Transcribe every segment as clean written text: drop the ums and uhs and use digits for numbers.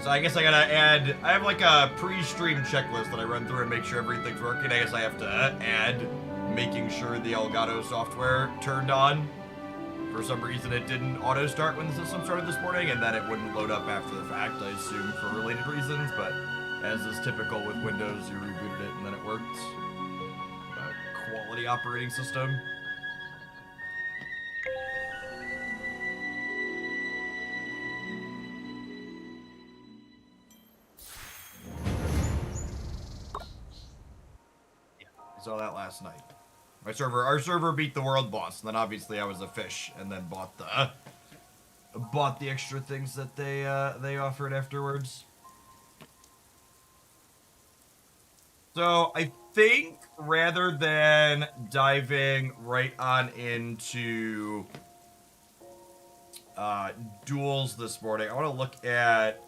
So I guess I gotta add, I have like a pre-stream checklist that I run through and make sure everything's working. I guess I have to add making sure the Elgato software turned on. For some reason it didn't auto start when the system started this morning, and then it wouldn't load up after the fact, I assume for related reasons, but as is typical with Windows, you rebooted it and then it worked. Quality operating system. Yeah, I saw that last night. Our server beat the world boss, and then obviously I was a fish, and then bought the extra things that they offered afterwards. So I think rather than diving right on into duels this morning, I want to look at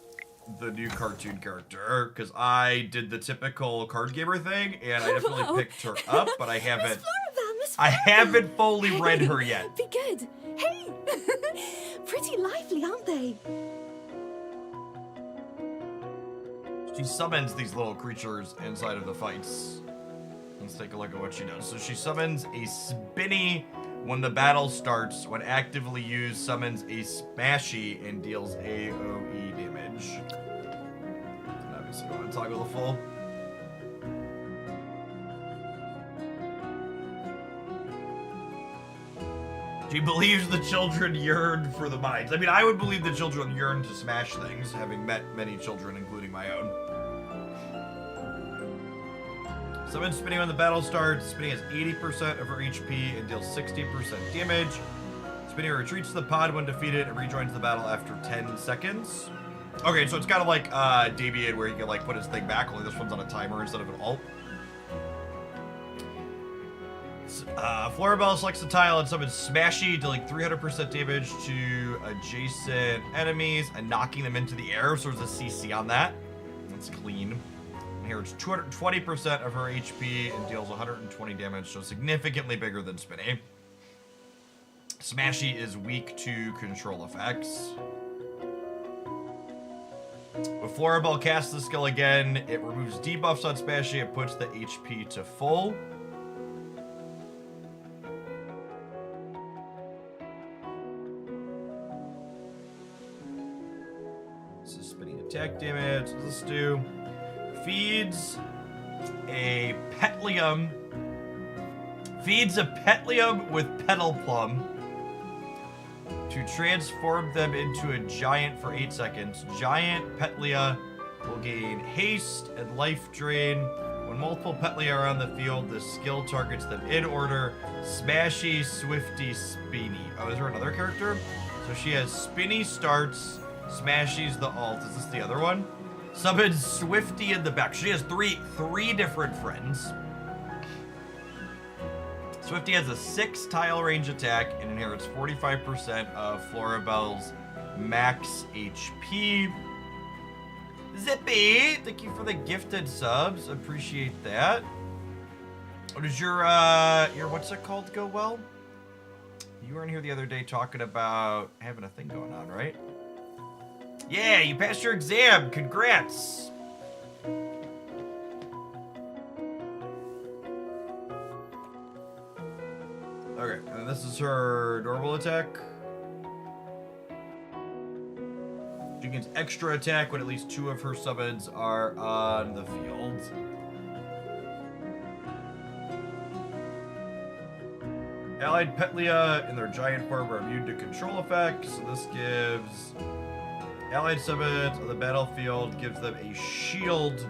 the new cartoon character, because I did the typical card gamer thing, and I definitely picked her up, but I haven't. I haven't fully read her yet. Be good. Hey! Pretty lively, aren't they? She summons these little creatures inside of the fights. Let's take a look at what she does. So she summons a Spinny when the battle starts. When actively used, summons a Smashy and deals AoE damage. And obviously, I want to toggle the full. She believes the children yearn for the mines. I mean, I would believe the children yearn to smash things, having met many children, including my own. Summon Spinny when the battle starts. Spinny has 80% of her HP and deals 60% damage. Spinny retreats to the pod when defeated and rejoins the battle after 10 seconds. Okay, so it's kind of like Davian, where he can like put his thing back, only this one's on a timer instead of an alt. Florabelle selects the tile and summons Smashy, dealing 300% damage to adjacent enemies and knocking them into the air. So there's a CC on that. That's clean. And here it's 220% of her HP and deals 120 damage, so significantly bigger than Spinny. Smashy is weak to control effects. When Florabelle casts the skill again, it removes debuffs on Smashy and puts the HP to full. Attack damage. What does this do? Feeds a Petlium. Feeds a Petlium with Petal Plum to transform them into a giant for 8 seconds. Giant Petlia will gain haste and life drain. When multiple Petlia are on the field, the skill targets them in order. Smashy, Swifty, Spinny. Oh, is there another character? So she has Spinny starts. Smashy's the alt. Is this the other one? Summons Swifty in the back. She has three different friends. Swifty has a 6 tile range attack and inherits 45% of Florabelle's max HP. Zippy, thank you for the gifted subs. Appreciate that. Oh, does your what's it called go well? You were in here the other day talking about having a thing going on, right? Yeah, you passed your exam. Congrats. Okay, and this is her normal attack. She gains extra attack when at least 2 of her summons are on the field. Allied Petlia in their giant form are immune to control effects. So this gives allied summons on the battlefield, gives them a shield.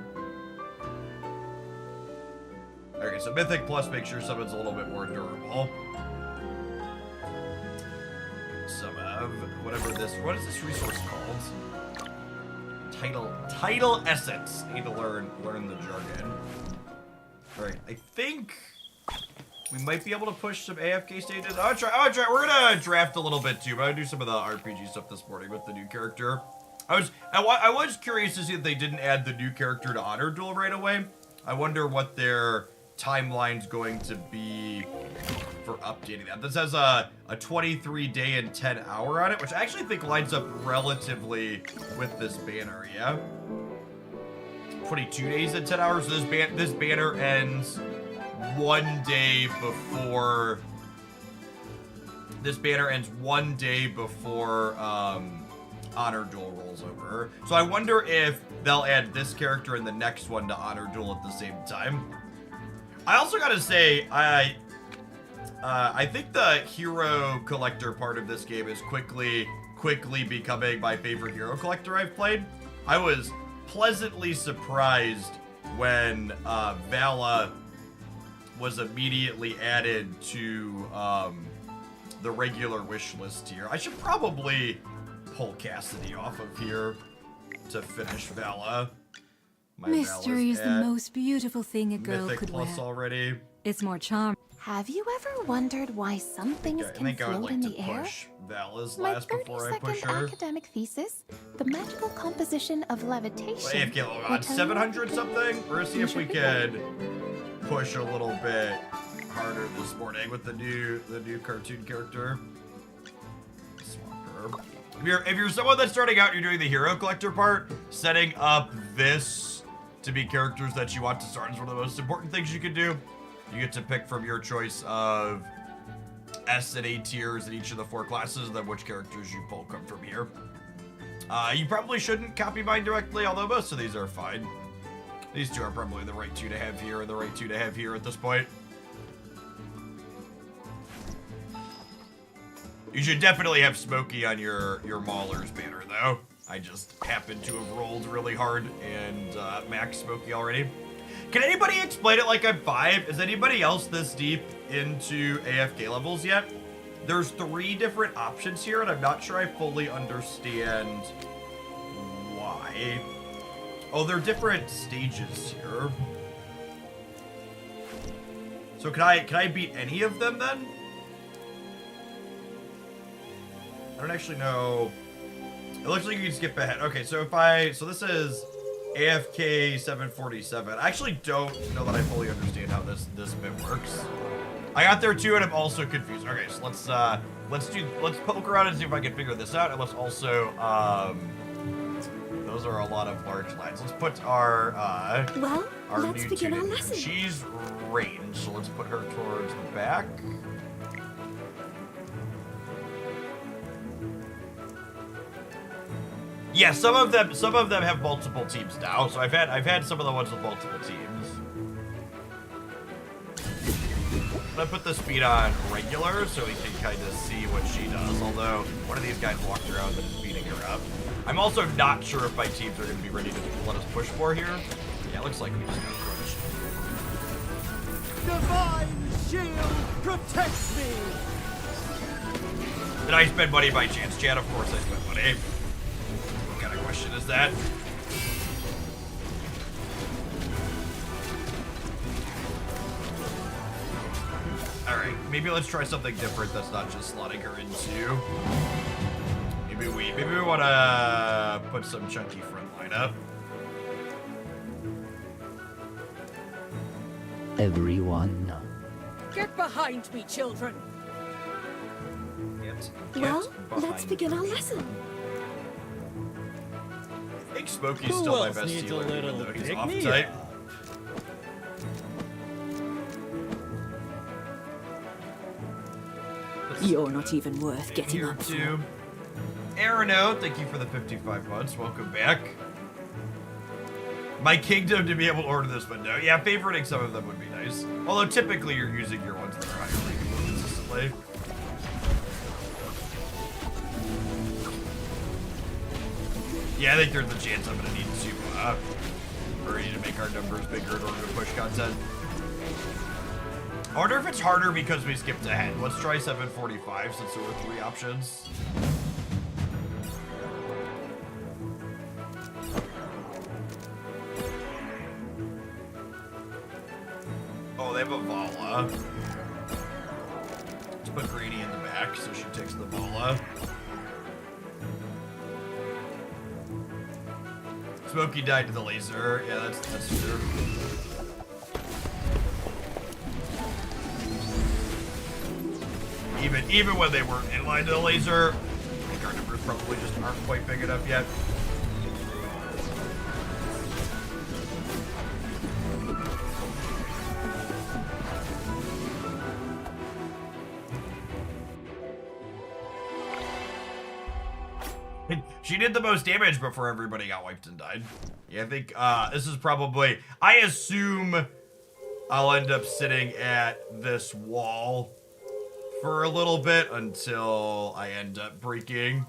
Okay, so Mythic Plus makes your summons a little bit more durable. Some of whatever this, what is this resource called? Title Essence. I need to learn the jargon. Alright, I think we might be able to push some AFK stages. I'll try. We're gonna draft a little bit too, but I'm gonna do some of the RPG stuff this morning with the new character. I was curious to see if they didn't add the new character to Honor Duel right away. I wonder what their timeline's going to be for updating that. This has a 23-day and 10-hour on it, which I actually think lines up relatively with this banner, yeah? 22 days and 10 hours. So this banner ends 1 day before... This banner ends 1 day before Honor Duel rolls over. So I wonder if they'll add this character and the next one to Honor Duel at the same time. I also gotta say, I think the hero collector part of this game is quickly becoming my favorite hero collector I've played. I was pleasantly surprised when Vala was immediately added to the regular wish list here. I should probably pull Cassidy off of here to finish Vala. Mystery is the most beautiful thing a girl Mythic could wear. plus already. It's more charm. Have you ever wondered why some things Okay, I can think I would float like in to the air? push Vala's My last before I push 30-second her. academic thesis, the magical composition of levitation. Well, AFK, hold on, will tell you 700 something? We're gonna see if we Contribute. could push a little bit harder this morning with the new cartoon character. Swamper. If you're someone that's starting out and you're doing the hero collector part, setting up this to be characters that you want to start is one of the most important things you can do. You get to pick from your choice of S and A tiers in each of the 4 classes, and then which characters you pull come from here. You probably shouldn't copy mine directly, although most of these are fine. These 2 are probably the right 2 to have here and the right 2 to have here at this point. You should definitely have Smokey on your Maulers banner, though. I just happen to have rolled really hard and maxed Smokey already. Can anybody explain it like I'm 5? Is anybody else this deep into AFK levels yet? There's 3 different options here, and I'm not sure I fully understand why. Oh, they're different stages here. So can I beat any of them then? I don't actually know. It looks like you can skip ahead. Okay, so so this is AFK 747. I actually don't know that I fully understand how this bit works. I got there too, and I'm also confused. Okay, so let's poke around and see if I can figure this out, and let's also those are a lot of large lines. Let's put our Well, our let's new begin our student. lesson. She's ranged, so let's put her towards the back. Yeah, some of them have multiple teams now. So I've had some of the ones with multiple teams. I'm gonna put the speed on regular so we can kind of see what she does. Although one of these guys walked around and is beating her up. I'm also not sure if my teams are gonna be ready to let us push more here. Yeah, it looks like we just got crushed. Divine shield protects me! Did I spend money by chance, Chad? Of course I spent money. What kind of question is that? Alright, maybe let's try something different that's not just slotting her into. Maybe we wanna put some chunky front line up. Everyone. Get behind me, children! Get Well, let's behind begin our me. lesson. I think Smokey's Who still my else best needs a healer, even little though he's pick off me type. up? You're not even worth getting Here up for. too. Arano, thank you for the 55 months. Welcome back. My kingdom to be able to order this window. Yeah, favoriting some of them would be nice. Although typically you're using your ones that are higher rated more consistently. Yeah, I think there's a chance I'm gonna need to make our numbers bigger in order to push content. I wonder if it's harder because we skipped ahead. Let's try 745 since there were 3 options. Oh, they have a Vala. Let's put Greenie in the back so she takes the Vala. Smokey died to the laser. Yeah, that's true. even when they weren't in line to the laser. I think our numbers probably just aren't quite big enough yet. She did the most damage before everybody got wiped and died. Yeah, I think this is probably, I assume I'll end up sitting at this wall for a little bit until I end up breaking.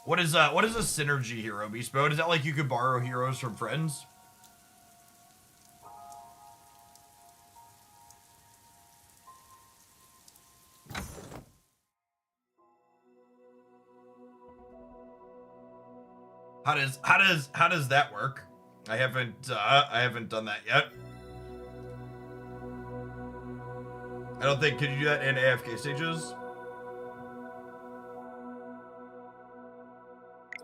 What is a synergy hero, Beast Mode? Is that like you could borrow heroes from friends? How does that work? I haven't done that yet. I don't think, could you do that in AFK stages?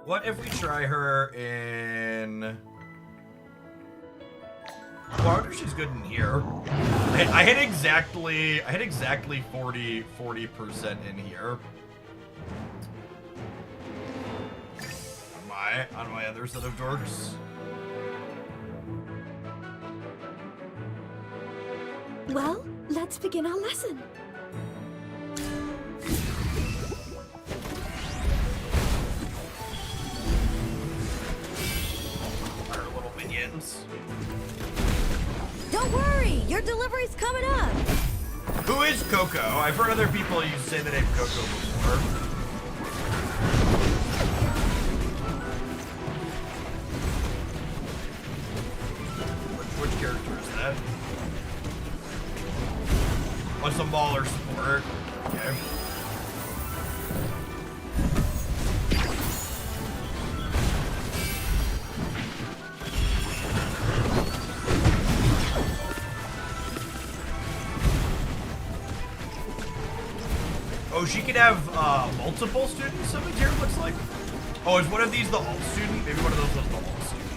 What if we try her in... Well, I wonder if she's good in here. I hit exactly 40% in here. On my other set of dorks. Well, let's begin our lesson. Our little minions. Don't worry, your delivery's coming up. Who is Coco? I've heard other people say the name Coco before. Which character is that? What's a Mauler support? Okay. Oh, she could have multiple students summoned here, it looks like. Oh, is one of these the alt student? Maybe one of those was the alt student.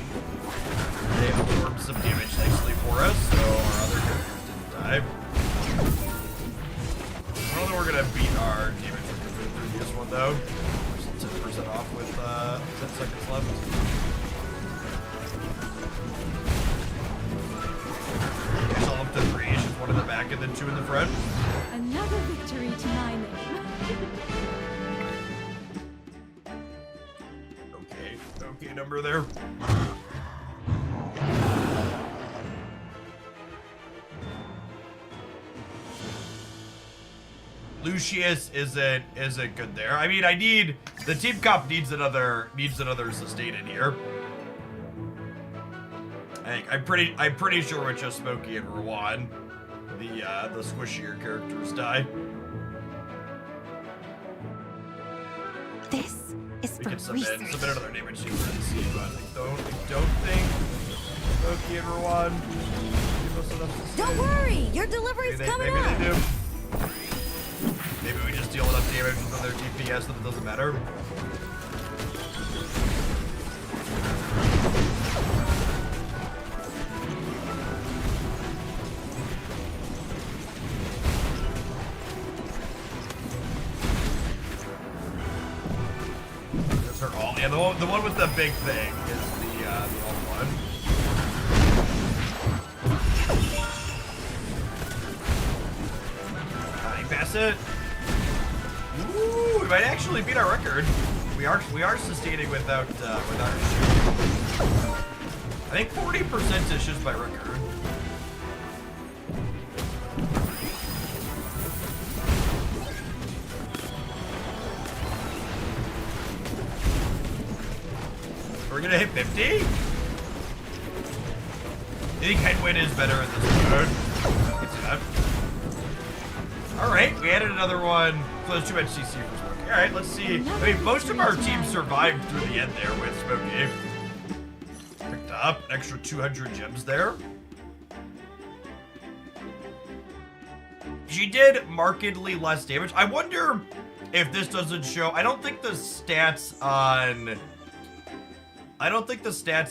They absorbed some damage nicely for us, so our other characters didn't die. I don't think we're gonna beat our damage through this one though. We're still 10% off with 10 seconds left. Guess I'll up to 3, just one in the back and then 2 in the front. Another victory to my name. Okay, number there. Lucius isn't good there. I mean, the team comp needs another sustain in here. I'm pretty sure with just Smokey and Rowan, the squishier characters die. This is We for can submit research. another damage sheet for the scene, but I don't think Smokey and Rowan give us enough sustain. Don't worry, your delivery's coming Maybe up. they do. Maybe we just deal enough damage with their DPS that it doesn't matter. That's her all. Yeah, the one with the big thing is the alt one. Pass it. Ooh, we might actually beat our record. We are sustaining without a shoot. I think 40% is just by record. We're gonna hit 50? I think Headwind is better in this mode. It's that. Alright, we added another one. So there's too much CC for Smokey. Alright, let's see. I mean, most of our team survived through the end there with Smokey. Picked up an extra 200 gems there. She did markedly less damage. I wonder if this doesn't show. I don't think the stats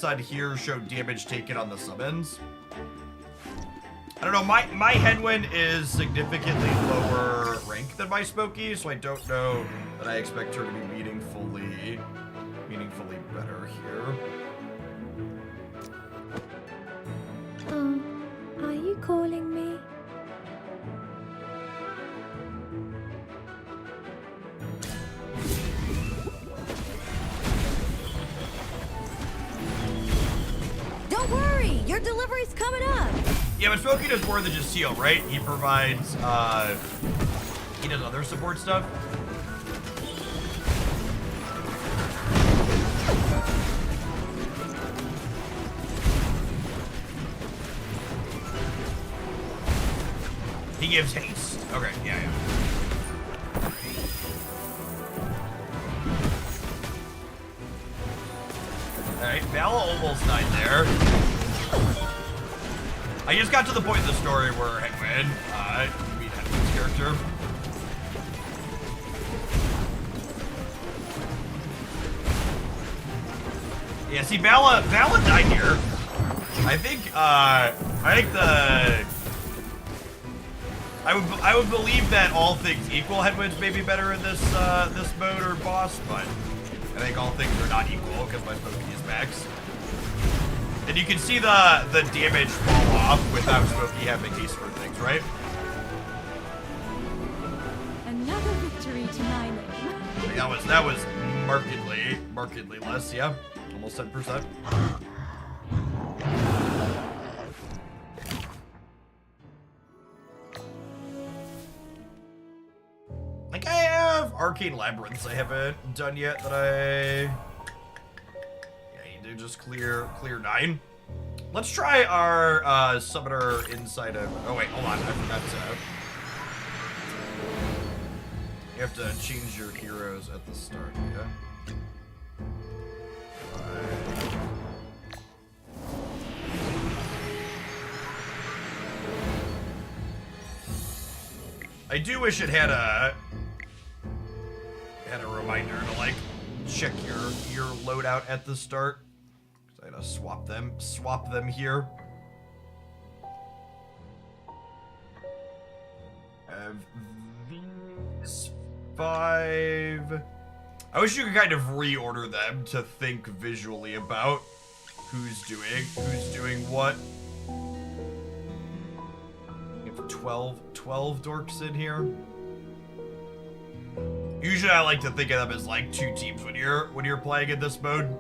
on here show damage taken on the summons. I don't know, my Henwin is significantly lower rank than my Smokey, so I don't know that I expect her to be meaningfully better here. Are you calling me? Don't worry, your delivery's coming up. Yeah, but Smokey does more than just heal, right? He provides, he does other support stuff. He gives haste. Okay, yeah. Alright, Vala almost died there. I just got to the point in the story where Henwin, you meet Henwin's character. Yeah, see, Vala died here. I think I would believe that all things equal, Henwin's maybe better in this this mode or boss, but I think all things are not equal because my Smokey is max. And you can see the damage fall off without Smokey having haste for things, right? Another victory to my name. That was markedly less, yeah. Almost 10%. Like I have Arcane Labyrinths I haven't done yet that I need to just clear 9. Let's try our summoner inside of. Oh wait, hold on, I forgot to. You have to change your heroes at the start, yeah. I do wish it had a reminder to like check your loadout at the start. So I gotta swap them here. Have these 5. I wish you could kind of reorder them to think visually about who's doing what. You have 12 dorks in here. Usually I like to think of them as like 2 teams when you're playing in this mode.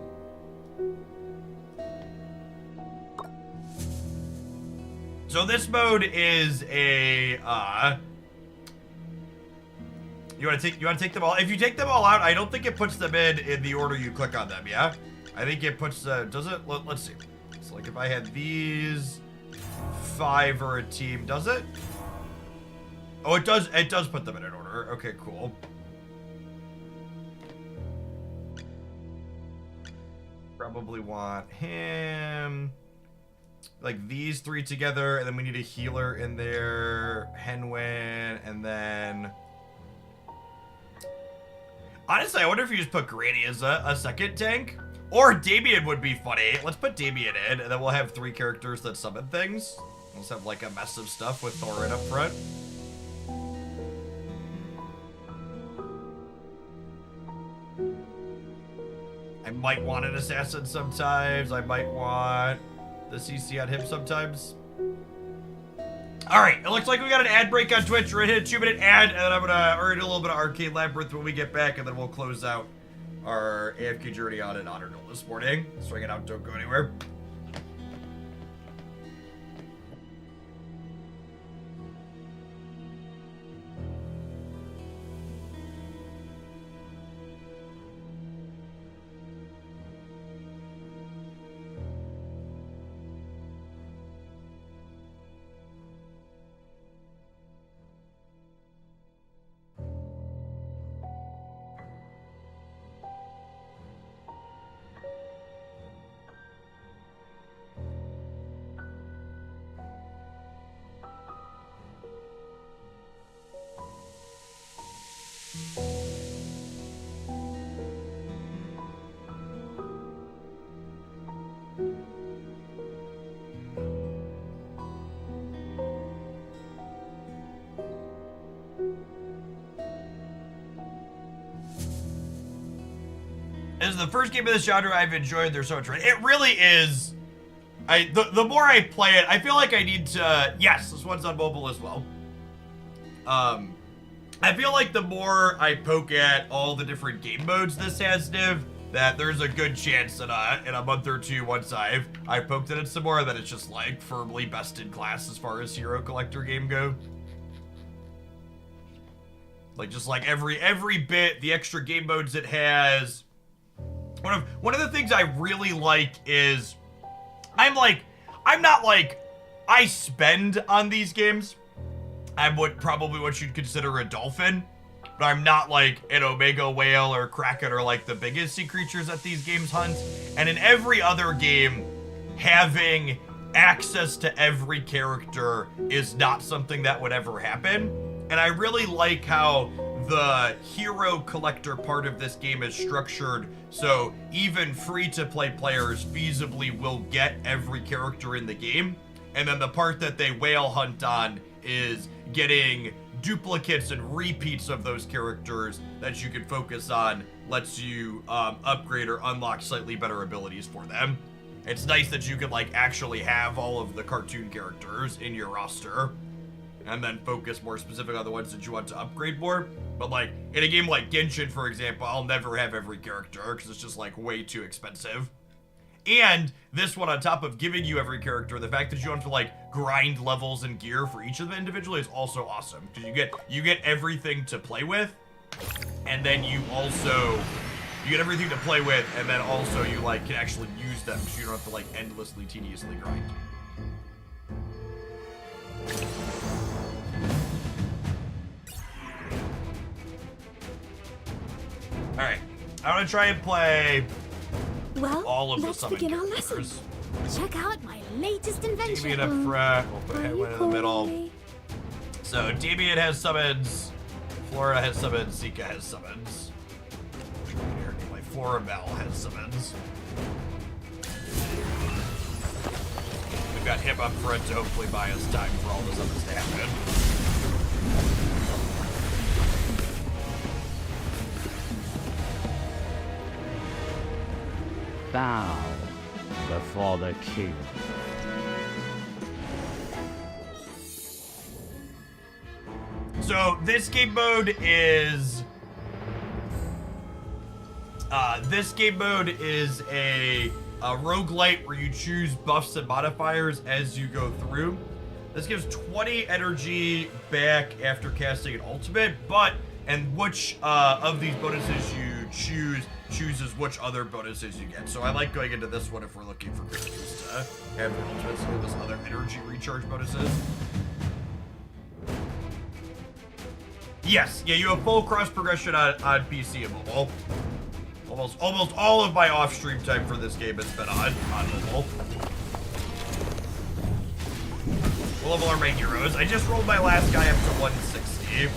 So this mode is a you want to take them all? If you take them all out, I don't think it puts them in the order you click on them, yeah? I think it puts does it? Let's see. So like if I had these 5 or a team, does it? Oh, it does put them in an order. Okay, cool. Probably want him. Like these 3 together, and then we need a healer in there, Henwin, and then... Honestly, I wonder if you just put Granny as a second tank. Or Damien would be funny. Let's put Damien in, and then we'll have 3 characters that summon things. Let's have like a mess of stuff with Thorin up front. I might want an assassin sometimes. I might want the CC on him sometimes. Alright, it looks like we got an ad break on Twitch. We're gonna hit a 2-minute ad, and then I'm gonna earn a little bit of Arcane Labyrinth when we get back, and then we'll close out our AFK journey on an Honor Duel this morning. Swing it out, don't go anywhere. This is the first game of this genre I've enjoyed. There's so much. It really is. The more I play it, I feel like I need to. Yes, this one's on mobile as well. I feel like the more I poke at all the different game modes this has, Div, that there's a good chance that in a month or two, once I've poked at it some more, that it's just like firmly best in class as far as hero collector game go. Like just like every bit, the extra game modes it has. One of the things I really like is I'm not like I spend on these games. I'm probably what you'd consider a dolphin, but I'm not like an omega whale or kraken or like the biggest sea creatures that these games hunt. And in every other game, having access to every character is not something that would ever happen. And I really like how the hero collector part of this game is structured so even free-to-play players feasibly will get every character in the game. And then the part that they whale hunt on is getting duplicates and repeats of those characters that you can focus on, lets you upgrade or unlock slightly better abilities for them. It's nice that you can like actually have all of the cartoon characters in your roster and then focus more specific on the ones that you want to upgrade more. But like in a game like Genshin, for example, I'll never have every character because it's just like way too expensive. And this one, on top of giving you every character, the fact that you don't have to like grind levels and gear for each of them individually is also awesome, because you get everything to play with, and then you get everything to play with, and then also you like can actually use them, so you don't have to like endlessly, tediously grind. All right, I want to try and play Well, all of the let's summon begin our characters. lesson. Check out my latest invention. Damien up front, we'll put Headwind in the middle. Me? So Damien has summons, Flora has summons, Zika has summons. Like Florabelle has summons. We've got him up front to hopefully buy us time for all the summons to happen. Bow before the king. So this game mode is a roguelite where you choose buffs and modifiers as you go through. This gives 20 energy back after casting an ultimate, and which of these bonuses you chooses which other bonuses you get. So I like going into this one if we're looking for characters to have their ultimates or those other energy recharge bonuses. Yes, yeah, you have full cross progression on PC and mobile. Almost all of my off-stream time for this game has been on mobile. We'll level our main heroes. I just rolled my last guy up to 160.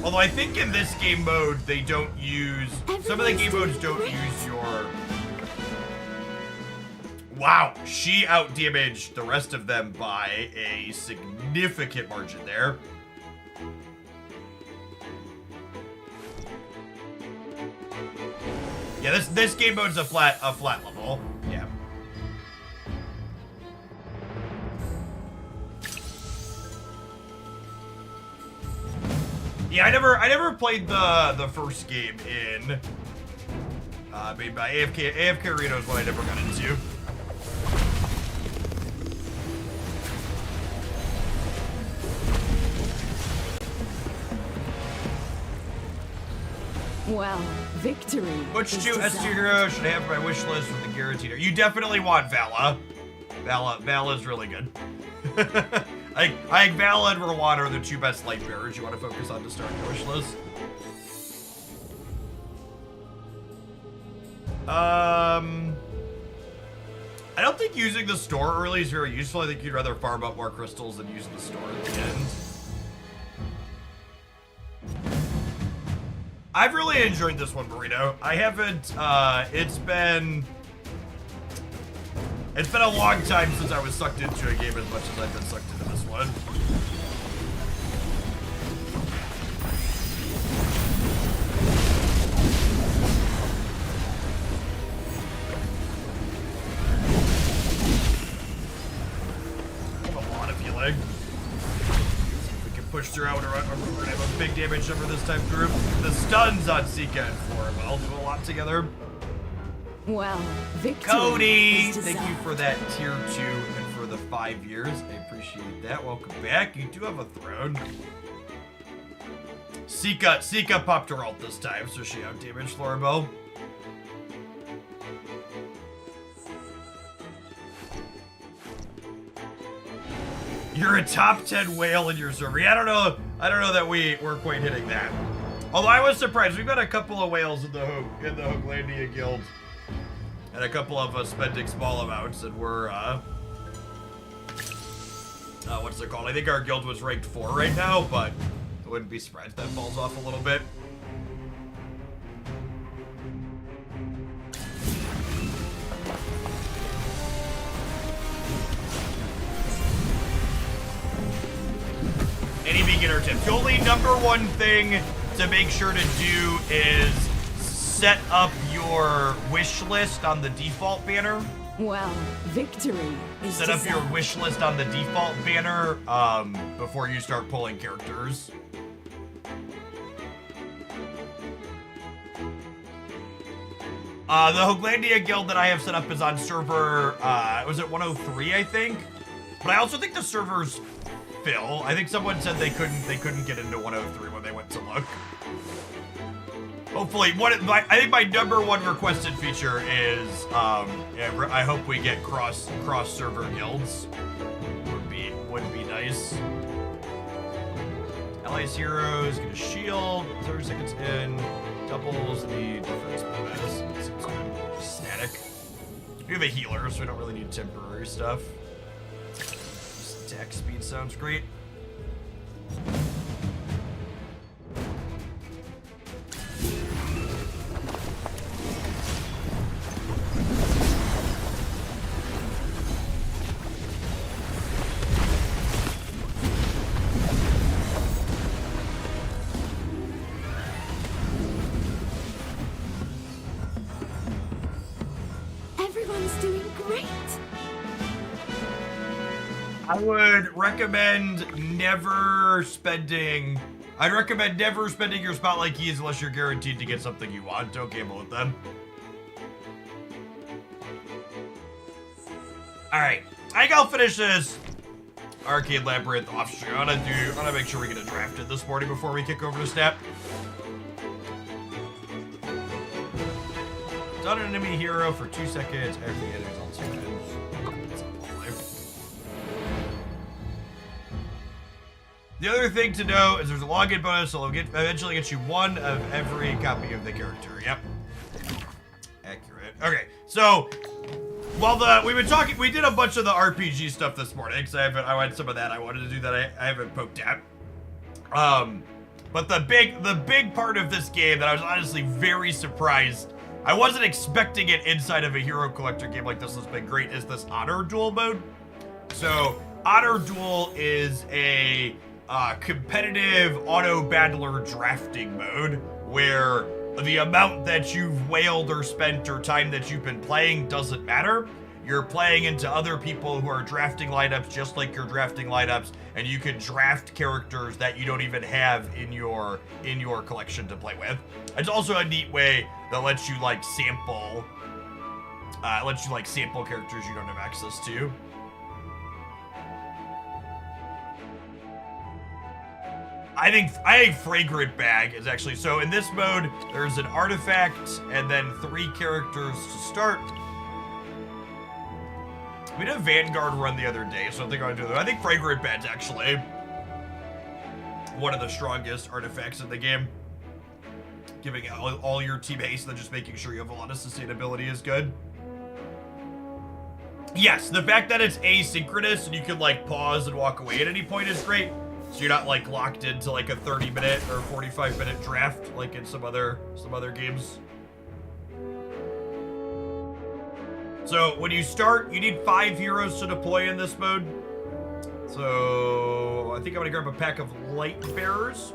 Although I think in this game mode, they don't use... Some of the game modes don't use your... Wow, she out-damaged the rest of them by a significant margin there. Yeah, this game mode's a flat level. Yeah. Yeah, I never played the first game in made by AFK. AFK Arena is what I never got into. Well, victory. Which two S2 heroes should I have my wish list with the guaranteed? You definitely want Vala. Vala's really good. I think Vala and Rwanda are the two best light bearers you want to focus on to start your wish list. I don't think using the store early is very useful. I think you'd rather farm up more crystals than use the store at the end. I've really enjoyed this one, Burrito. I haven't, it's been a long time since I was sucked into a game as much as I've been sucked into this one. push through. We're gonna have a big damage number this time through. The stuns on Sika and Floribel do a lot together. Well, victory Cody, is thank you deserved. for that tier 2 and for the 5 years. I appreciate that. Welcome back. You do have a throne. Sika popped her ult this time, so she out-damaged Floribel. You're a top 10 whale in your server. Yeah, I don't know that we're quite hitting that. Although I was surprised. We've got a couple of whales in the Hooglandia Guild. And a couple of us spending small amounts, and we're, what's it called? I think our guild was ranked 4 right now, but I wouldn't be surprised if that falls off a little bit. Any beginner tips? The only -- thing to make sure to do is set up your wish list on the default banner. Well, victory is Set up your deserved. wish list on the default banner before you start pulling characters. The Hooglandia Guild that I have set up is on server, was it 103, I think? But I also think the server's fill. I think someone said they couldn't get into 103 when they went to look. Hopefully, I think my #1 requested feature is, I hope we get cross server guilds. Would be nice. Allies heroes get a shield. 30 seconds in, doubles the defense bonus. Seems kind of static. We have a healer, so we don't really need temporary stuff. Just attack speed sounds great. Everyone's doing great. I would recommend never spending. I'd recommend never spending your spotlight keys unless you're guaranteed to get something you want. Don't gamble with them. All right, I think I'll finish this Arcade Labyrinth offshoot. I wanna make sure we get it drafted this morning before we kick over to Snap. Done an enemy hero for 2 seconds after the enemy's also ends. That's a life. The other thing to know is there's a login bonus, so it'll eventually get you 1 of every copy of the character. Yep. Accurate. Okay, so while we've been talking, we did a bunch of the RPG stuff this morning, so I wanted some of that. I wanted to do that. I haven't poked at. But the big part of this game that I was honestly very surprised. I wasn't expecting it inside of a hero collector game like this has been great, is this Honor Duel mode. So Honor Duel is a competitive auto battler drafting mode where the amount that you've whaled or spent or time that you've been playing doesn't matter. You're playing into other people who are drafting lineups just like you're drafting lineups, and you can draft characters that you don't even have in your collection to play with. It's also a neat way that lets you sample characters you don't have access to. I think Fragrant Bag is actually, so in this mode, there's an artifact and then 3 characters to start. We did a Vanguard run the other day, so I think I'll do that. I think Fragrant Bag's actually one of the strongest artifacts in the game. Giving all your team haste and then just making sure you have a lot of sustainability is good. Yes, the fact that it's asynchronous and you can pause and walk away at any point is great. So you're not locked into a 30-minute or 45-minute draft like in some other games. So when you start, you need 5 heroes to deploy in this mode. So I think I'm gonna grab a pack of Light Bearers.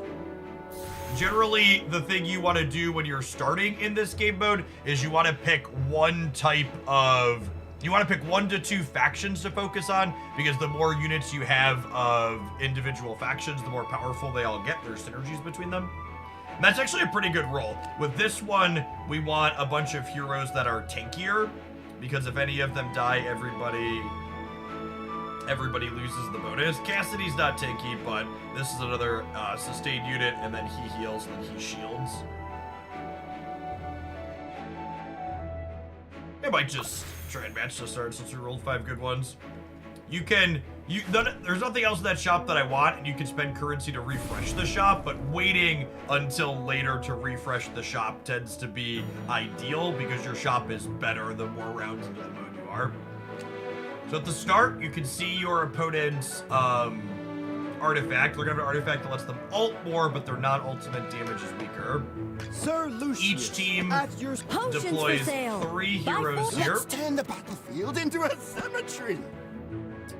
Generally, the thing you want to do when you're starting in this game mode is you want to pick one type of You want to pick 1 to 2 factions to focus on, because the more units you have of individual factions, the more powerful they all get. There's synergies between them. And that's actually a pretty good roll. With this one, we want a bunch of heroes that are tankier, because if any of them die, everybody loses the bonus. Cassidy's not tanky, but this is another sustained unit, and then he heals, and then he shields. I might just try and match the start since we rolled 5 good ones. There's nothing else in that shop that I want, and you can spend currency to refresh the shop, but waiting until later to refresh the shop tends to be ideal because your shop is better the more rounds into the mode you are. So at the start, you can see your opponent's artifact. They're gonna have an artifact that lets them ult more, but their non-ultimate damage is weaker. Sir Lucius, Each team at your Potions for deploys sale. 3 Buy heroes 4. here. Let's turn the battlefield into a cemetery.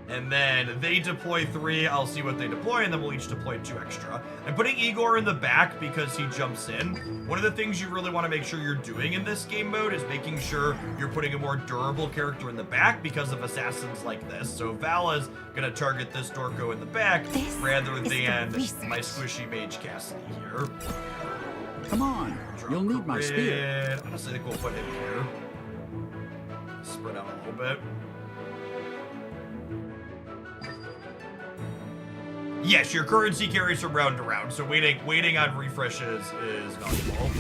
And then they deploy 3, I'll see what they deploy, and then we'll each deploy 2 extra. I'm putting Igor in the back because he jumps in. One of the things you really want to make sure you're doing in this game mode is making sure you're putting a more durable character in the back because of assassins like this. So Vala's gonna target this Dorko in the back rather than my squishy mage Cassidy here. Come on, you'll need my spear. Honestly, I think we'll put him here. Spread out a little bit. Yes, your currency carries from round to round, so waiting on refreshes is valuable.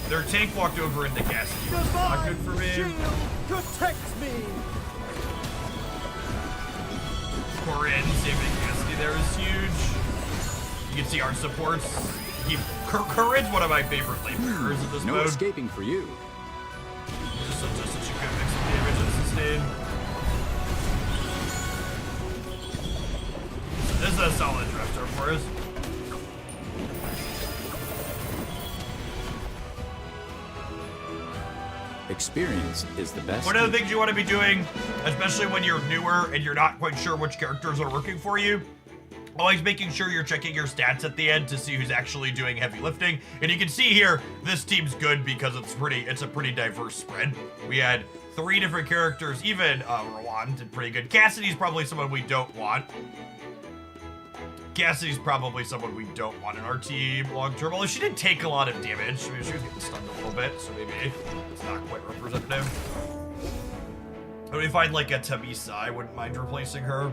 Their tank walked over into Cassidy. Not good for me. Shield protects me. Corinne saving Cassidy there is huge. You can see our supports. Corinne's one of my favorite flamethrowers in this No mode. escaping for you. Just such a good mix of damage and sustain. This is a solid drifter for us. Experience is the best. One of the things you want to be doing, especially when you're newer and you're not quite sure which characters are working for you, always making sure you're checking your stats at the end to see who's actually doing heavy lifting. And you can see here, this team's good because it's a pretty diverse spread. We had 3 different characters, even Rowan did pretty good. Cassidy's probably someone we don't want. Cassidy's probably someone we don't want in our team long term. Although she did take a lot of damage. I mean, she was getting stunned a little bit, so maybe it's not quite representative. When we find like a Tamisa, I wouldn't mind replacing her.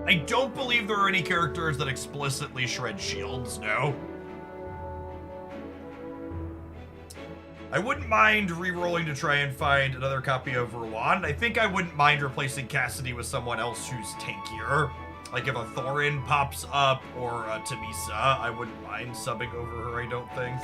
I don't believe there are any characters that explicitly shred shields, no. I wouldn't mind re-rolling to try and find another copy of Rowan. I think I wouldn't mind replacing Cassidy with someone else who's tankier. Like if a Thorin pops up or a Tamisa, I wouldn't mind subbing over her, I don't think.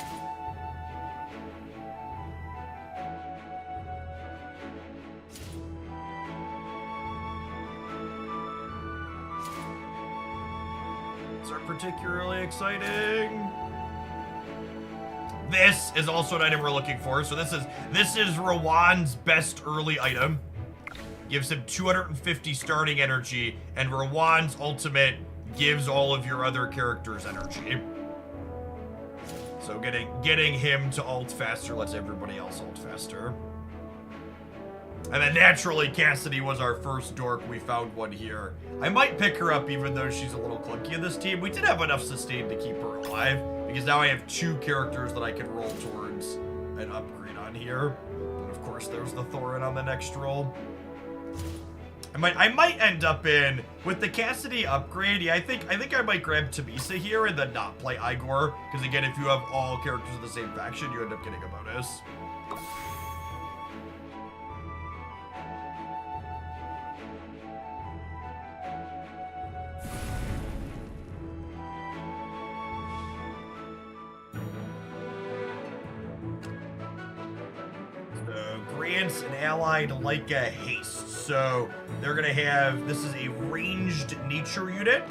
These are particularly exciting. This is also an item we're looking for. So this is Rowan's best early item. Gives him 250 starting energy, and Rowan's ultimate gives all of your other characters energy. So getting him to ult faster lets everybody else ult faster. And then naturally, Cassidy was our first dork. We found one here. I might pick her up even though she's a little clunky in this team. We did have enough sustain to keep her alive, because now I have 2 characters that I can roll towards an upgrade on here. And of course, there's the Thorin on the next roll. I might end up in with the Cassidy upgrade. Yeah, I think I might grab Tamisa here and then not play Igor, because again, if you have all characters of the same faction, you end up getting a bonus. Grants an allied like a haste. So they're gonna have, this is a ranged nature unit.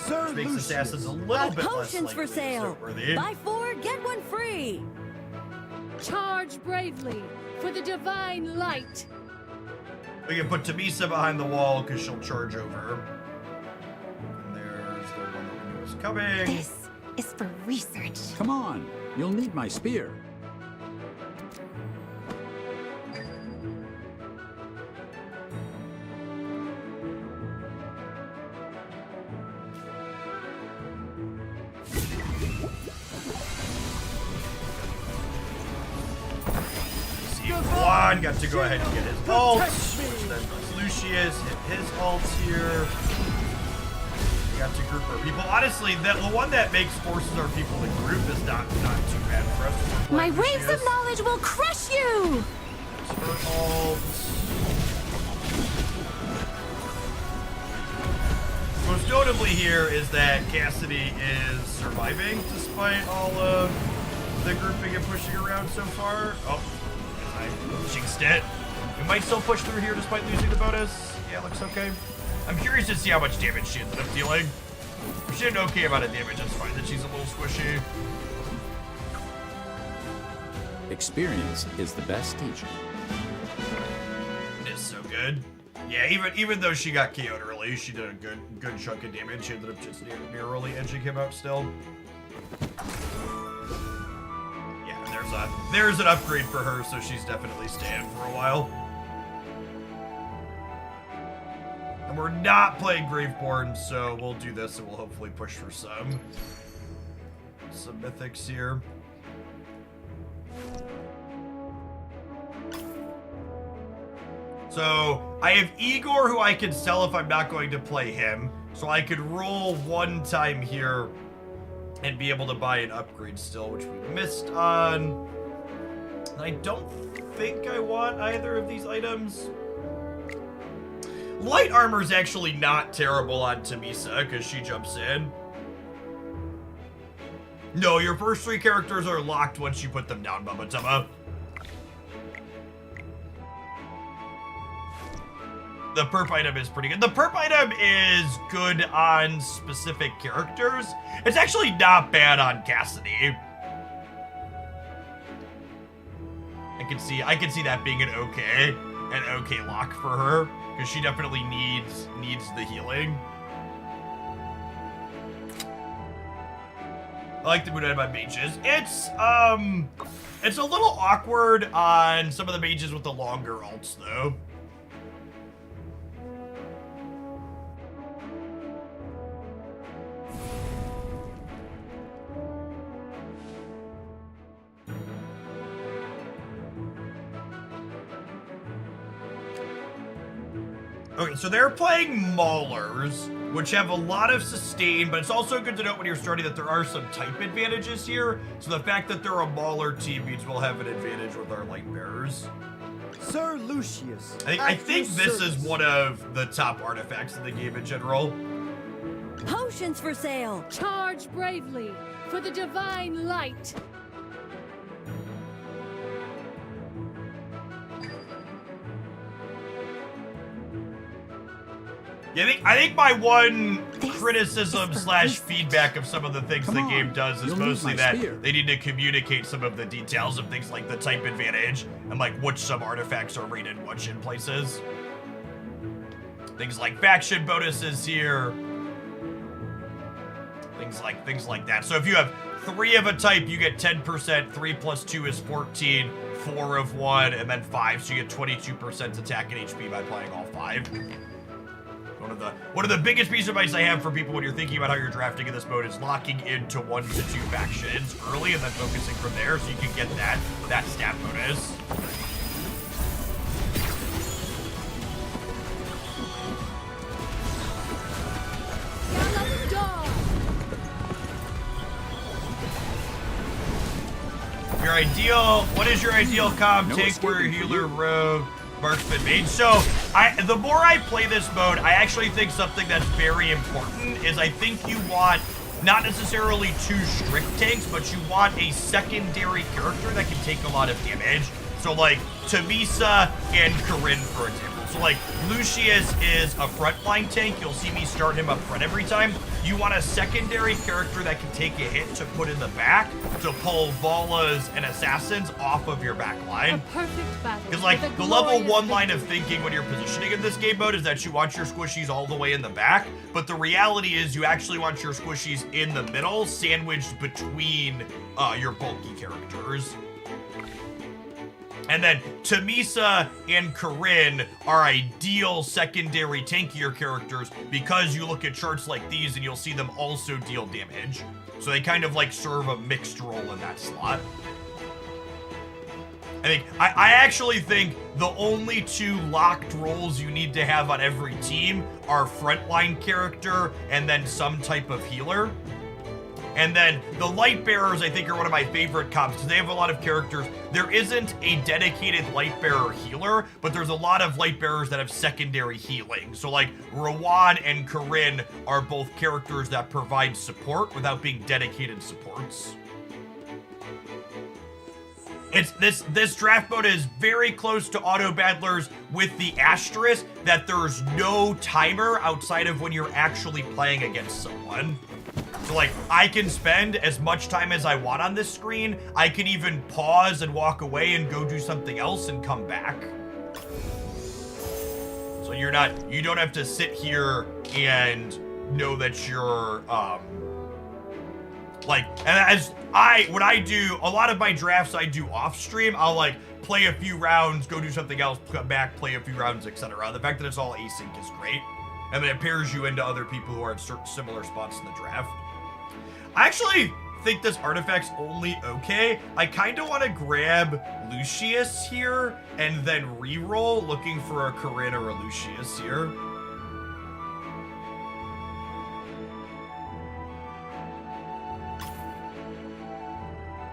Sir Which makes Lucius, assassins a little bit less Potions for likely to be sale. noteworthy. Buy 4, get 1 free. Charge bravely for the divine light. We can put Tamisa behind the wall because she'll charge over. And there's the one that we knew was coming. This is for research. Come on, you'll need my spear. One got to go ahead and get his ult. Then Lucius hit his ult here. We got to group our people. Honestly, the one that makes forces our people to group is not too bad for us. My waves of knowledge will crush you! Her ult. Most notably here is that Cassidy is surviving despite all of the grouping and pushing around so far. Oh. I jinxed it. We might still push through here despite losing the bonus. Yeah, looks okay. I'm curious to see how much damage she ended up dealing. If she did an okay amount of damage, it's fine that she's a little squishy. Experience is the best teacher. It is so good. Yeah, even though she got KO'd early, she did a good chunk of damage. She ended up just narrowly edging him out still. There's an upgrade for her, so she's definitely staying for a while. And we're not playing Graveborn, so we'll do this and we'll hopefully push for some mythics here. So I have Igor, who I can sell if I'm not going to play him. So I could roll one time here and be able to buy an upgrade still, which we missed on. I don't think I want either of these items. Light armor is actually not terrible on Tamisa because she jumps in. No, your first 3 characters are locked once you put them down, Bubba Tubba. The perp item is pretty good. The perp item is good on specific characters. It's actually not bad on Cassidy. I can see that being an okay lock for her because she definitely needs the healing. I like the moon item on mages. It's a little awkward on some of the mages with the longer ults though. Okay, so they're playing Maulers, which have a lot of sustain, but it's also good to note when you're starting that there are some type advantages here. So the fact that they're a Mauler team means we'll have an advantage with our Light Bearers. Sir Lucius. I think this is one of the top artifacts in the game in general. Potions for sale. Charge bravely for the divine light. Yeah, I think my one criticism / feedback of some of the things the game does is mostly that they need to communicate some of the details of things like the type advantage and like which sub artifacts are rated which in places. Things like faction bonuses here. Things like that. So if you have 3 of a type, you get 10%, 3 plus 2 is 14, 4 of one, and then 5, so you get 22% attack and HP by playing all 5. One of the biggest pieces of advice I have for people when you're thinking about how you're drafting in this mode is locking into 1 to 2 factions early and then focusing from there so you can get that stat bonus. What is your ideal comp? Tank, warrior, healer, rogue, marksman, mage. So, the more I play this mode, I actually think something that's very important is I think you want not necessarily 2 strict tanks, but you want a secondary character that can take a lot of damage. So like Tamisa and Corinne, for example. So like Lucius is a frontline tank. You'll see me start him up front every time. you want a secondary character that can take a hit to put in the back to pull Valas and Assassins off of your back line. Perfect battle. Because, like, the level 1 line of thinking when you're positioning in this game mode is that you want your squishies all the way in the back, but the reality is you actually want your squishies in the middle, sandwiched between your bulky characters. And then Tamisa and Corinne are ideal secondary tankier characters because you look at charts like these and you'll see them also deal damage. So they kind of like serve a mixed role in that slot. I actually think the only 2 locked roles you need to have on every team are frontline character and then some type of healer. And then the light bearers, I think, are one of my favorite comps because they have a lot of characters. There isn't a dedicated light bearer healer, but there's a lot of light bearers that have secondary healing. So like Rowan and Corinne are both characters that provide support without being dedicated supports. This draft mode is very close to auto battlers with the asterisk that there's no timer outside of when you're actually playing against someone. So like, I can spend as much time as I want on this screen. I can even pause and walk away and go do something else and come back. So you don't have to sit here and know that you're, when I do, a lot of my drafts I do off stream, I'll like play a few rounds, go do something else, come back, play a few rounds, etc. The fact that it's all async is great. And then it pairs you into other people who are at certain similar spots in the draft. I actually think this artifact's only okay. I kind of want to grab Lucius here and then re-roll looking for a Corinne or a Lucius here.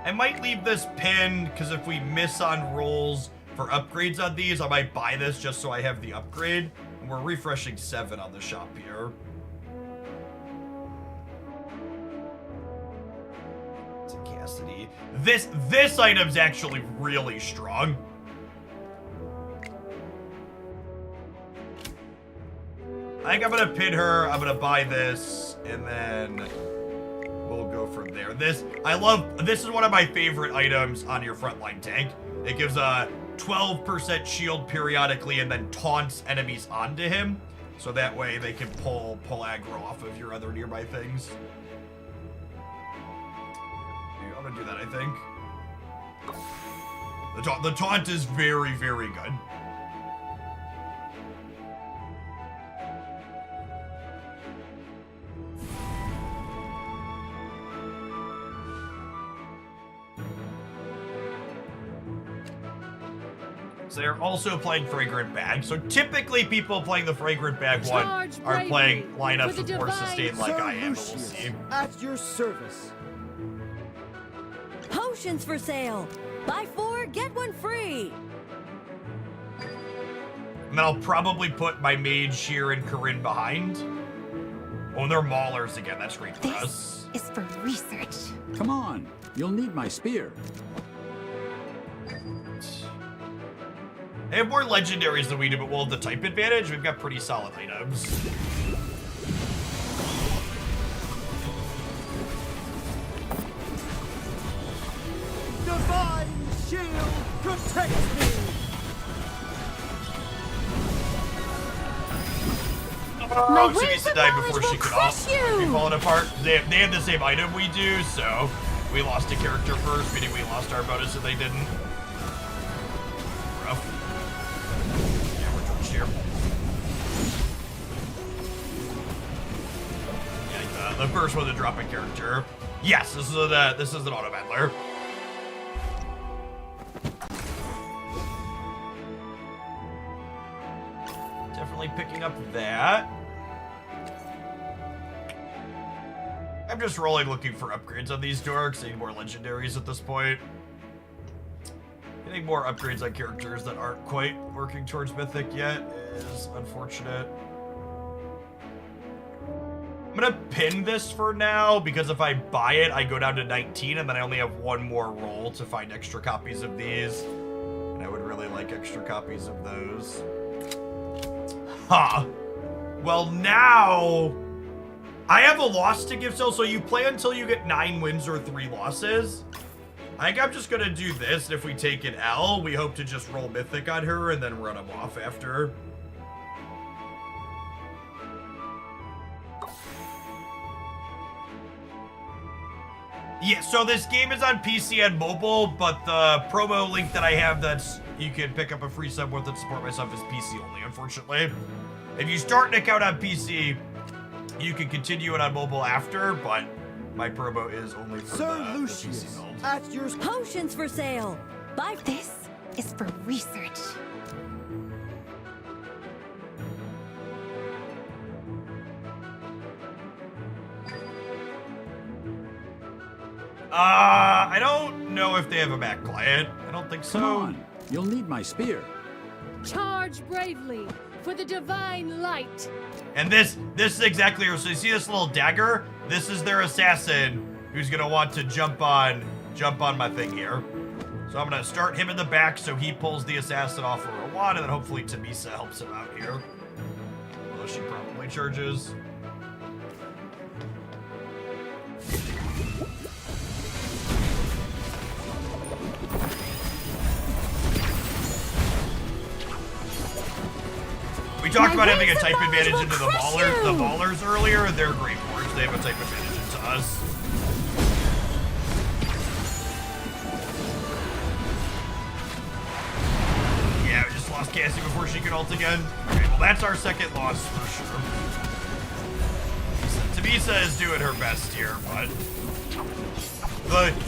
I might leave this pinned because if we miss on rolls for upgrades on these, I might buy this just so I have the upgrade. And we're refreshing 7 on the shop here. It's a Cassidy. This item's actually really strong. I think I'm gonna pin her, I'm gonna buy this, and then we'll go from there. This is one of my favorite items on your frontline tank. It gives a 12% shield periodically and then taunts enemies onto him. So that way they can pull aggro off of your other nearby things. I'm gonna do that, I think. The taunt is very, very good. So they're also playing Fragrant Bag. So typically people playing the Fragrant Bag one are playing lineups with more sustain like I am, but we'll see. At your service. Potions for sale. Buy 4, get 1 free. And then I'll probably put my mage here and Corinne behind. Oh, they're maulers again. That's great for us. This is for research. Come on, you'll need my spear. They have more legendaries than we do, but we'll have the type advantage. We've got pretty solid items. Divine shield protects me. Oh, she needs to die before she could all be falling apart. They had the same item we do, so we lost a character first, meaning we lost our bonus and they didn't. Rough. Yeah, we're torched here. Yeah, the first one to drop a character. Yes, this is an auto battler. Definitely picking up that. I'm just rolling looking for upgrades on these dorks. I need more legendaries at this point. Getting more upgrades on characters that aren't quite working towards Mythic yet is unfortunate. I'm gonna pin this for now, because if I buy it, I go down to 19, and then I only have one more roll to find extra copies of these. And I would really like extra copies of those. Huh. Well, now I have a loss to give still, so you play until you get 9 wins or 3 losses. I think I'm just gonna do this, and if we take an L, we hope to just roll Mythic on her and then run him off after. Yeah, so this game is on PC and mobile, but the promo link that I have that's you can pick up a free sub with and support my sub is PC only, unfortunately. If you start an account on PC, you can continue it on mobile after, but my promo is only for Sir the Lucius, PC build. at your Potions for sale. Buy This is for research. I don't know if they have a Mac client. I don't think so. Come on. You'll need my spear. Charge bravely for the divine light. And this is exactly, so you see this little dagger? This is their assassin who's gonna want to jump on my thing here. So I'm gonna start him in the back so he pulls the assassin off for a wand, and then hopefully Tamisa helps him out here. Although she probably charges. We talked about having a type advantage into the ballers earlier. They're great boards. They have a type advantage into us. Yeah, we just lost Cassie before she could ult again. Okay, well that's our second loss for sure. Tamisa is doing her best here, but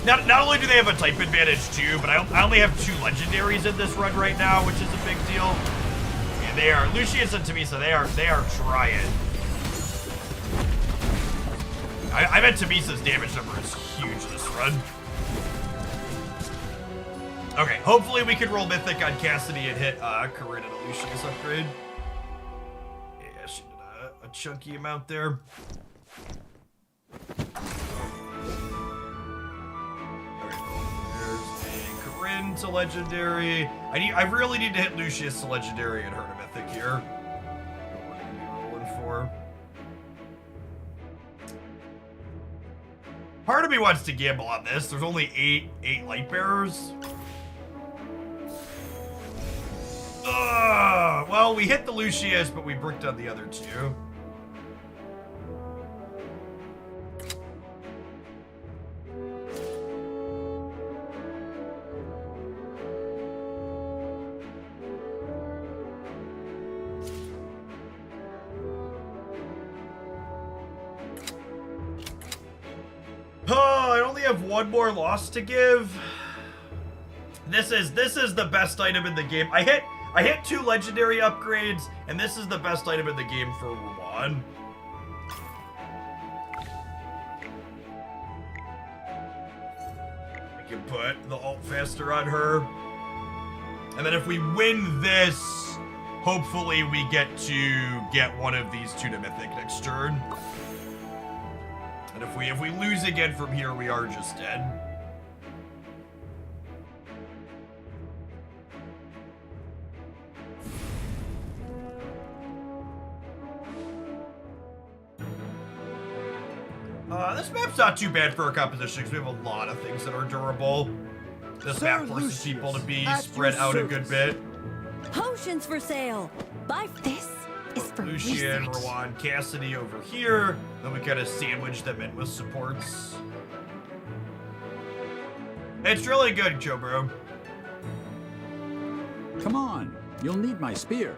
not only do they have a type advantage too, but I only have 2 legendaries in this run right now, which is a big deal. They are Lucius and Tamisa. They are trying. I bet Tamisa's damage number is huge this run. Okay, hopefully we can roll Mythic on Cassidy and hit Corinne and a Lucius upgrade. Yeah, she did a chunky amount there. Corinne to legendary. I really need to hit Lucius to legendary and her to mythic here. What we're gonna be rolling for. Part of me wants to gamble on this. There's only eight light bearers. Well, we hit the Lucius, but we bricked on the other 2. Oh, I only have 1 more loss to give. This is the best item in the game. I hit 2 legendary upgrades, and this is the best item in the game for Ruan. I can put the ult faster on her. And then if we win this, hopefully we get one of these 2 to mythic next turn. And if we lose again from here, we are just dead. This map's not too bad for our composition because we have a lot of things that are durable. This Sir map forces Lucius, people to be at spread your out a good service. bit. potions for sale. Buy This is for Lucian, research. Rowan, Cassidy over here. Then we gotta sandwich them in with supports. It's really good, Joe Bro. Come on. You'll need my spear.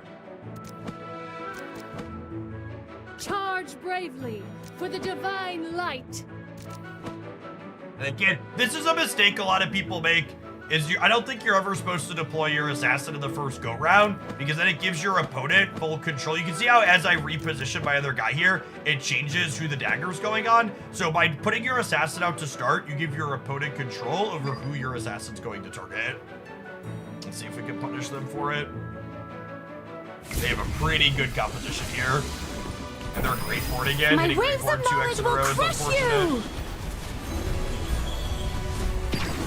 Charge bravely for the divine light. And again, this is a mistake a lot of people make. I don't think you're ever supposed to deploy your assassin in the first go round because then it gives your opponent full control. You can see how as I reposition my other guy here, it changes who the dagger's going on. So by putting your assassin out to start, you give your opponent control over who your assassin's going to target. Let's see if we can punish them for it. They have a pretty good composition here. And they're great for it again. My Hitting waves great of for 2x knowledge in a will row is crush unfortunate. you!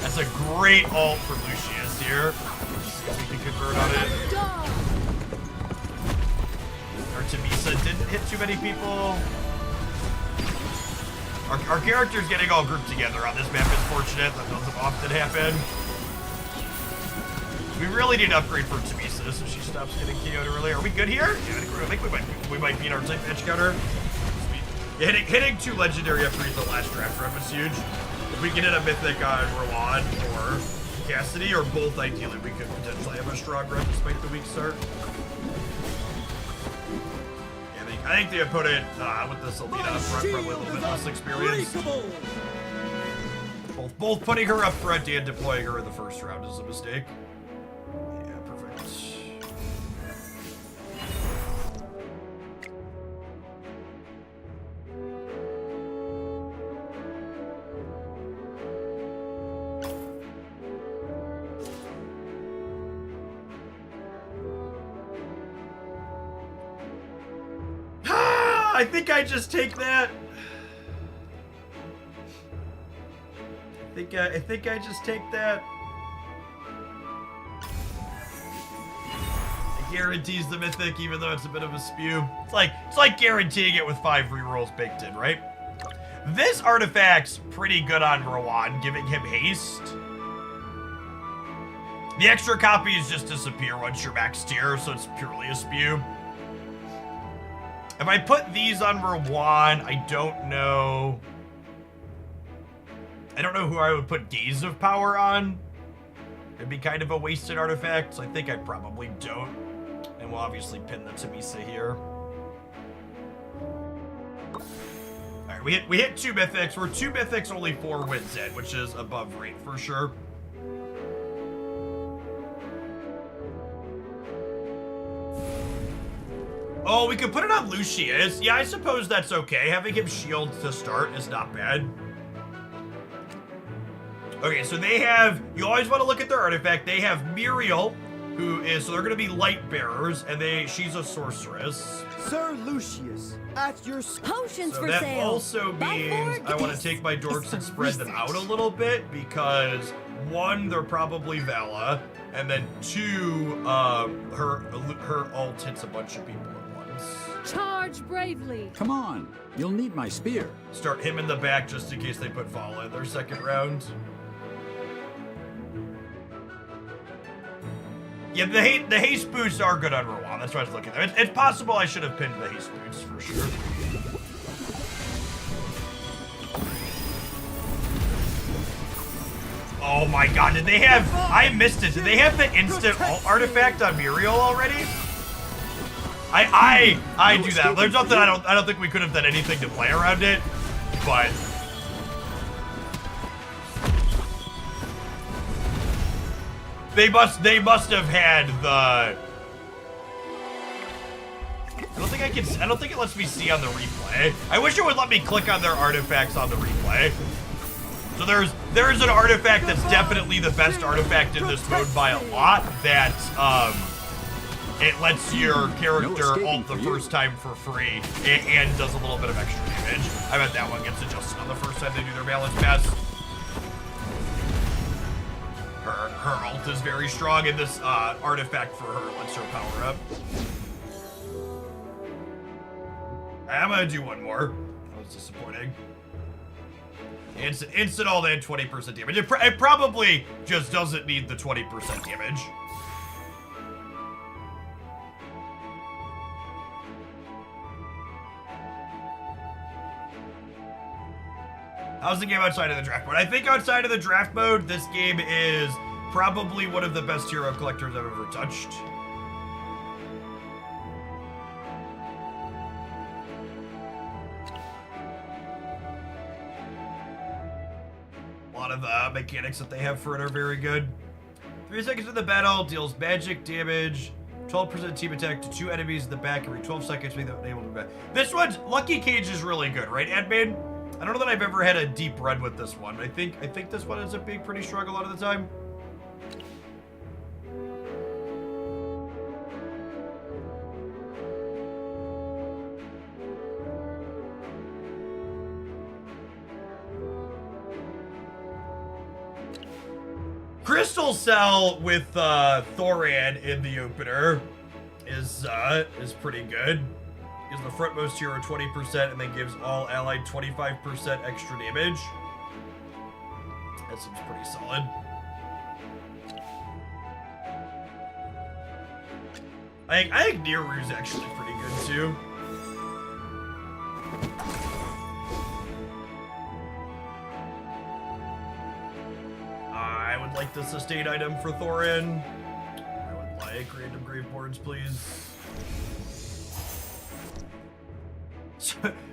That's a great ult for Lucius here. Let's see if we can convert on it. Our Tamisa didn't hit too many people. Our characters getting all grouped together on this map is fortunate. That doesn't often happen. We really need to upgrade for Tamisa so she stops getting KO'd early. Are we good here? Yeah, I think we might beat our type match counter. Yeah, hitting 2 legendary after the last draft rep is huge. If we can hit a mythic on Rowan or Cassidy, or both ideally, we could potentially have a strong run despite the weak start. Yeah, I think the opponent with this Alina up front probably a little bit less experienced. Both putting her up front and deploying her in the first round is a mistake. Yeah, perfect. I think I just take that. I think I just take that. It guarantees the mythic, even though it's a bit of a spew. It's like guaranteeing it with 5 rerolls baked in, right? This artifact's pretty good on Rowan, giving him haste. The extra copies just disappear once you're max tier, so it's purely a spew. If I put these on Rowan, I don't know. I don't know who I would put Gaze of Power on. It'd be kind of a wasted artifact, so I think I probably don't. And we'll obviously pin the Tamisa here. Alright, we hit 2 mythics. We're 2 mythics, only 4 wins in, which is above rate for sure. Oh, we could put it on Lucius. Yeah, I suppose that's okay. Having him shield to start is not bad. Okay, so they have, you always want to look at their artifact. They have Muriel, who is, so they're going to be light bearers, and she's a sorceress. Sir Lucius, at your Potions So for that sale. also means I want to take my dorks and spread them out a little bit, because 1, they're probably Vala, and then 2, her ult hits a bunch of people at once. Charge bravely. Come on, you'll need my spear. Start him in the back just in case they put Vala in their second round. Yeah, the haste boots are good on Rowan. That's what I was looking at. It's possible I should have pinned the haste boots for sure. Oh my god, did they have... I missed it. Did they have the instant ult artifact on Muriel already? I do that. There's nothing I don't think we could have done anything to play around it, but... They must have had the... I don't think it lets me see on the replay. I wish it would let me click on their artifacts on the replay. So there's an artifact that's definitely the best artifact in this mode by a lot, that it lets your character ult the first time for free and does a little bit of extra damage. I bet that one gets adjusted on the first time they do their balance pass. Her ult is very strong, and this artifact for her lets her power up. I'm gonna do one more. That was disappointing. Instant ult and 20% damage. It probably just doesn't need the 20% damage. How's the game outside of the draft mode? I think outside of the draft mode, this game is probably one of the best hero collectors I've ever touched. A lot of the mechanics that they have for it are very good. 3 seconds of the battle deals magic damage, 12% team attack to 2 enemies in the back every 12 seconds without able to bat. This one's Lucky Cage is really good, right, admin? I don't know that I've ever had a deep run with this one. I think this one ends up being pretty strong a lot of the time. Crystal Cell with Thoran in the opener is pretty good. Gives the frontmost hero 20% and then gives all allied 25% extra damage. That seems pretty solid. I think Niru's actually pretty good too. I would like the sustain item for Thorin. I would like random grave boards, please.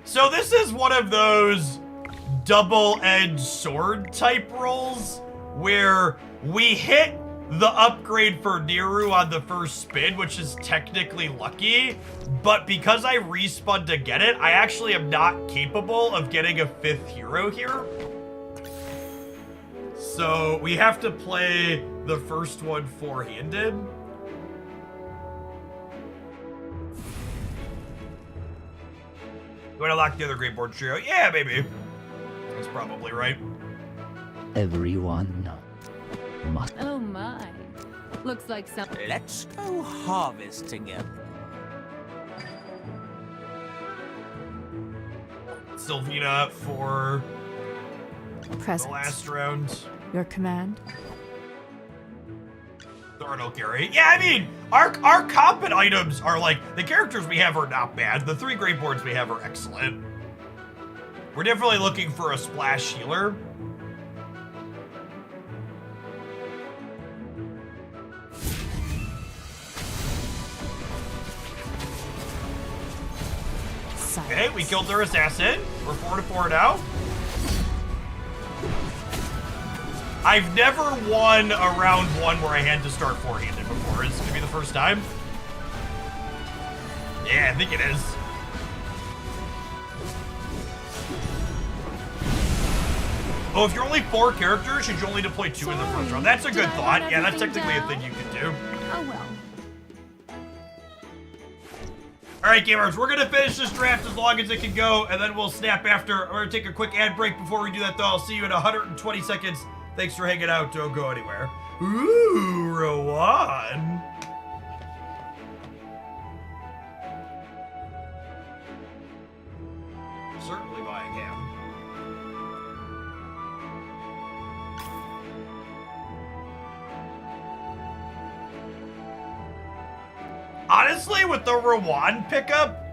So this is one of those double-edged sword type rolls where we hit the upgrade for Niru on the first spin, which is technically lucky, but because I respawned to get it, I actually am not capable of getting a 5th hero here. So we have to play the first one four-handed. Do I unlock the other great board trio? Yeah, maybe. That's probably right. Everyone must. Oh my. Looks like some. Let's go harvest together. Sylvina for Present. the last round. Your command. Thorin will carry. Yeah, I mean, our combat items are like, the characters we have are not bad. The 3 great boards we have are excellent. We're definitely looking for a splash healer. Okay, we killed their assassin. We're 4-4 now. I've never won a round 1 where I had to start four-handed before. Is this gonna be the first time? Yeah, I think it is. Oh, if you're only 4 characters, should you only deploy 2 in the first round? That's a good thought. Yeah, that's technically a thing you can do. Oh well. All right, gamers, we're gonna finish this draft as long as it can go, and then we'll snap after. We're gonna take a quick ad break before we do that, though. I'll see you in 120 seconds. Thanks for hanging out. Don't go anywhere. Ooh, Rowan. Certainly buying him. Honestly, with the Rowan pickup,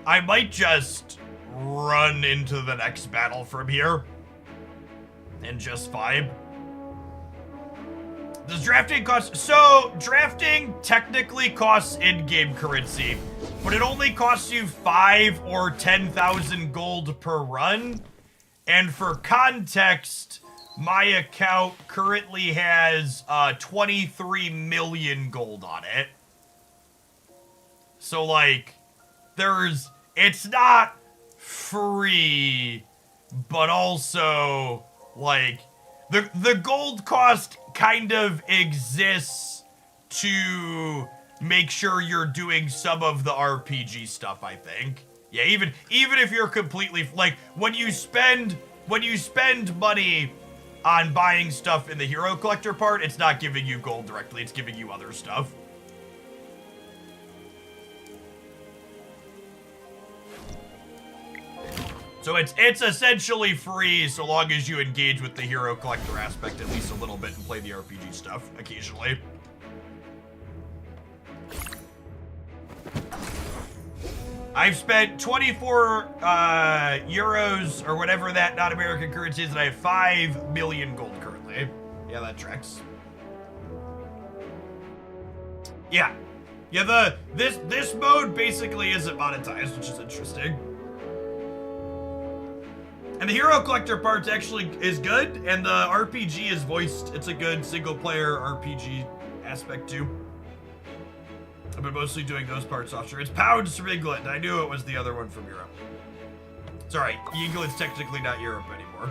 I might just run into the next battle from here and just vibe. Does drafting cost? So, drafting technically costs in-game currency, but it only costs you 5 or 10,000 gold per run. And for context, my account currently has 23 million gold on it. So, like, it's not free, but also, like, the gold cost kind of exists to make sure you're doing some of the RPG stuff, I think. Yeah, even if you're completely, like, when you spend money on buying stuff in the hero collector part, it's not giving you gold directly, it's giving you other stuff. So it's essentially free so long as you engage with the hero collector aspect at least a little bit and play the RPG stuff occasionally. I've spent 24 euros or whatever that non-American currency is, and I have 5 million gold currently. Yeah, that tracks. Yeah. Yeah, this mode basically isn't monetized, which is interesting. And the hero collector part actually is good, and the RPG is voiced. It's a good single-player RPG aspect, too. I've been mostly doing those parts offshore. It's pounds from England. I knew it was the other one from Europe. Sorry, England's technically not Europe anymore.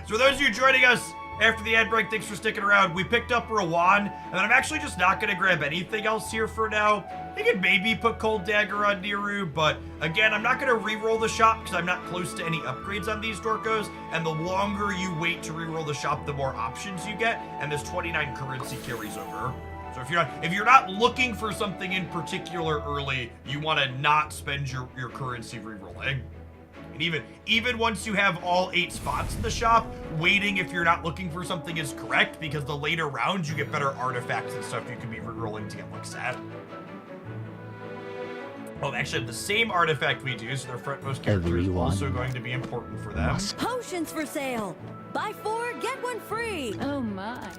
So for those of you joining us after the ad break, thanks for sticking around. We picked up Rowan, and then I'm actually just not going to grab anything else here for now. I could maybe put Cold Dagger on Niru, but again, I'm not going to re-roll the shop because I'm not close to any upgrades on these Dorkos, and the longer you wait to re-roll the shop, the more options you get, and this 29 currency carries over So if you're not looking for something in particular early, you want to not spend your currency rerolling. And even once you have all 8 spots in the shop, waiting if you're not looking for something is correct, because the later rounds you get better artifacts and stuff you can be rerolling to get looks at. Oh, actually, the same artifact we do, so their frontmost character is also going to be important for them. Potions for sale. Buy 4, get 1 free. Oh my.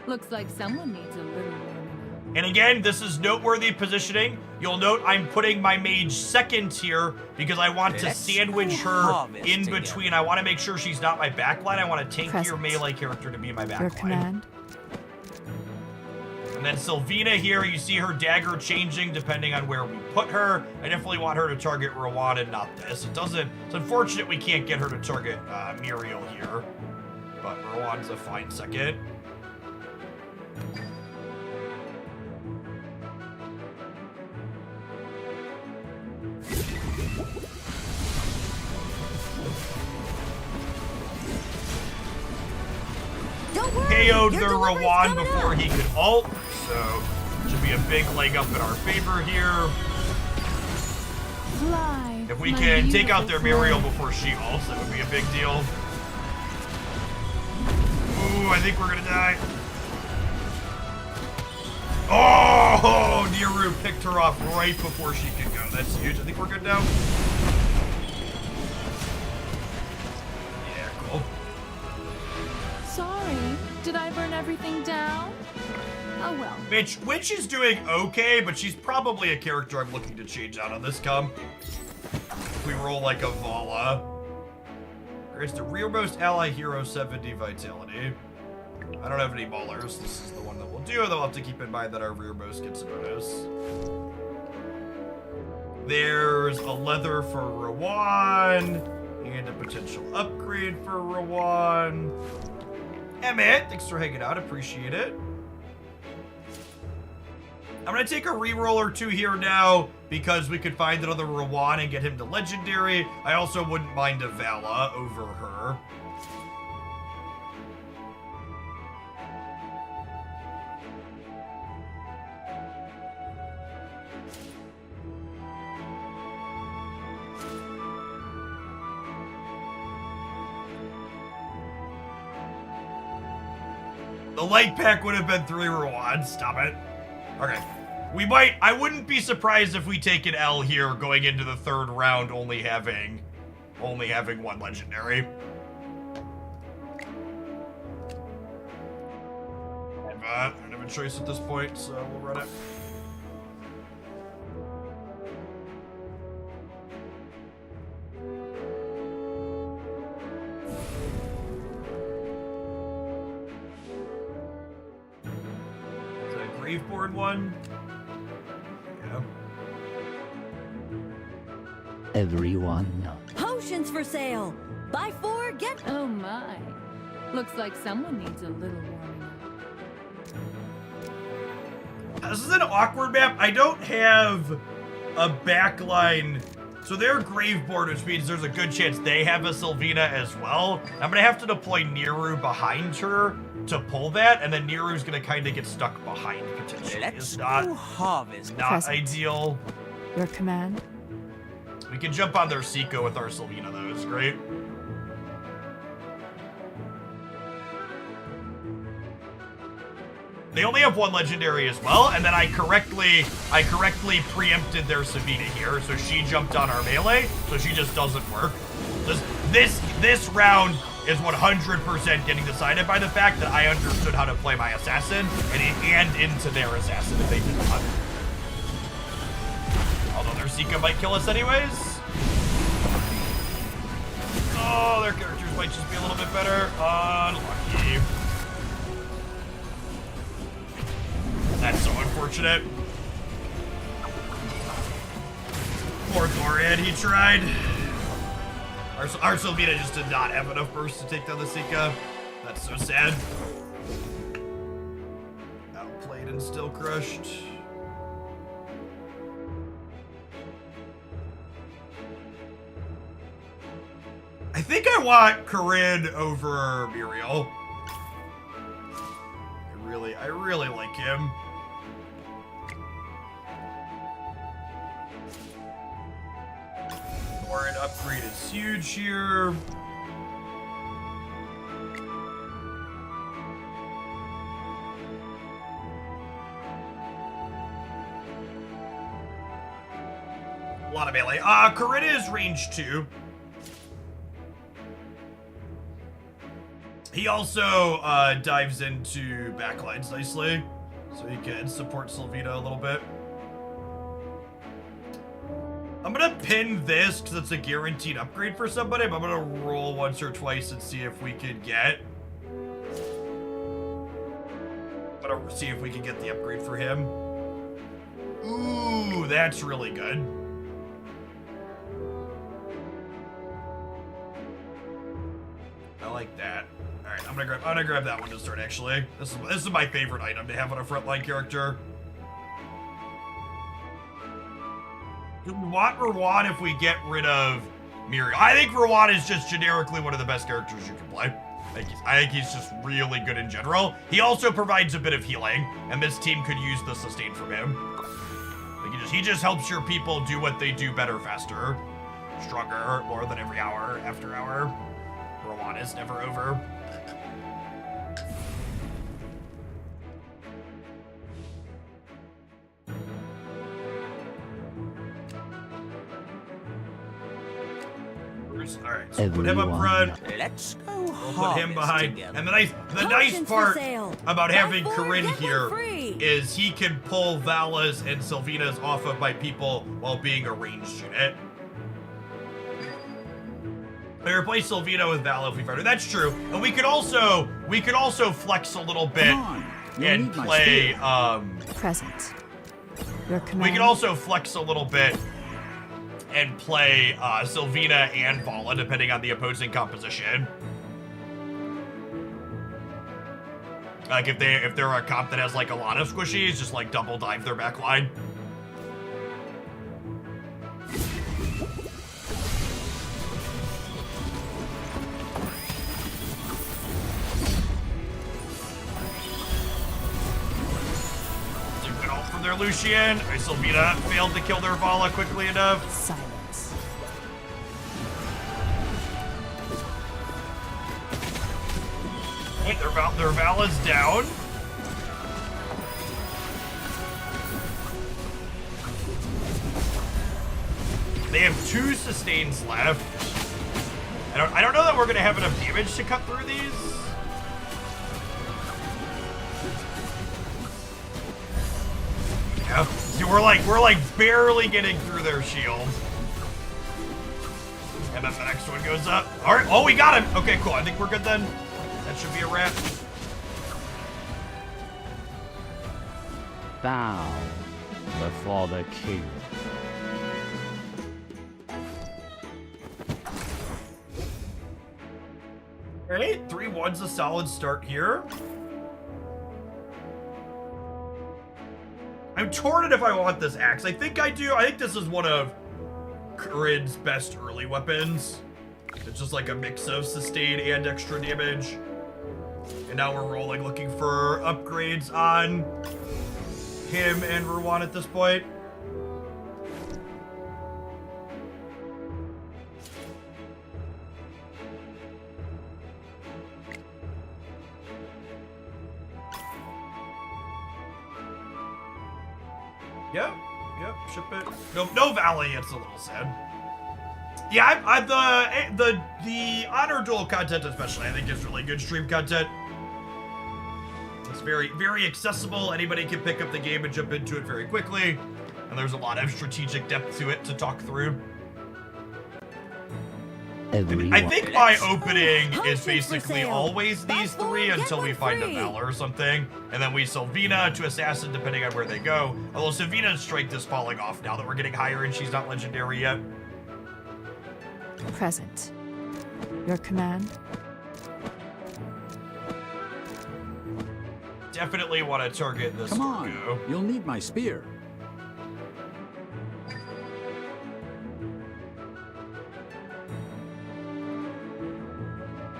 Looks like someone needs a little warming up. And again, this is noteworthy positioning. You'll note I'm putting my mage second here because I want to sandwich her in between. I want to make sure she's not my backline. I want a tankier melee character to be my backline. Your command. And then Sylvina here, you see her dagger changing depending on where we put her. I definitely want her to target Rowan and not this. It's unfortunate we can't get her to target Muriel here. But Rowan's a fine second. Don't worry. KO'd your the delivery's Rowan coming before up. he could ult, so should be a big leg up in our favor here. Fly. If we my can take out their beautiful Muriel fly. before she ults, that would be a big deal. Ooh, I think we're gonna die. Oh, Niru picked her off right before she could go. That's huge. I think we're good now. Yeah, cool. Sorry, did I burn everything down? Oh well. Witch is doing okay, but she's probably a character I'm looking to change out on this comp. If we roll like a Vala. It's the rearmost ally hero 70 vitality. I don't have any maulers. This is the one that we'll do, though I'll have to keep in mind that our rearmost gets a bonus. There's a leather for Rowan, and a potential upgrade for Rowan. Emmett, thanks for hanging out, appreciate it. I'm gonna take a reroll or 2 here now, because we could find another Rowan and get him to legendary. I also wouldn't mind a Vala over her. The light pack would have been 3 Rowans. Stop it. Okay. I wouldn't be surprised if we take an L here going into the 3rd round only having 1 legendary. I don't have a choice at this point, so we'll run it. Is that a Graveborn one? Yeah. Everyone. Potions for sale. Buy 4, get... Oh my. Looks like someone needs a little warming up. This is an awkward map. I don't have a backline. So they're Graveborn, which means there's a good chance they have a Sylvina as well. I'm going to have to deploy Niru behind her to pull that, and then Niru's going to kind of get stuck behind potentially. Let's It's not harvest. not ideal. Your command. We can jump on their Seiko with our Sylvina, though. It's great. They only have 1 legendary as well, and then I correctly preempted their Savina here, so she jumped on our melee, so she just doesn't work. This round is 100% getting decided by the fact that I understood how to play my assassin and into their assassin if they did not. Although their Seiko might kill us anyways. Oh, their characters might just be a little bit better. Unlucky. That's so unfortunate. Poor Thorian, he tried. Our Sylvina just did not have enough burst to take down the Seika. That's so sad. Outplayed and still crushed. I think I want Corinne over Muriel. I really like him. Warren upgrade is huge here. A lot of melee. Corinna is range 2. He also dives into backlines nicely, so he can support Sylvina a little bit. I'm gonna pin this because it's a guaranteed upgrade for somebody, but I'm gonna roll once or twice and see if we could get. I'm gonna see if we can get the upgrade for him. Ooh, that's really good. I like that. All right, I'm gonna grab that one to start. Actually, this is my favorite item to have on a frontline character. Do we want Rowan if we get rid of Muriel? I think Rowan is just generically one of the best characters you can play. I think he's just really good in general. He also provides a bit of healing, and this team could use the sustain from him. Like he just helps your people do what they do better, faster, stronger, more than every hour after hour. Rowan is never over. All right, so put him up front. Let's go. We'll put him behind. Together. And the nice Potions for part sale. about Buy having 4, Corinne get 1 here free. is he can pull Vala's and Sylvina's off of my people while being a ranged unit. I replace Sylvina with Vala if we fight her. That's true. And we could also flex a little bit Come on. You'll and need my play spear. Present. Your command. we could also flex a little bit and play Sylvina and Vala depending on the opposing composition. Like if they're a comp that has like a lot of squishies, just like double dive their back line. Good ult from their Lucian. Sylvina failed to kill their Vala quickly enough. Silence. Wait, their Vala's down. They have 2 sustains left. I don't know that we're gonna have enough damage to cut through these. Yeah, see, we're like barely getting through their shield. And then the next one goes up. All right, oh, we got him. Okay, cool. I think we're good then. That should be a wrap. Bow before the king. All right, 3-1's a solid start here. I'm torn if I want this axe. I think I do. I think this is one of Corinne's best early weapons. It's just like a mix of sustain and extra damage. And now we're rolling looking for upgrades on him and Rowan at this point. Yep, ship it. No Valley, it's a little sad. Yeah, the honor duel content especially, I think is really good stream content. It's very, very accessible. Anybody can pick up the game and jump into it very quickly. And there's a lot of strategic depth to it to talk through. I think my opening is basically always these 3 until we find a Valor or something. And then we Sylvina to Assassin depending on where they go. Although Sylvina's strength is falling off now that we're getting higher and she's not legendary yet. Present. Your command. Definitely want to target this. Come on. Gorgo. You'll need my spear.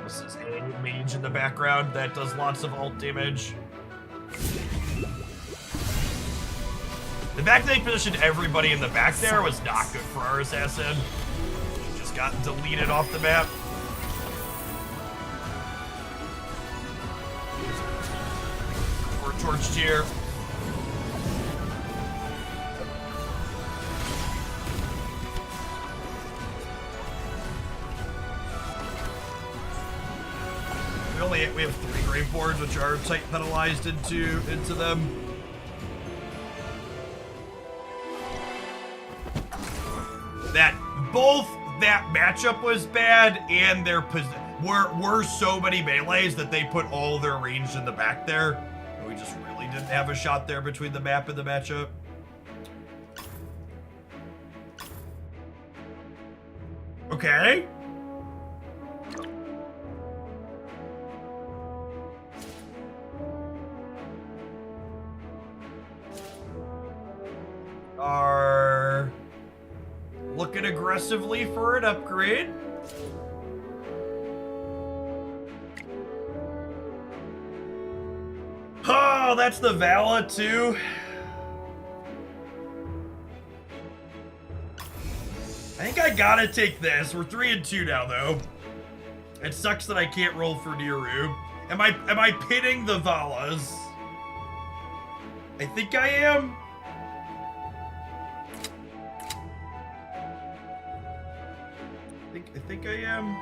This is a mage in the background that does lots of ult damage. The fact that they positioned everybody in the back there was not good for our assassin. just got deleted off the map. We're torched here. We have 3 grave boards, which are type penalized into them. Both that matchup was bad, and their were so many melees that they put all their range in the back there. And we just really didn't have a shot there between the map and the matchup. Okay. Are looking aggressively for an upgrade. Oh, that's the Vala too. I think I gotta take this. We're 3 and 2 now, though. It sucks that I can't roll for Niru. Am I pitting the Valas? I think I am. I think I am.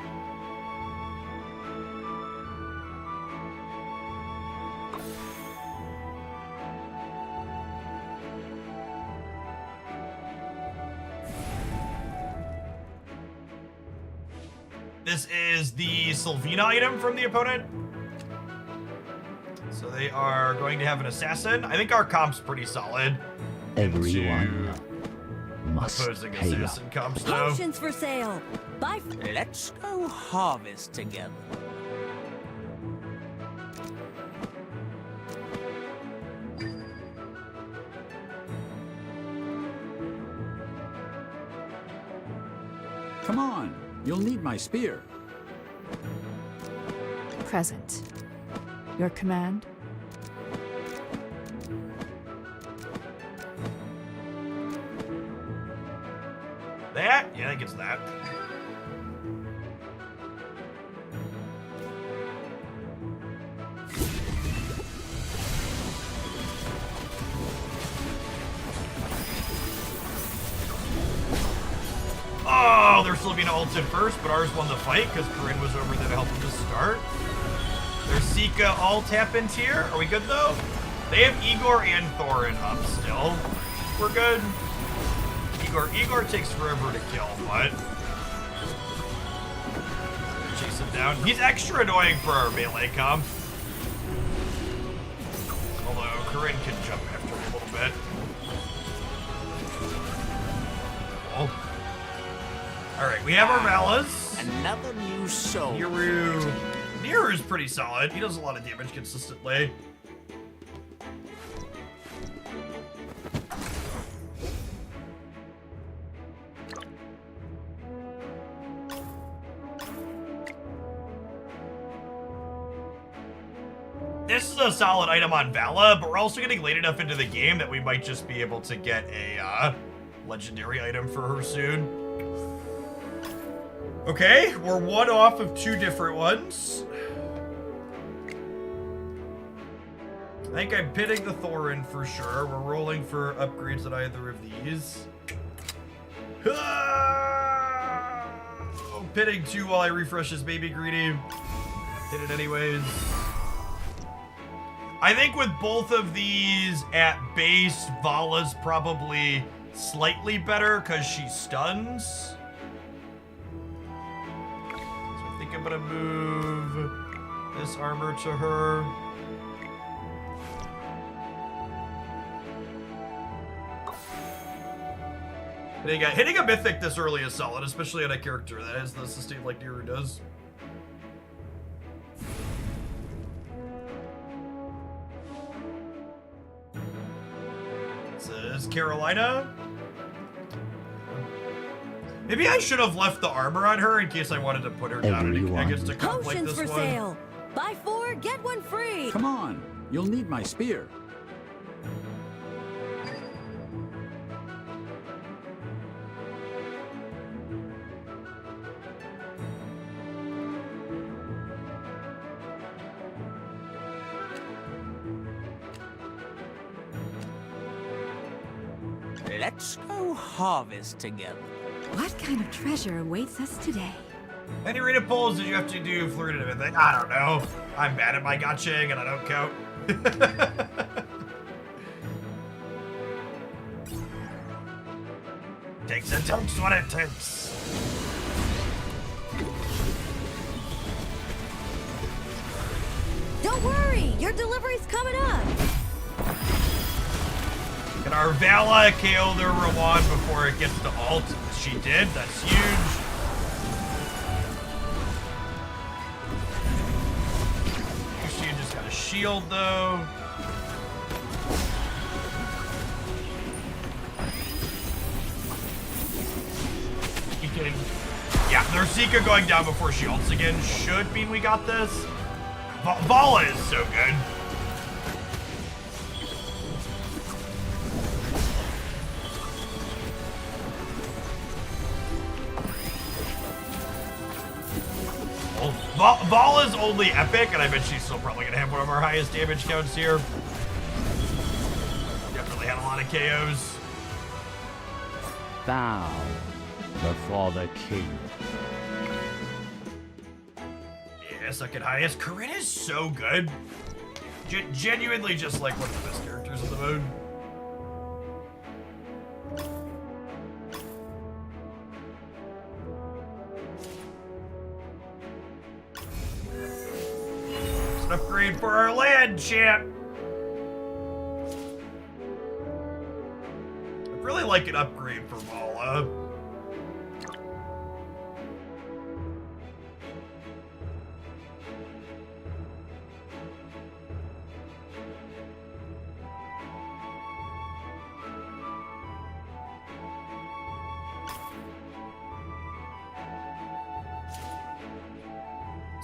This is the Sylvina item from the opponent. So they are going to have an assassin. I think our comp's pretty solid. Everyone must Opposing pay up. assassin comps, though. Potions for sale. Buy. Let's go harvest together. Come on, you'll need my spear. Present. Your command? That? Yeah, I think it's that. Oh, they're still being ulted first, but ours won the fight because Corinne was over there to help them to start. There's Sika all tap in tier. Are we good though? They have Igor and Thorin up still. We're good. Igor takes forever to kill, but chase him down. He's extra annoying for our melee comp. Although Corinne can jump after him a little bit. Oh. Alright, we have our Malas. Another new soul. Niru is pretty solid. He does a lot of damage consistently. This is a solid item on Vala, but we're also getting late enough into the game that we might just be able to get a legendary item for her soon. Okay, we're 1 off of 2 different ones. I think I'm pitting the Thorin for sure. We're rolling for upgrades at either of these. Oh, pitting 2 while I refresh his baby greedy. Hit it anyways. I think with both of these at base, Vala's probably slightly better because she stuns. So I think I'm gonna move this armor to her. Hitting a mythic this early is solid, especially on a character that has the sustain like Niru does. This is Carolina. Maybe I should have left the armor on her in case I wanted to put her down against a comp like Potions this for one. sale. Buy 4, get 1 free. Come on, you'll need my spear. Let's go harvest together. What kind of treasure awaits us today? Any arena polls did you have to do flirted with it? I don't know. I'm bad at my gotching and I don't count. Takes it takes what it takes. Don't worry, your delivery's coming up. Can our Vala KO their Rowan before it gets to ult? She did. That's huge. She just got a shield though. He can. Yeah, their Zika going down before she ults again should mean we got this. Vala is so good. Vala's only epic, and I bet she's still probably gonna have one of our highest damage counts here. Definitely had a lot of KOs. Bow before the king. Yeah, second highest. Corinna's so good. Genuinely just like one of the best characters in the mode. Upgrade for our land, champ. I'd really like an upgrade for Vala.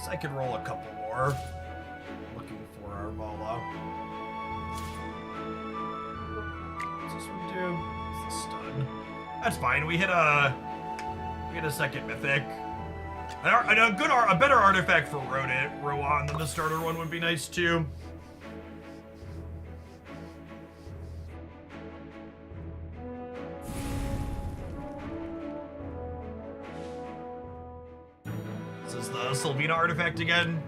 So I could roll a couple more. Our Vala. What's this one do? It's the stun. That's fine. We hit a second mythic. A better artifact for Rowan than the starter one would be nice too. This is the Sylvina artifact again.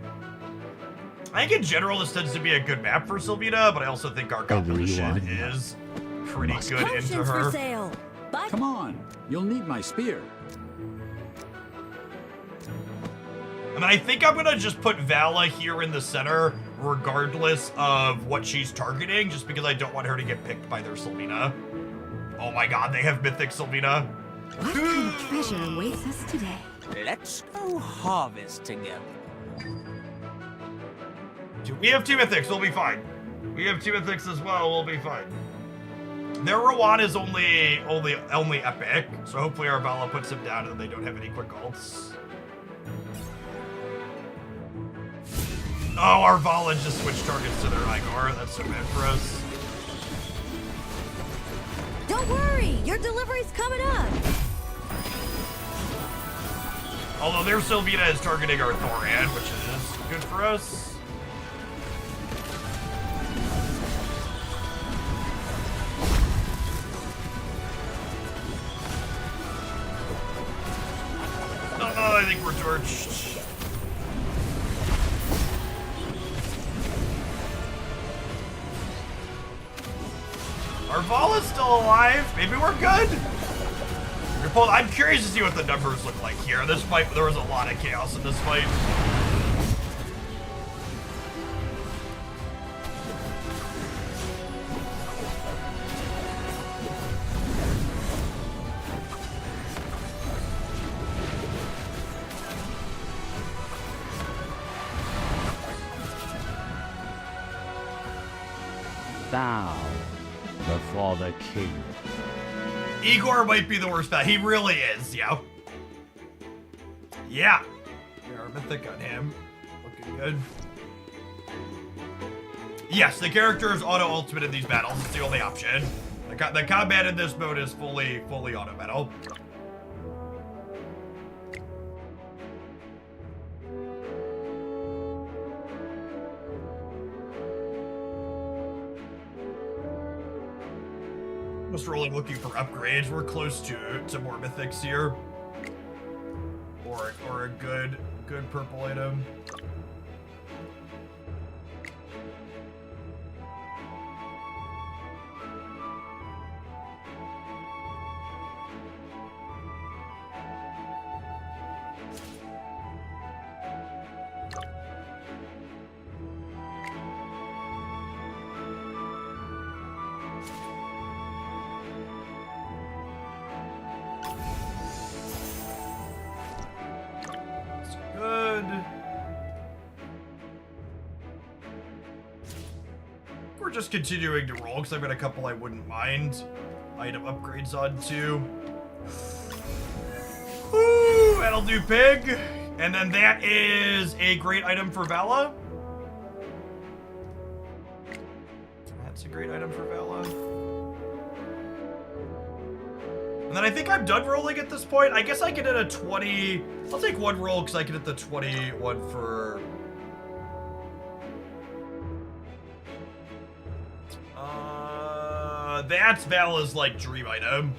I think in general this tends to be a good map for Sylvina, but I also think our composition is pretty good into her. For sale. Bye. Come on, you'll need my spear. I mean, I think I'm gonna just put Vala here in the center, regardless of what she's targeting, just because I don't want her to get picked by their Sylvina. Oh my god, they have Mythic Sylvina. What kind of treasure awaits us today? Let's go harvest together. We have two Mythics, we'll be fine. We have two Mythics as well, we'll be fine. Their Rowan is only epic, so hopefully our Vala puts him down and they don't have any quick ults. Oh, our Vala just switched targets to their Igor. That's so bad for us. Don't worry, your delivery's coming up. Although their Sylvina is targeting our Thoran, which is good for us. Oh, I think we're torched. Our Vala's still alive. Maybe we're good. I'm curious to see what the numbers look like here. This fight, there was a lot of chaos in this fight. Bow before the king. Igor might be the worst bet. He really is, yo. Yeah. We are mythic on him. Looking good. Yes, the character is auto ultimate in these battles. It's the only option. The combat in this mode is fully auto battle. Just rolling looking for upgrades. We're close to more mythics here. Or a good purple item. Good. We're just continuing to roll because I've got a couple I wouldn't mind item upgrades on too. Ooh, that'll do pig. And then that is a great item for Vala. That's a great item for Vala. And then I think I'm done rolling at this point. I guess I can hit a 20. I'll take one roll because I can hit the 21 for... that's Vala's, like, dream item.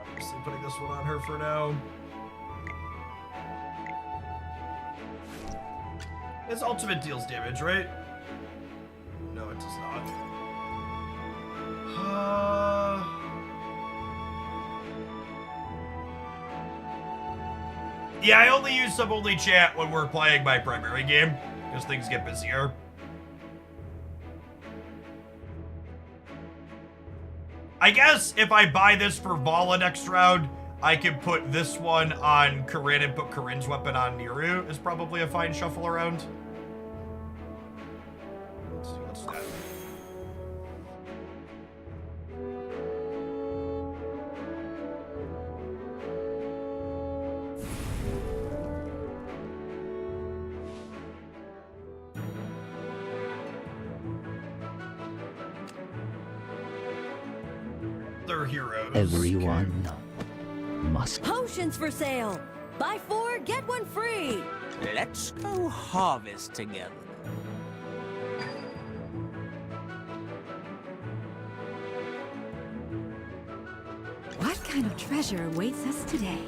Obviously putting this one on her for now. Its ultimate deals damage, right? No, it does not. Yeah, I only use sub-only chat when we're playing my primary game, because things get busier. I guess if I buy this for Vala next round, I can put this one on Corinne and put Corinne's weapon on Niru, is probably a fine shuffle around. Let's do that. They're heroes. Everyone must. Potions for sale. Buy 4, get 1 free. Let's go harvest together. What kind of treasure awaits us today?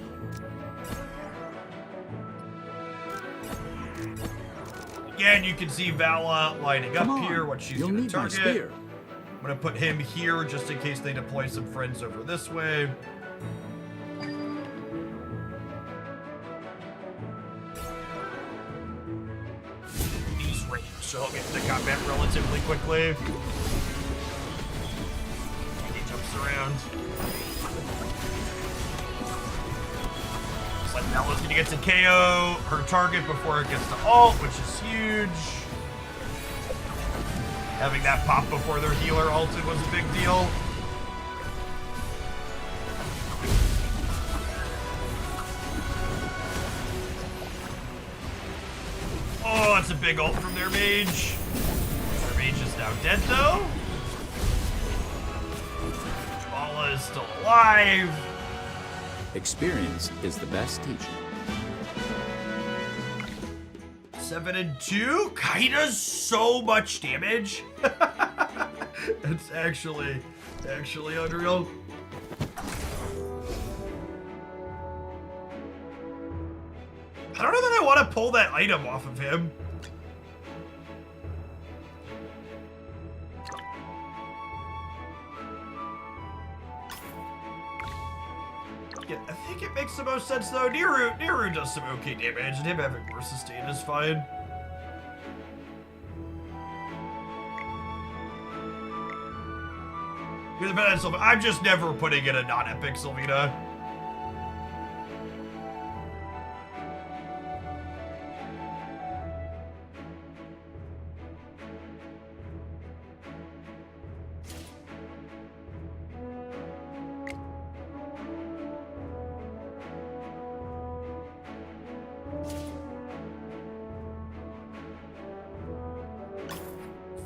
Again, you can see Vala lining up Come on, here, what she's you'll going to need my target. spear. I'm going to put him here just in case they deploy some friends over this way. He's ranged, so he'll get into combat relatively quickly. He jumps around. Looks like Vala's going to get to KO her target before it gets to ult, which is huge. Having that pop before their healer ulted was a big deal. Oh, that's a big ult from their mage. Their mage is now dead, though. Vala is still alive. Experience is the best teacher. 7 and 2? Kai does so much damage. It's actually unreal. I don't know that I want to pull that item off of him. Yeah, I think it makes the most sense though. Niru does some okay damage, and him having more sustain is fine. You're the better Sylvina. I'm just never putting in a non-epic Sylvina.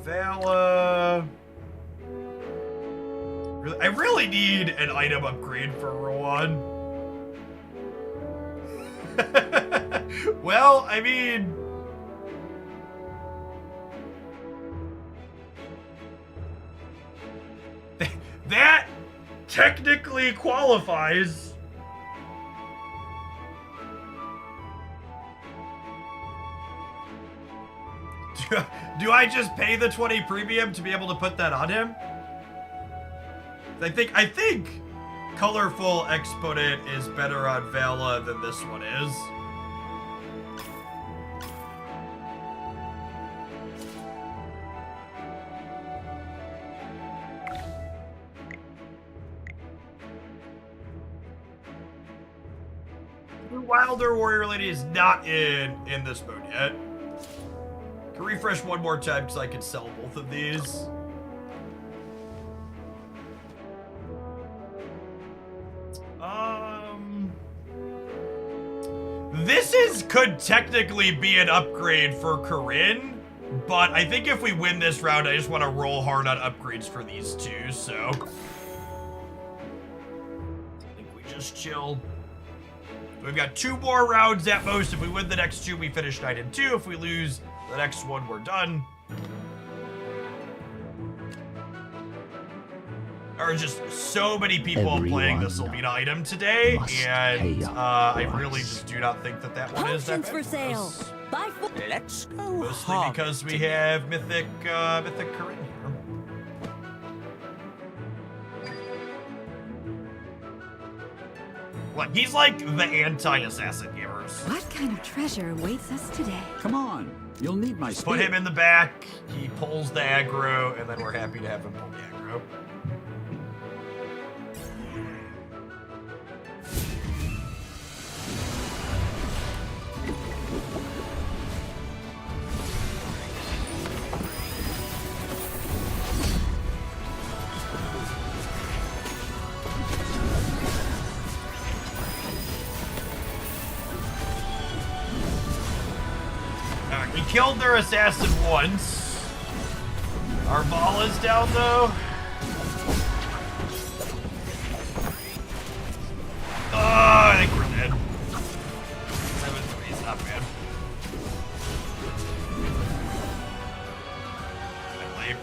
Vala. I really need an item upgrade for Rowan. Well, I mean... That technically qualifies. Do I just pay the 20 premium to be able to put that on him? I think Colorful Exponent is better on Vala than this one is. The Wilder Warrior Lady is not in this mode yet. Can refresh one more time because I can sell both of these. Could technically be an upgrade for Corinne, but I think if we win this round, I just want to roll hard on upgrades for these two, so I think we just chill. We've got 2 more rounds at most. If we win the next 2, we finish 9 and 2. If we lose the next one, we're done. There are just so many people playing this will be an item today, and I really just do not think that one is that for sale. Buy Let's go. Mostly because we have Mythic Corinne here. What? He's like the anti-assassin gamers. What kind of treasure awaits us today? Come on. You'll need my spear. Put him in the back, he pulls the aggro, and then we're happy to have him pull the aggro. Killed their assassin once. Our ball is down though. Oh, I think we're dead. 7-3 is not bad.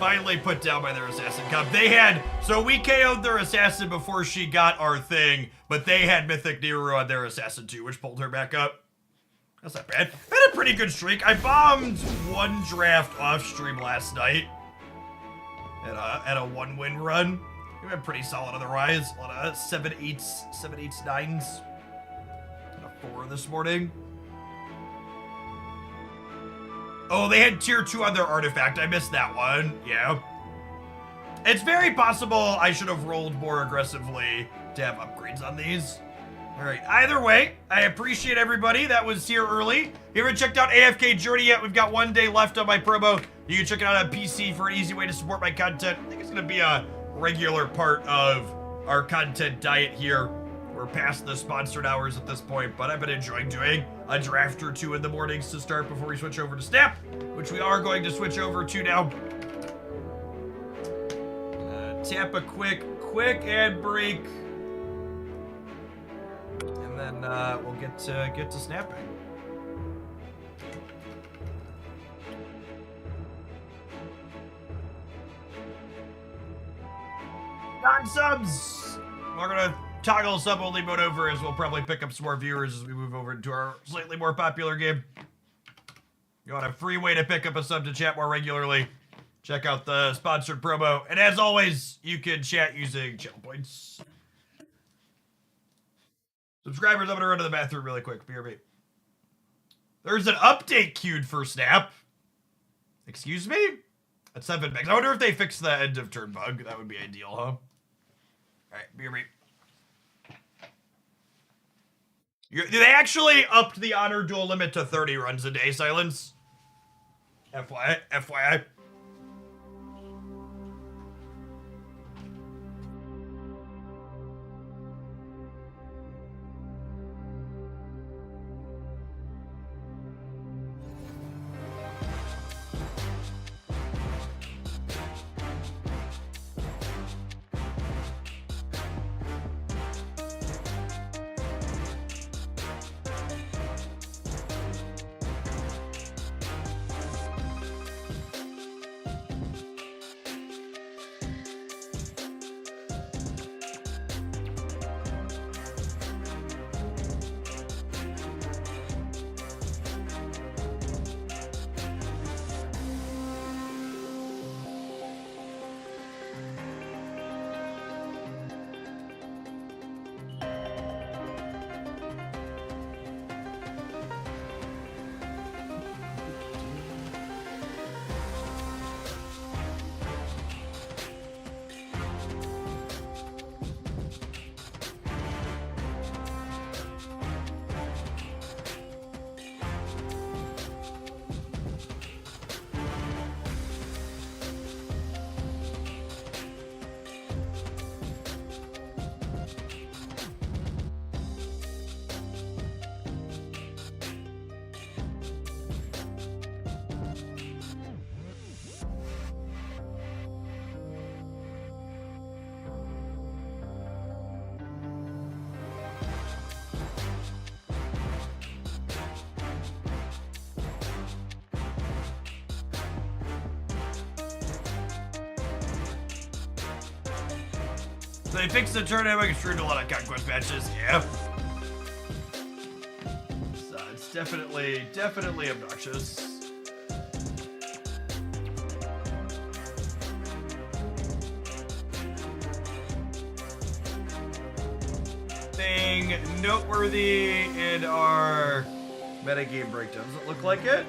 Finally put down by their assassin comp. So we KO'd their assassin before she got our thing, but they had Mythic Nero on their assassin too, which pulled her back up. That's not bad. Had a pretty good streak. I bombed 1 draft off stream last night at a 1-win run. We went pretty solid otherwise. A lot of 7-8s, 9s. And a 4 this morning. Oh, they had tier 2 on their artifact. I missed that one. Yeah. It's very possible I should have rolled more aggressively to have upgrades on these. All right, either way, I appreciate everybody that was here early. If you haven't checked out AFKJ yet, we've got 1 day left on my promo. You can check it out on PC for an easy way to support my content. I think it's gonna be a regular part of our content diet here. We're past the sponsored hours at this point, but I've been enjoying doing a draft or 2 in the mornings to start before we switch over to Snap, which we are going to switch over to now. Tap a quick ad break. And then we'll get to snapping. Non-subs! We're gonna toggle sub-only mode over as we'll probably pick up some more viewers as we move over into our slightly more popular game. You want a free way to pick up a sub to chat more regularly? Check out the sponsored promo. And as always, you can chat using channel points. Subscribers, I'm gonna run to the bathroom really quick. BRB. There's an update queued for Snap. Excuse me? At 7 megs. I wonder if they fixed the end of turn bug. That would be ideal, huh? Alright, BRB. They actually upped the honor duel limit to 30 runs a day, Silence. FYI. So they fixed the turn dynamic extruded a lot of conquest matches. Yeah. So it's definitely obnoxious. Thing noteworthy in our metagame breakdown. Does it look like it?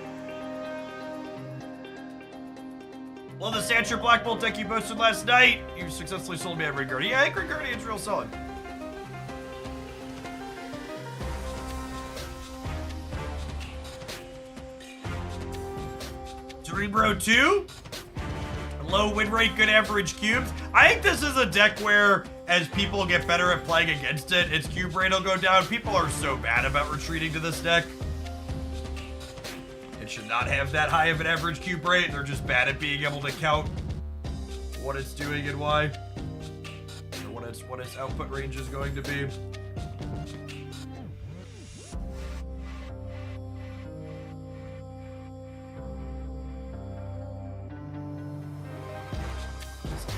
Well, the Sancher Black Bolt deck you posted last night, you successfully sold me a Red Guardian. Yeah, I think Red Guardian's real solid. Cerebro 2. Low win rate, good average cubes. I think this is a deck where, as people get better at playing against it, its cube rate will go down. People are so bad about retreating to this deck. It should not have that high of an average cube rate. They're just bad at being able to count what it's doing and why. Or what its output range is going to be.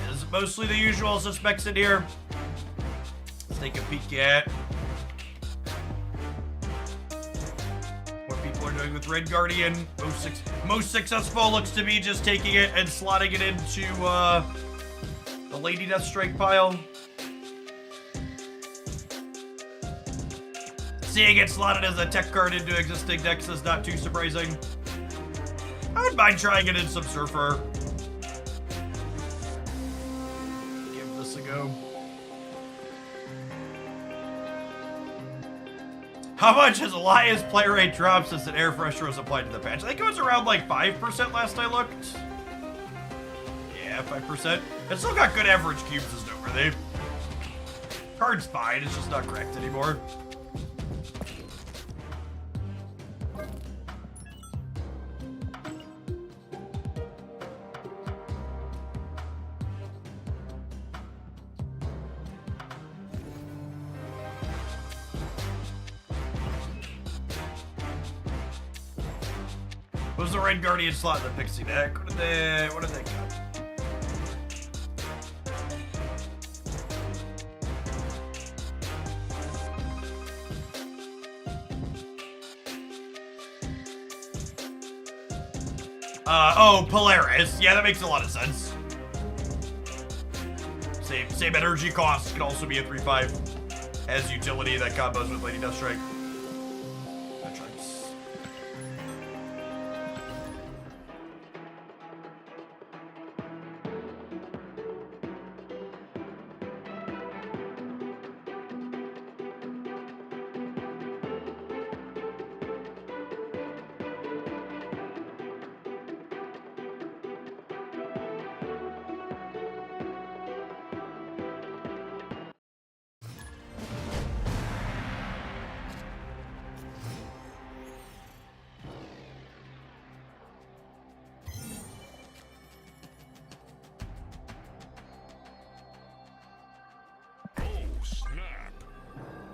This is mostly the usual suspects in here. Let's take a peek at what people are doing with Red Guardian. Most successful looks to be just taking it and slotting it into the Lady Deathstrike pile. Seeing it slotted as a tech card into existing decks is not too surprising. I wouldn't mind trying it in some Surfer. Give this a go. How much has Elias play rate dropped since an air freshener was applied to the patch? I think it was around like 5% last I looked. Yeah, 5%. It's still got good average cubes as noteworthy. Card's fine, it's just not correct anymore. What was the Red Guardian slot in the Pixie deck? What did they got? Oh, Polaris. Yeah, that makes a lot of sense. Same energy cost. Can also be a 3/5 as utility that combos with Lady Deathstrike.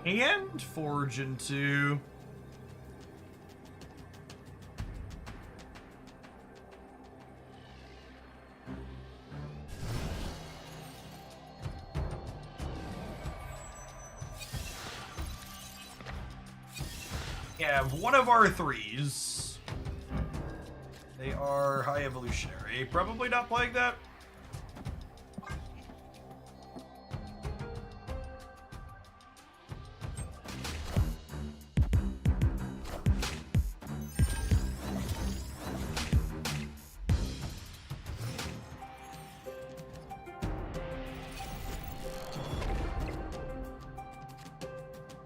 And forge into have one of our threes. They are high evolutionary. Probably not playing that.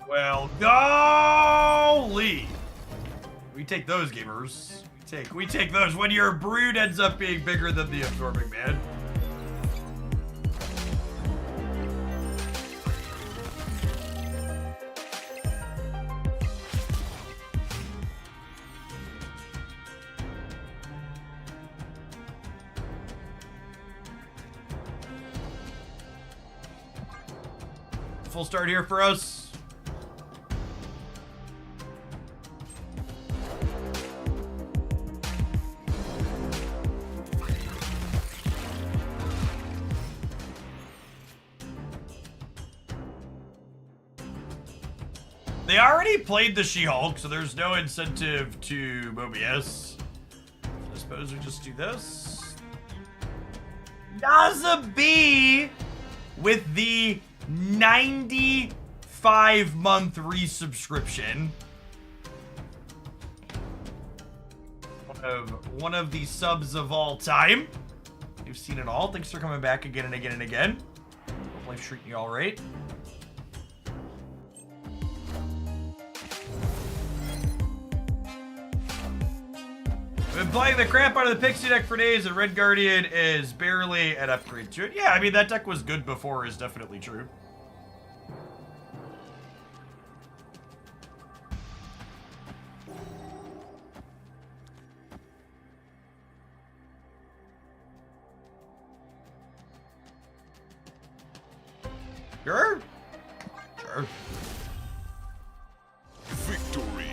Well, golly! We take those, gamers. We take those when your brood ends up being bigger than the absorbing man. Full start here for us. They already played the She-Hulk, so there's no incentive to Mobius. I suppose we just do this. Naza B with the 95-month resubscription. One of the subs of all time. You've seen it all. Thanks for coming back again and again and again. Hope life's treating you all right. I've been playing the crap out of the Pixie deck for days, and Red Guardian is barely an upgrade to it. Yeah, I mean, that deck was good before is definitely true. Sure. Sure. Victory.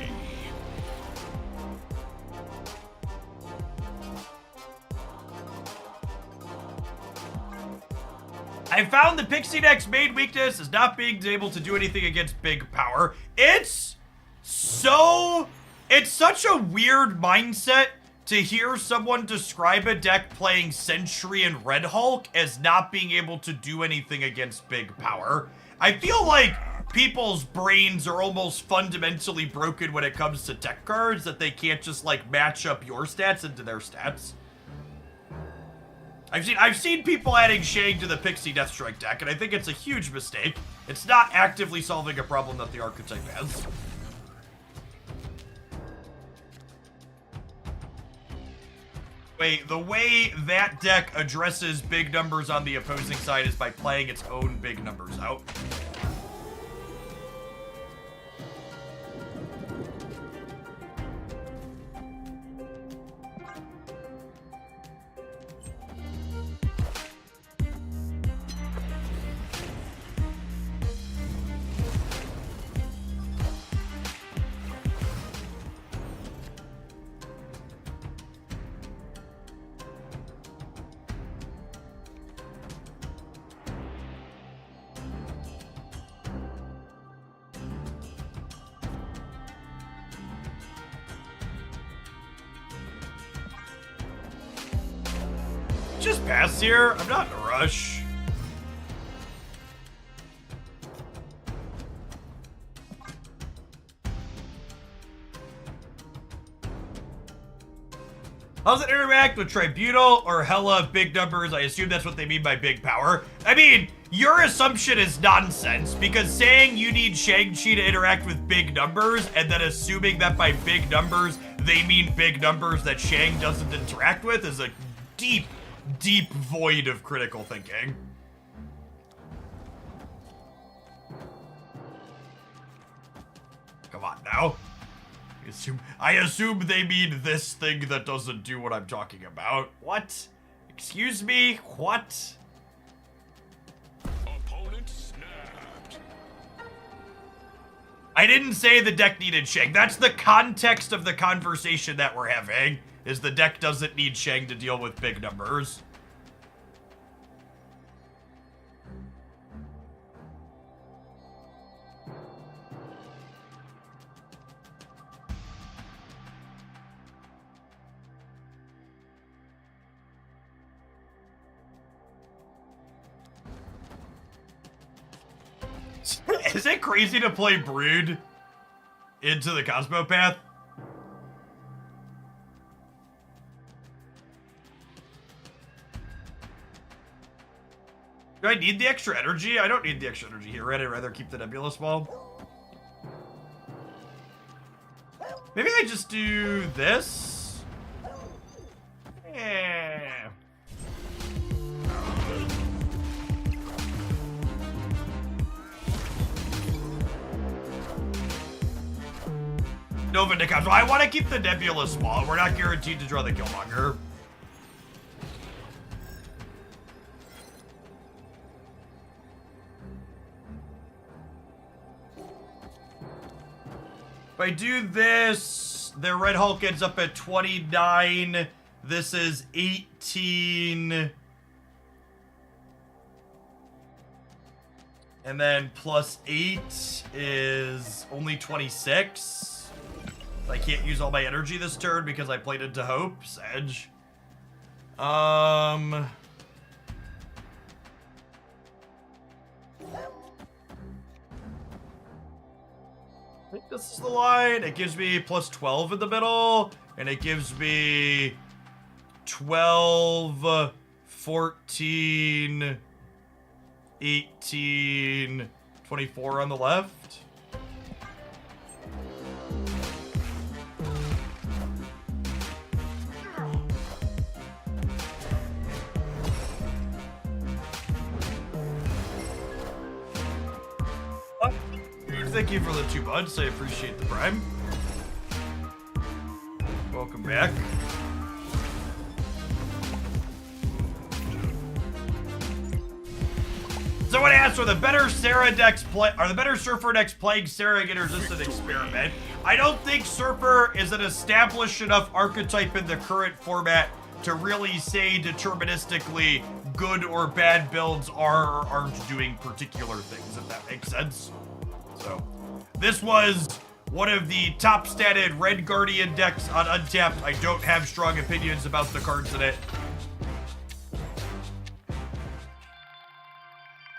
I found the Pixie deck's main weakness is not being able to do anything against big power. It's such a weird mindset to hear someone describe a deck playing Sentry and Red Hulk as not being able to do anything against big power. I feel like people's brains are almost fundamentally broken when it comes to tech cards, that they can't just like match up your stats into their stats. I've seen people adding Shang to the Pixie Deathstrike deck, and I think it's a huge mistake. It's not actively solving a problem that the archetype has. Wait, the way that deck addresses big numbers on the opposing side is by playing its own big numbers out. Just pass here. I'm not in a rush. How does it interact with Tribunal or hella big numbers? I assume that's what they mean by big power. I mean, your assumption is nonsense, because saying you need Shang-Chi to interact with big numbers and then assuming that by big numbers they mean big numbers that Shang doesn't interact with is a deep void of critical thinking. Come on now. I assume they mean this thing that doesn't do what I'm talking about. What? Excuse me? What? Opponent snapped. I didn't say the deck needed Shang. That's the context of the conversation that we're having, is the deck doesn't need Shang to deal with big numbers. Is it crazy to play Brood into the Cosmopath? Do I need the extra energy? I don't need the extra energy here, right? I'd rather keep the Nebulous Ball. Maybe I just do this? Yeah. Nova to Cosmo. I want to keep the Nebulous Ball. We're not guaranteed to draw the Killmonger. If I do this, the Red Hulk ends up at 29. This is 18. And then plus 8 is only 26. I can't use all my energy this turn because I played into Hope's Edge. I think this is the line. It gives me plus 12 in the middle, and it gives me 12, 14, 18, 24 on the left. Thank you for the 2 months. I appreciate the prime. Welcome back. Someone asked, are the better Surfer decks playing Sarah again, or is this an experiment? I don't think Surfer is an established enough archetype in the current format to really say deterministically good or bad builds are or aren't doing particular things, if that makes sense. So, this was one of the top statted Red Guardian decks on Untapped. I don't have strong opinions about the cards in it.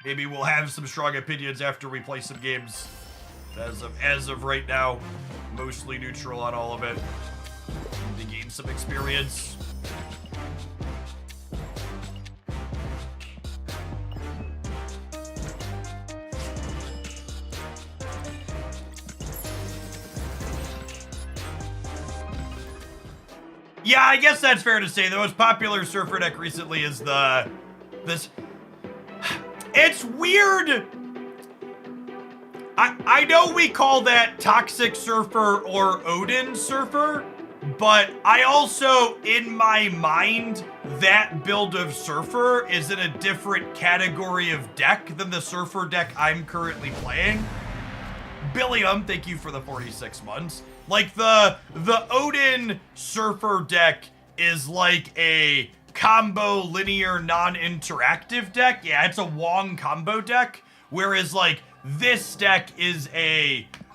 Maybe we'll have some strong opinions after we play some games. As of right now, mostly neutral on all of it. To gain some experience. Yeah, I guess that's fair to say. The most popular Surfer deck recently is this. It's weird. I know we call that Toxic Surfer or Odin Surfer, but I also, in my mind, that build of Surfer is in a different category of deck than the Surfer deck I'm currently playing. Billiam, thank you for the 46 months. Like, the Odin Surfer deck is like a combo linear non-interactive deck. Yeah, it's a Wong combo deck. Whereas, like, this deck is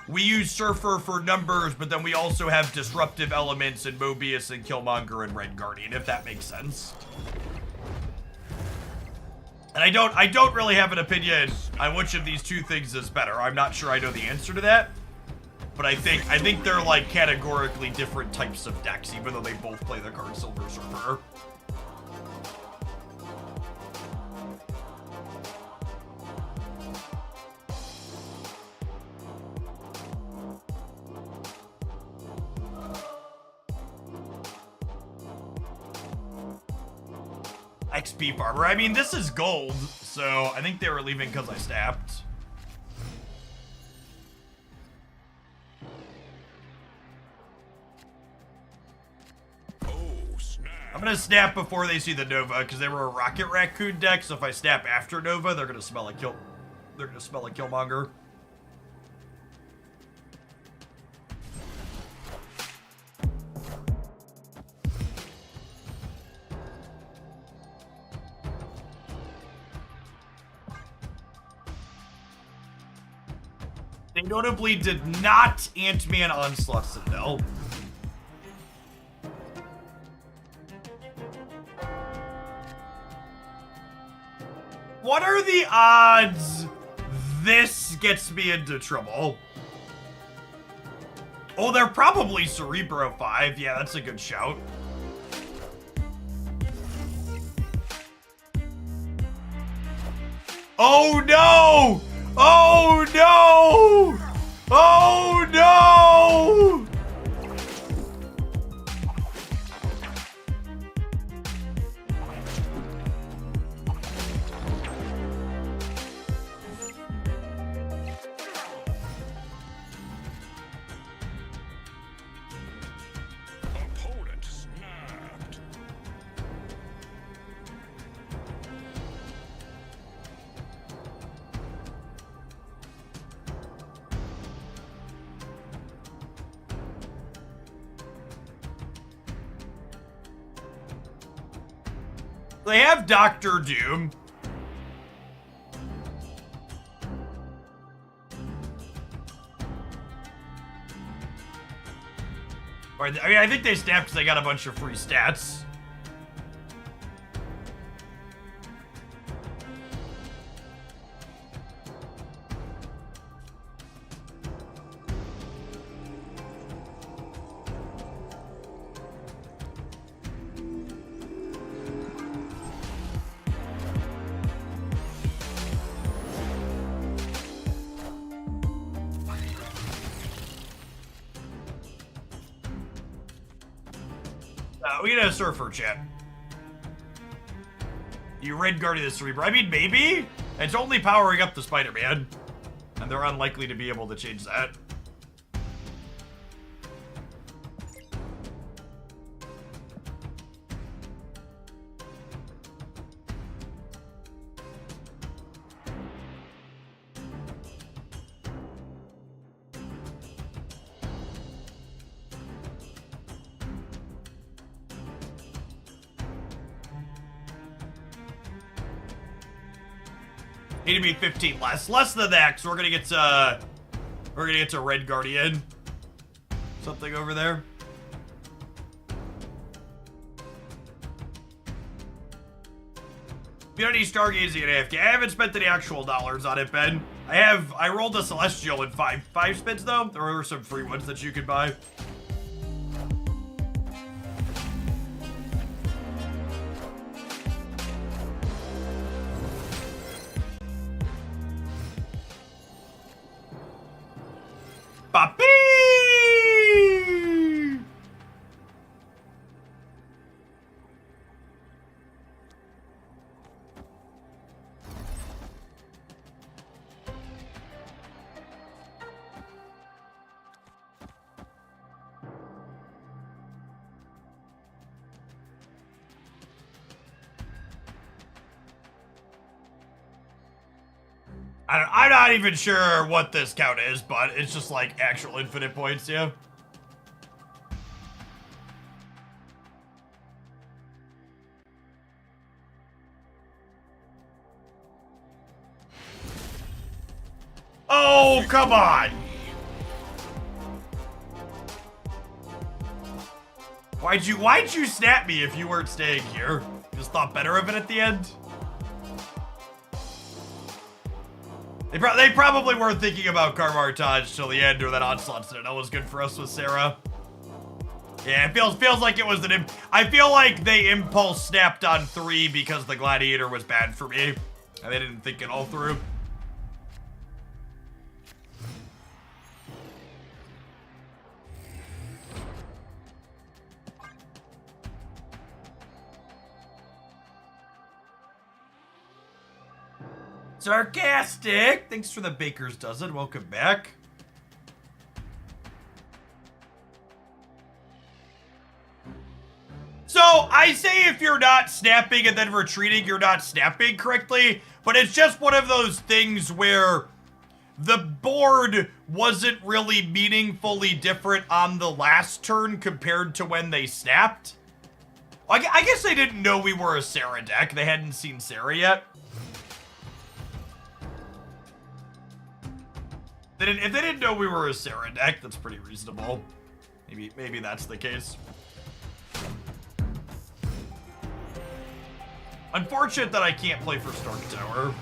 we use Surfer for numbers, but then we also have disruptive elements in Mobius and Killmonger and Red Guardian, if that makes sense. And I don't really have an opinion on which of these two things is better. I'm not sure I know the answer to that. But I think they're like categorically different types of decks, even though they both play the card Silver Surfer. XP farmer. I mean, this is gold, so I think they were leaving because I snapped. I'm gonna snap before they see the Nova because they were a Rocket Raccoon deck. So if I snap after Nova, they're gonna smell like Killmonger. They notably did not Ant-Man Onslaught Citadel. What are the odds this gets me into trouble? Oh, they're probably Cerebro 5. Yeah, that's a good shout. Oh no! Oh no! Oh no! Opponent snapped. They have Doctor Doom. Or, I mean, I think they snapped because they got a bunch of free stats. We get a surfer chat. You Red Guardian the Cerebro. I mean, maybe? It's only powering up the Spider-Man. And they're unlikely to be able to change that. Need to be 15 less than that, so we're gonna get to Red Guardian. Something over there. You don't need Stargazing at AFK. I haven't spent any actual dollars on it, Ben. I rolled a Celestial in five spins though. There were some free ones that you could buy. Papi! I'm not even sure what this count is, but it's just like actual infinite points, yeah. Oh, come on! Why'd you snap me if you weren't staying here? Just thought better of it at the end? They probably weren't thinking about Carmartage till the end, or that Onslaught Citadel was good for us with Sarah. Yeah, it feels like it was I feel like they impulse snapped on 3 because the Gladiator was bad for me, and they didn't think it all through. Sarcastic! Thanks for the Baker's Dozen. Welcome back. So, I say if you're not snapping and then retreating, you're not snapping correctly, but it's just one of those things where the board wasn't really meaningfully different on the last turn compared to when they snapped. I guess they didn't know we were a Sarah deck. They hadn't seen Sarah yet. If they didn't know we were a Sarah deck, that's pretty reasonable. Maybe that's the case. Unfortunate that I can't play for Stark Tower.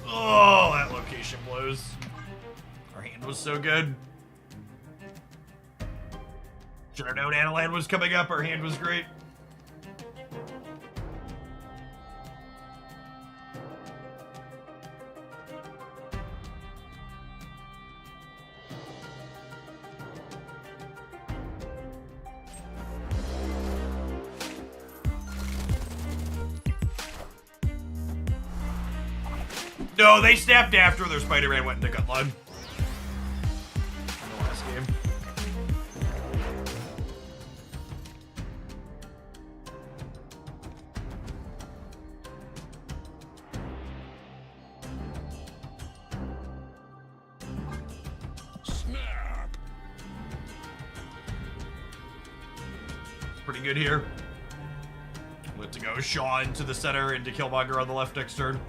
Oh, that location blows. Our hand was so good. Should have known Analand was coming up. Our hand was great. No, they snapped after their Spider-Man went into Gutlun. In the last game. Snap. Pretty good here. Let to go Shaw into the center, into Killmonger on the left next turn.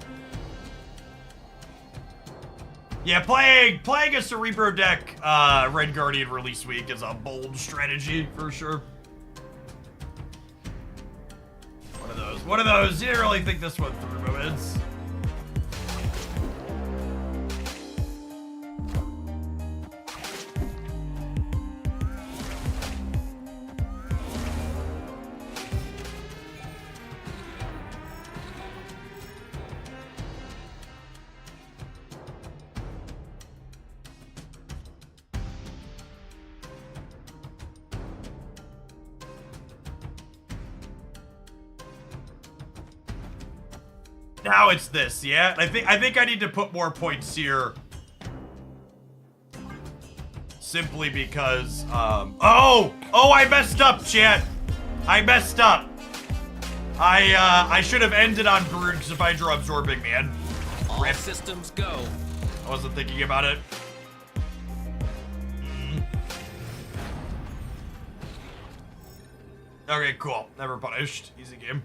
Yeah, playing a Cerebro deck Red Guardian release week is a bold strategy for sure. One of those. You didn't really think this one through moments. Now it's this, yeah? I think I need to put more points here. Simply because, oh, I messed up, chat. I messed up. I should have ended on Brood because if I draw Absorbing Man. All systems go. I wasn't thinking about it. Okay, cool. Never punished. Easy game.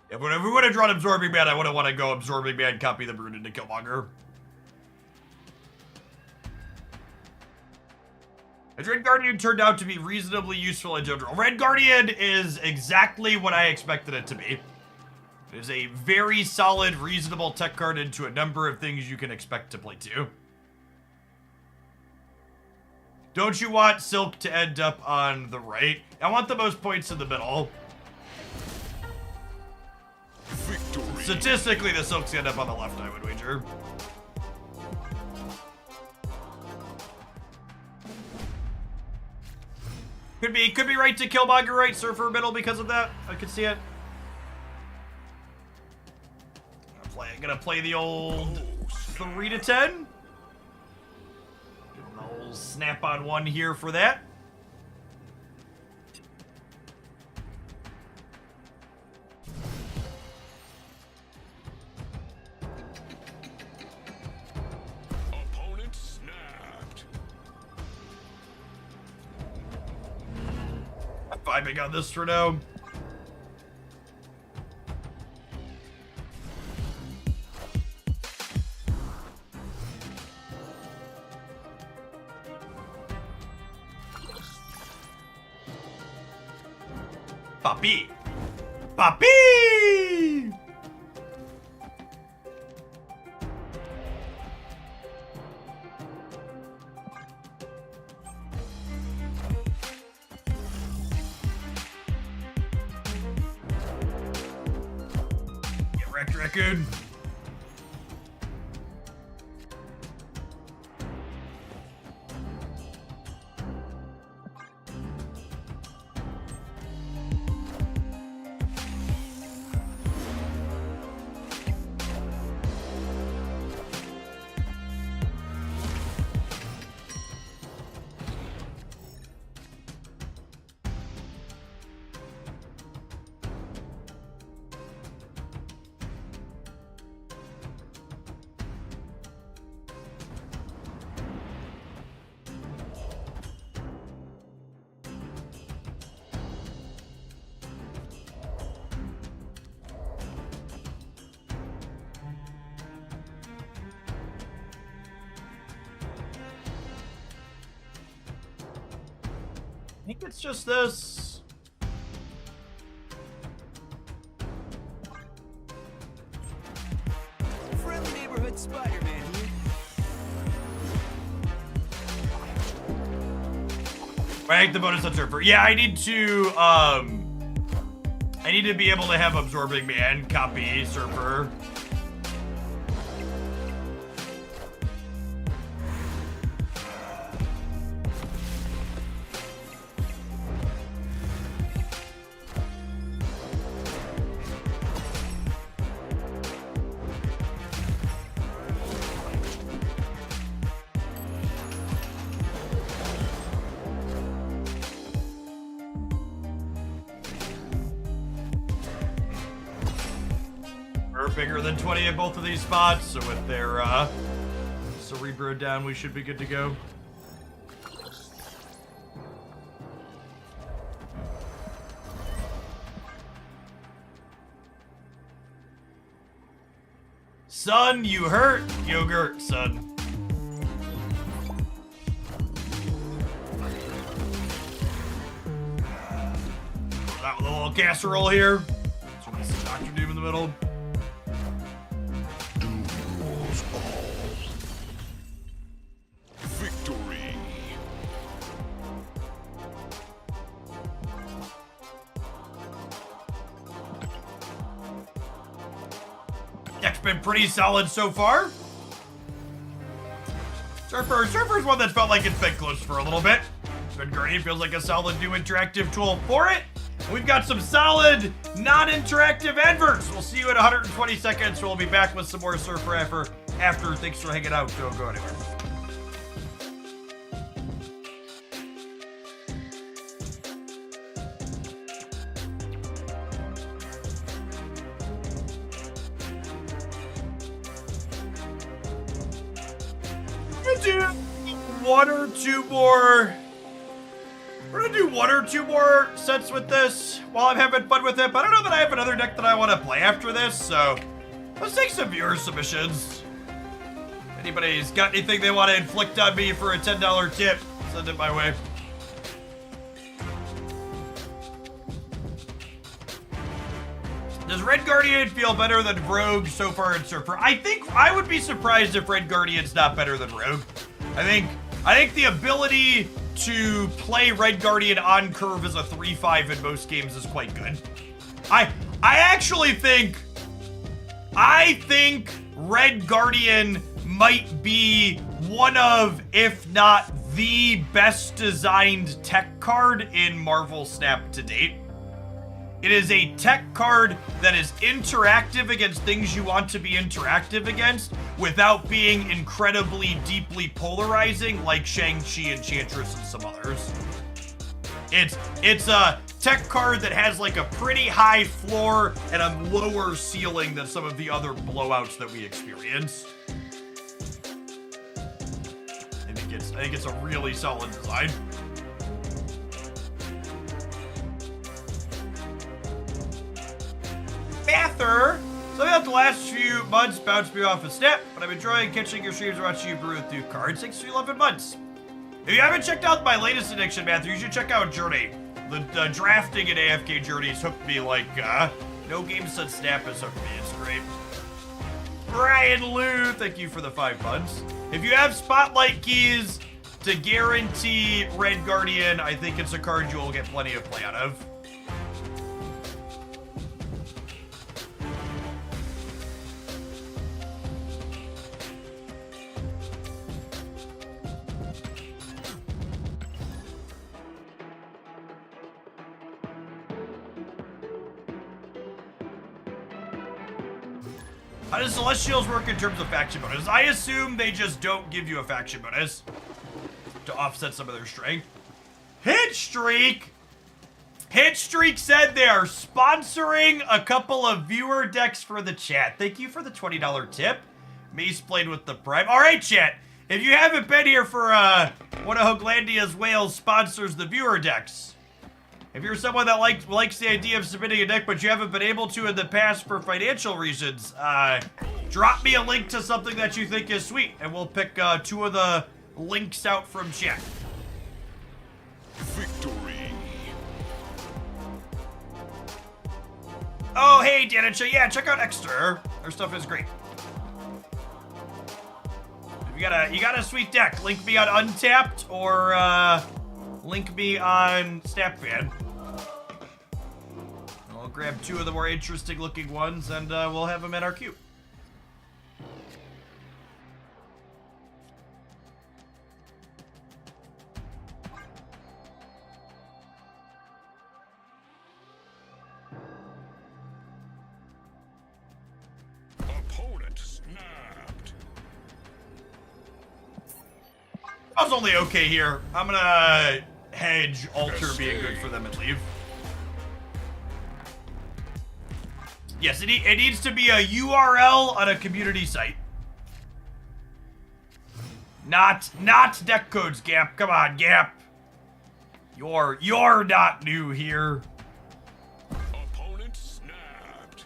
Yeah, but if we would have drawn Absorbing Man, I would have want to go Absorbing Man, copy the Brood into Killmonger. The Red Guardian turned out to be reasonably useful in general. Red Guardian is exactly what I expected it to be. It is a very solid, reasonable tech card into a number of things you can expect to play to. Don't you want Silk to end up on the right? I want the most points in the middle. Victory. Statistically, the Silks end up on the left, I would wager. Could be right to Killmonger right, Surfer middle because of that. I could see it. Gonna play the old 3 to 10. Give him the old snap on one here for that. Opponent snapped. I'm vibing on this for now. Papi! Papi! Get wrecked, raccoon. I think it's just this. Friendly neighborhood Spider-Man here. Rank the bonus on Surfer. Yeah, I need to be able to have Absorbing Man copy Surfer. Bigger than 20 at both of these spots, so with their Cerebro down, we should be good to go. Son, you hurt. Yogurt, son. That with a little casserole here. So this is Dr. Doom in the middle. Doom rules all. Victory. Deck's been pretty solid so far. Surfer's one that's felt like it's been close for a little bit. Red Guardian feels like a solid new interactive tool for it. We've got some solid non-interactive adverts. We'll see you in 120 seconds. We'll be back with some more Surfer after. Thanks for hanging out. Don't go anywhere. Do one or two more. We're gonna do one or two more sets with this while I'm having fun with it, but I don't know that I have another deck that I want to play after this, so let's take some viewer submissions. If anybody's got anything they want to inflict on me for a $10 tip, send it my way. Does Red Guardian feel better than Rogue so far in Surfer? I think I would be surprised if Red Guardian's not better than Rogue. I think the ability to play Red Guardian on curve as a 3/5 in most games is quite good. I actually think Red Guardian might be one of, if not the best designed tech card in Marvel Snap to date. It is a tech card that is interactive against things you want to be interactive against without being incredibly deeply polarizing like Shang-Chi, Enchantress, and some others. It's a tech card that has like a pretty high floor and a lower ceiling than some of the other blowouts that we experience. I think it's a really solid design. Bather. So about the last few months bounced me off a step, but I'm enjoying catching your streams and watching you brew with new cards. Thanks for 11 months. If you haven't checked out my latest addiction, Matthew, you should check out Journey. The drafting in AFK Journeys hooked me like no game since Snap has hooked me. It's great. Brian Lou, thank you for the 5 months. If you have Spotlight keys to guarantee Red Guardian, I think it's a card you will get plenty of play out of. How does Celestials work in terms of faction bonus? I assume they just don't give you a faction bonus to offset some of their strength. Hitstreak said they are sponsoring a couple of viewer decks for the chat. Thank you for the $20 tip. Mace played with the Prime. All right, chat. If you haven't been here for one of Hoaglandia's whales sponsors the viewer decks. If you're someone that likes the idea of submitting a deck, but you haven't been able to in the past for financial reasons, drop me a link to something that you think is sweet, and we'll pick 2 of the links out from chat. Victory. Oh, hey, Danica. Yeah, check out Extra. Their stuff is great. If you got a sweet deck, link me on Untapped or link me on Snapfan. I'll grab 2 of the more interesting looking ones and we'll have them in our queue. Opponent snapped. I was only okay here. I'm gonna hedge Alter being good for them and leave. Yes, it needs to be a URL on a community site. Not deck codes, Gap. Come on, Gap. You're not new here. Opponent snapped.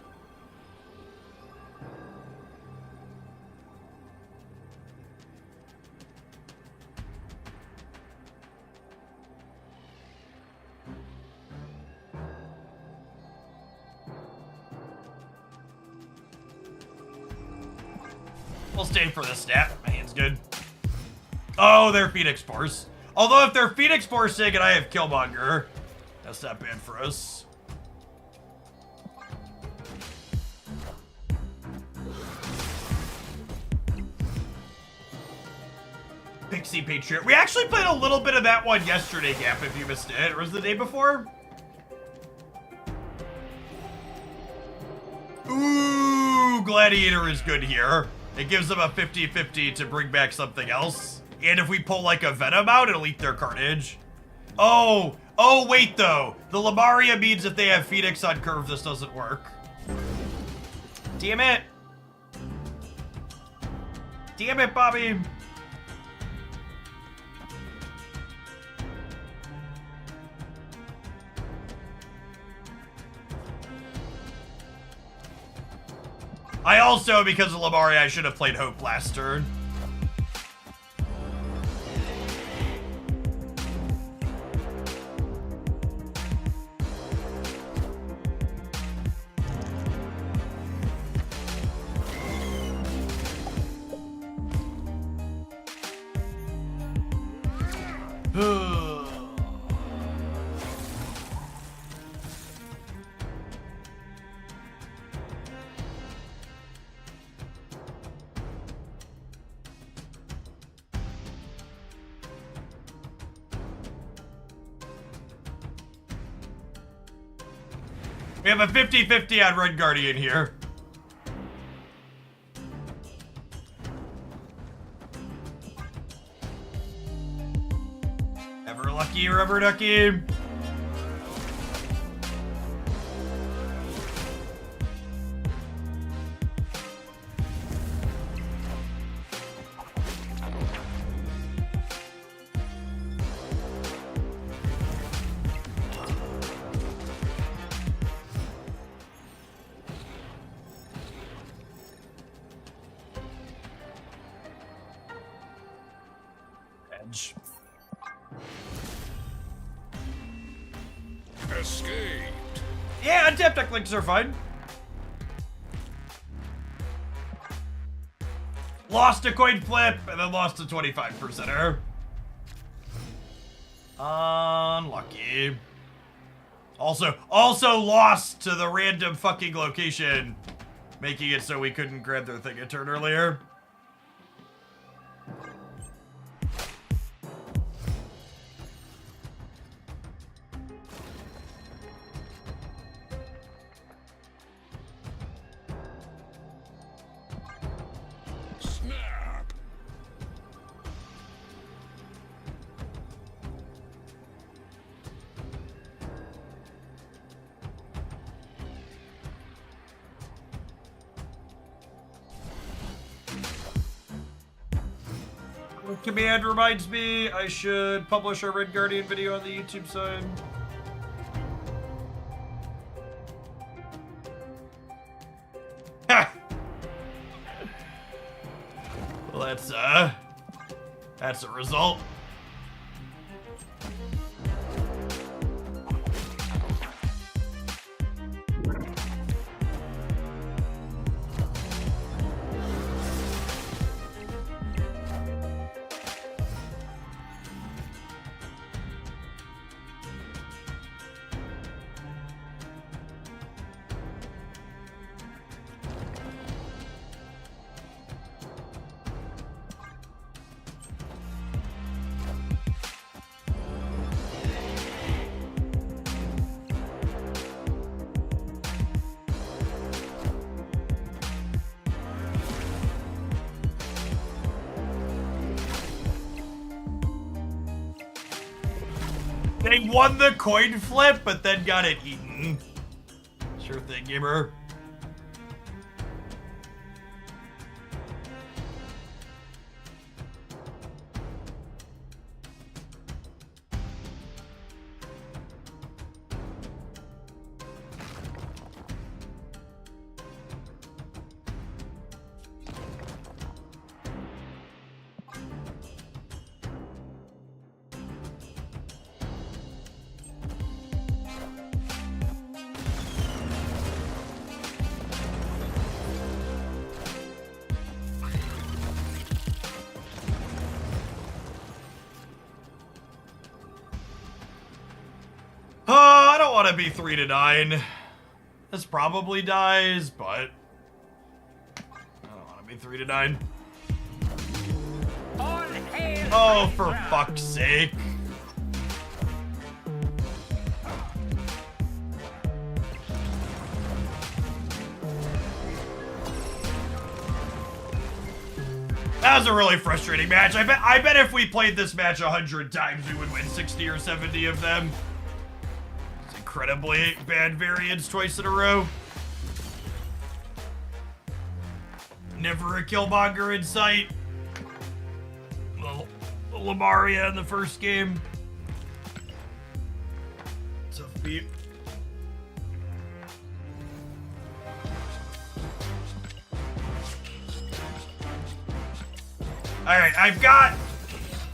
We'll stay for the snap. My hand's good. Oh, they're Phoenix Force. Although if they're Phoenix Force and I have Killmonger, that's not bad for us. Pixie Patriot. We actually played a little bit of that one yesterday, Gap, if you missed it. Or was it the day before? Ooh, Gladiator is good here. It gives them a 50-50 to bring back something else. And if we pull like a Venom out, it'll eat their Carnage. Oh, wait though. The Lamaria means if they have Phoenix on curve, this doesn't work. Damn it. Damn it, Bobby. I also, because of Lamaria, I should have played Hope last turn. We have a 50-50 on Red Guardian here. Ever lucky, rubber ducky. Edge. Escaped. Yeah, untapped deck links are fine. Lost a coin flip and then lost a 25%er. Unlucky. Also lost to the random fucking location, making it so we couldn't grab their thing a turn earlier. Snap. Command reminds me I should publish our Red Guardian video on the YouTube side. Ha! Well, that's a result. They won the coin flip, but then got it eaten. Sure thing, gamer. want to be 3 to 9. This probably dies, but I don't want to be 3 to 9. Oh, for fuck's sake. That was a really frustrating match. I bet if we played this match 100 times, we would win 60 or 70 of them. It's incredibly bad variance twice in a row. Never a Killmonger in sight. The Lamaria in the first game. Tough beat. Alright, I've got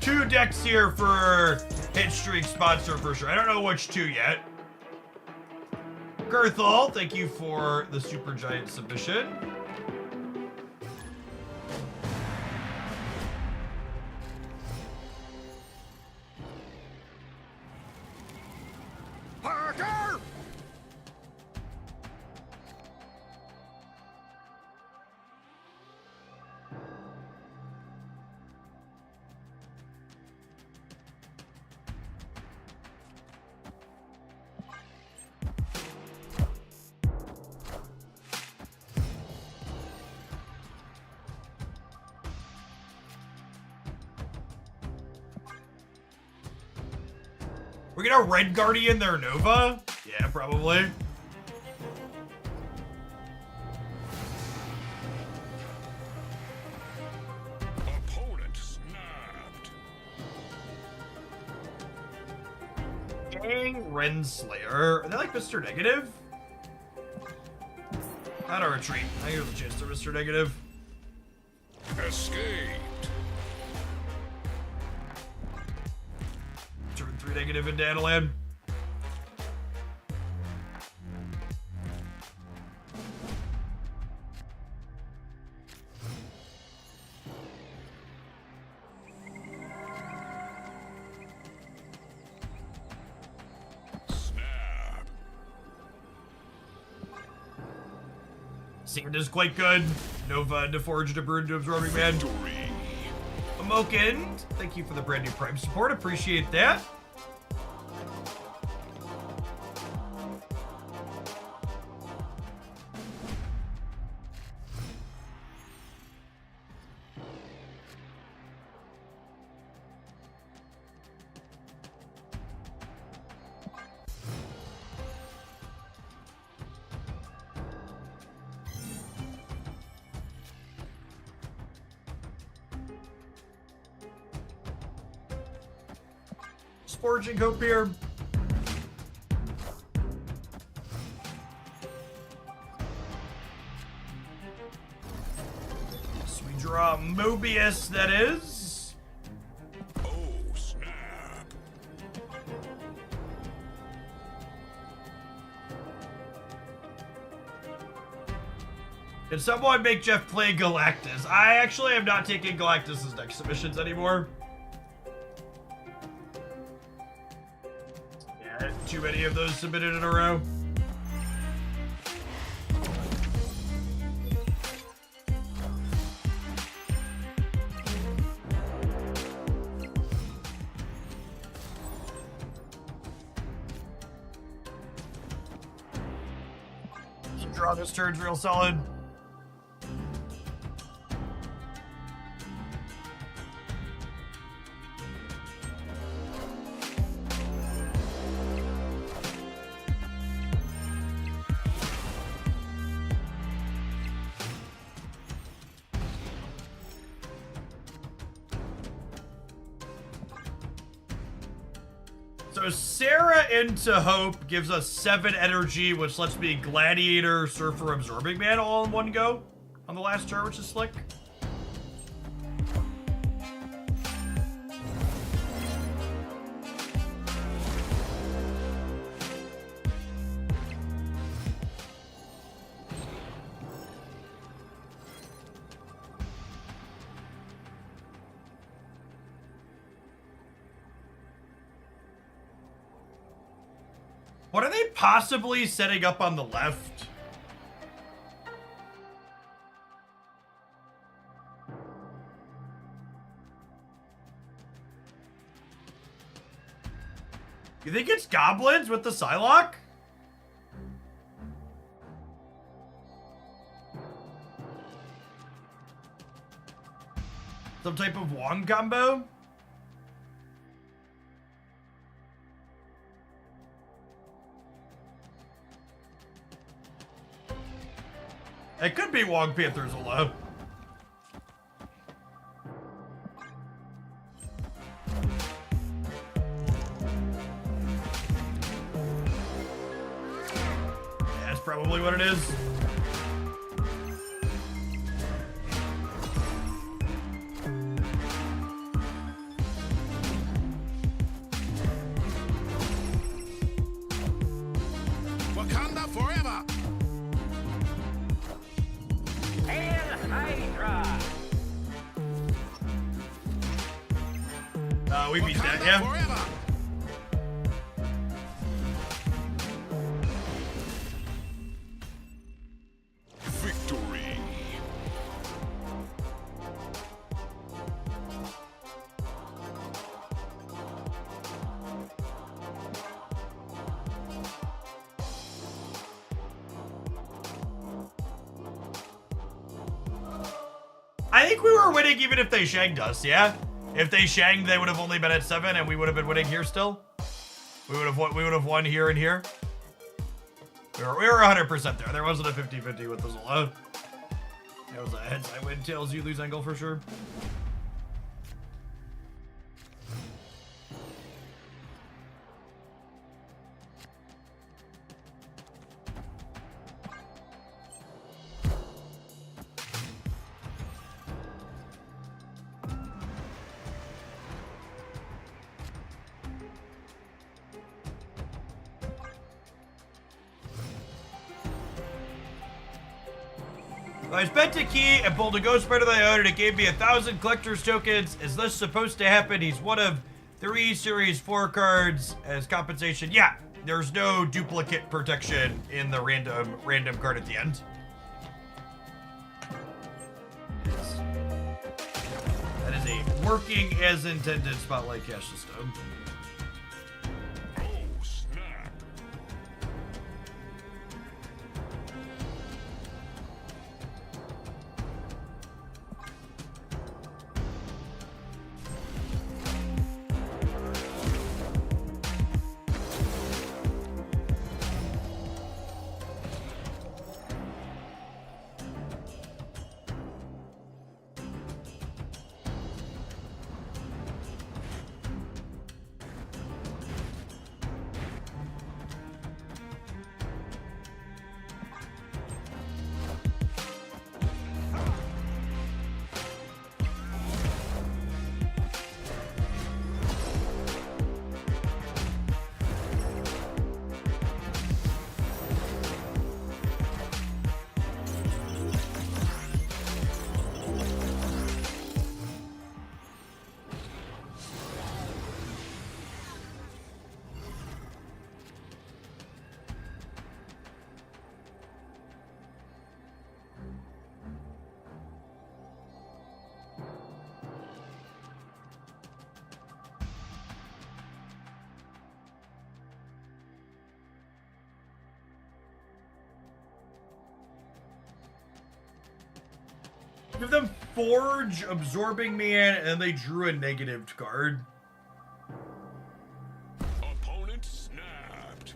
2 decks here for Hit Streak sponsor for sure. I don't know which 2 yet. Gerthal, thank you for the super giant submission. Parker! We're gonna Red Guardian their Nova? Yeah, probably. Opponent snapped. Gang Renslayer. Are they like Mr. Negative? How to retreat? I give the chance to Mr. Negative. Escaped. Turn 3 negative in Danaland. Snap. Sand is quite good. Nova into Forge to Burn to Absorbing Man. Victory. Amoken, thank you for the brand new Prime support. Appreciate that. Forging Hope here. So we draw Mobius, that is. Oh, snap. Can someone make Jeff play Galactus? I actually am not taking Galactus's next submissions anymore. Yeah, too many of those submitted in a row. Draw this turn's real solid. So Sarah into Hope gives us 7 energy, which lets me Gladiator, Surfer, Absorbing Man all in one go on the last turn, which is slick. What are they possibly setting up on the left? You think it's goblins with the Psylocke? Some type of wand combo? It could be Wong Panther's alone. That's probably what it is. Wakanda forever! We beat that, yeah. Forever. Victory. I think we were winning even if they shagged us, yeah? If they shagged, they would have only been at 7 and we would have been winning here still. We would have won here and here. We were 100% there. There wasn't a 50-50 with us alone. It was a heads I win, tails you lose angle for sure. I spent a key and pulled a ghost spider that I owned and it gave me 1,000 collector's tokens. Is this supposed to happen? He's one of 3 series 4 cards as compensation. Yeah, there's no duplicate protection in the random card at the end. That is a working as intended spotlight cash system. Oh, snap. Give them Forge, Absorbing Man, and they drew a negative card. Opponent snapped.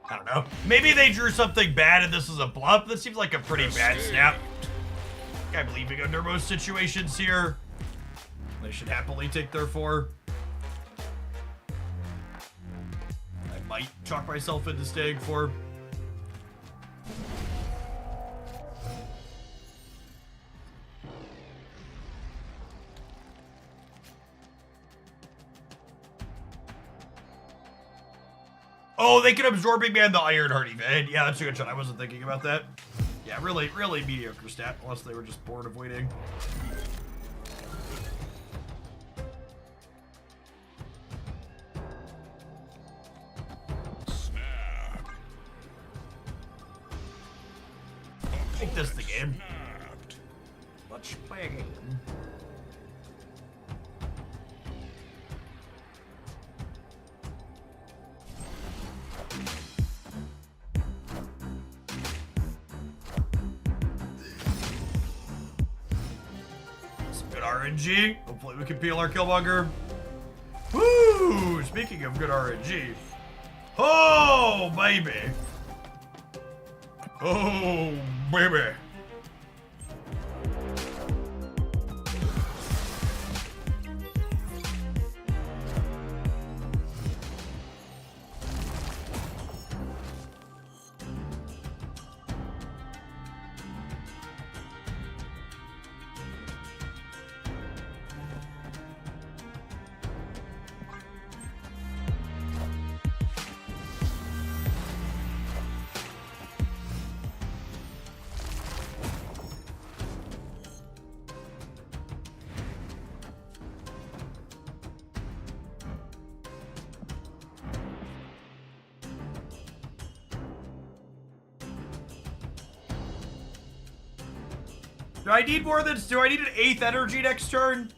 I don't know. Maybe they drew something bad and this is a bluff. This seems like a pretty bad snap. I'm leaving under most situations here. They should happily take their 4. I might chalk myself into staying 4. Oh, they can Absorbing Man the Ironheart event. Yeah, that's a good shot. I wasn't thinking about that. Yeah, really, really mediocre stat, unless they were just bored of waiting. Let's play a game. Some good RNG. Hopefully we can peel our Killmonger. Woo! Speaking of good RNG. Oh, baby. Oh, baby. Do I need more than? Do I need an 8th energy next turn?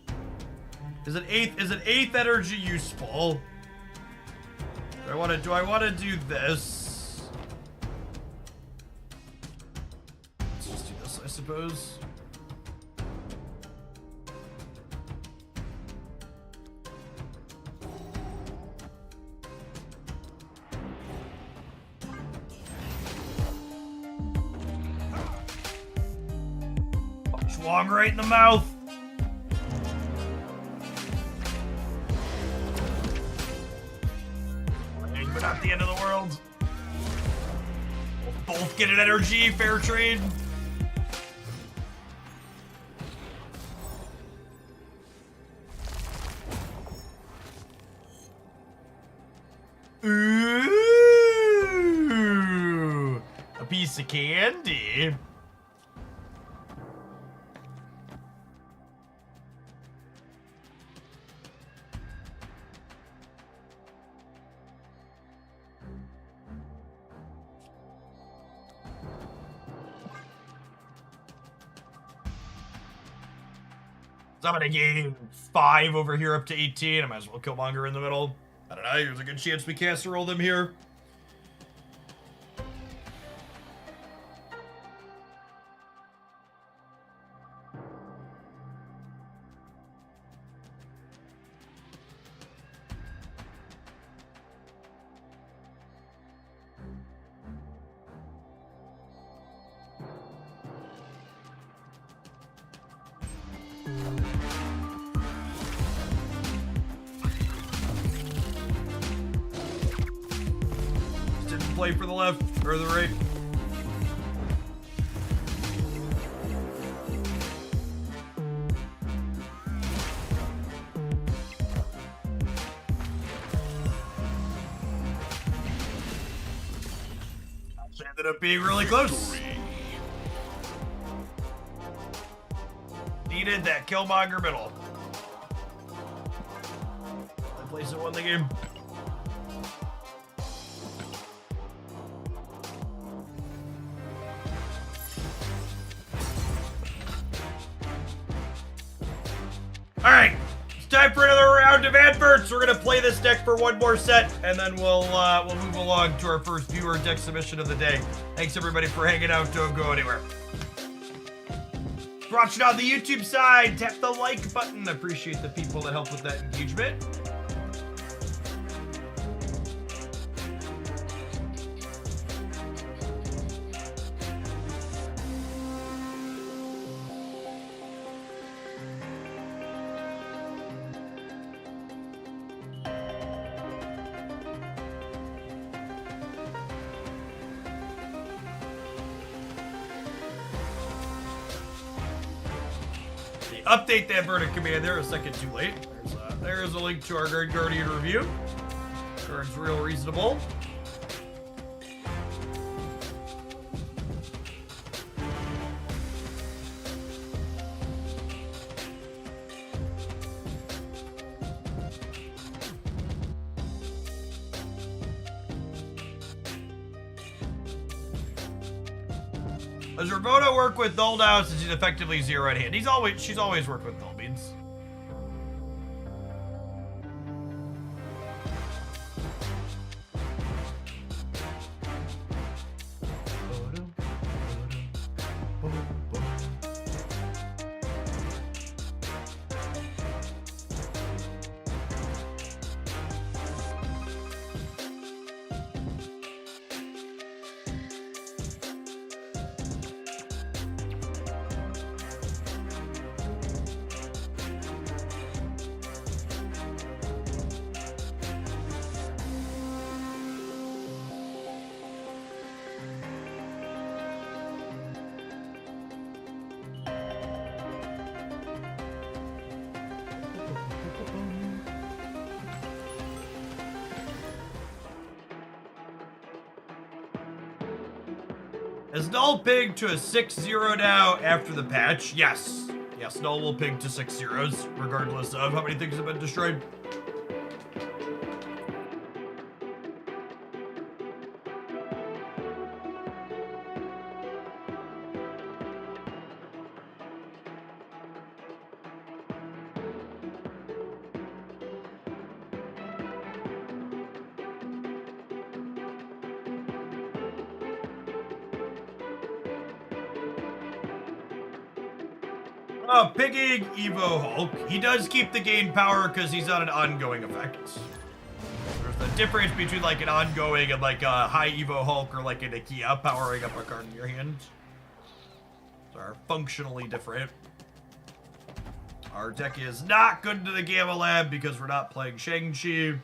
Is an eighth energy useful? Do I want to do this? Let's just do this, I suppose. Swung right in the mouth. But not the end of the world. We'll both get an energy, fair trade. Ooh, a piece of candy. So I'm gonna gain 5 over here up to 18. I might as well Killmonger in the middle. I don't know, there's a good chance we casserole them here. Didn't play for the left or the right. Ended up being really close. Needed that Killmonger middle. That place that won the game. Alright, it's time for another round of adverts. We're gonna play this deck for one more set, and then we'll move along to our first viewer deck submission of the day. Thanks everybody for hanging out. Don't go anywhere. If you're watching on the YouTube side, tap the like button. I appreciate the people that help with that engagement. Update that verdict command there a second too late. There's a link to our Guardian review. Card's real reasonable. Does Ravona work with null now since he's effectively 0 at hand? She's always worked with null beans. Is null ping to a 6-0 now after the patch? Yes. Yes, null will ping to 6 zeros, regardless of how many things have been destroyed. Oh, picking Evo Hulk. He does keep the gain power because he's on an ongoing effect. There's the difference between like an ongoing and like a high Evo Hulk or like an Ikea powering up a card in your hand. Those are functionally different. Our deck is not good to the Gamma Lab because we're not playing Shang-Chi.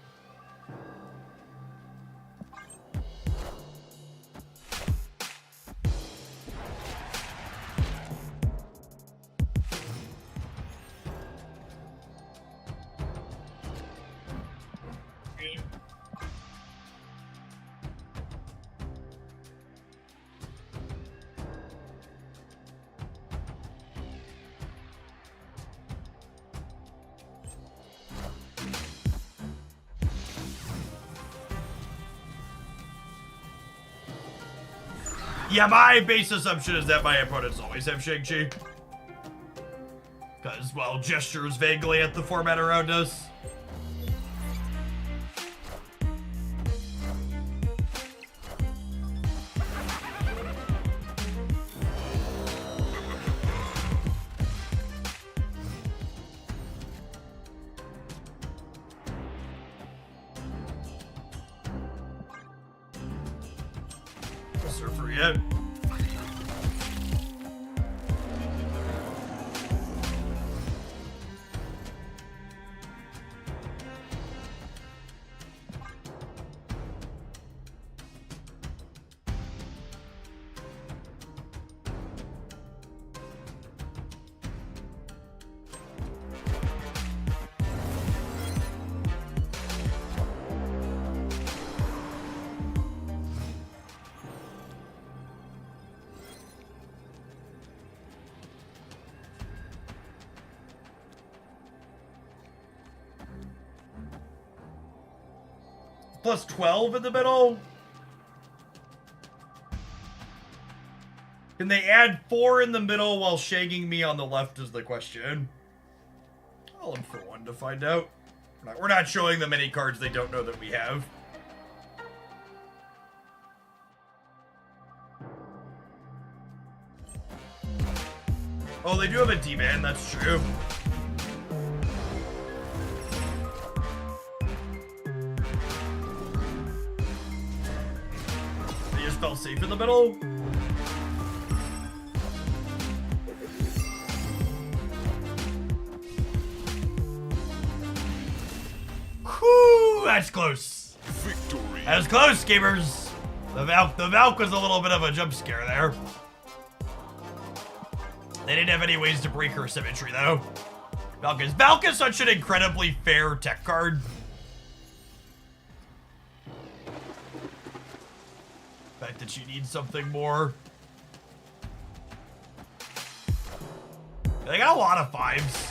Yeah, my base assumption is that my opponents always have Shang-Chi. Because, well, gestures vaguely at the format around us. Surfer yet. Plus 12 in the middle? Can they add 4 in the middle while shagging me on the left is the question. I'll look for one to find out. We're not showing them any cards they don't know that we have. Oh, they do have a D-Man, that's true. They just felt safe in the middle. Whew, that's close. Victory. That was close, gamers. The Valk was a little bit of a jump scare there. They didn't have any ways to break her symmetry, though. Valk is such an incredibly fair tech card. The fact that she needs something more. They got a lot of 5s.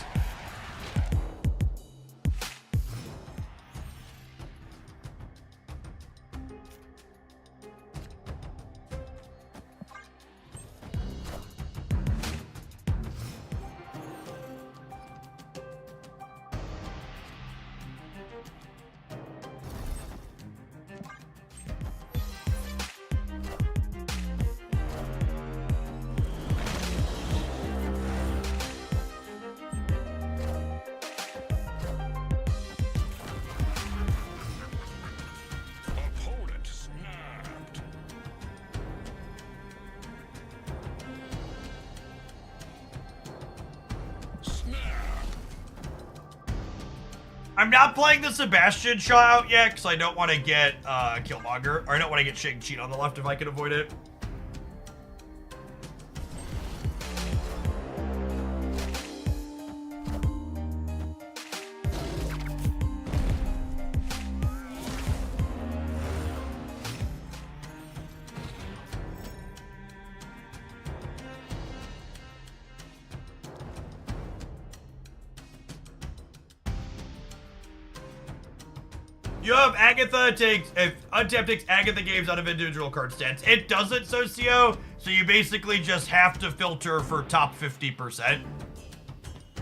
I'm not playing the Sebastian shot out yet because I don't want to get Killmonger, or I don't want to get Shang-Chi on the left if I can avoid it. You have Agatha if Untap takes Agatha games out of individual card stats. It doesn't, Socio, so you basically just have to filter for top 50%,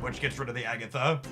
which gets rid of the Agatha.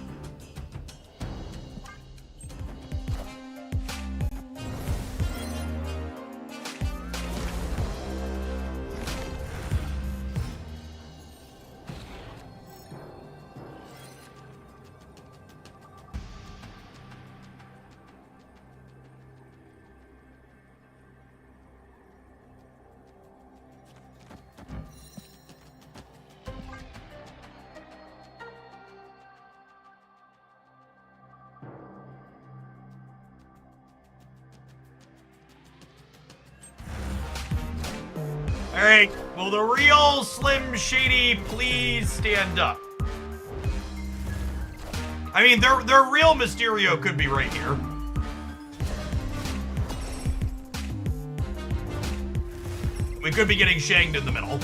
Alright, will the real Slim Shady please stand up? I mean, their real Mysterio could be right here. We could be getting shanged in the middle.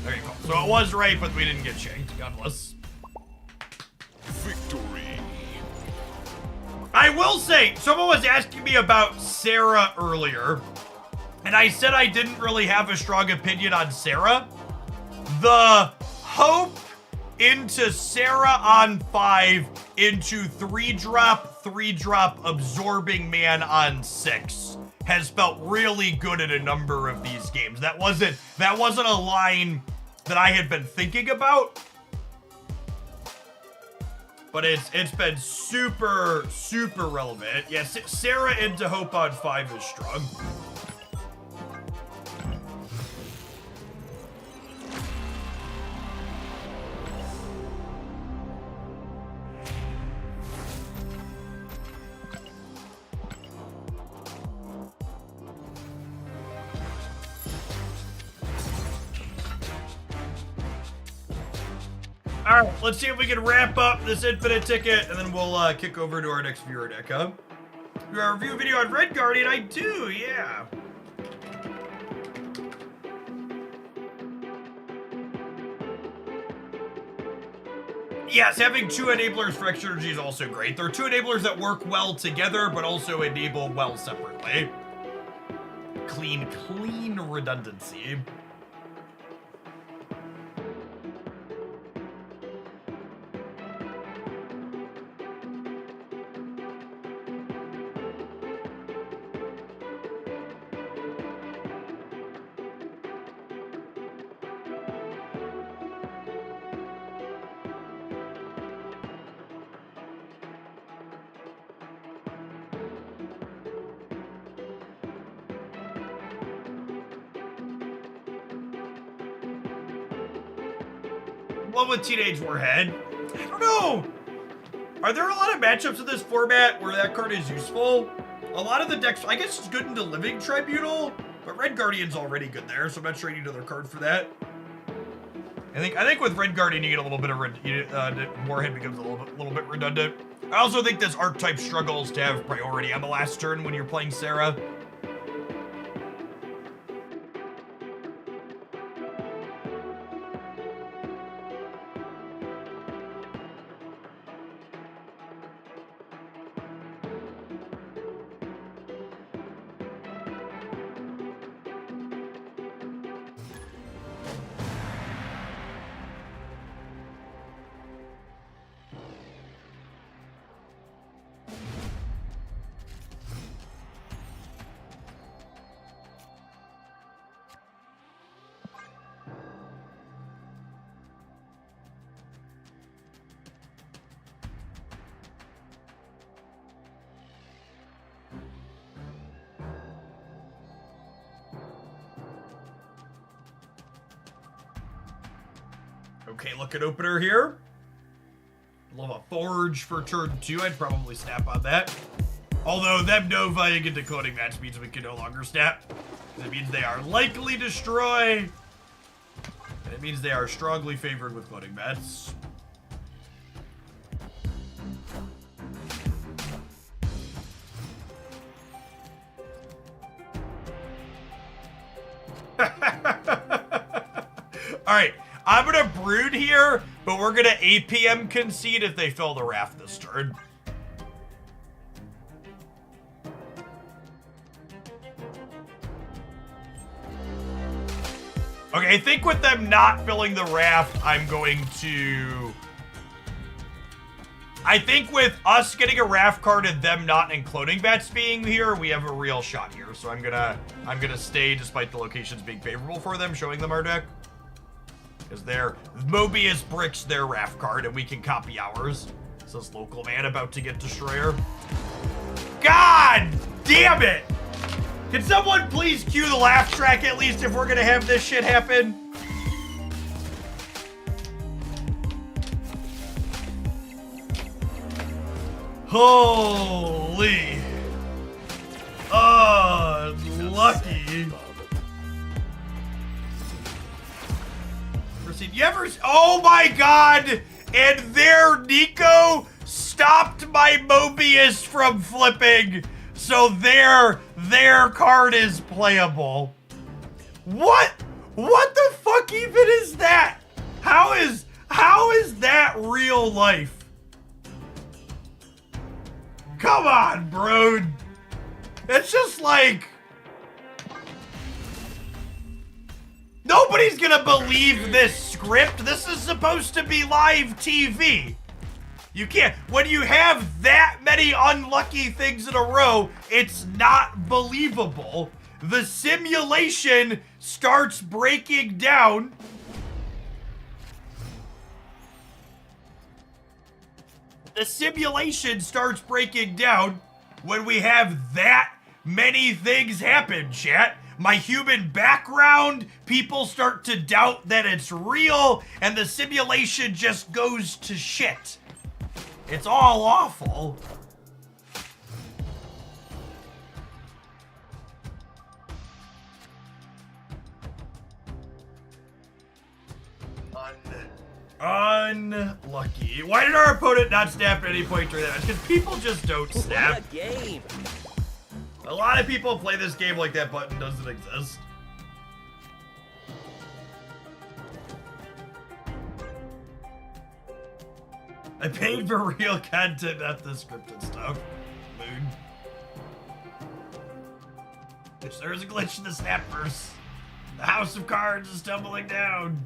There you go. So it was right, but we didn't get shanked. God bless. Victory. I will say, someone was asking me about Sarah earlier, and I said I didn't really have a strong opinion on Sarah. The hope into Sarah on 5 into 3-drop absorbing man on 6 has felt really good in a number of these games. That wasn't a line that I had been thinking about. But it's been super, super relevant. Yes, Sarah into Hope on 5 is strong. All right, let's see if we can wrap up this infinite ticket, and then we'll kick over to our next viewer deck, huh? You have a review video on Red Guardian? I do, yeah. Yes, having 2 enablers for extra energy is also great. There are 2 enablers that work well together, but also enable well separately. Clean redundancy. One with Teenage Warhead. I don't know. Are there a lot of matchups in this format where that card is useful? A lot of the decks, I guess it's good into Living Tribunal, but Red Guardian's already good there, so I'm not sure you need another card for that. I think with Red Guardian you get a little bit of Warhead becomes a little bit redundant. I also think this archetype struggles to have priority on the last turn when you're playing Sarah. Okay, look at opener here. Love a forge for turn 2. I'd probably snap on that. Although them Novaing into cloning match means we can no longer snap. It means they are likely destroy. And it means they are strongly favored with cloning bats. Alright, I'm gonna brood here, but we're gonna APM concede if they fill the raft this turn. Okay, I think with them not filling the raft, I'm going to... I think with us getting a raft card and them not including bats being here, we have a real shot here. So I'm gonna stay despite the locations being favorable for them, showing them our deck. Because their Mobius bricks their raft card and we can copy ours. Says local man about to get destroyer. God damn it! Can someone please cue the laugh track at least if we're gonna have this shit happen? Holy. Lucky. You ever, oh my god! And there Nico stopped my Mobius from flipping. So their card is playable. What the fuck even is that? How is that real life? Come on, bro. It's just like... Nobody's gonna believe this script. This is supposed to be live TV. You can't... When you have that many unlucky things in a row, it's not believable. The simulation starts breaking down. The simulation starts breaking down when we have that many things happen, chat. My human background, people start to doubt that it's real, and the simulation just goes to shit. It's all awful. Unlucky. Why did our opponent not snap at any point during that match? Because people just don't snap. What a game. A lot of people play this game like that button doesn't exist. I paid for real content, not the scripted stuff. Mood. There's a glitch in the snappers. The House of Cards is tumbling down.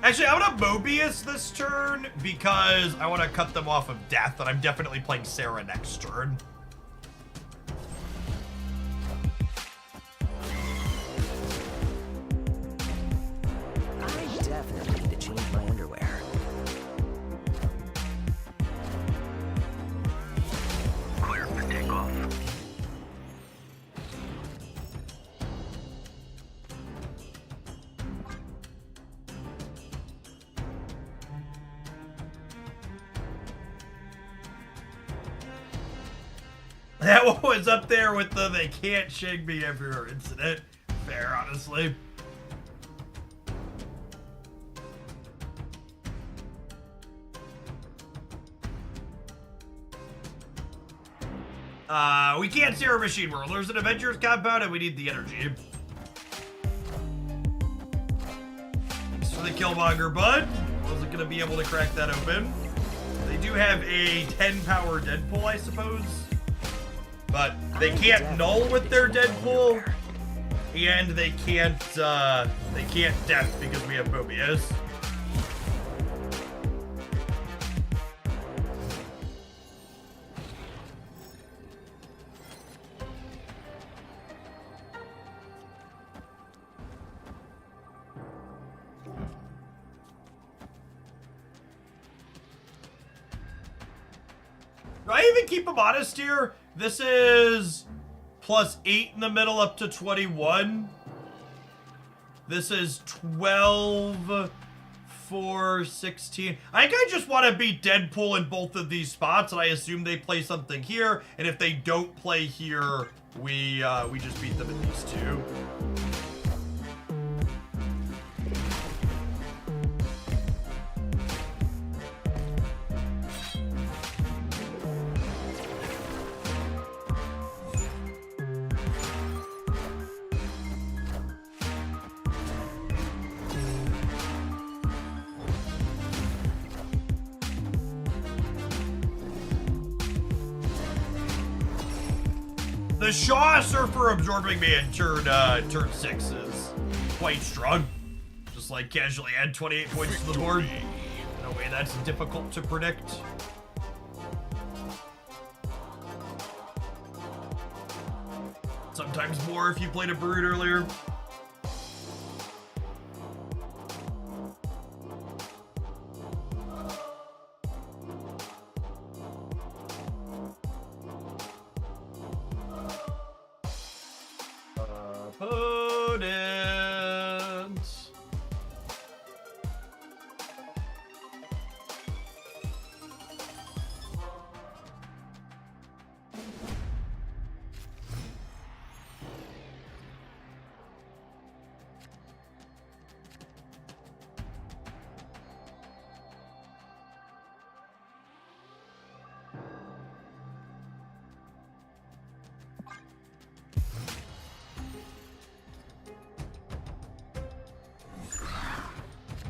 Actually, I'm gonna Mobius this turn because I want to cut them off of death, and I'm definitely playing Sarah next turn. I definitely need to change my underwear. Clear for takeoff. That one was up there with the they can't shake me everywhere incident. Fair, honestly. We can't see our machine world. There's an Avengers compound and we need the energy. Thanks for the Killmonger, bud. Wasn't gonna be able to crack that open. They do have a 10 power Deadpool, I suppose. But they can't null with their Deadpool, and they can't death because we have Mobius. Do I even keep him honest here? This is +8 in the middle up to 21. This is 12 for 16. I think I just want to beat Deadpool in both of these spots, and I assume they play something here. And if they don't play here, we just beat them in these two. The Shaw Surfer Absorbing Man turn 6 is quite strong. Just like casually add 28 points to the board. In a way that's difficult to predict. Sometimes more if you played a Brood earlier. Opponent.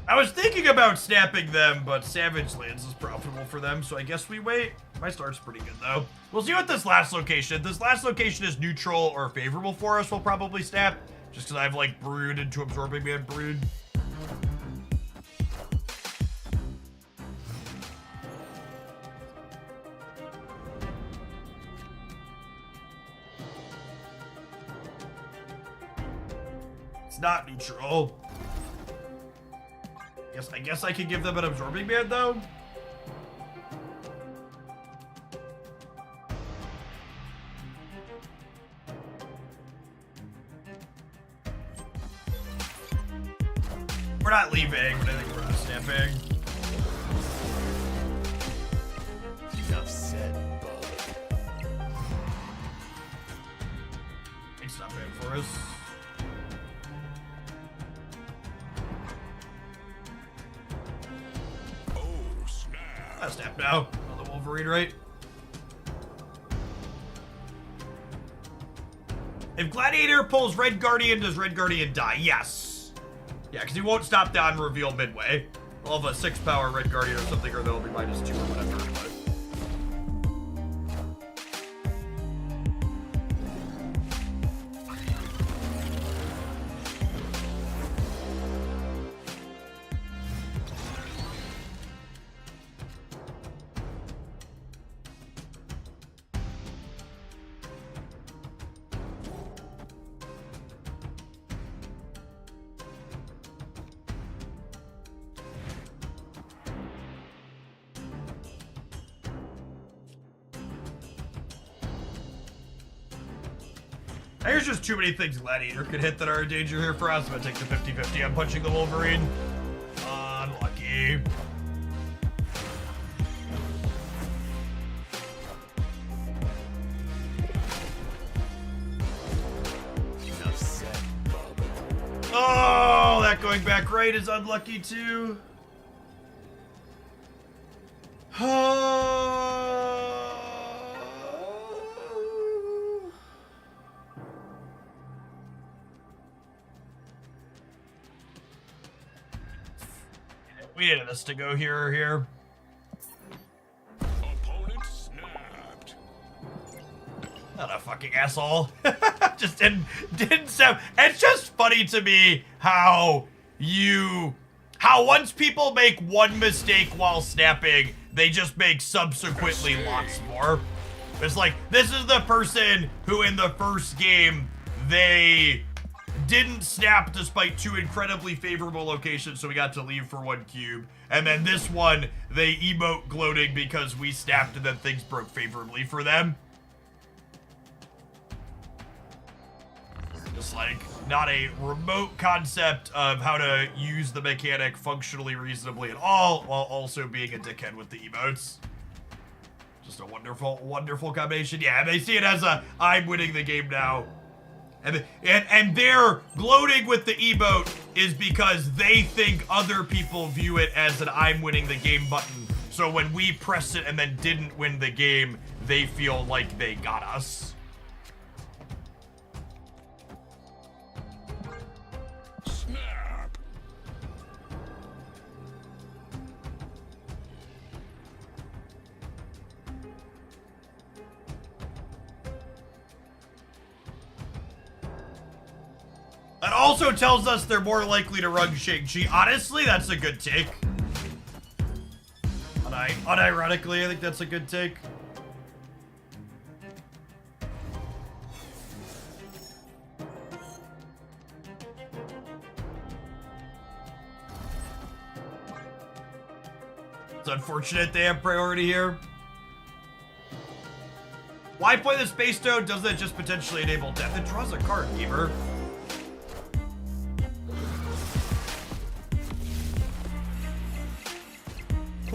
I was thinking about snapping them, but Savage Lands is profitable for them, so I guess we wait. My start's pretty good, though. We'll see what this last location. If this last location is neutral or favorable for us, we'll probably snap. Just because I've, like, Brood into Absorbing Man Brood. It's not neutral. I guess I could give them an Absorbing Man, though. We're not leaving, but I think we're not snapping. Enough said, bud. It's not bad for us. Snap now on the Wolverine, right? If Gladiator pulls Red Guardian, does Red Guardian die? Yes. Yeah, because he won't stop down reveal midway. We'll have a 6-power Red Guardian or something, or they'll be -2 or whatever. But there's just too many things Gladiator could hit that are a danger here for us. I'm gonna take the 50-50. I'm punching the Wolverine. Unlucky. Enough said, bub. Oh, that going back right is unlucky too. We needed this to go here or here. Opponent snapped. Not a fucking asshole. Just didn't sound. It's just funny to me how once people make one mistake while snapping, they just make subsequently lots more. It's like, this is the person who in the first game, they didn't snap despite 2 incredibly favorable locations, so we got to leave for 1 cube. And then this one, they emote gloating because we snapped and then things broke favorably for them. Just like, not a remote concept of how to use the mechanic functionally reasonably at all, while also being a dickhead with the emotes. Just a wonderful, wonderful combination. Yeah, they see it as a, I'm winning the game now. And their gloating with the emote is because they think other people view it as an I'm winning the game button. So when we press it and then didn't win the game, they feel like they got us. Snap. That also tells us they're more likely to run Shang-Chi. Honestly, that's a good take. Unironically, I think that's a good take. It's unfortunate they have priority here. Why play the Space Toad? Doesn't it just potentially enable death? It draws a card, gamer.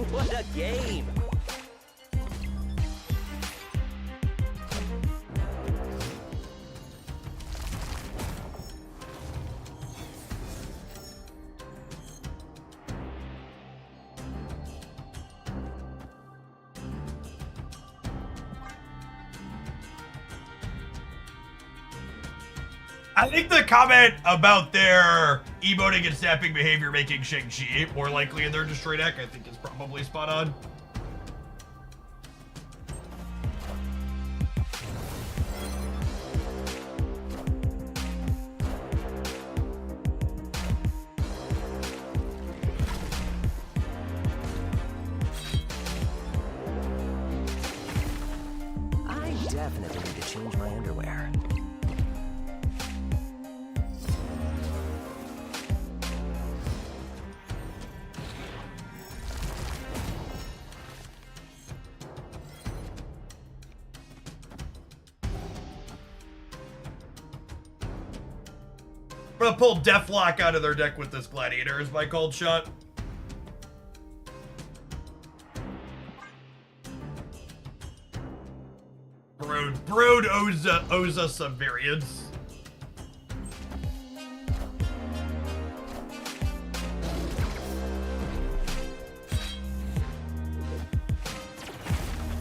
What a game! I think the comment about their emoting and snapping behavior making Shang-Chi more likely in their destroy deck, I think is probably spot on. I definitely need to change my underwear. I'm gonna pull Deathlock out of their deck with this Gladiator as my cold shot. Brood owes us some variance.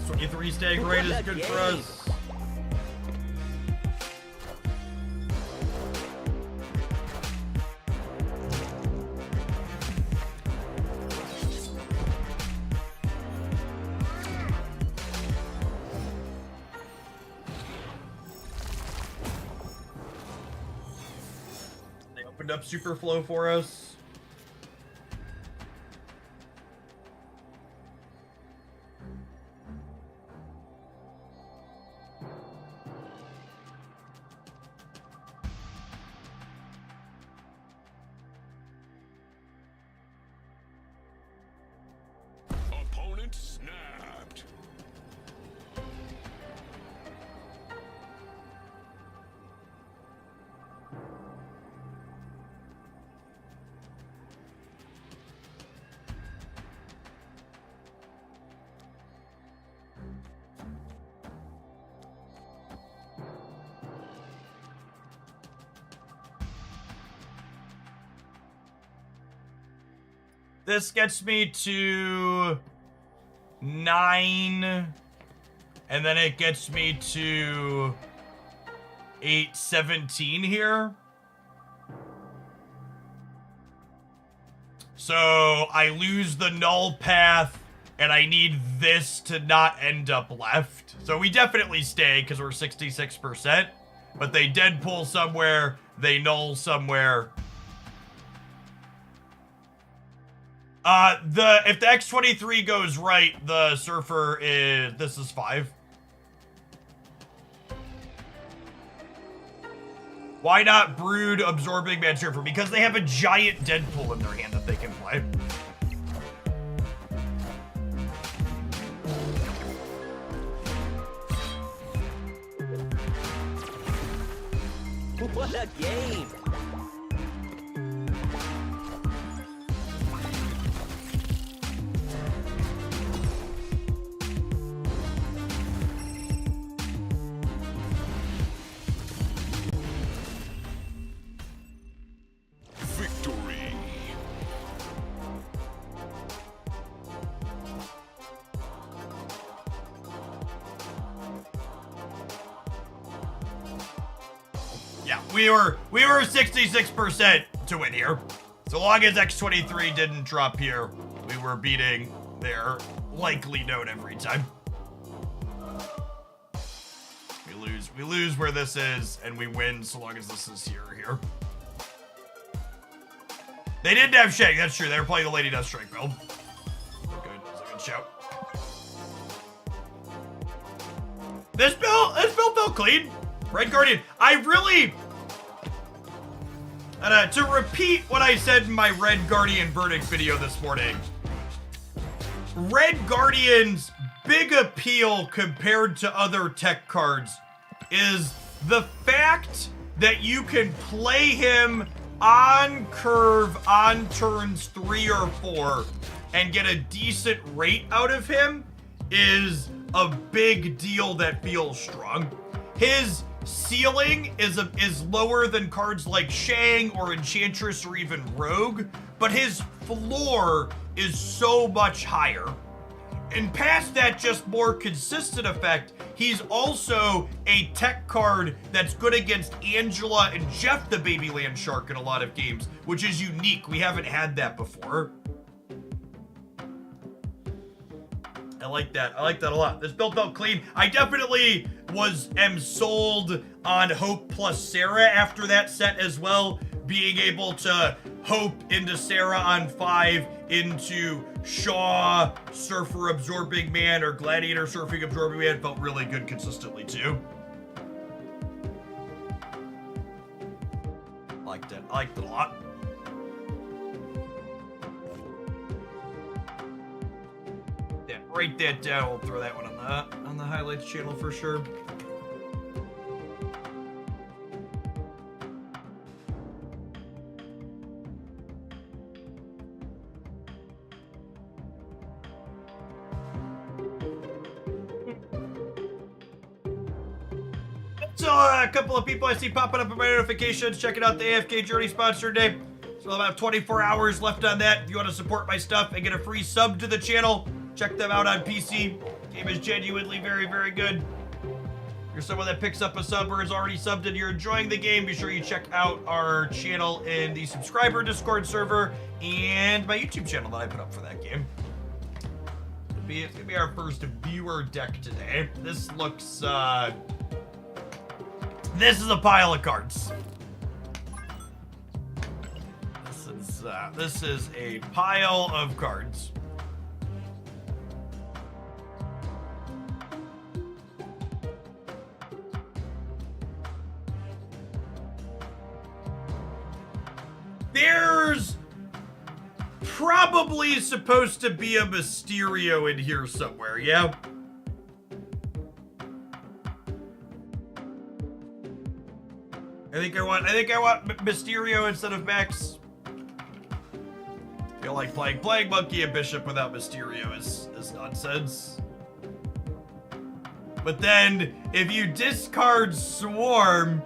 '23 staying right is good for us. Up super flow for us. Opponent snapped. This gets me to 9, and then it gets me to 817 here. So I lose the null path, and I need this to not end up left. So we definitely stay because we're 66%, but they dead pull somewhere, they null somewhere. If the X23 goes right, the Surfer is, this is 5. Why not Brood Absorbing Man Surfer? Because they have a giant Deadpool in their hand that they can play. What a game! Victory. Yeah, we were 66% to win here. So long as X23 didn't drop here, we were beating their likely note every time. We lose where this is, and we win so long as this is here. They didn't have Shake, that's true. They were playing the Lady Deathstrike build. Good, that's a good shout. This build felt clean. Red Guardian, to repeat what I said in my Red Guardian verdict video this morning, Red Guardian's big appeal compared to other tech cards is the fact that you can play him on curve on turns 3 or 4 and get a decent rate out of him is a big deal that feels strong. His ceiling is lower than cards like Shang or Enchantress or even Rogue, but his floor is so much higher. And past that just more consistent effect, he's also a tech card that's good against Angela and Jeff the Baby Land Shark in a lot of games, which is unique. We haven't had that before. I like that a lot. This build felt clean. I definitely am sold on Hope plus Sarah after that set as well. Being able to Hope into Sarah on 5, into Shaw Surfer Absorbing Man or Gladiator Surfing Absorbing Man felt really good consistently too. I liked it a lot. Yeah, write that down. We'll throw that one on the highlights channel for sure. So a couple of people I see popping up in my notifications checking out the AFK Journey sponsor today. So about 24 hours left on that. If you want to support my stuff and get a free sub to the channel, check them out on PC. Game is genuinely very, very good. If you're someone that picks up a sub or is already subbed and you're enjoying the game, be sure you check out our channel in the subscriber Discord server and my YouTube channel that I put up for that game. It's gonna be our first viewer deck today. This looks, this is a pile of cards. This is a pile of cards. There's probably supposed to be a Mysterio in here somewhere, yeah? I think I want Mysterio instead of Max. Feel like playing Monkey and Bishop without Mysterio is nonsense. But then, if you discard Swarm...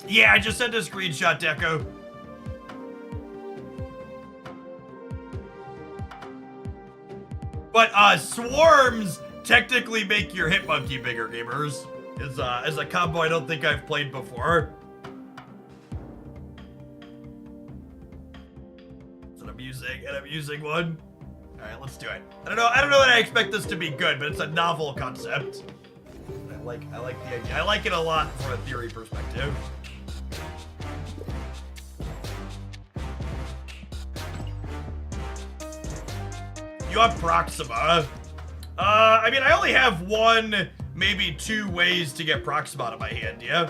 Yeah, I just sent a screenshot, Deco. But Swarms technically make your Hitmonkey bigger, gamers. Is a combo I don't think I've played before. It's an amusing one. All right, let's do it. I don't know that I expect this to be good, but it's a novel concept. I like the idea. I like it a lot from a theory perspective. You have Proxima. I mean, I only have one, maybe 2 ways to get Proxima out of my hand, yeah?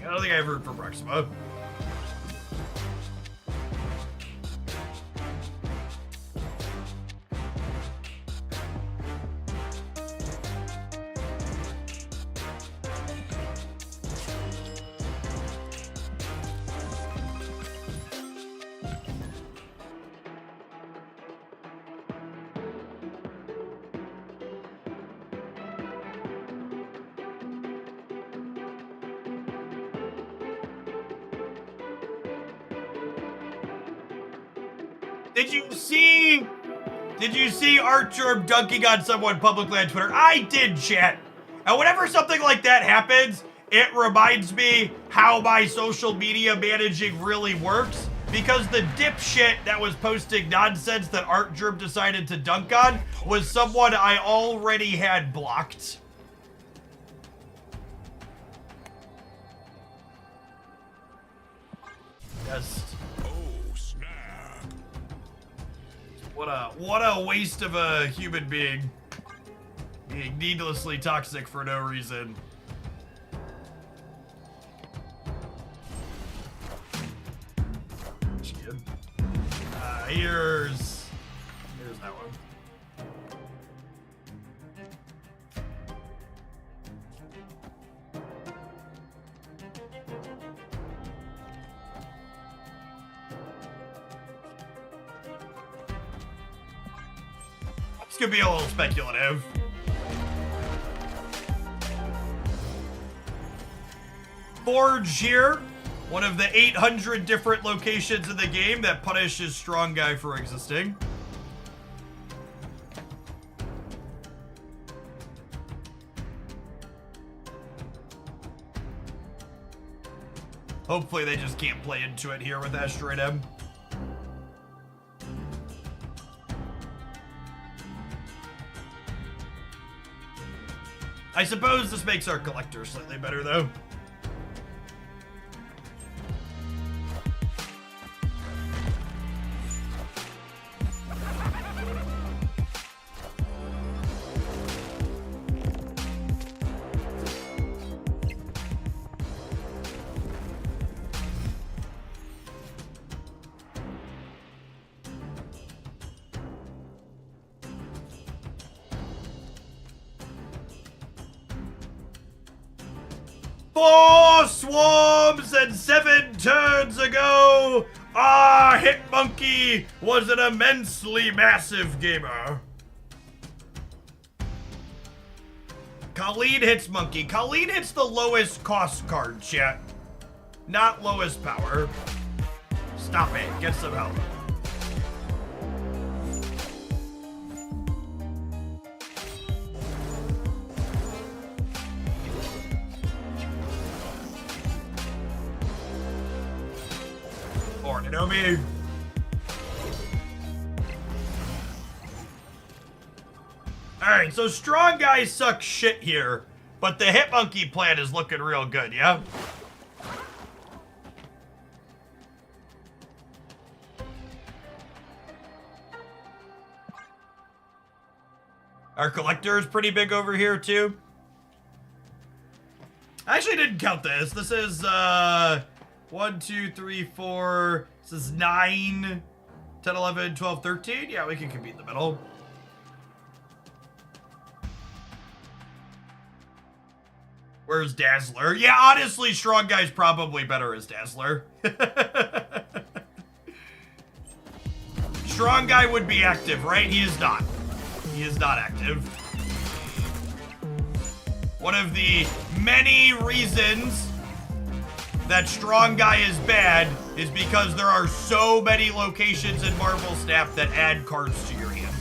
I don't think I ever root for Proxima. Did you see Archer dunking on someone publicly on Twitter? I did, chat. And whenever something like that happens, it reminds me how my social media managing really works. Because the dipshit that was posting nonsense that Archer decided to dunk on was someone I already had blocked. Just what a waste of a human being. Being needlessly toxic for no reason. Here's that one. This could be a little speculative. Forge here. One of the 800 different locations in the game that punishes Strong Guy for existing. Hopefully they just can't play into it here with Asteroid M. I suppose this makes our collector slightly better though. Four swarms and 7 turns ago, our Hitmonkey was an immensely massive gamer. Colleen hits Monkey. Colleen hits the lowest cost card, chat. Not lowest power. Stop it. Get some help. You know me. Alright, so Strong Guy sucks shit here, but the Hitmonkey plan is looking real good, yeah? Our collector is pretty big over here, too. I actually didn't count this. This is, 1, 2, 3, 4. This is 9, 10, 11, 12, 13. Yeah, we can compete in the middle. Where's Dazzler? Yeah, honestly, Strong Guy's probably better as Dazzler. Strong Guy would be active, right? He is not. He is not active. One of the many reasons that Strong Guy is bad is because there are so many locations in Marvel Snap that add cards to your hands.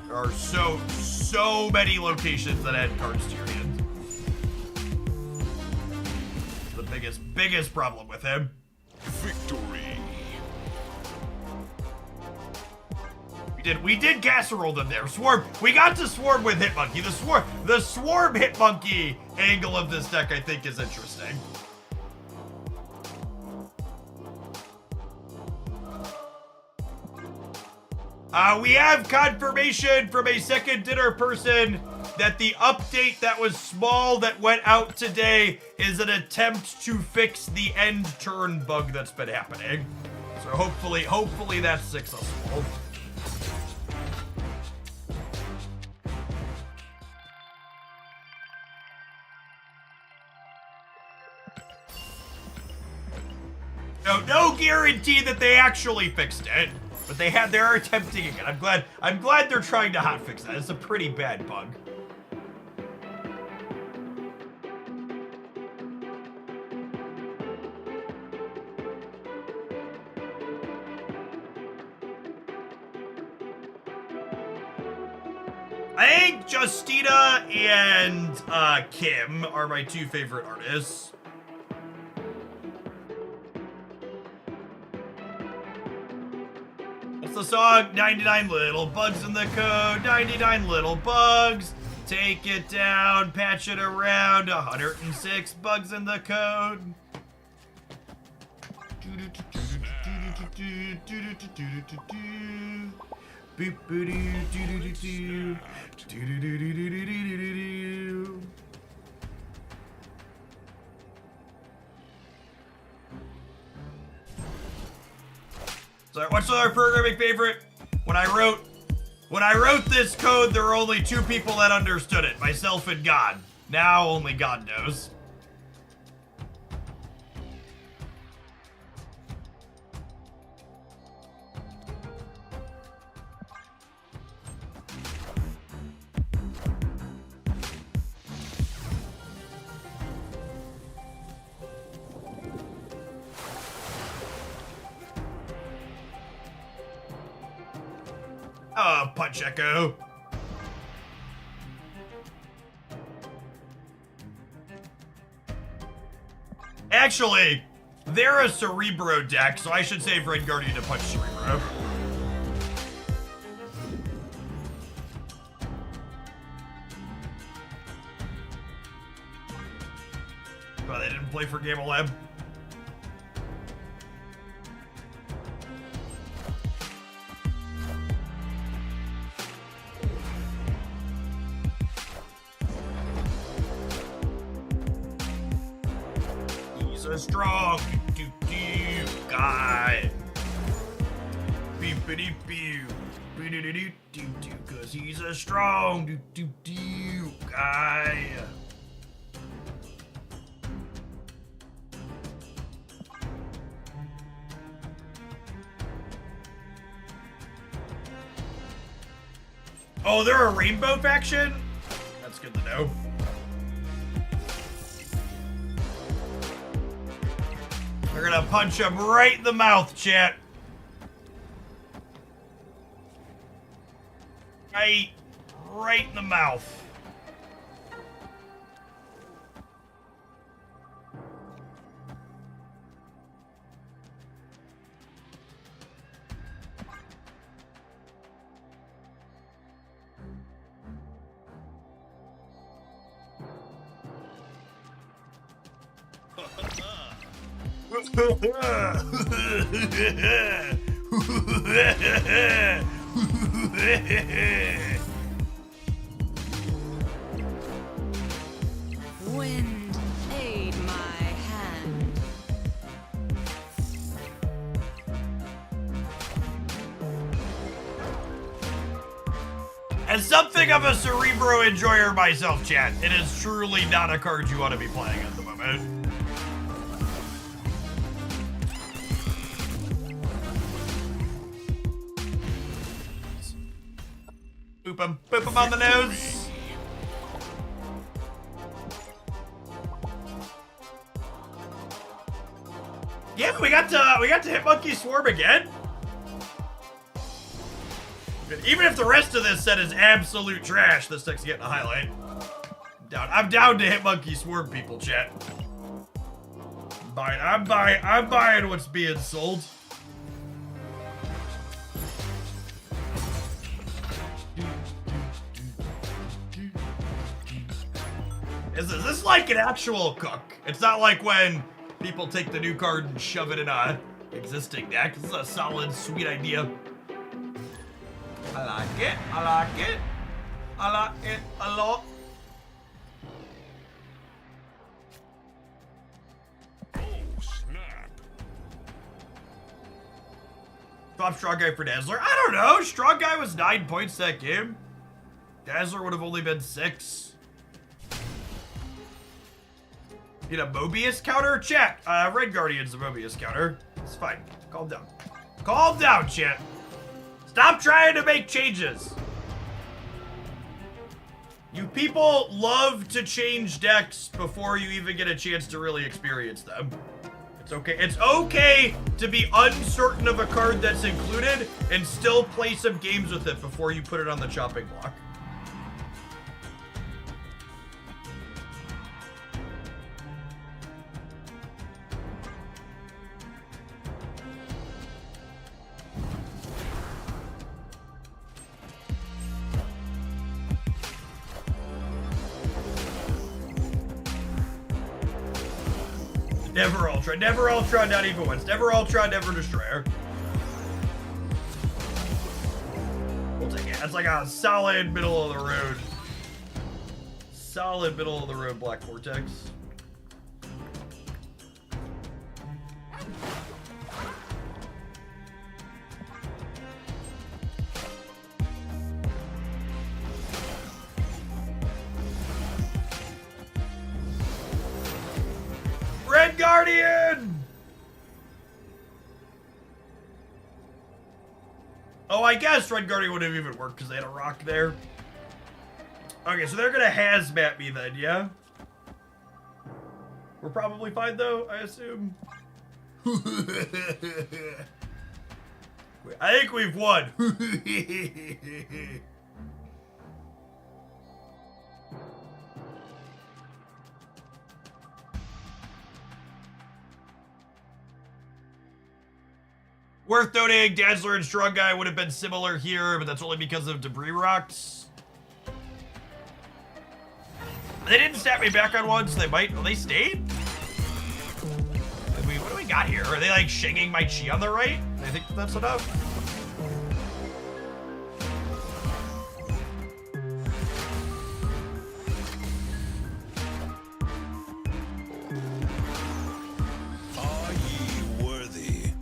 There are so many locations that add cards to your hands. The biggest problem with him. Victory. We did casserole them there. Swarm. We got to Swarm with Hitmonkey. The Swarm Hitmonkey angle of this deck, I think, is interesting. We have confirmation from a second dinner person that the update that was small that went out today is an attempt to fix the end turn bug that's been happening. So hopefully that's successful. No guarantee that they actually fixed it, but they're attempting again. I'm glad they're trying to hotfix that. It's a pretty bad bug. I think Justina and Kim are my two favorite artists. What's the song? 99 little bugs in the code, 99 little bugs. Take it down, patch it around, 106 bugs in the code. So what's our programming favorite? When I wrote this code, there were only 2 people that understood it, myself and God. Now only God knows. Punch Echo. Actually, they're a Cerebro deck, so I should save Red Guardian to punch Cerebro. Oh, they didn't play for Gamma Lab. A strong guy. Cause he's a strong guy. Oh, they're a rainbow faction? That's good to know. We're gonna punch him right in the mouth, chat. Right in the mouth. Wind, aid my hand. As something of a Cerebro enjoyer myself, chat, it is truly not a card you want to be playing at the moment. Boop him on the nose. Yeah, we got to hit Monkey Swarm again. Even if the rest of this set is absolute trash, this deck's getting a highlight. I'm down to hit Monkey Swarm, people, chat. I'm buying what's being sold. Is this like an actual cook? It's not like when people take the new card and shove it in a existing deck. This is a solid, sweet idea. I like it. I like it. I like it a lot. Oh, snap. Top strong guy for Dazzler. I don't know. Strong guy was 9 points that game. Dazzler would have only been 6. Need a Mobius counter? Chat. Red Guardian's a Mobius counter. It's fine. Calm down. Calm down, chat. Stop trying to make changes. You people love to change decks before you even get a chance to really experience them. It's okay. It's okay to be uncertain of a card that's included and still play some games with it before you put it on the chopping block. Never Ultra, not even once. Never Ultra, never Destroyer. We'll take it. That's like a solid middle of the road. Solid middle of the road Black Vortex. Red Guardian! Oh, I guess Red Guardian would have even worked because they had a rock there. Okay, so they're gonna hazmat me then, yeah? We're probably fine though, I assume. I think we've won. Worth noting, Dazzler and Strong Guy would have been similar here, but that's only because of debris rocks. They didn't stat me back on one, so they might. Well, they stayed? What do we got here? Are they like shinging my chi on the right? I think that's enough. Are ye worthy?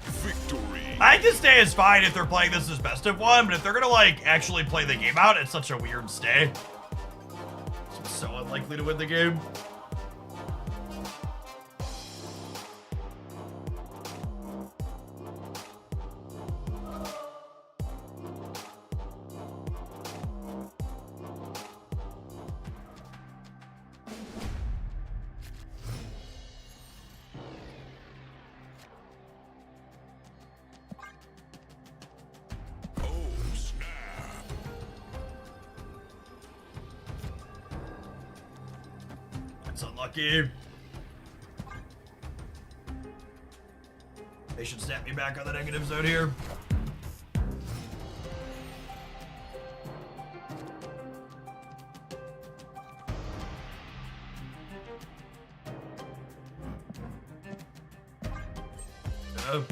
Victory. I think this stay is fine if they're playing this as best of one, but if they're gonna like actually play the game out, it's such a weird stay. It's so unlikely to win the game. Oh, snap. That's unlucky. They should snap me back on the negative zone here. Oh.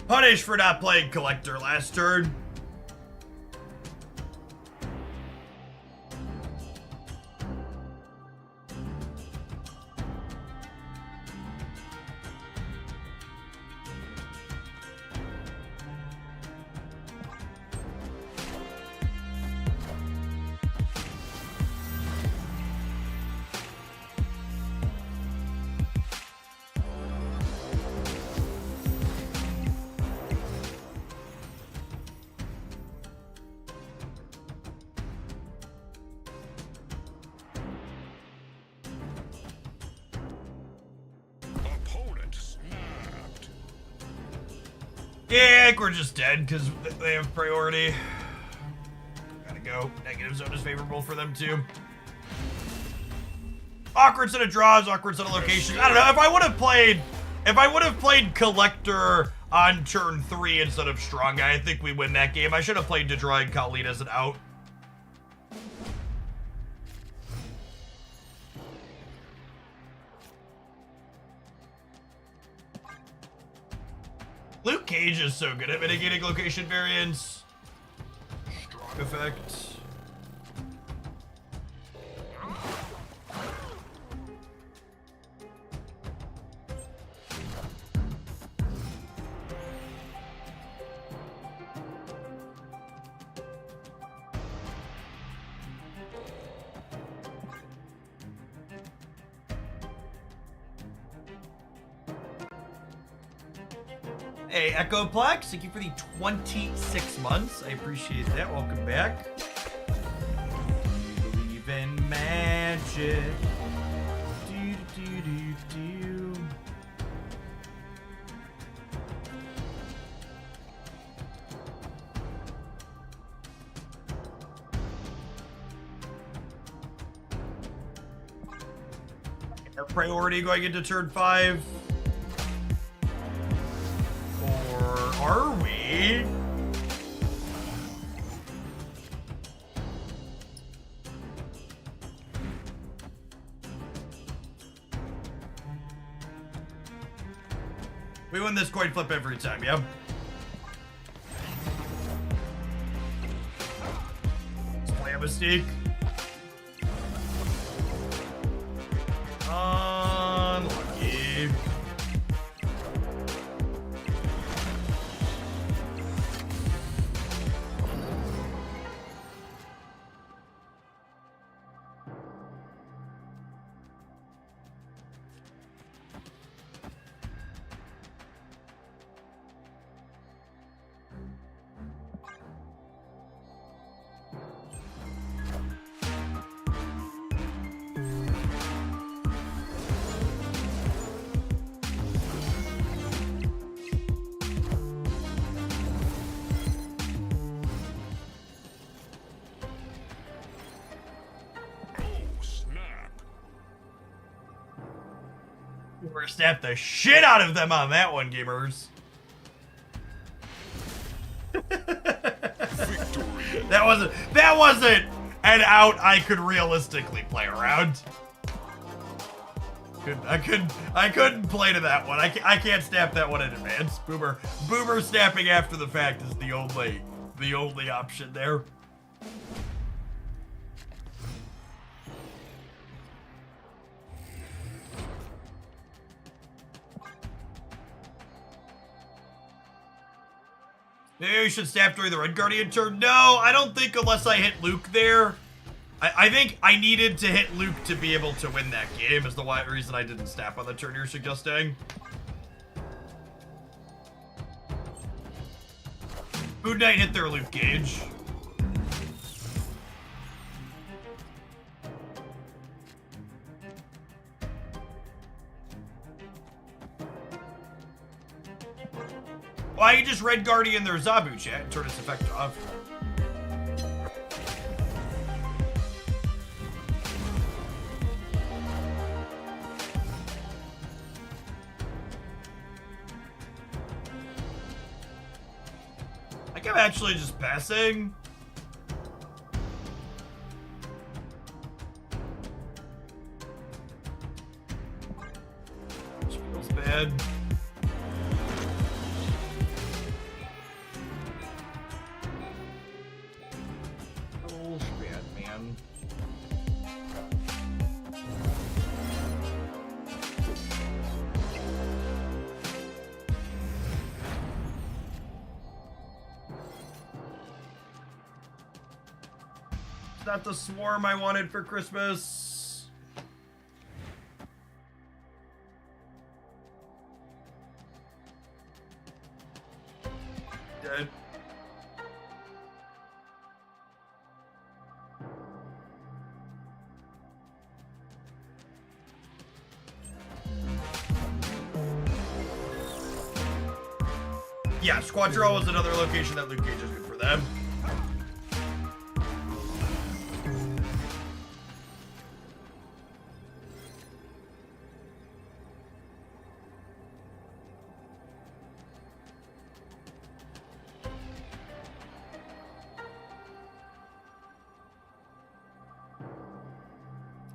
Punish for not playing Collector last turn. Yeah, I think we're just dead because they have priority. Gotta go. Negative zone is favorable for them too. Awkward set of draws, awkward set of locations. I don't know. If I would have played Collector on turn 3 instead of Strong Guy, I think we win that game. I should have played Dedra and Khalid as an out. Luke Cage is so good at mitigating location variance. Strong effect. Hey, Echoplex, thank you for the 26 months. I appreciate that. Welcome back. Believe in magic. Do, do, do, do. Our priority going into turn 5. Are we? We win this coin flip every time, yeah? Let's play a Mystique. Unlucky. We're gonna snap the shit out of them on that one, gamers. That wasn't an out I could realistically play around. I couldn't play to that one. I can't snap that one in advance. Boomer snapping after the fact is the only option there. Maybe we should snap during the Red Guardian turn. No, I don't think unless I hit Luke there. I think I needed to hit Luke to be able to win that game is the reason I didn't snap on the turn you're suggesting. Moon Knight hit their Luke Cage. Why you just Red Guardian their Zabu chat and turn its effect off? I think I'm actually just passing. Which feels bad. Not the swarm I wanted for Christmas. Dead. Yeah, Squadron was another location that Luke Cage is good for them.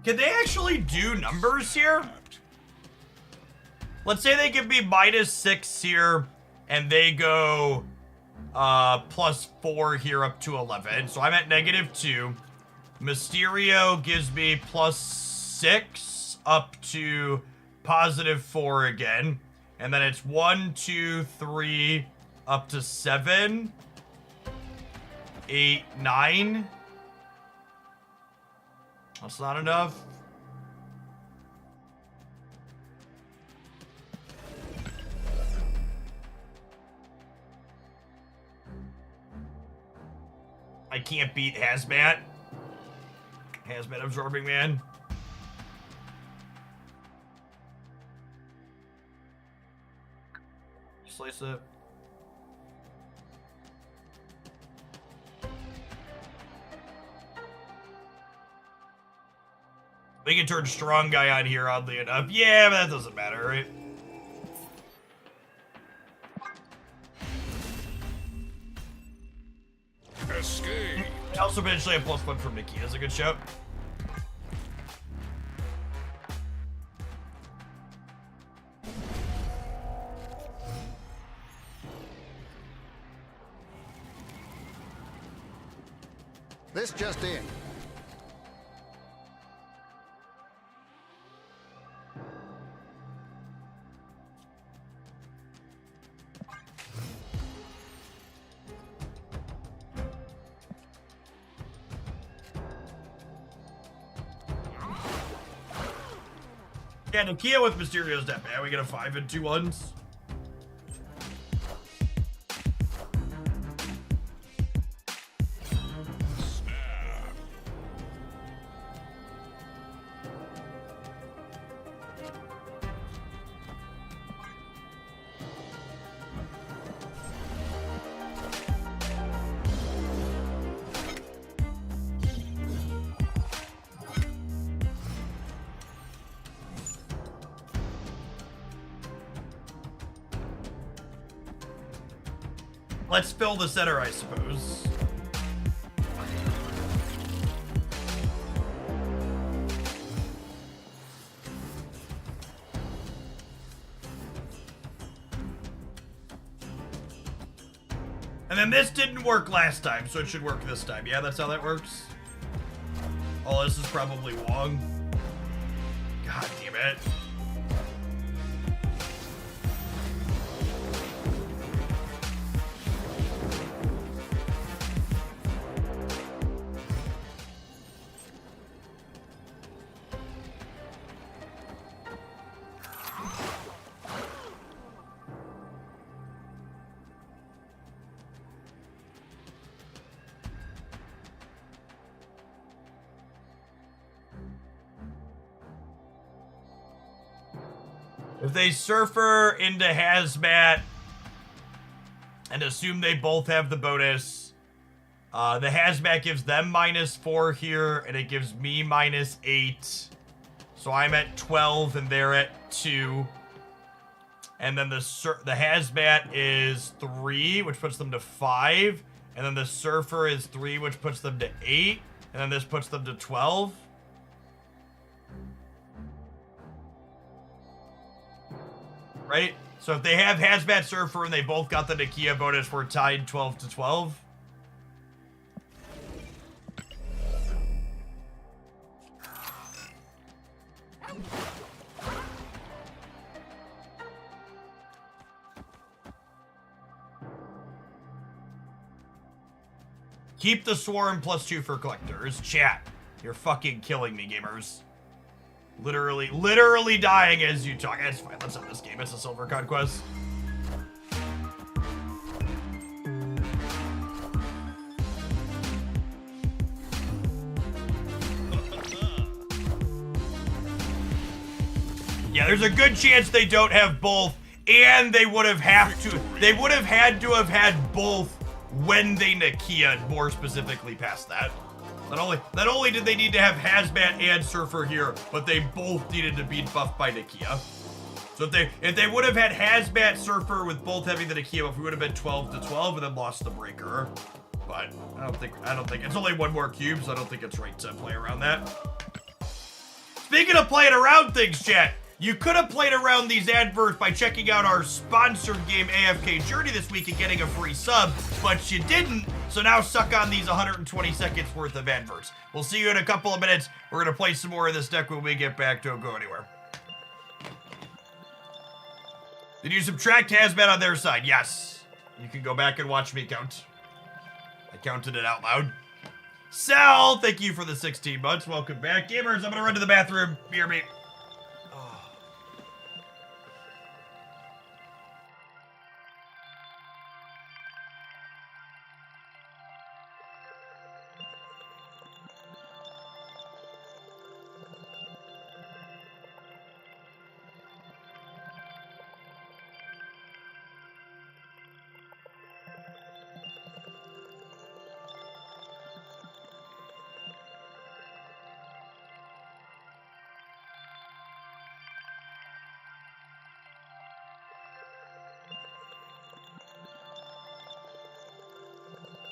Can they actually do numbers here? Let's say they give me -6 here, and they go +4 here up to 11. So I'm at -2. Mysterio gives me +6 up to +4 again. And then it's 1, 2, 3, up to 7, 8, 9. That's not enough. I can't beat Hazmat. Hazmat absorbing man. Slice it. We can turn strong guy on here, oddly enough. Yeah, but that doesn't matter, right? Escape. Also, potentially a +1 from Nikki. That's a good show. This just in. Yeah, Nokia with Mysterio's that bad. We get a 5 and 2 1s. Let's fill the center, I suppose. And then this didn't work last time, so it should work this time. Yeah, that's how that works. Oh, this is probably Wong. God damn it. If they surfer into Hazmat and assume they both have the bonus, the Hazmat gives them -4 here, and it gives me -8. So I'm at 12 and they're at 2. And then the Hazmat is 3, which puts them to 5. And then the Surfer is 3, which puts them to 8. And then this puts them to 12. Right? So if they have Hazmat Surfer and they both got the Nakia bonus, we're tied 12 to 12. Keep the Swarm +2 for collectors. Chat, you're fucking killing me, gamers. Literally dying as you talk. It's fine, let's end this game. It's a Silver Conquest. Yeah, there's a good chance they don't have both And they would have had to have had both when they Nakia'd, more specifically past that. Not only did they need to have Hazmat and Surfer here, but they both needed to be buffed by Nakia. So if they would have had Hazmat, Surfer with both having the Nakia, we would have been 12-12 and then lost the Breaker. But I don't think it's only one more cube, so I don't think it's right to play around that. Speaking of playing around things, chat, you could have played around these adverts by checking out our sponsored game AFK Journey this week and getting a free sub, but you didn't, so now suck on these 120 seconds worth of adverts. We'll see you in a couple of minutes. We're going to play some more of this deck when we get back. Don't go anywhere. Did you subtract Hazmat on their side? Yes. You can go back and watch me count. I counted it out loud. Sal, thank you for the 16 months. Welcome back. Gamers, I'm going to run to the bathroom. Hear me.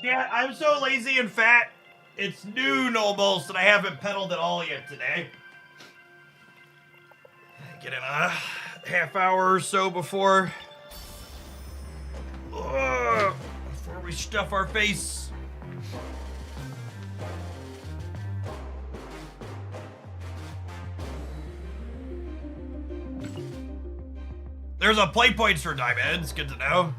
Yeah, I'm so lazy and fat. It's noon almost, and I haven't pedaled at all yet today. Get in a half hour or so before we stuff our face. There's a play points for diamonds. Good to know.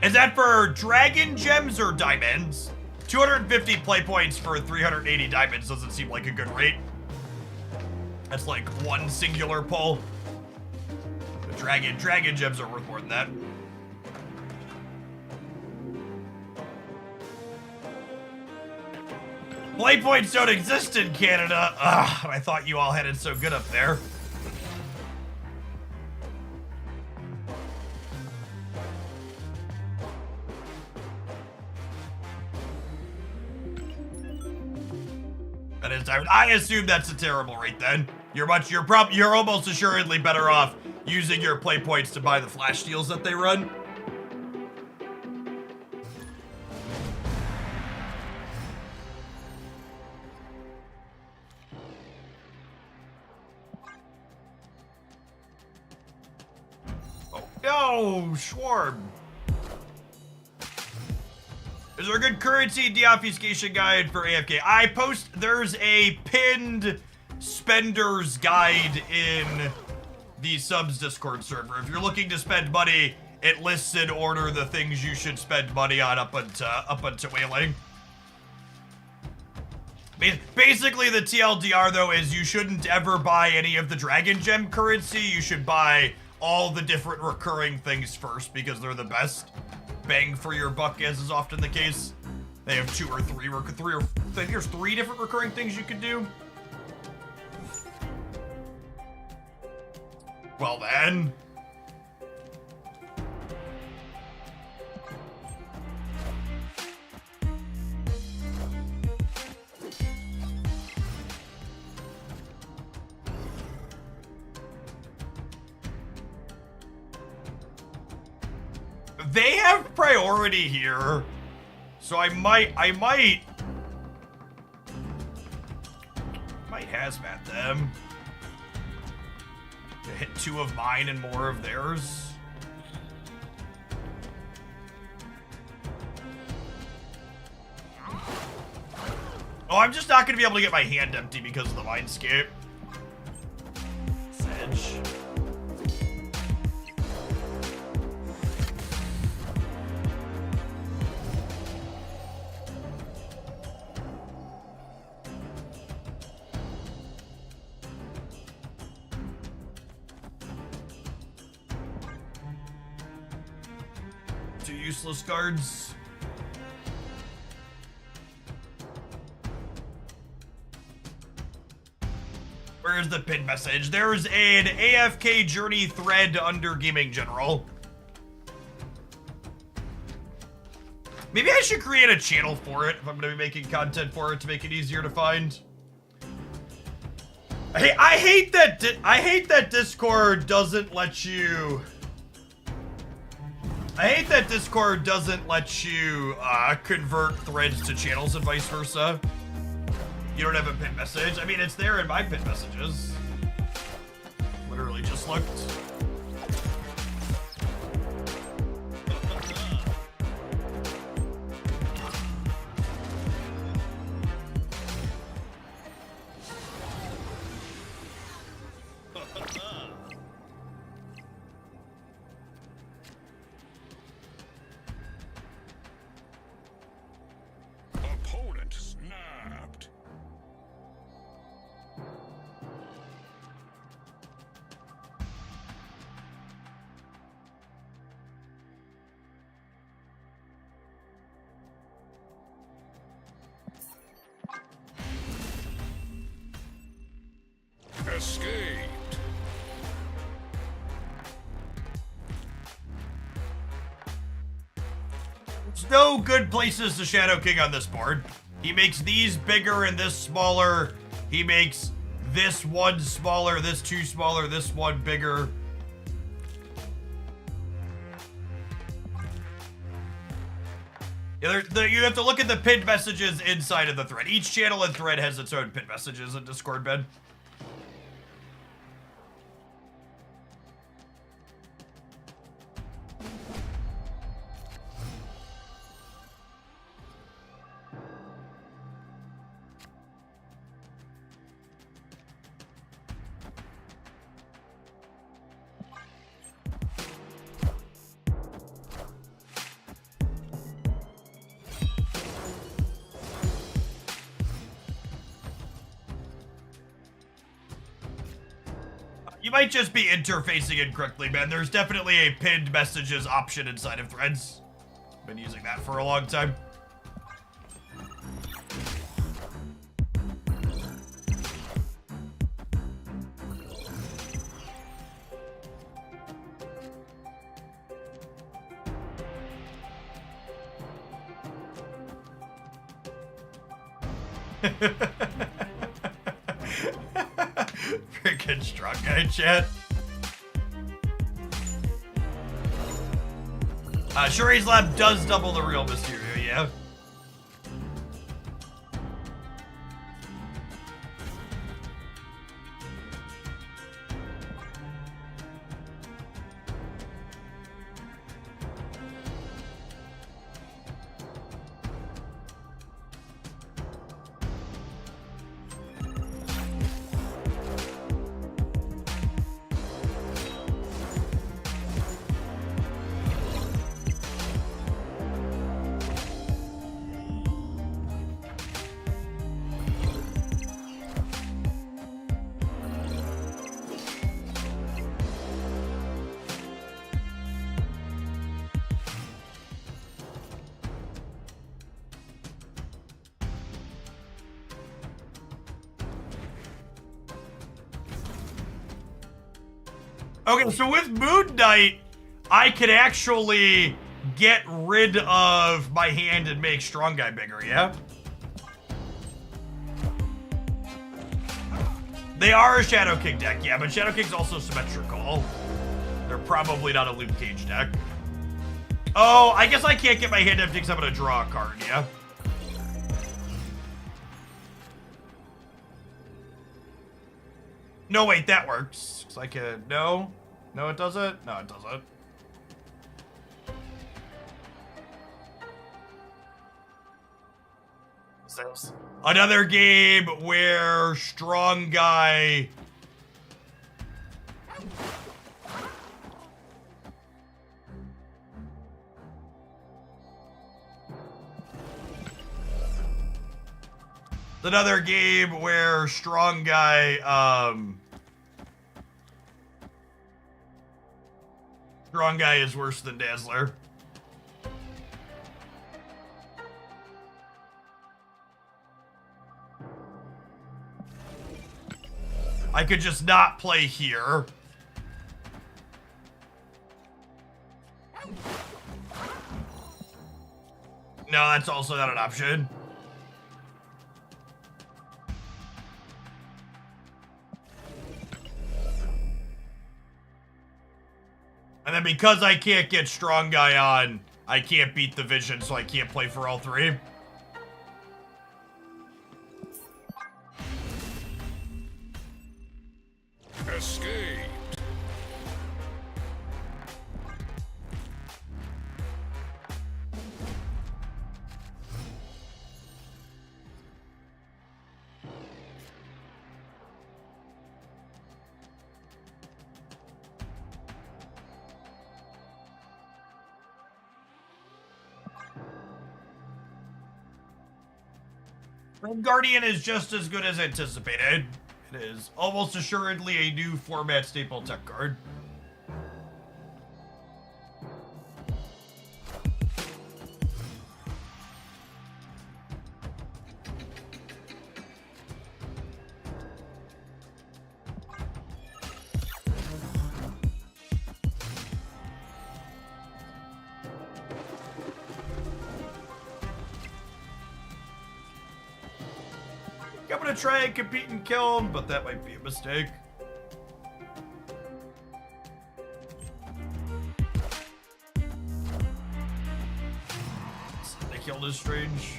Is that for dragon gems or diamonds? 250 play points for 380 diamonds doesn't seem like a good rate. That's like one singular pull. The dragon gems are worth more than that. Play points don't exist in Canada. Ugh, I thought you all had it so good up there. That is, I assume that's a terrible rate then. You're almost assuredly better off using your play points to buy the flash deals that they run. Oh, no, Schwarm. Is there a good currency deobfuscation guide for AFK? There's a pinned spender's guide in the subs Discord server. If you're looking to spend money, it lists in order the things you should spend money on up until whaling. Basically, the TLDR though is you shouldn't ever buy any of the Dragon Gem currency. You should buy all the different recurring things first because they're the best bang for your buck, as is often the case. They have there's 3 different recurring things you could do. Well then. They have priority here, so I might hazmat them to hit 2 of mine and more of theirs. Oh, I'm just not gonna be able to get my hand empty because of the Mindscape. Sedge. useless cards. Where's the pinned message? There's an AFK journey thread under Gaming General. Maybe I should create a channel for it if I'm going to be making content for it to make it easier to find. I hate that Discord doesn't let you. I hate that Discord doesn't let you convert threads to channels and vice versa. You don't have a pinned message. I mean, it's there in my pinned messages. Literally just looked. Opponent snapped. Escaped. There's no good places to Shadow King on this board. He makes these bigger and this smaller. He makes this one smaller, this two smaller, this one bigger. Yeah, you have to look at the pinned messages inside of the thread. Each channel and thread has its own pinned messages in Discord, Ben. You might just be interfacing incorrectly, man. There's definitely a pinned messages option inside of threads. Been using that for a long time. Freaking strong guy chat. Shuri's Lab does double the real Mysterio, yeah. Okay, so with Moon Knight, I could actually get rid of my hand and make Strong Guy bigger, yeah? They are a Shadow King deck, yeah, but Shadow King's also symmetrical. They're probably not a Luke Cage deck. Oh, I guess I can't get my hand empty because I'm going to draw a card, yeah? No, wait, that works. Because I can... No? No, it doesn't? No, it doesn't. Another game where Strong Guy... Another game where Strong Guy, Strong Guy is worse than Dazzler. I could just not play here. No, that's also not an option. And then because I can't get Strong Guy on, I can't beat the Vision, so I can't play for all three. Escape. Guardian is just as good as anticipated. It is almost assuredly a new format staple tech card. I'm gonna try and compete and kill him, but that might be a mistake. They killed is strange.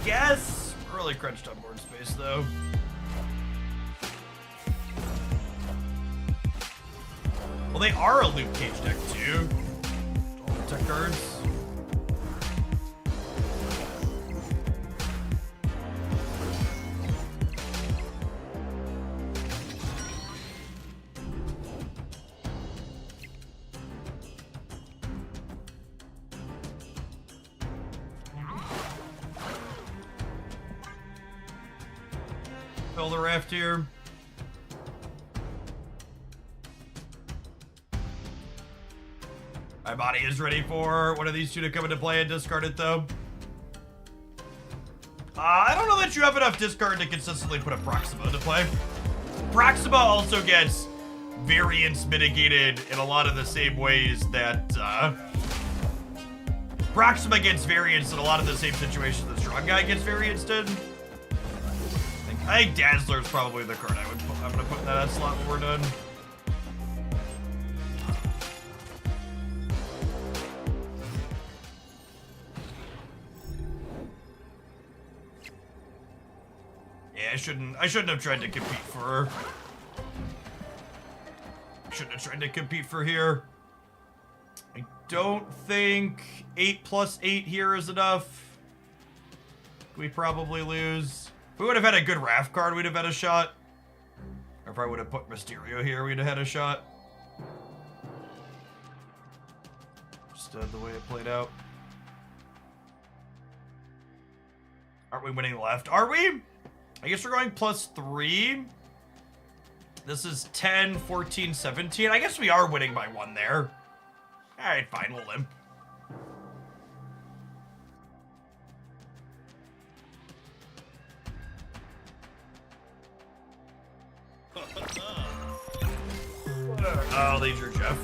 Yes! We're really crunched on board space, though. Well, they are a Luke Cage deck, too. All the tech cards. Fill the raft here. My body is ready for one of these two to come into play and discard it, though. I don't know that you have enough discard to consistently put a Proxima into play. Proxima also gets variance mitigated in a lot of the same ways that Proxima gets variance in a lot of the same situations that Strong Guy gets variance in. I think Dazzler's probably the card I'm gonna put in that slot when we're done. Yeah, I shouldn't have tried to compete for her. Shouldn't have tried to compete for here. I don't think 8 plus 8 here is enough. We probably lose. If we would have had a good Raft card, we'd have had a shot. Or if I would have put Mysterio here, we'd have had a shot. Just the way it played out. Aren't we winning left? Are we? I guess we're going +3. This is 10, 14, 17. I guess we are winning by 1 there. Alright, fine, we'll limp. Oh, they drew Jeff.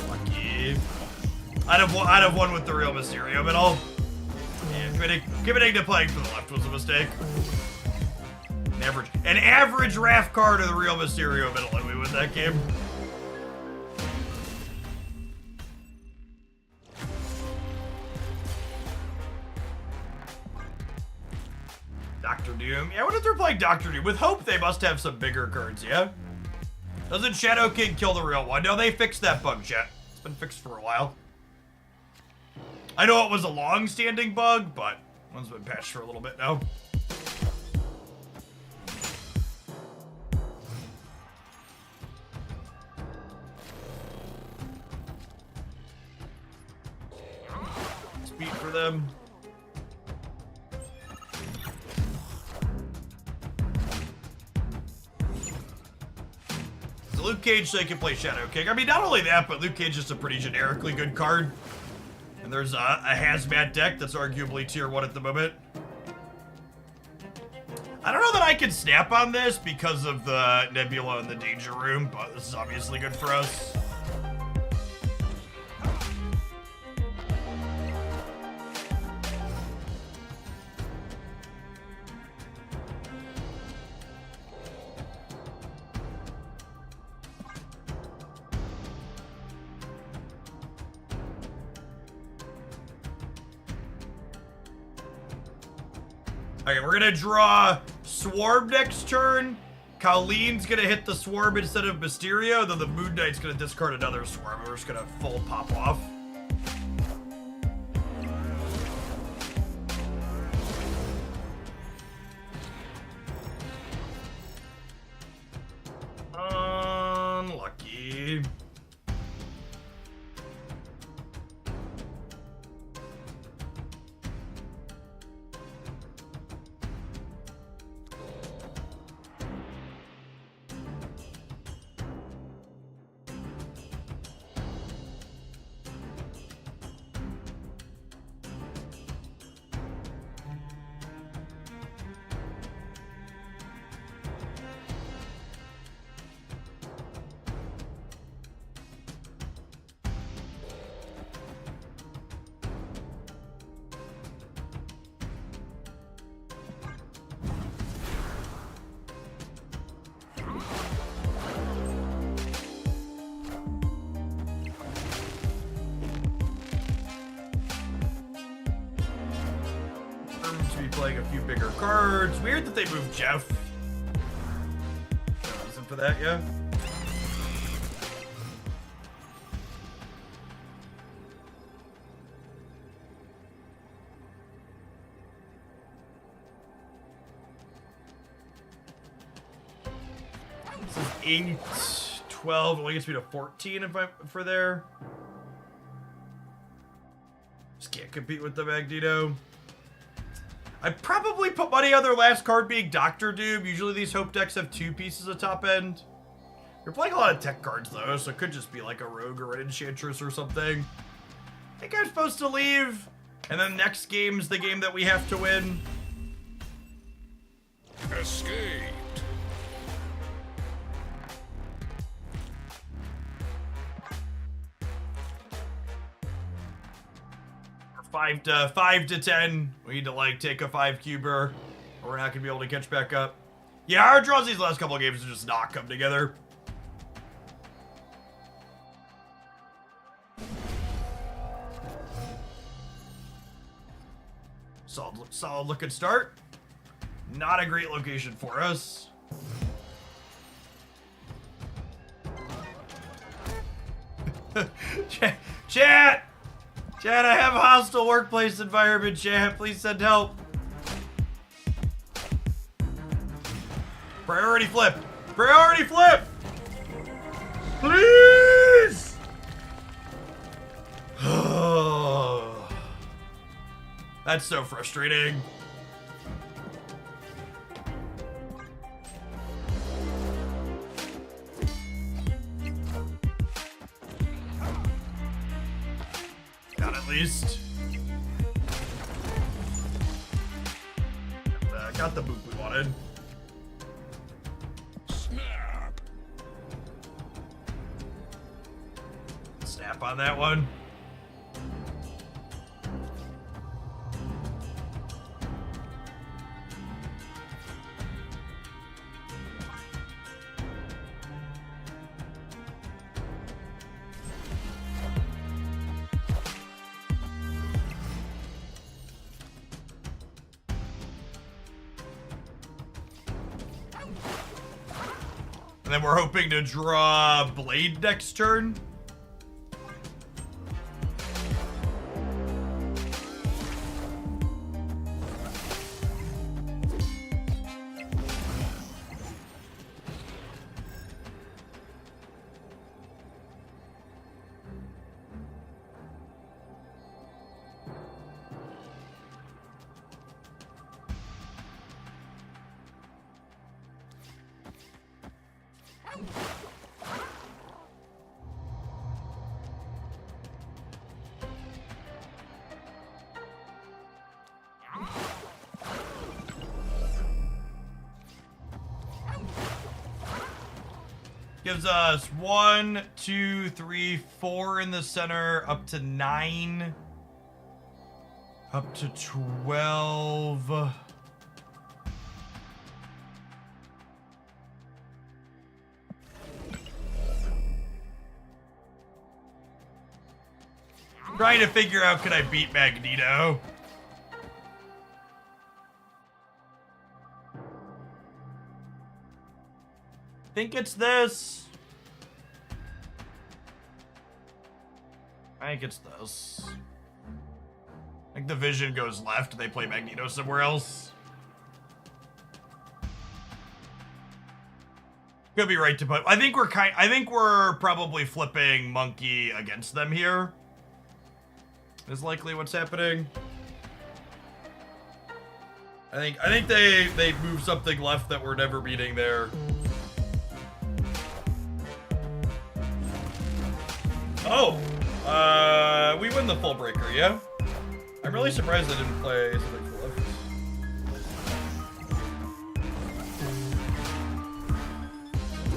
Lucky. I'd have won with the real Mysterio, but yeah, committing to playing for the left was a mistake. An average Raft card of the real Mysterio middle, and we win that game. Dr. Doom. Yeah, what if they're playing Dr. Doom? With Hope, they must have some bigger cards, yeah? Doesn't Shadow King kill the real one? No, they fixed that bug, chat. It's been fixed for a while. I know it was a long-standing bug, but one's been patched for a little bit now. Speed for them. So Luke Cage so he can play Shadow King. I mean, not only that, but Luke Cage is a pretty generically good card. And there's a hazmat deck that's arguably tier 1 at the moment. I don't know that I can snap on this because of the Nebula in the Danger Room, but this is obviously good for us. Okay, we're gonna draw Swarm next turn. Colleen's gonna hit the Swarm instead of Mysterio, then the Moon Knight's gonna discard another Swarm. We're just gonna full pop off. Unlucky. To be playing a few bigger cards. Weird that they moved Jeff. No reason for that, yeah. This is 8, 12, only gets me to 14 if for there. Just can't compete with the Magneto. I'd probably put money on their last card being Doctor Doom. Usually these Hope decks have 2 pieces of top end. You're playing a lot of tech cards though, so it could just be like a Rogue or an Enchantress or something. I think I'm supposed to leave. And then next game's the game that we have to win. Escaped. Or 5 to 10. We need to like take a 5-cuber, or we're not gonna be able to catch back up. Yeah, our draws these last couple of games have just not come together. Solid looking start. Not a great location for us. Chat! Chat, I have a hostile workplace environment, chat. Please send help. Priority flip. Priority flip! Please! That's so frustrating. Got at least. Got the boop we wanted. Snap. Snap on that one. And then we're hoping to draw Blade next turn. Gives us 1, 2, 3, 4 in the center, up to 9. Up to 12. Trying to figure out, could I beat Magneto? Think it's this. I think it's this. I think the Vision goes left and they play Magneto somewhere else. Could be right to put. I think we're probably flipping Monkey against them here. Is likely what's happening. I think they move something left that we're never beating there. Oh, we win the full breaker, yeah? I'm really surprised I didn't play something full left.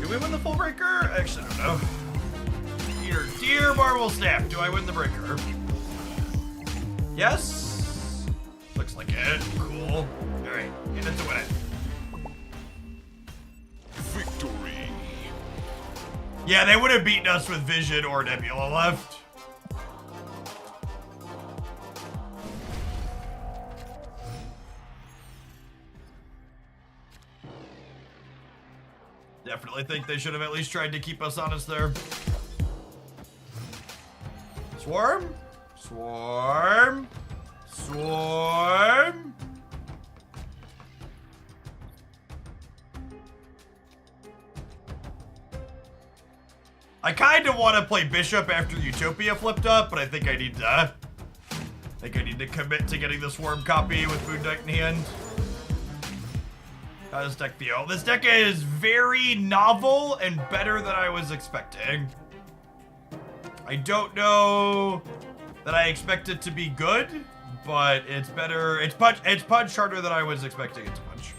Do we win the full breaker? Actually, I don't know. Dear Marvel staff, do I win the breaker? Yes? Looks like it. Cool. Alright, and it's a win it. Victory. Yeah, they would have beaten us with Vision or Nebula left. Definitely think they should have at least tried to keep us honest there. Swarm? Swarm? Swarm? I kind of want to play Bishop after Utopia flipped up, but I think I need to commit to getting the Swarm copy with Moon Knight in hand. How does this deck feel? This deck is very novel and better than I was expecting. I don't know that I expect it to be good, but it's better. It's punched harder than I was expecting it to punch.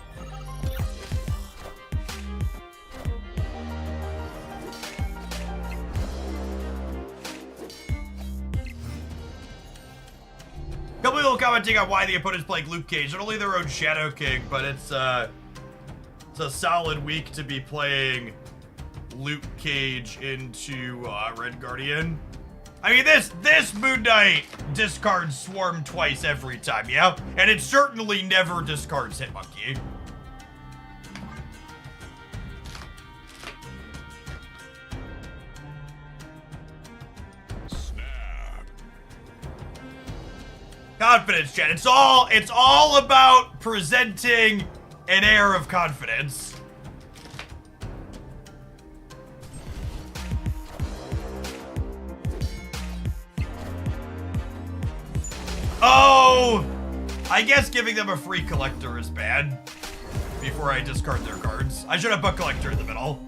Couple people commenting on why the opponent's playing Luke Cage. Not only their own Shadow King, but it's a solid week to be playing Luke Cage into Red Guardian. I mean, this Moon Knight discards Swarm twice every time, yeah? And it certainly never discards Hitmonkey. Confidence, chat. It's all about presenting an air of confidence. Oh! I guess giving them a free collector is bad. Before I discard their cards. I should have put collector in the middle.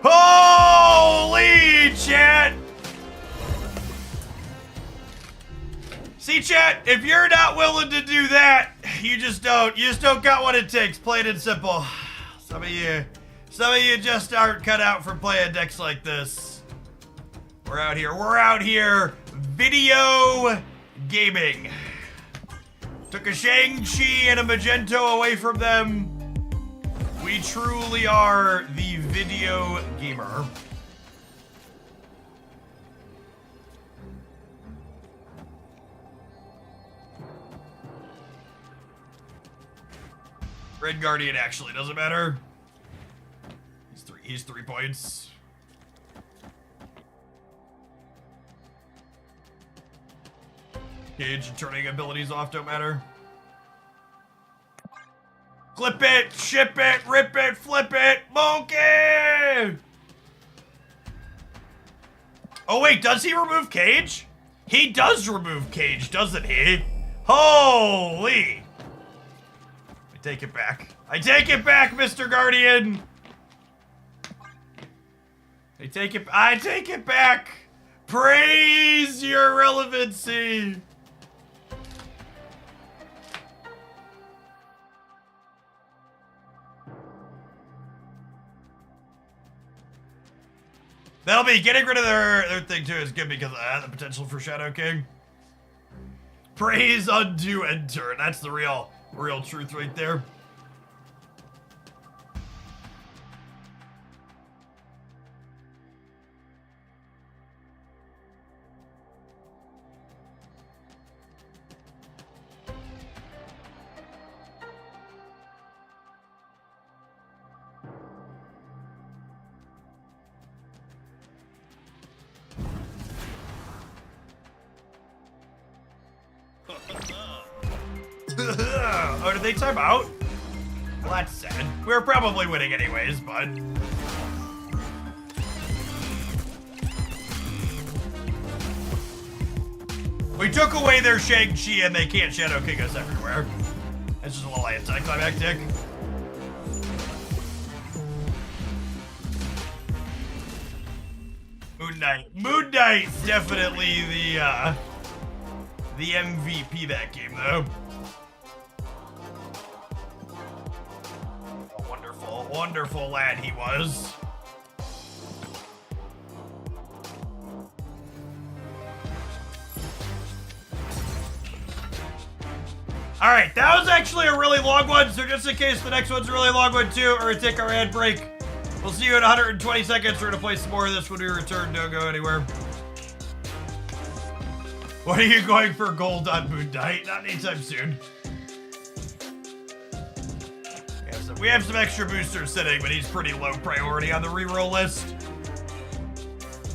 Holy chat! See, chat, if you're not willing to do that, you just don't got what it takes, plain and simple. Some of you just aren't cut out for playing decks like this. We're out here video gaming. Took a Shang-Chi and a Magento away from them. We truly are the video gamer. Red Guardian actually doesn't matter. He's 3 points. Cage and turning abilities off don't matter. Clip it, ship it, rip it, flip it, monkey! Oh wait, does he remove Cage? He does remove Cage, doesn't he? Holy! I take it back. I take it back, Mr. Guardian! I take it back! Praise your relevancy! That'll be getting rid of their thing too is good because of the potential for Shadow King. Praise, undo, and turn. That's the real truth right there. Oh, did they time out? Well, that's sad. We were probably winning anyways, but... We took away their Shang-Chi and they can't Shadow King us everywhere. That's just a little anticlimactic. Moon Knight. Moon Knight's definitely the MVP that game, though. A wonderful, wonderful lad he was. All right, that was actually a really long one, so just in case the next one's a really long one too, we're gonna take our ad break. We'll see you in 120 seconds. We're gonna play some more of this when we return. Don't go anywhere. What are you going for gold on Moon Knight? Not anytime soon. We have some extra boosters sitting, but he's pretty low priority on the reroll list.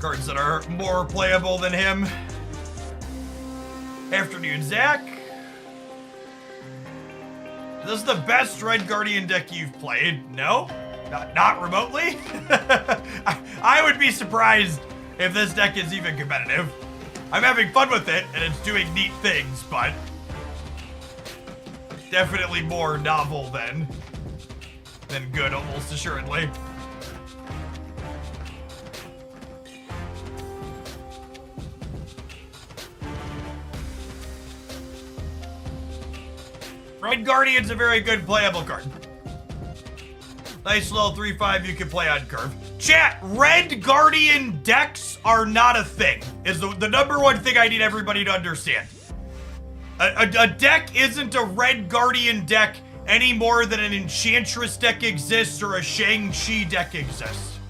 Cards that are more playable than him. Afternoon, Zach. Is this the best Red Guardian deck you've played? No? Not remotely? I would be surprised if this deck is even competitive. I'm having fun with it, and it's doing neat things, but definitely more novel than good, almost assuredly. Red Guardian's a very good playable card. Nice little 3/5 you can play on curve. Chat, Red Guardian decks are not a thing. Is the number one thing I need everybody to understand. A deck isn't a Red Guardian deck any more than an Enchantress deck exists or a Shang-Chi deck exists.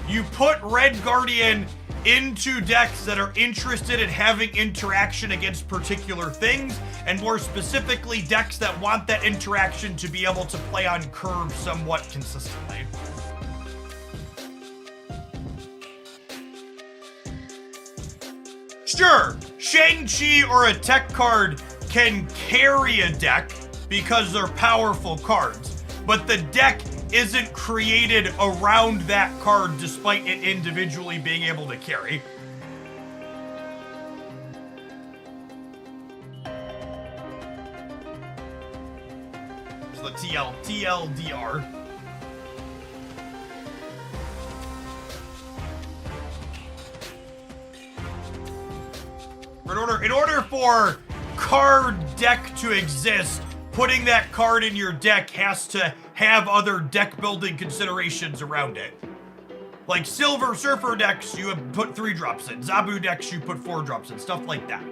You put Red Guardian into decks that are interested in having interaction against particular things, and more specifically, decks that want that interaction to be able to play on curve somewhat consistently. Sure, Shang-Chi or a tech card can carry a deck because they're powerful cards, but the deck isn't created around that card despite it individually being able to carry. It's the TLDR. In order for card deck to exist, putting that card in your deck has to have other deck building considerations around it. Like Silver Surfer decks, you put 3 drops in. Zabu decks, you put 4 drops in. Stuff like that.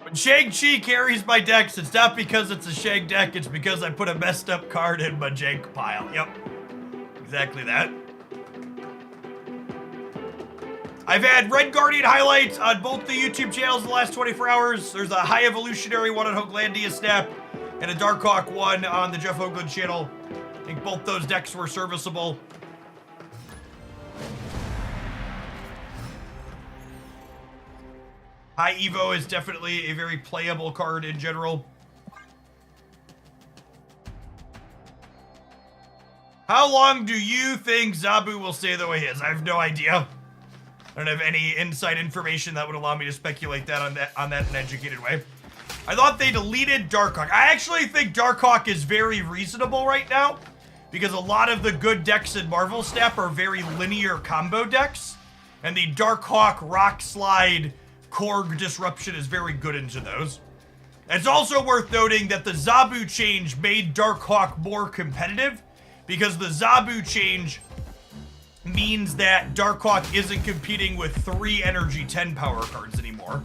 When Shang-Chi carries my decks, it's not because it's a Shang deck, it's because I put a messed up card in my jank pile. Yep. Exactly that. I've had Red Guardian highlights on both the YouTube channels the last 24 hours. There's a High Evolutionary one on Hoaglandia Snap and a Darkhawk one on the Jeff Hoagland channel. I think both those decks were serviceable. High Evo is definitely a very playable card in general. How long do you think Zabu will stay the way he is? I have no idea. I don't have any inside information that would allow me to speculate that on that in an educated way. I thought they deleted Darkhawk. I actually think Darkhawk is very reasonable right now because a lot of the good decks in Marvel Snap are very linear combo decks, and the Darkhawk Rock Slide Korg disruption is very good into those. It's also worth noting that the Zabu change made Darkhawk more competitive, because the Zabu change means that Darkhawk isn't competing with 3 energy 10 power cards anymore.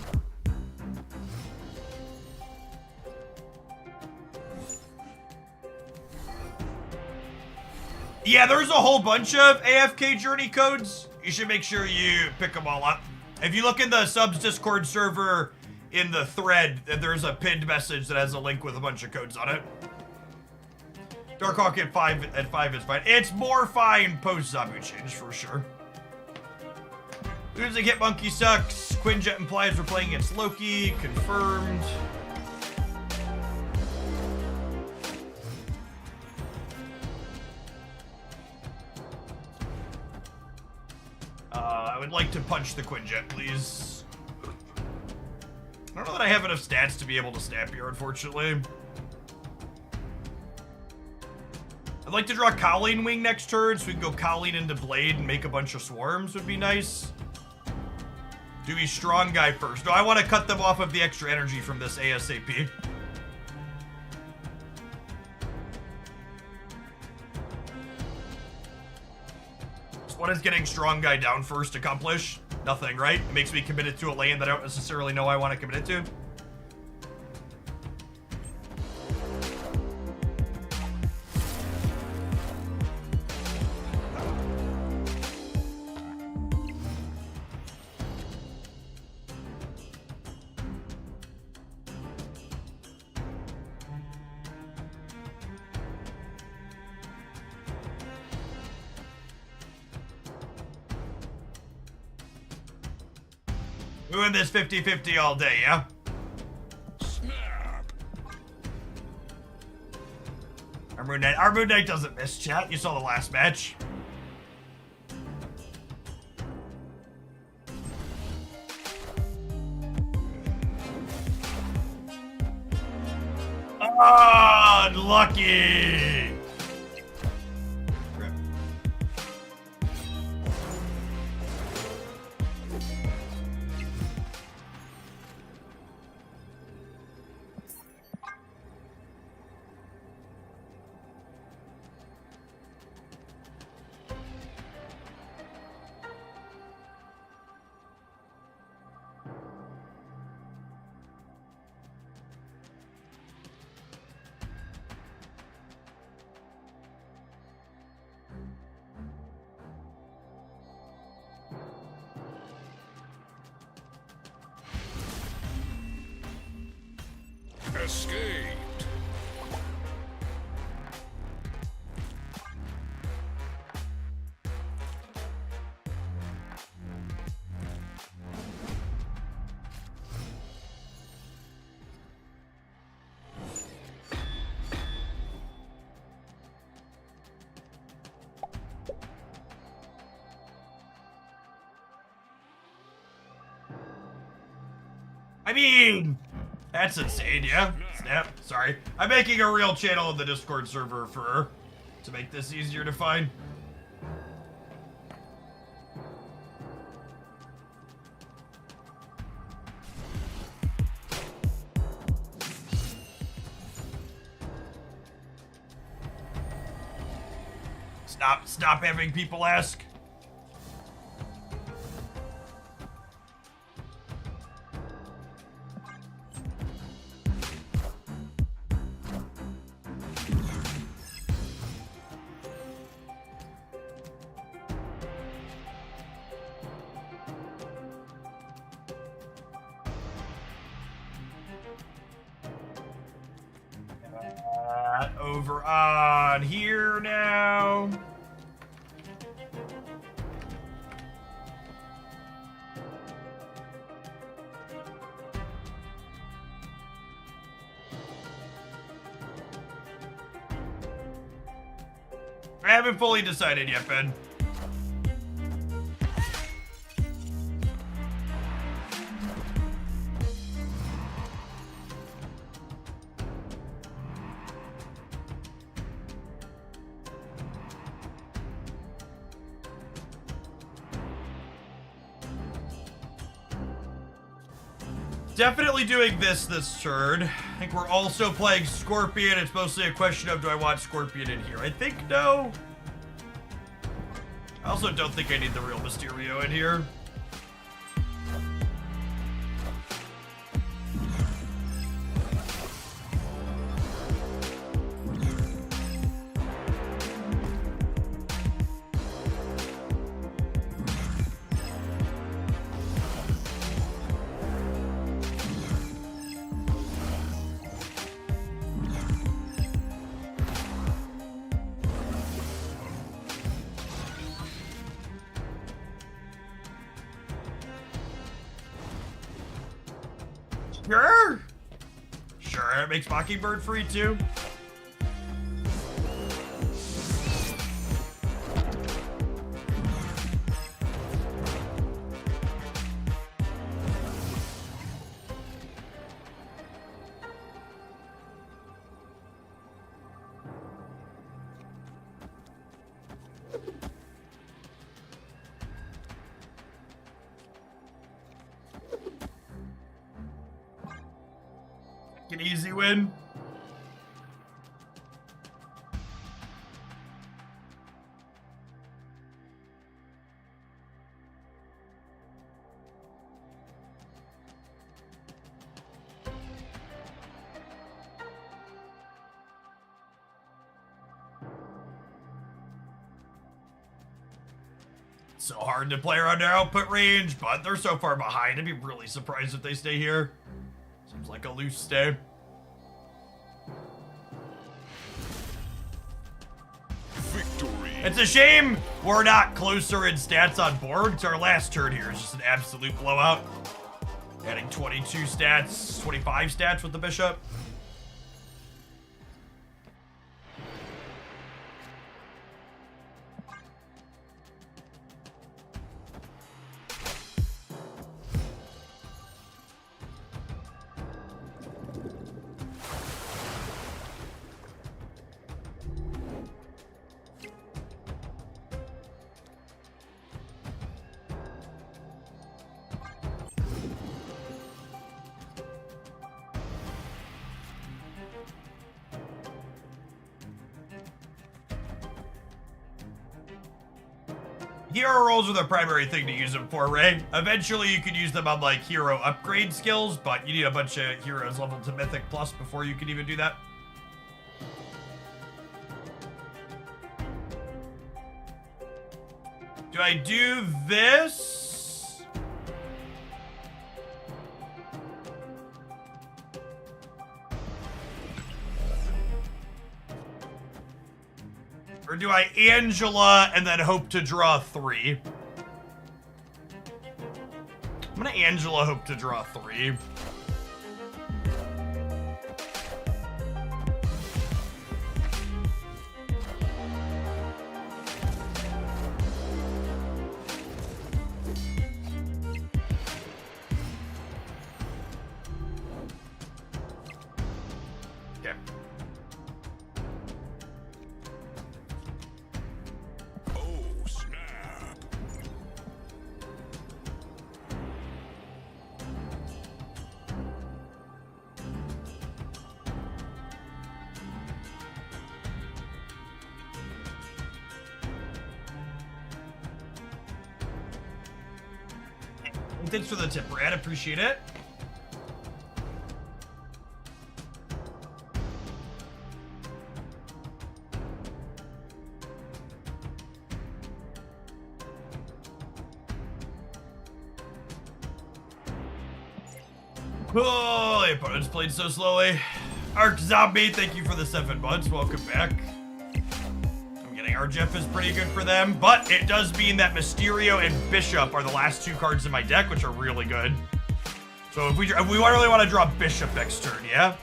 Yeah, there's a whole bunch of AFK journey codes. You should make sure you pick them all up. If you look in the subs Discord server in the thread, there's a pinned message that has a link with a bunch of codes on it. Darkhawk at 5 is fine. It's more fine post Zabu change for sure. Losing Hit Monkey sucks. Quinjet implies we're playing against Loki. Confirmed. I would like to punch the Quinjet, please. I don't know that I have enough stats to be able to snap here, unfortunately. I'd like to draw Colleen Wing next turn, so we can go Colleen into Blade and make a bunch of swarms would be nice. Do we Strong Guy first? No, I want to cut them off of the extra energy from this ASAP. What is getting Strong Guy down first accomplish? Nothing, right? It makes me committed to a lane that I don't necessarily know I want to commit it to. We win this 50-50 all day, yeah? Snap. Our Moon Knight doesn't miss, chat. You saw the last match. Ah, unlucky. Escaped. I mean, that's insane, yeah? Snap. Sorry. I'm making a real channel in the Discord server to make this easier to find. Stop having people ask. Over on here now. I haven't fully decided yet, Ben. Definitely doing this turn. I think we're also playing Scorpion. It's mostly a question of, do I want Scorpion in here? I think no. I also don't think I need the real Mysterio in here. Sure. Sure, it makes Mockingbird free too. An easy win. So hard to play around their output range, but they're so far behind. I'd be really surprised if they stay here. Seems like a loose stay. Victory. It's a shame we're not closer in stats on board, because our last turn here is just an absolute blowout. Adding 22 stats, 25 stats with the Bishop. Hero rolls are the primary thing to use them for, Ray. Eventually you could use them on like hero upgrade skills, but you need a bunch of heroes leveled to Mythic Plus before you can even do that. Do I do this? Or do I Angela and then hope to draw 3? I'm gonna Angela hope to draw 3. Okay. Oh, snap. Thanks for the tip, Brad. Appreciate it. Oh, the opponent's played so slowly. Arc Zombie, thank you for the 7 months. Welcome back. I'm getting our Jeff is pretty good for them, but it does mean that Mysterio and Bishop are the last 2 cards in my deck, which are really good. So if we really want to draw Bishop next turn, yeah?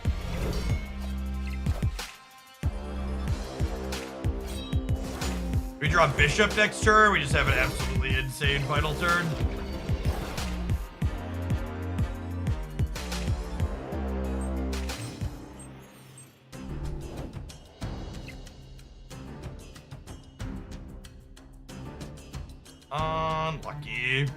We draw Bishop next turn, we just have an absolutely insane final turn. Unlucky.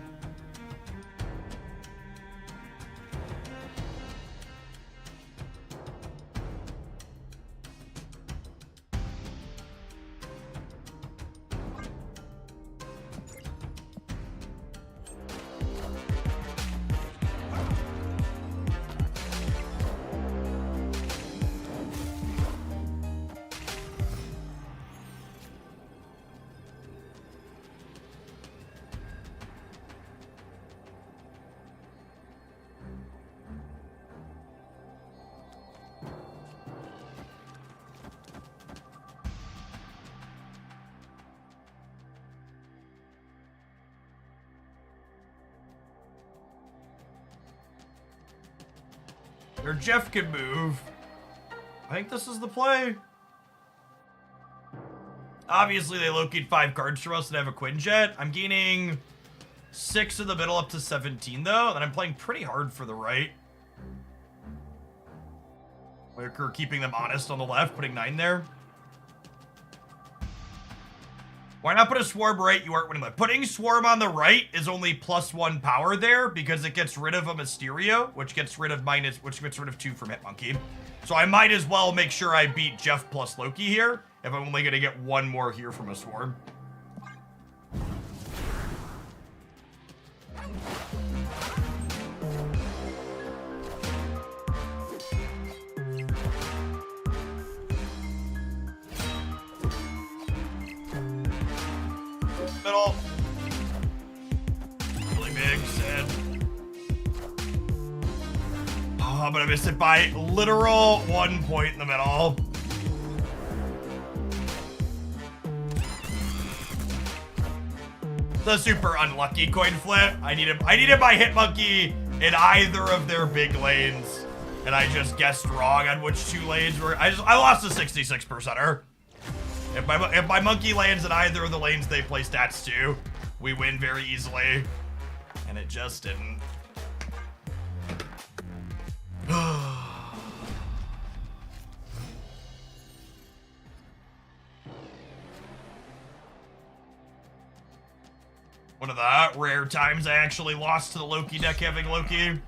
Or Jeff can move. I think this is the play. Obviously, they locate 5 cards from us and have a Quinjet. I'm gaining 6 in the middle up to 17, though. And I'm playing pretty hard for the right. We're keeping them honest on the left, putting 9 there. Why not put a Swarm right? You aren't winning left. Putting Swarm on the right is only +1 power there because it gets rid of a Mysterio, which gets rid of 2 from Hitmonkey. So I might as well make sure I beat Jeff plus Loki here if I'm only gonna get 1 more here from a Swarm. Middle. Really big, sad. Oh, I'm gonna miss it by literal 1 point in the middle. The super unlucky coin flip. I needed my Hitmonkey in either of their big lanes, and I just guessed wrong on which 2 lanes were. I lost a 66%er. If my monkey lands in either of the lanes they play stats to, we win very easily. And it just didn't. One of the rare times I actually lost to the Loki deck having Loki.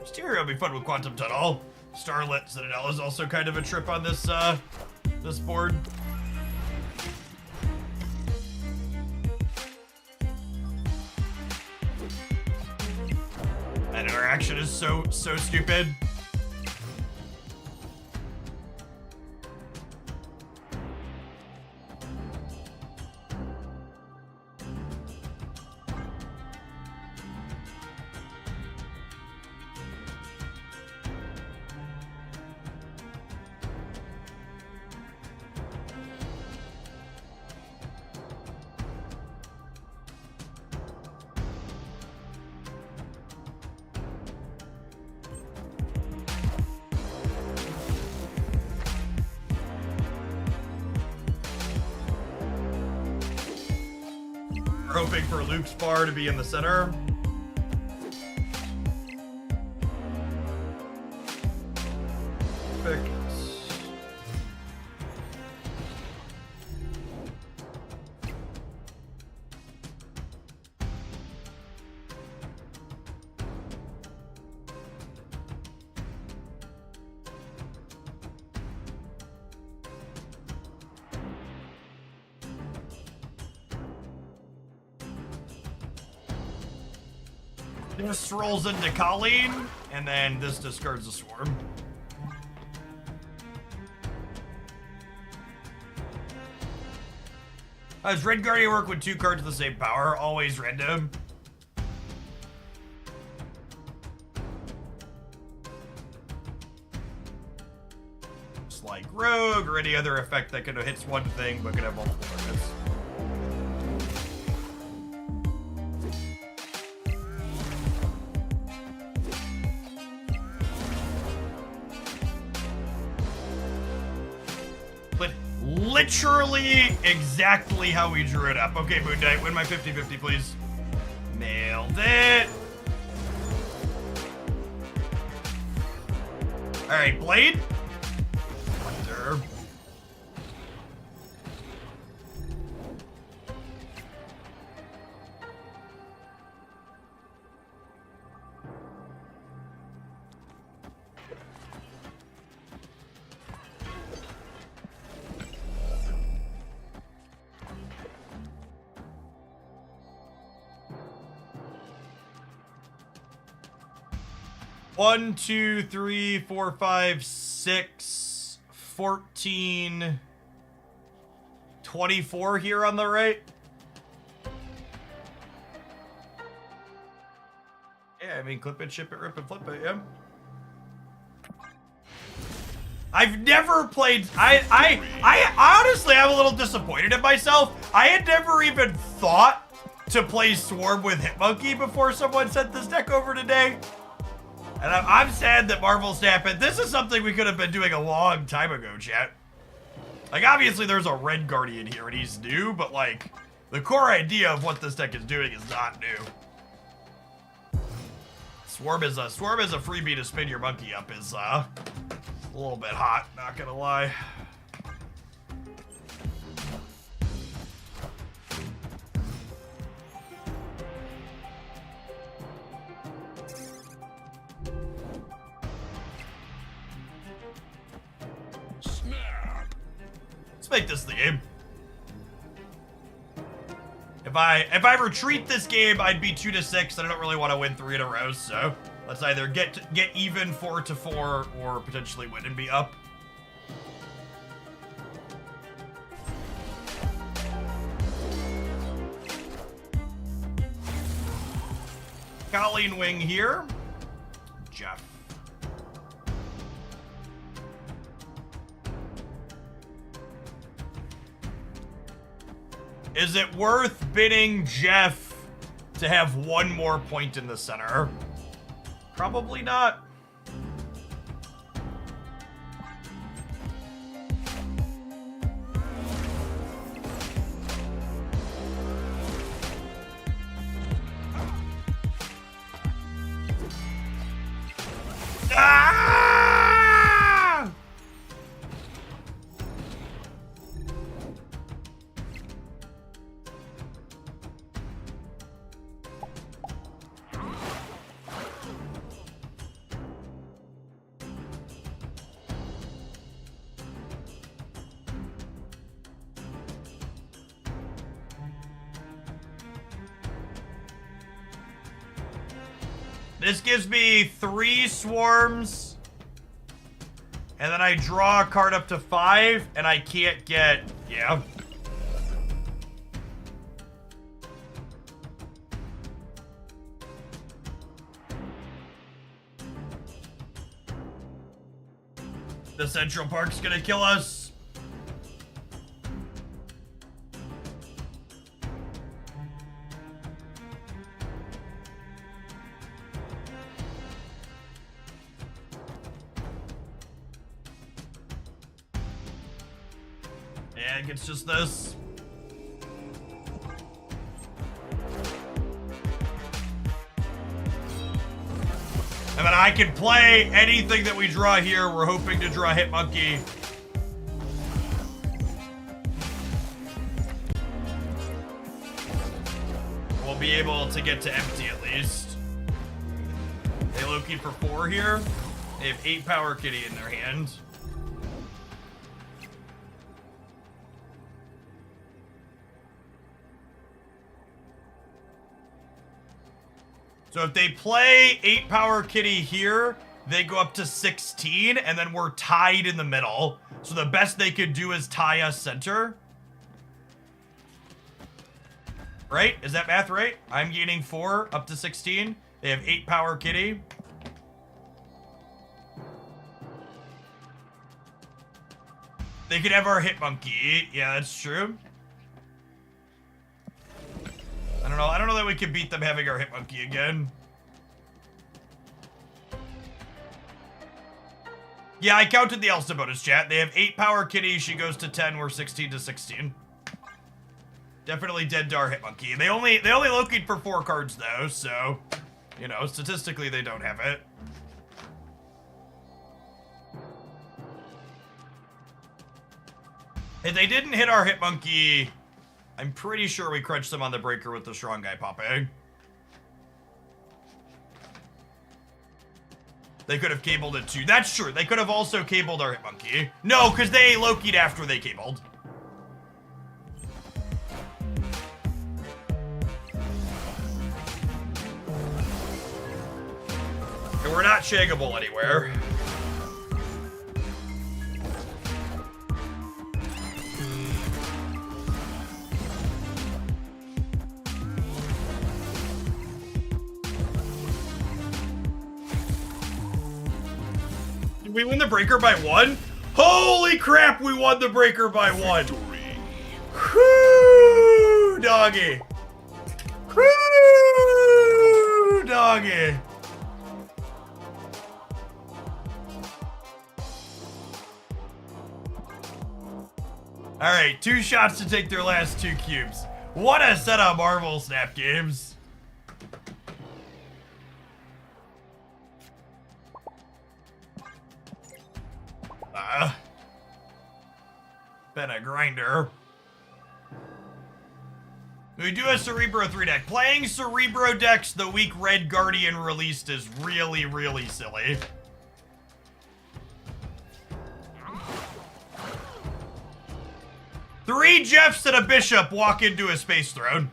Mysterio would be fun with Quantum Tunnel. Starlit Citadel is also kind of a trip on this this board. That interaction is so stupid. Hoping for Luke's bar to be in the center. Perfect. This rolls into Colleen, and then this discards the Swarm. Does Red Guardian work with 2 cards of the same power? Always random. Just like Rogue or any other effect that could hits one thing but could have multiple targets. Literally exactly how we drew it up. Okay, Moon Knight, win my 50-50, please. Nailed it. All right, Blade. Wonder. 1, 2, 3, 4, 5, 6, 14, 24 here on the right. Yeah, I mean, clip it, ship it, rip it, flip it, yeah. I've never played, I honestly, I'm a little disappointed in myself. I had never even thought to play Swarm with Hitmonkey before someone sent this deck over today. And I'm sad that Marvel's happened. This is something we could have been doing a long time ago, chat. Like, obviously there's a Red Guardian here and he's new, but like, the core idea of what this deck is doing is not new. Swarm is a freebie to spin your monkey up is a little bit hot, not gonna lie. Snap. Let's make this the game. If I retreat this game, I'd be 2-6, and I don't really want to win 3 in a row, so let's either get even 4-4 or potentially win and be up. Colleen Wing here. Jeff. Is it worth bidding Jeff to have 1 more point in the center? Probably not. Ah! This gives me 3 swarms, and then I draw a card up to 5, and I can't get, yeah. The Central Park's gonna kill us. I think it's just this. And then I can play anything that we draw here. We're hoping to draw Hitmonkey. We'll be able to get to empty at least. They Loki for 4 here. They have 8 Power Kitty in their hand. So if they play 8 Power Kitty here, they go up to 16, and then we're tied in the middle. So the best they could do is tie us center. Right? Is that math right? I'm gaining 4 up to 16. They have 8 Power Kitty. They could have our Hitmonkey. Yeah, that's true. I don't know that we can beat them having our Hitmonkey again. Yeah, I counted the Elsa bonus, chat. They have 8 Power Kitty. She goes to 10. We're 16-16. Definitely dead to our Hitmonkey. They only located for 4 cards though, so you know, statistically they don't have it. If they didn't hit our Hitmonkey, I'm pretty sure we crunched them on the breaker with the strong guy popping. They could have cabled it too. That's true. They could have also cabled our Hitmonkey. No, because they Loki'd after they cabled. And we're not shaggable anywhere. Did we win the breaker by 1? Holy crap, we won the breaker by 1. Whoo, doggy. Whoo, doggy. All right, 2 shots to take their last 2 cubes. What a set of Marvel Snap games. Been a grinder. We do a Cerebro 3 deck. Playing Cerebro decks the week Red Guardian released is really, really silly. Three Jeffs and a Bishop walk into a Space Throne.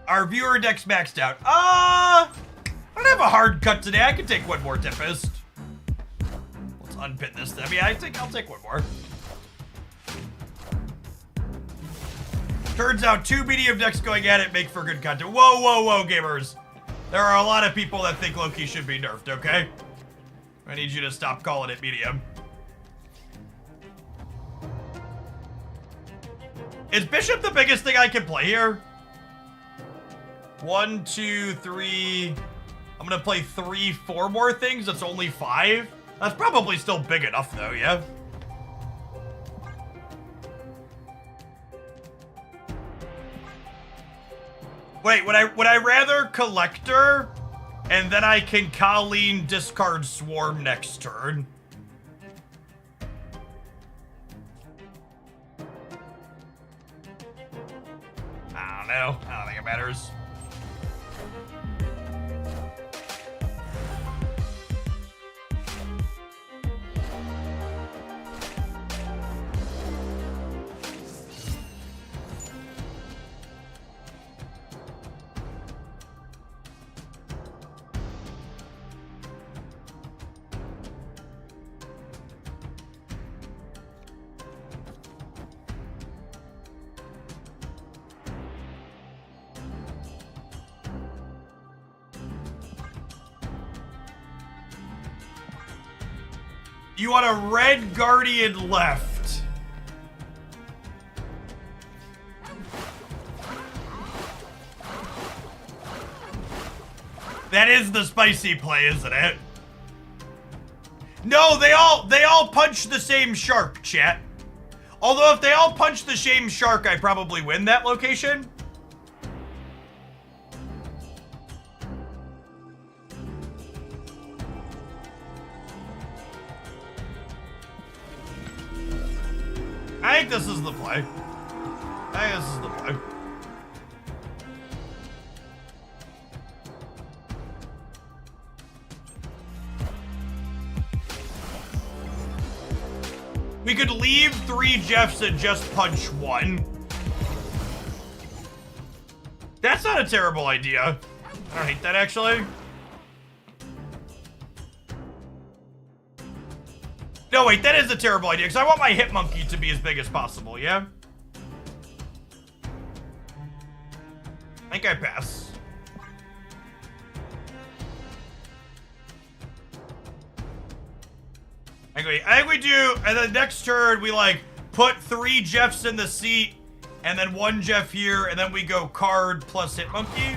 Our viewer deck's maxed out. I don't have a hard cut today. I can take one more Tempest. Let's unpin this then. Yeah, I think I'll take one more. Turns out 2 medium decks going at it make for good content. Whoa, whoa, whoa, gamers. There are a lot of people that think Loki should be nerfed, okay? I need you to stop calling it medium. Is Bishop the biggest thing I can play here? 1, 2, 3. I'm gonna play 3, 4 more things. That's only 5. That's probably still big enough though, yeah? Wait, would I rather Collector and then I can Colleen discard Swarm next turn? I don't know. I don't think it matters. You want a Red Guardian left. That is the spicy play, isn't it? No, they all punch the same shark, chat. Although if they all punch the same shark, I probably win that location. I think this is the play. I think this is the play. We could leave 3 Jeffs and just punch 1. That's not a terrible idea. I don't hate that, actually. No, wait, that is a terrible idea, because I want my Hit Monkey to be as big as possible, yeah? I think I pass. I think we do, and then next turn, we, like, put 3 Jeffs in the seat, and then 1 Jeff here, and then we go card plus Hit Monkey.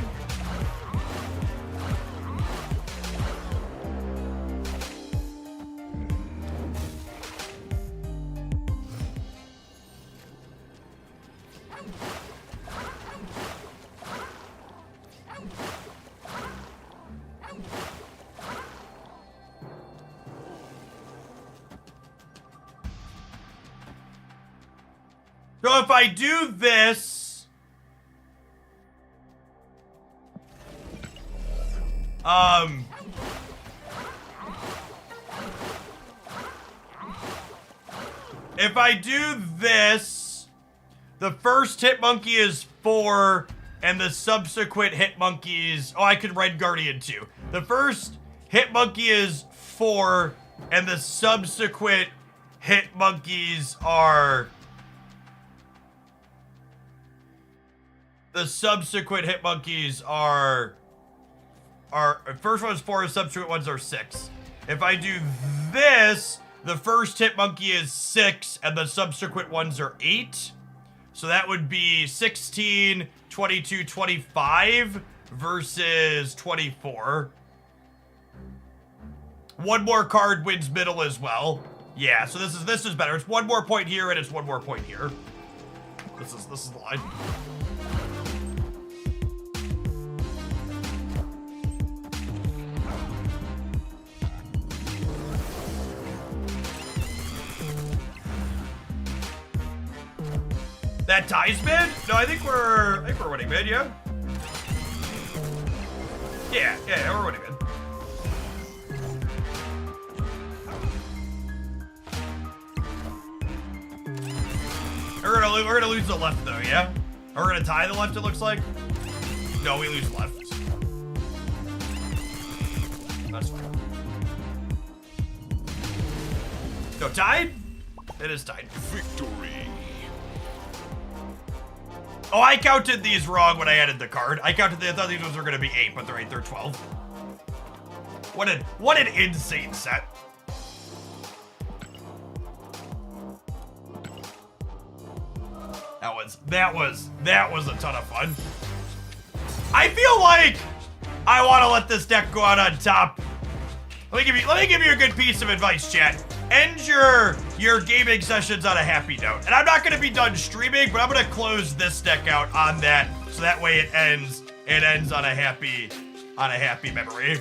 So if I do this, if I do this, the first hit monkey is 4, and the subsequent hit monkeys... Oh, I could Red Guardian too. The first hit monkey is 4, and the subsequent hit monkeys are... The subsequent hit monkeys are first one's 4, subsequent ones are 6. If I do this, the first hit monkey is 6, and the subsequent ones are 8. So that would be 16, 22, 25 versus 24. One more card wins middle as well. Yeah, so this is better. It's 1 more point here, and it's 1 more point here. This is the line. That ties mid? No, I think we're winning mid, yeah? Yeah, we're winning mid. We're gonna lose the left though, yeah? Or we're gonna tie the left, it looks like? No, we lose left. That's fine. No, tied? It is tied. Victory. Oh, I counted these wrong when I added the card. I thought these ones were gonna be 8, but they're 8, they're 12. What an insane set. That was a ton of fun. I feel like I want to let this deck go out on top. Let me give you a good piece of advice, chat. End your gaming sessions on a happy note. And I'm not gonna be done streaming, but I'm gonna close this deck out on that, so that way it ends on a happy memory.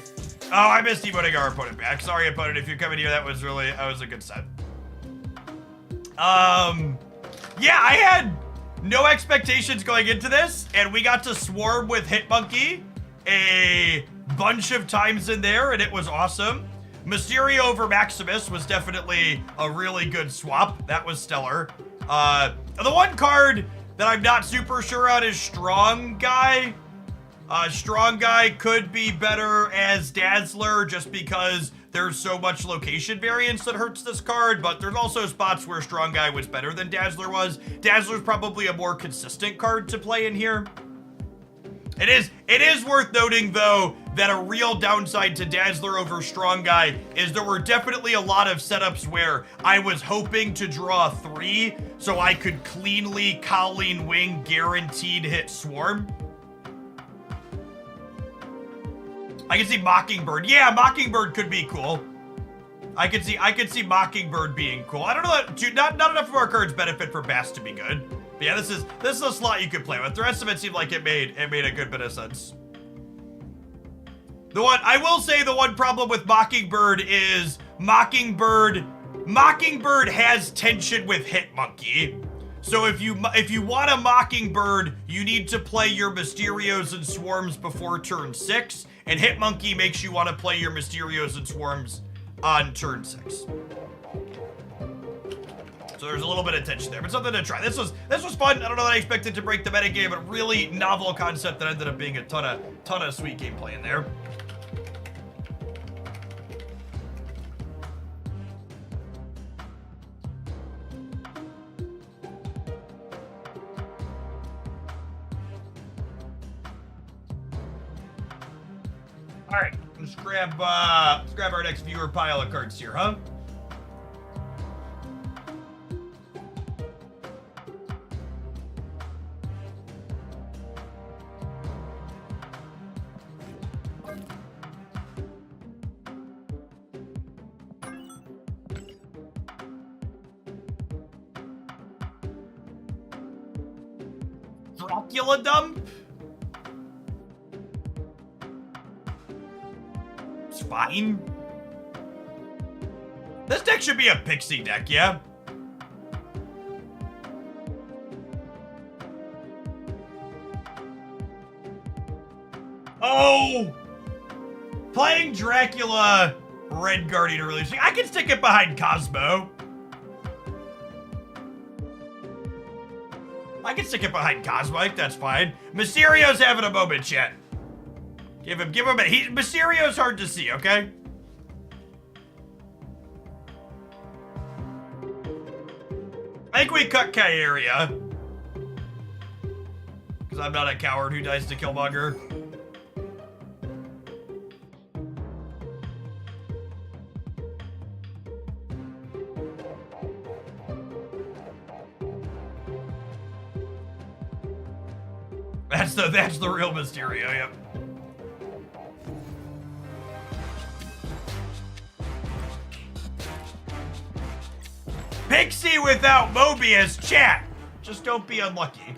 Oh, I missed emoting our opponent back. Sorry, opponent, if you're coming here, that was a good set. Yeah, I had no expectations going into this, and we got to swarm with Hitmonkey a bunch of times in there, and it was awesome. Mysterio over Maximus was definitely a really good swap. That was stellar. The one card that I'm not super sure on is Strong Guy. Strong Guy could be better as Dazzler just because there's so much location variance that hurts this card, but there's also spots where Strong Guy was better than Dazzler was. Dazzler's probably a more consistent card to play in here. It is worth noting, though, that a real downside to Dazzler over Strong Guy is there were definitely a lot of setups where I was hoping to draw 3 so I could cleanly Colleen Wing guaranteed hit Swarm. I can see Mockingbird. Yeah, Mockingbird could be cool. I could see Mockingbird being cool. I don't know that not enough of our cards benefit for Bast to be good. But yeah, this is a slot you could play with. The rest of it seemed like it made a good bit of sense. I will say the one problem with Mockingbird is Mockingbird has tension with Hitmonkey. So if you want a Mockingbird, you need to play your Mysterios and Swarms before turn 6, and Hitmonkey makes you want to play your Mysterios and Swarms on turn 6. So there's a little bit of tension there, but something to try. This was fun. I don't know that I expected to break the metagame, but really novel concept that ended up being a ton of sweet gameplay in there. All right, let's grab our next viewer pile of cards here, huh? Dracula dump? It's fine. This deck should be a pixie deck, yeah? Oh! Playing Dracula Red Guardian releasing. I can stick it behind Cosmo. I can stick it behind Cosmic, that's fine. Mysterio's having a moment, chat. Give him a Mysterio's hard to see, okay? I think we cut Kyeria. Because I'm not a coward who dies to Killmonger. That's the real Mysterio, yep. Pixie without Mobius, chat. Just don't be unlucky.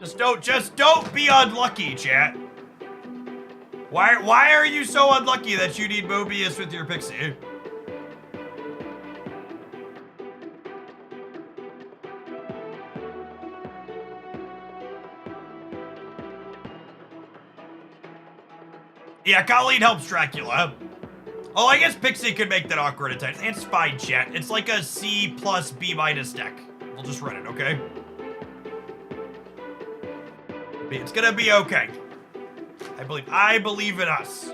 Just don't be unlucky, chat. Why are you so unlucky that you need Mobius with your Pixie? Yeah, Colleen helps Dracula. Oh, I guess Pixie could make that awkward at times. It's fine, chat. It's like a C plus B minus deck. We'll just run it, okay? It's gonna be okay. I believe in us.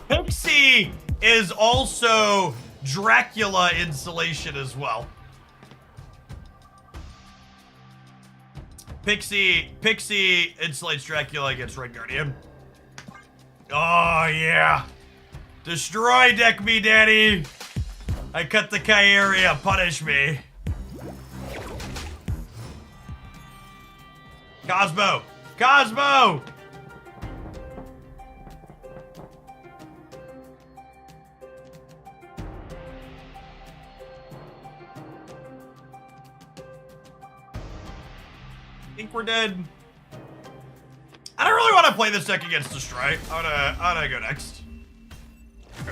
Pixie is also Dracula insulation as well. Pixie insulates Dracula against Red Guardian. Oh yeah. Destroy deck me, daddy. I cut the Kyeria, punish me. Cosmo! Cosmo! I think we're dead. I don't really want to play this deck against Destroy. I'm gonna go next.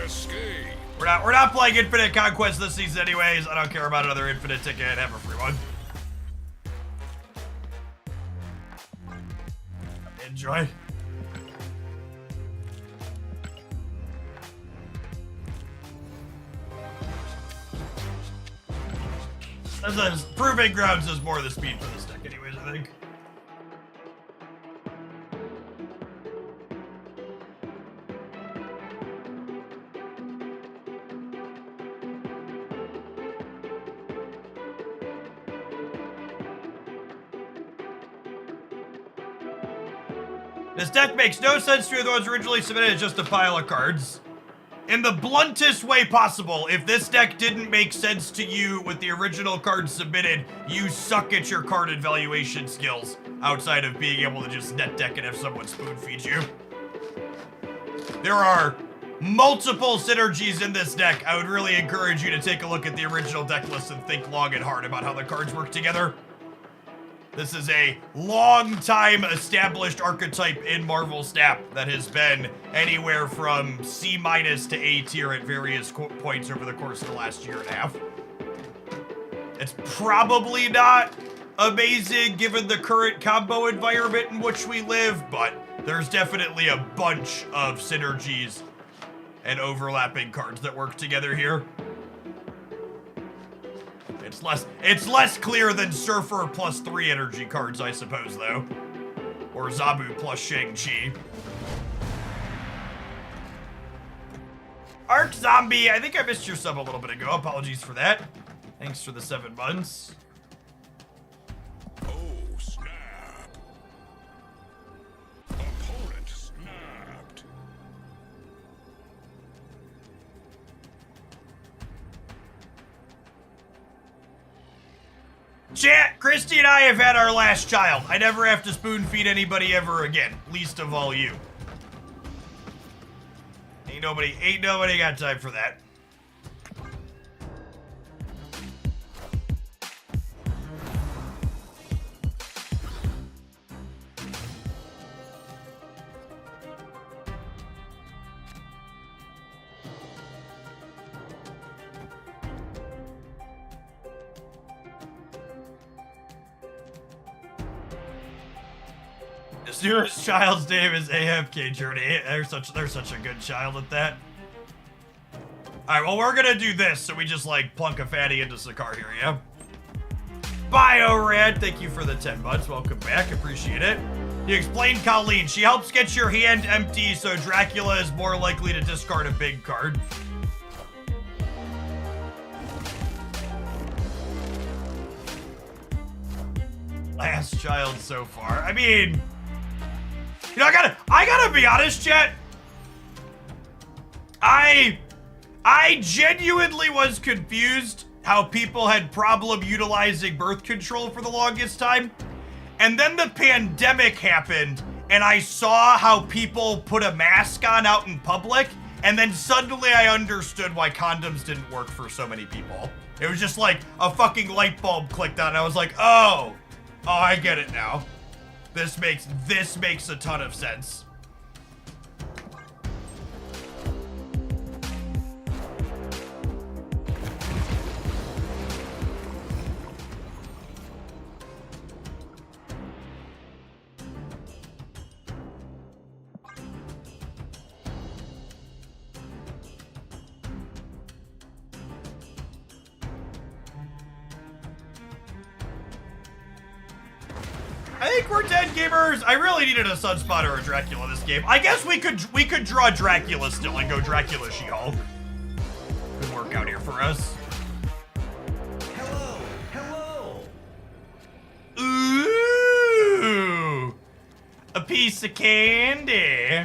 Escape. We're not playing Infinite Conquest this season anyways. I don't care about another Infinite ticket. Have a free one. Enjoy. Proving Grounds is more of the speed for this deck anyways, I think. This deck makes no sense to you. Those originally submitted as just a pile of cards. In the bluntest way possible, if this deck didn't make sense to you with the original cards submitted, you suck at your card evaluation skills outside of being able to just net deck and have someone spoon feed you. There are multiple synergies in this deck. I would really encourage you to take a look at the original deck list and think long and hard about how the cards work together. This is a long-time established archetype in Marvel Snap that has been anywhere from C- to A tier at various points over the course of the last year and a half. It's probably not amazing given the current combo environment in which we live, but there's definitely a bunch of synergies and overlapping cards that work together here. It's less clear than Surfer plus 3 energy cards, I suppose, though. Or Zabu plus Shang-Chi. Arc Zombie, I think I missed your sub a little bit ago. Apologies for that. Thanks for the 7 months. Oh, snap. Opponent snapped. Chat, Christy and I have had our last child. I never have to spoon feed anybody ever again, least of all you. Ain't nobody got time for that. This newest child's name is AFKJ. They're such a good child at that. Alright, well, we're gonna do this, so we just, like, plunk a fatty into Sakar here, yeah? Biorad, thank you for the 10 months. Welcome back, appreciate it. You explained Colleen. She helps get your hand empty, so Dracula is more likely to discard a big card. Last child so far. I mean, you know, I gotta be honest, chat. I genuinely was confused how people had problem utilizing birth control for the longest time. And then the pandemic happened, and I saw how people put a mask on out in public, and then suddenly I understood why condoms didn't work for so many people. It was just like a fucking light bulb clicked on, and I was like, oh, I get it now. This makes a ton of sense. I think we're dead, gamers. I really needed a Sunspot or a Dracula this game. I guess we could draw Dracula still and go Dracula She-Hulk. Could work out here for us. Hello. Ooh, a piece of candy.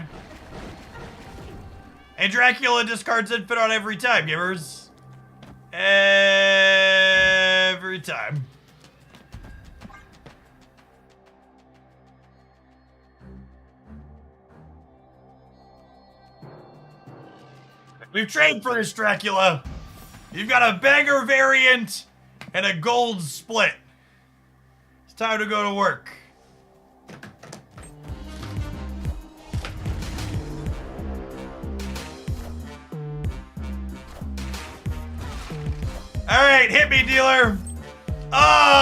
And Dracula discards Infant on every time, gamers. Every time. We've trained for this, Dracula. You've got a banger variant and a gold split. It's time to go to work. All right, hit me, dealer. Unlucky.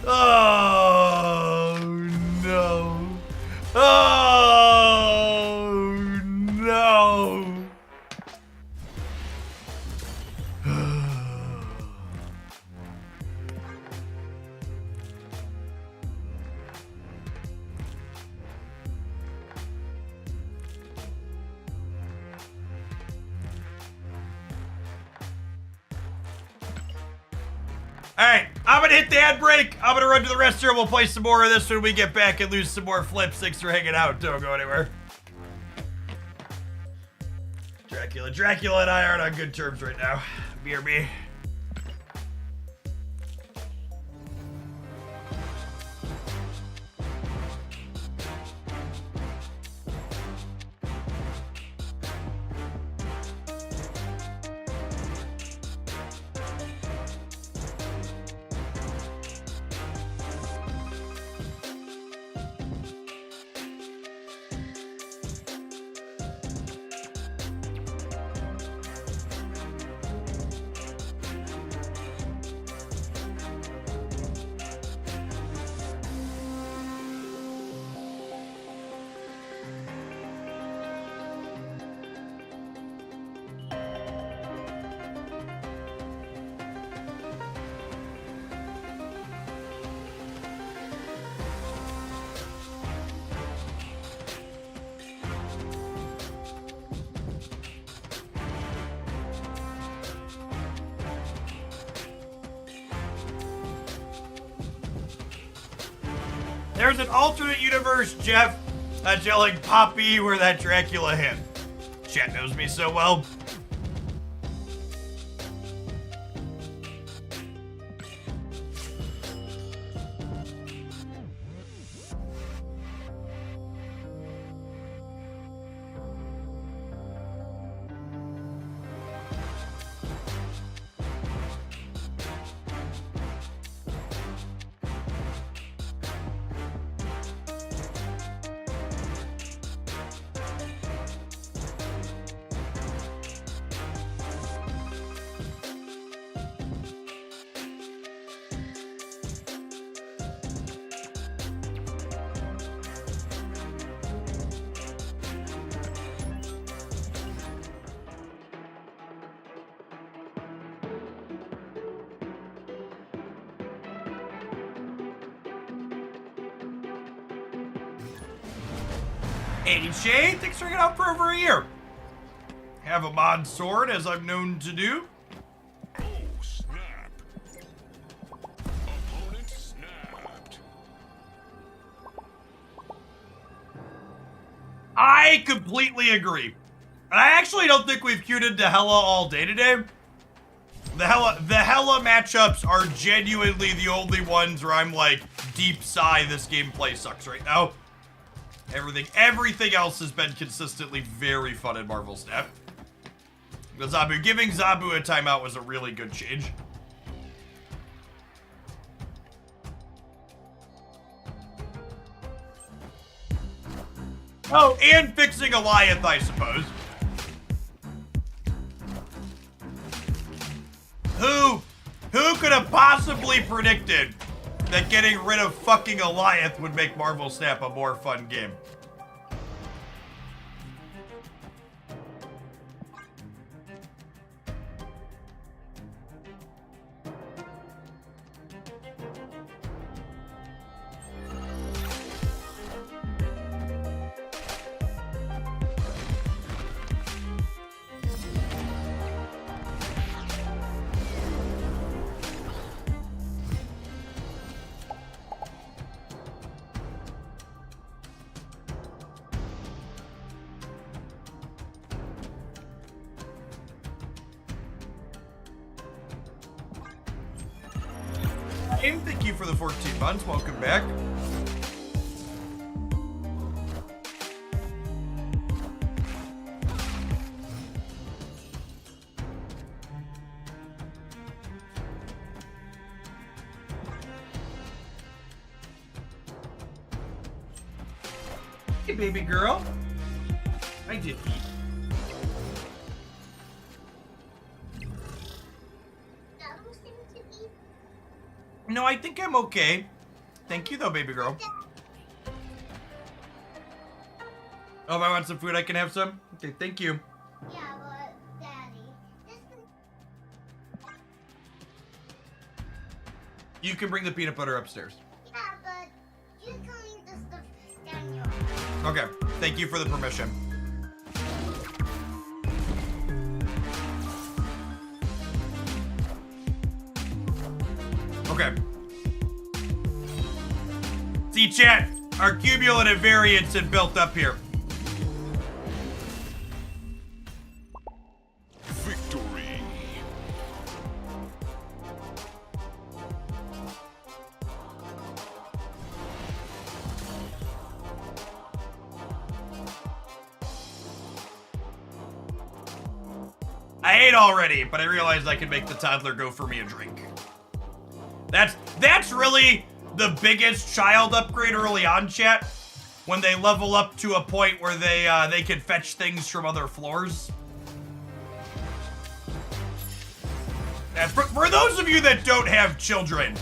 Oh, no. Oh, no. Alright, I'm gonna hit the ad break. I'm gonna run to the restroom. We'll play some more of this when we get back and lose some more flips. Thanks for hanging out. Don't go anywhere. Dracula and I aren't on good terms right now. BRB. There's an alternate universe, Jeff, that's yelling Poppy where that Dracula hit. Chat knows me so well. AJ, thanks for hanging out for over a year. Have a mod sword, as I'm known to do. Oh, snap. Opponent snapped. I completely agree. And I actually don't think we've queued into Hella all day today. The Hella matchups are genuinely the only ones where I'm like, deep sigh, this gameplay sucks right now. Everything else has been consistently very fun in Marvel Snap. The Zabu, giving Zabu a timeout was a really good change. Oh, and fixing Goliath, I suppose. Who could have possibly predicted that getting rid of fucking Goliath would make Marvel Snap a more fun game? Thank you for the 14 months. Welcome back. Hey, baby girl. I did eat. No, I think I'm okay. Thank you, though, baby girl. Oh, if I want some food, I can have some? Okay, thank you. Yeah, but Daddy, You can bring the peanut butter upstairs. yeah, but you can leave the stuff down your. Okay, thank you for the permission. Okay. See, chat, our cumulative variance had built up here. Victory. I ate already, but I realized I could make the toddler go for me a drink. That's really the biggest child upgrade early on, chat. When they level up to a point where they can fetch things from other floors. And for those of you that don't have children,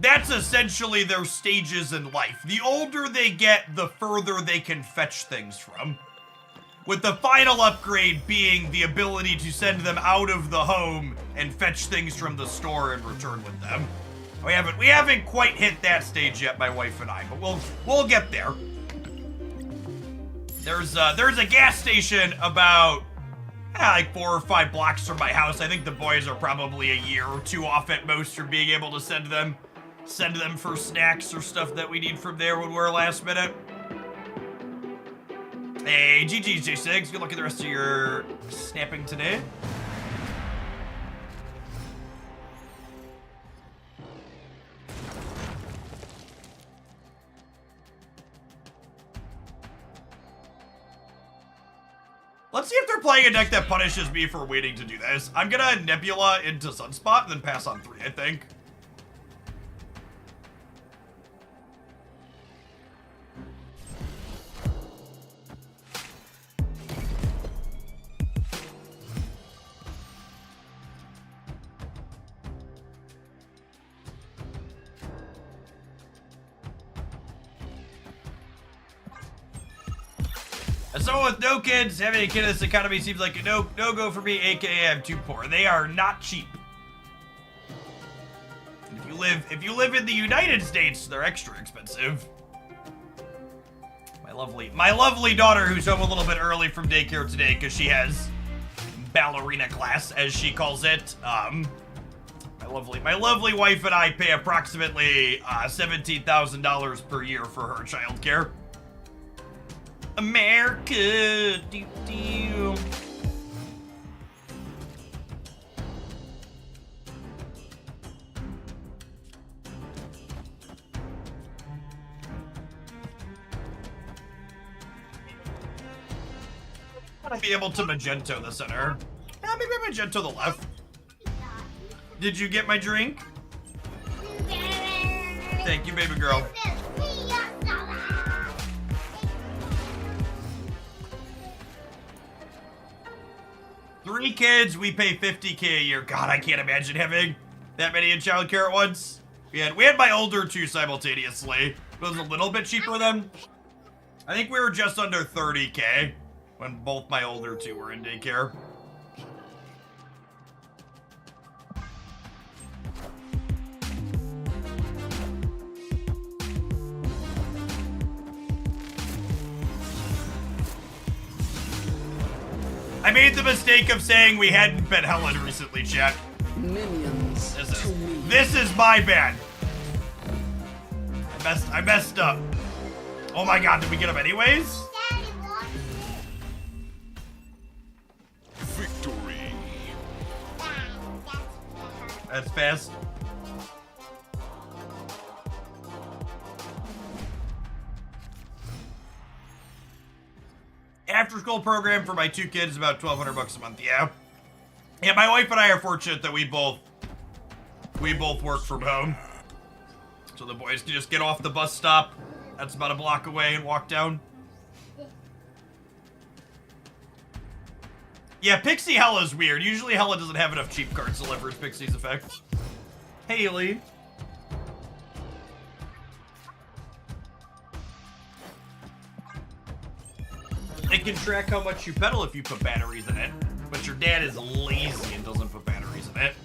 that's essentially their stages in life. The older they get, the further they can fetch things from. With the final upgrade being the ability to send them out of the home and fetch things from the store and return with them. We haven't quite hit that stage yet, my wife and I, but we'll get there. There's a gas station about like 4 or 5 blocks from my house. I think the boys are probably a year or 2 off at most from being able to send them for snacks or stuff that we need from there when we're last minute. Hey, GG's J6, good luck at the rest of your snapping today. Let's see if they're playing a deck that punishes me for waiting to do this. I'm gonna Nebula into Sunspot and then pass on 3, I think. As someone with no kids, having a kid in this economy seems like a no-go for me, aka I'm too poor. They are not cheap. If you live in the United States, they're extra expensive. My My lovely daughter who's home a little bit early from daycare today because she has ballerina class, as she calls it. My lovely wife and I pay approximately $17,000 per year for her childcare. America, do. I'll be able to Magento the center. Maybe Magento the left. Did you get my drink? Thank you, baby girl. Three kids, we pay $50K a year. God, I can't imagine having that many in childcare at once. We had my older two simultaneously. It was a little bit cheaper then. I think we were just under $30K when both my older two were in daycare. I made the mistake of saying we hadn't been Helen recently, chat. Minions. This is my bad. I messed up. Oh my god, did we get him anyways? Victory. That's fast. After school program for my two kids is about $1,200 a month. Yeah. Yeah, my wife and I are fortunate that we both work from home. So the boys can just get off the bus stop. That's about a block away and walk down. Yeah, Pixie Hella's weird. Usually Hella doesn't have enough cheap cards to leverage Pixie's effect. Haley. It can track how much you pedal if you put batteries in it, but your dad is lazy and doesn't put batteries in it.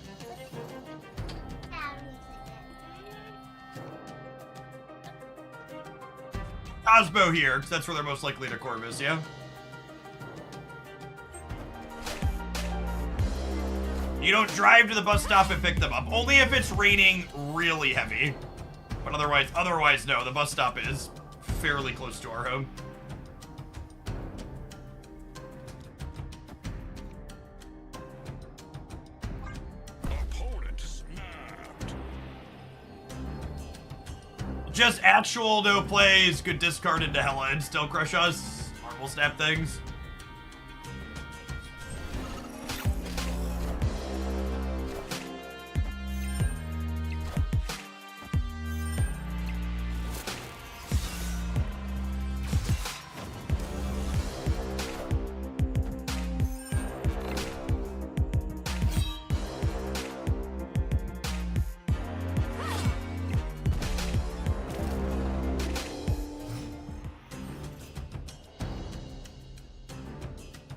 Osbo here, because that's where they're most likely to Corvus, yeah? You don't drive to the bus stop and pick them up. Only if it's raining really heavy. But otherwise, no. The bus stop is fairly close to our home. Opponent snapped. Just actual no plays could discard into Hella and still crush us. Marble snap things.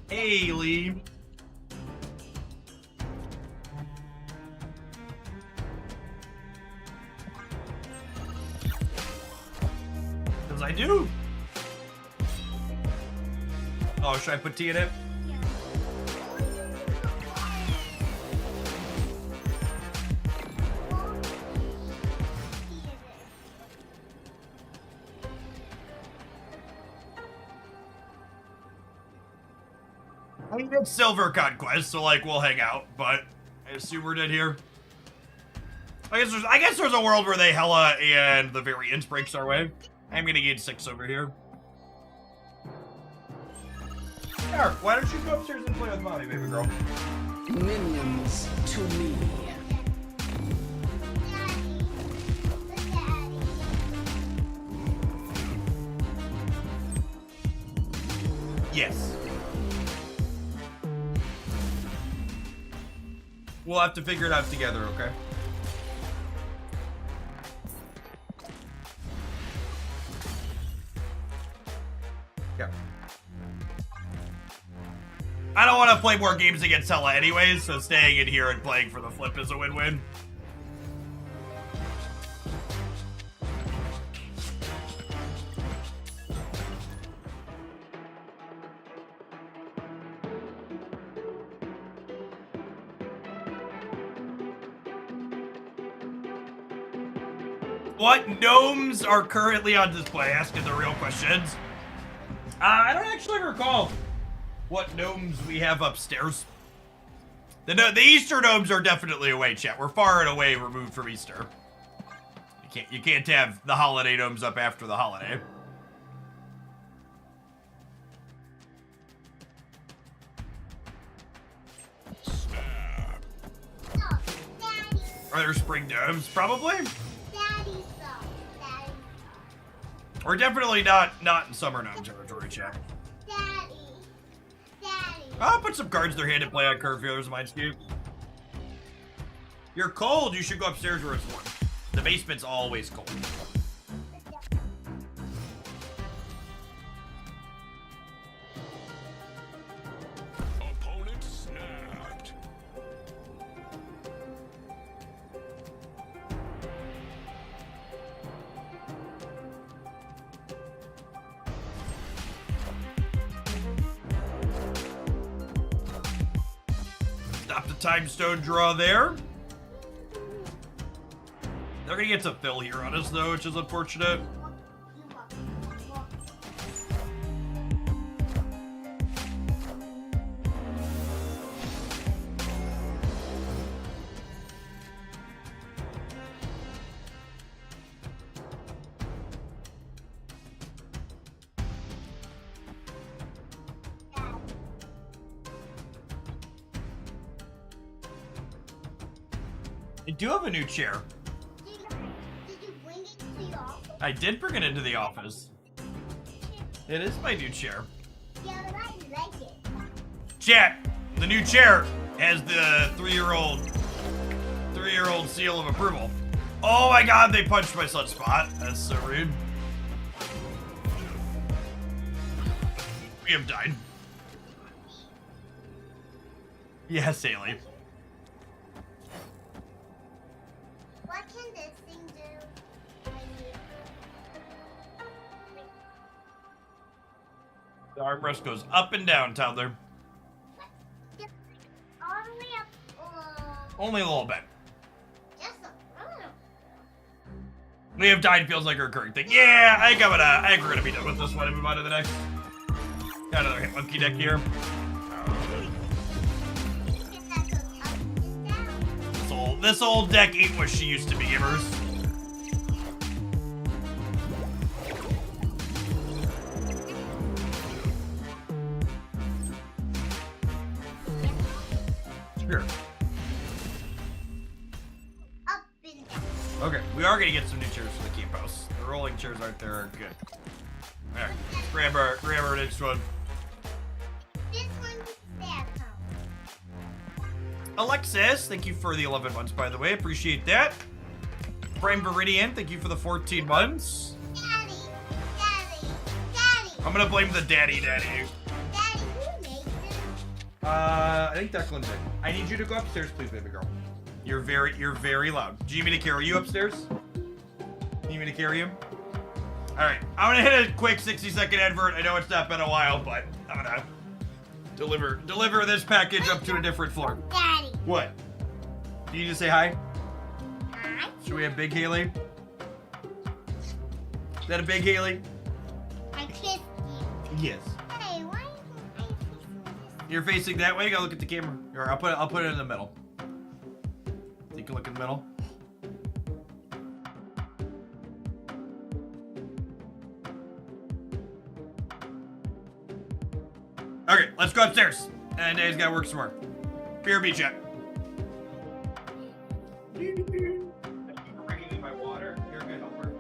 Haley. Because I do. Oh, should I put tea in it? I mean, it's Silver Conquest, so like we'll hang out, but I assume we're dead here. I guess there's a world where they Hella and the variant breaks our way. I'm gonna get 6 over here. Eric, why don't you go upstairs and play with Mommy, baby girl? Minions to me. Yes. We'll have to figure it out together, okay? Yeah. I don't want to play more games against Hella anyways, so staying in here and playing for the flip is a win-win. What gnomes are currently on display? Asking the real questions. I don't actually recall what gnomes we have upstairs. The Easter gnomes are definitely away, chat. We're far and away removed from Easter. You can't have the holiday gnomes up after the holiday. Are there spring gnomes? Probably. We're definitely not in summer gnome territory, chat. I'll put some cards in their hand and play on curve feelers, Mindscape. You're cold. You should go upstairs where it's warm. The basement's always cold. Opponent snapped. Stop the time stone draw there. They're gonna get some fill here on us though, which is unfortunate. I do have a new chair. Did you bring it to your office? I did bring it into the office. It is my new chair. Yeah, but I like it. Chat, the new chair has the three-year-old seal of approval. Oh my god, they punched my sunspot. That's so rude. We have died. Yes, Haley. What can this thing do? The armrest goes up and down, toddler. All the way up. Only a little bit. Just a little. We have died feels like a recurring thing. Yeah, I think we're gonna be done with this one and move on to the next. Got another hit monkey deck here. That goes up and down. This old deck ain't what she used to be, gamers. Sure. Up and down. Okay, we are gonna get some new chairs for the keep house. The rolling chairs aren't there good. Alright, let's grab our next one. This one's staff house. Alexis, thank you for the 11 months, by the way. Appreciate that. Prime Viridian, thank you for the 14 months. Daddy, daddy, daddy, I'm gonna blame the daddy. daddy. Who made this? I think Declan did. I need you to go upstairs, please, baby girl. You're very loud. Do you need me to carry you upstairs? Need me to carry you? Alright, I'm gonna hit a quick 60-second advert. I know it's not been a while, but I'm gonna deliver this package up to a different floor. Daddy. What? Do you just say hi? Hi. Should we have Big Haley? Is that a Big Haley? I kissed you. Yes. Hey, why isn't I facing this? You're facing that way. Go look at the camera. Or I'll put it in the middle. Take a look in the middle. Okay, let's go upstairs. And Dave's gotta work some more. Beer beach chat. Thank you for bringing me my water. You're a good helper.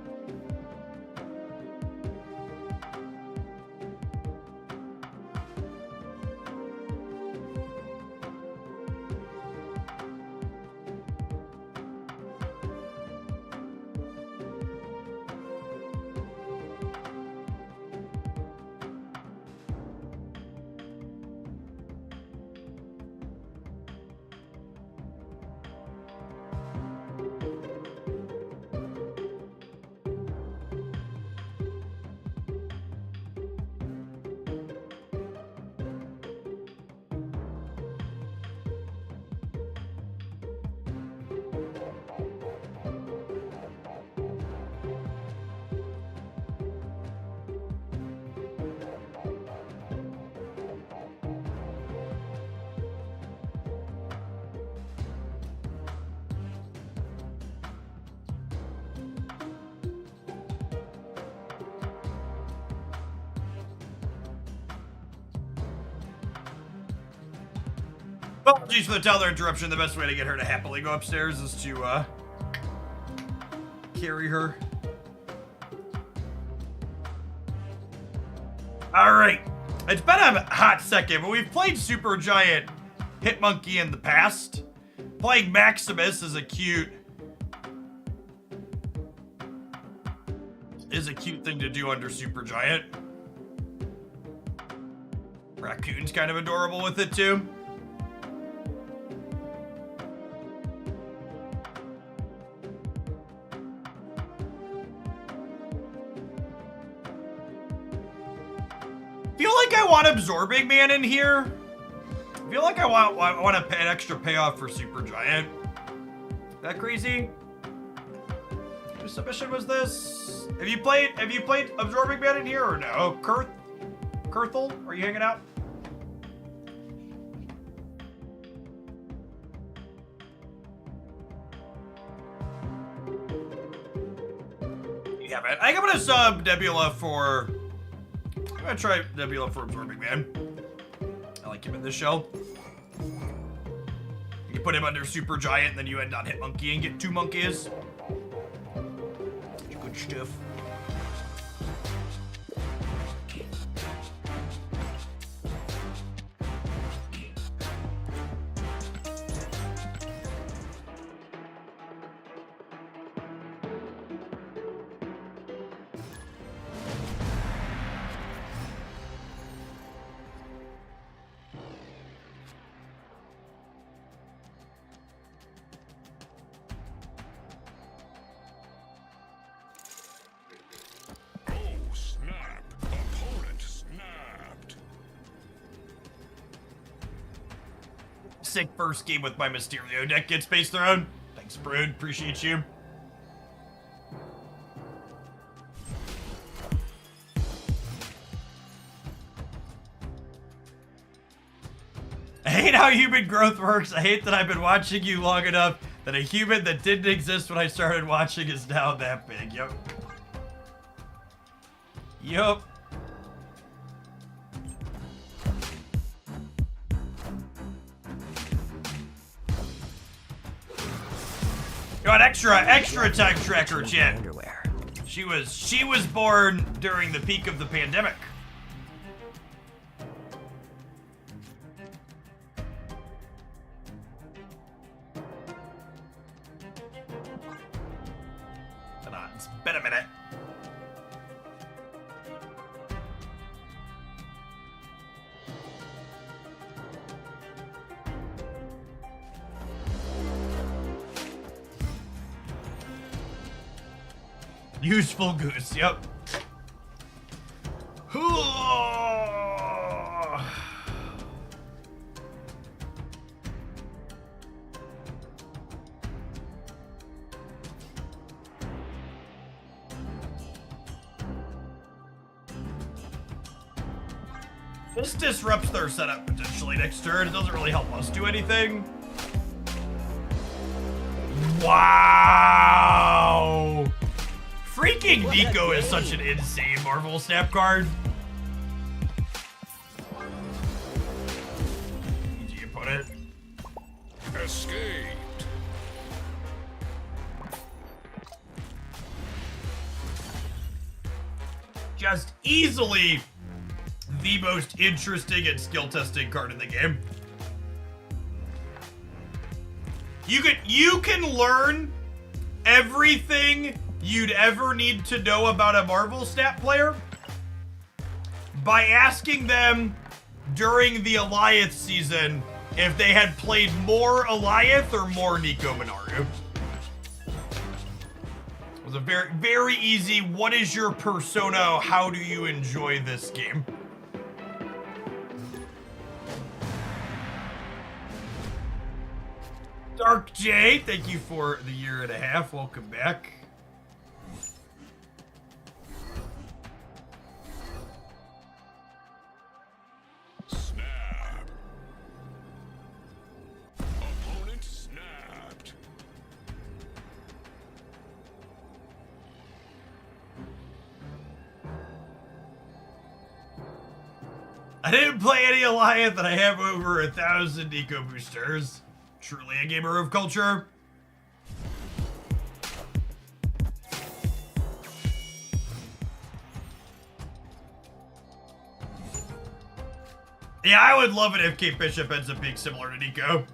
Apologies for the teller interruption. The best way to get her to happily go upstairs is to carry her. Alright. It's been a hot second, but we've played Supergiant Hitmonkey in the past. Playing Maximus is a cute thing to do under Supergiant. Raccoon's kind of adorable with it too. Feel like I want Absorbing Man in here. I feel like I want an extra payoff for Supergiant. That crazy? Whose submission was this? Have you played Absorbing Man in here or no? Kurthel, are you hanging out? You haven't. I think I'm gonna sub Nebula for. I'm gonna try Nebula for Absorbing Man. I like him in this show. You put him under Supergiant, and then you end on Hitmonkey and get 2 monkeys. Good stuff. Sick first game with my Mysterio deck gets Space Throne. Thanks, Brood. Appreciate you. I hate how human growth works. I hate that I've been watching you long enough that a human that didn't exist when I started watching is now that big. Yup. Yup. Got extra time tracker, Jen. Underwear. She was born during the peak of the pandemic. Hold on, it's been a minute. Useful goose, yep. This disrupts their setup potentially next turn. It doesn't really help us do anything. Wow! Freaking Nico is such an insane Marvel Snap card. Easy opponent. Escaped. Just easily the most interesting and skill testing card in the game. You can learn everything you'd ever need to know about a Marvel Snap player by asking them during the Alliance season if they had played more Alliance or more Nico Minoru. It was a very, very easy, what is your persona? How do you enjoy this game? Dark J, thank you for the 1.5 years. Welcome back. Snap. Opponent snapped. I didn't play any Alliance and I have over 1,000 eco boosters. Truly a gamer of culture. Yeah, I would love it if Kate Bishop ends up being similar to Nico.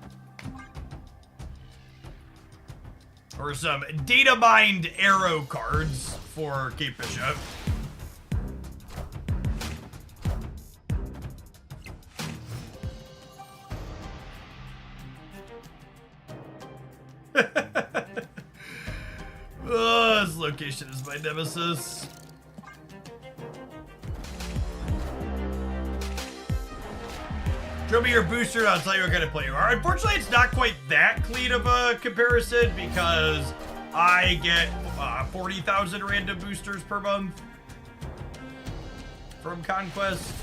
Or some data mined arrow cards for Kate Bishop. Oh, this location is my nemesis. Show me your booster and I'll tell you what kind of player you are. Unfortunately, it's not quite that clean of a comparison because I get 40,000 random boosters per month from Conquest.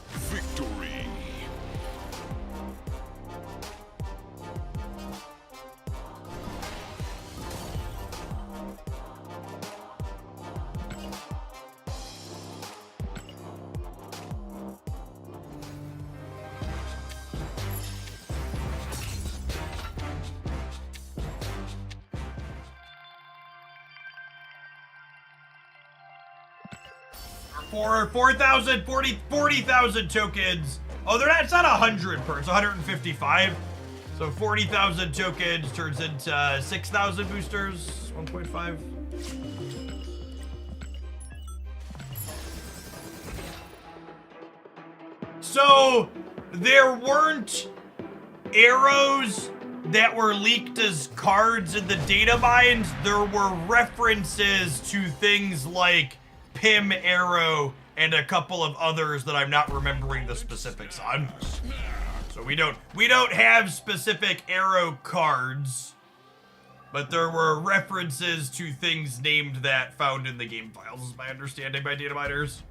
Victory. For 40,000 tokens. Oh, they're not, it's not 100 per, it's 155. So 40,000 tokens turns into 6,000 boosters, 1.5. So there weren't arrows that were leaked as cards in the data mines. There were references to things like Pim Arrow and a couple of others that I'm not remembering the specifics on. So we don't have specific arrow cards, but there were references to things named that found in the game files, is my understanding by data miners.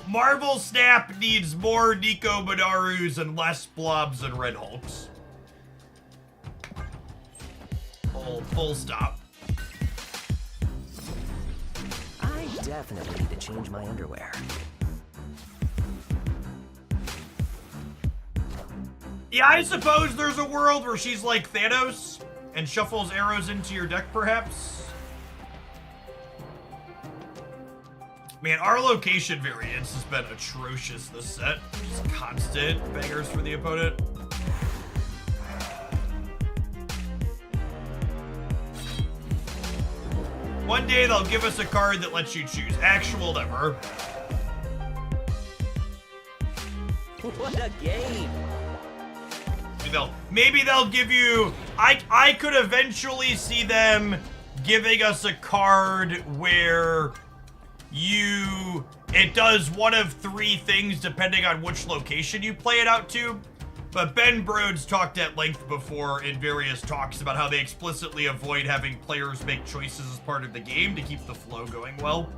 Marvel Snap needs more Nico Minarus and less Blobs and Red Hulks. Full stop. I definitely need to change my underwear. Yeah, I suppose there's a world where she's like Thanos and shuffles arrows into your deck, perhaps. Man, our location variance has been atrocious this set. Just constant bangers for the opponent. One day they'll give us a card that lets you choose. Actual never. What a game! Maybe they'll give you. I could eventually see them giving us a card where it does one of three things depending on which location you play it out to. But Ben Brode's talked at length before in various talks about how they explicitly avoid having players make choices as part of the game to keep the flow going well.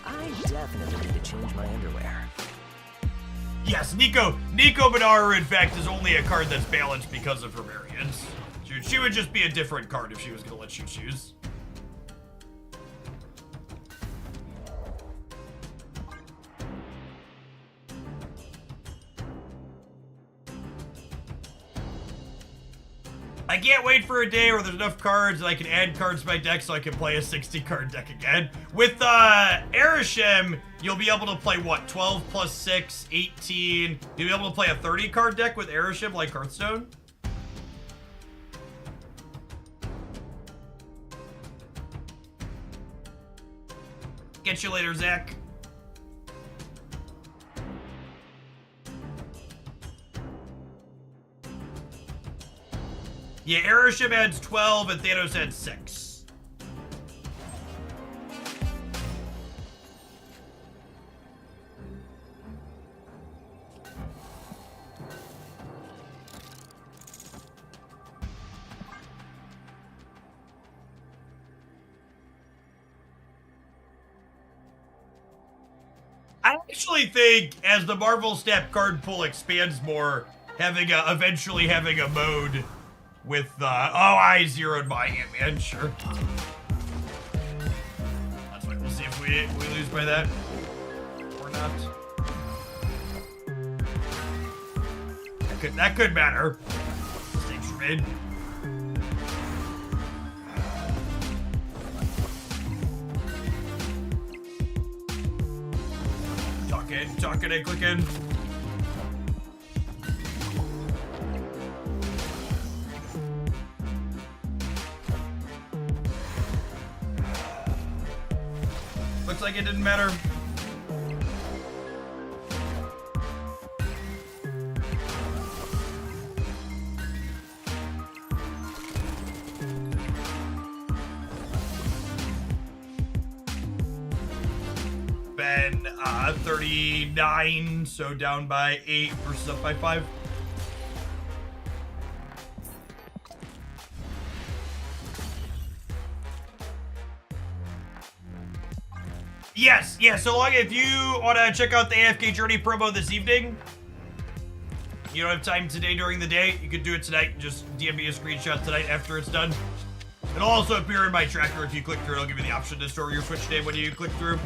I definitely need to change my underwear. Yes, Nico Minara, in fact, is only a card that's balanced because of her variance. She would just be a different card if she was going to let you choose. I can't wait for a day where there's enough cards that I can add cards to my deck so I can play a 60-card deck again. With Arishem, you'll be able to play, what, 12 plus 6, 18. You'll be able to play a 30-card deck with Arishem like Hearthstone? Get you later, Zach. Yeah, Arishem adds 12 and Thanos adds 6. actually think as the Marvel Snap card pool expands more, eventually having a mode with I zeroed my Ant-Man, sure. That's fine. We'll see if we lose by that or not. That could matter. Stakes remain. Talking and clicking. Looks like it didn't matter. Been 39, so down by 8 versus up by 5. Yes, so long if you want to check out the AFK Journey promo this evening, you don't have time today during the day, you could do it tonight. Just DM me a screenshot tonight after it's done. It'll also appear in my tracker if you click through. It'll give you the option to store your Switch name when you click through.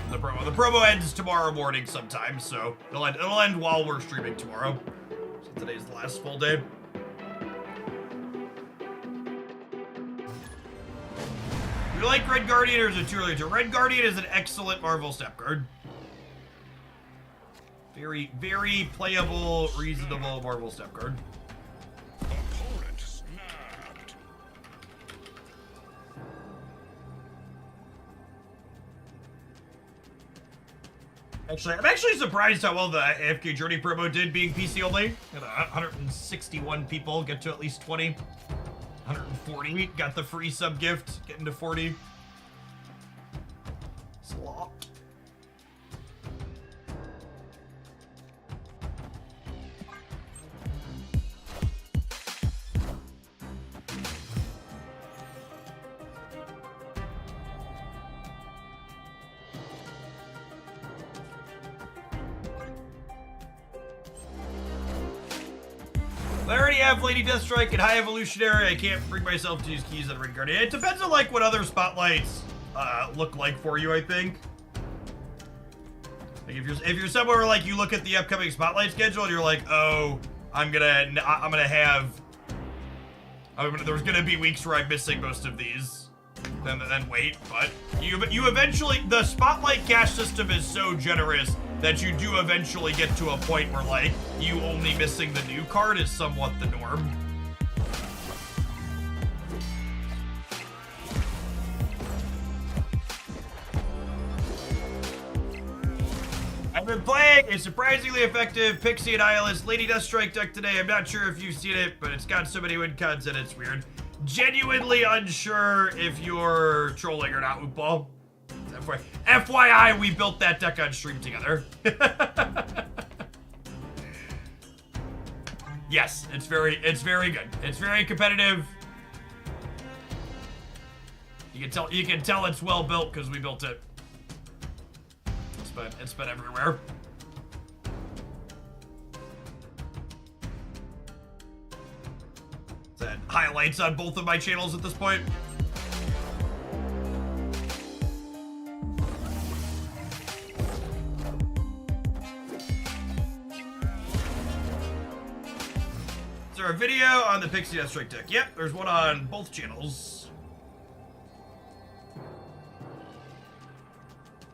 The promo ends tomorrow morning sometime, so it'll end while we're streaming tomorrow. So today's the last full day. You like Red Guardian, or is it too early to? Red Guardian is an excellent Marvel Snap card. Very, very playable, reasonable Marvel Snap card. Opponent snapped. I'm actually surprised how well the AFK Journey promo did, being PC only. Got 161 people get to at least 20. 140 got the free sub gift, getting to 40. It's a lot. I already have Lady Deathstrike and High Evolutionary. I can't bring myself to use keys on Red Guardian. It depends on like what other spotlights look like for you, I think. Like if you're somewhere where like you look at the upcoming spotlight schedule and you're like, oh, there's gonna be weeks where I'm missing most of these. Then wait, but you eventually, the spotlight cash system is so generous that you do eventually get to a point where like you only missing the new card is somewhat the norm. I've been playing a surprisingly effective Pixie and Eyeless Lady Deathstrike deck today. I'm not sure if you've seen it, but it's got so many win cons and it's weird. Genuinely unsure if you're trolling or not, Oopball. FYI, we built that deck on stream together. Yes, it's very good. It's very competitive. You can tell it's well built because we built it. It's been everywhere. That highlights on both of my channels at this point. Is there a video on the Pixie Deathstrike deck? Yep, there's one on both channels.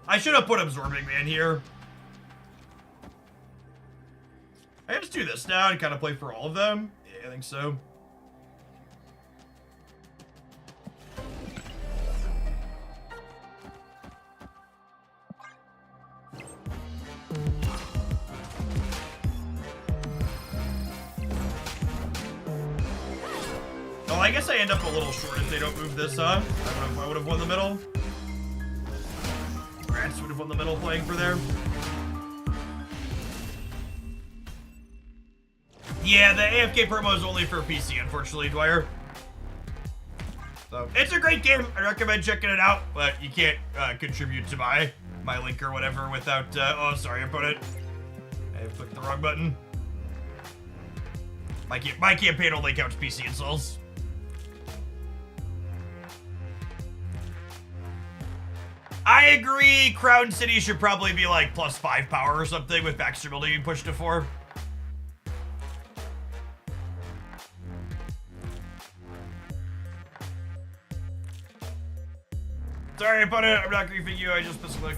I should have put Absorbing Man here. I can just do this now and kind of play for all of them. Yeah, I think so. Oh, I guess I end up a little short if they don't move this up. I would have won the middle. Rats would have won the middle playing for there. Yeah, the AFK promo is only for PC, unfortunately, Dwyer. So, it's a great game. I recommend checking it out, but you can't contribute to my my link or whatever without, oh, sorry, opponent. I clicked the wrong button. My campaign only counts PC installs. I agree, Crown City should probably be like +5 power or something with Baxter Building being pushed to 4. Sorry, opponent, I'm not griefing you, I just misclicked.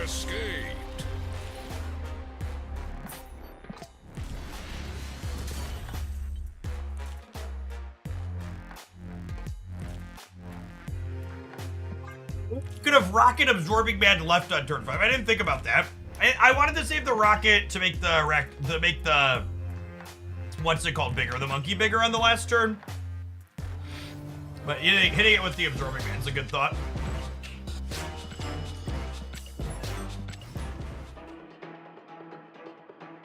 Escaped. Could have rocket absorbing man left on turn 5. I didn't think about that. I wanted to save the rocket to make the what's it called, bigger, the monkey bigger on the last turn. But hitting it with the absorbing man's a good thought.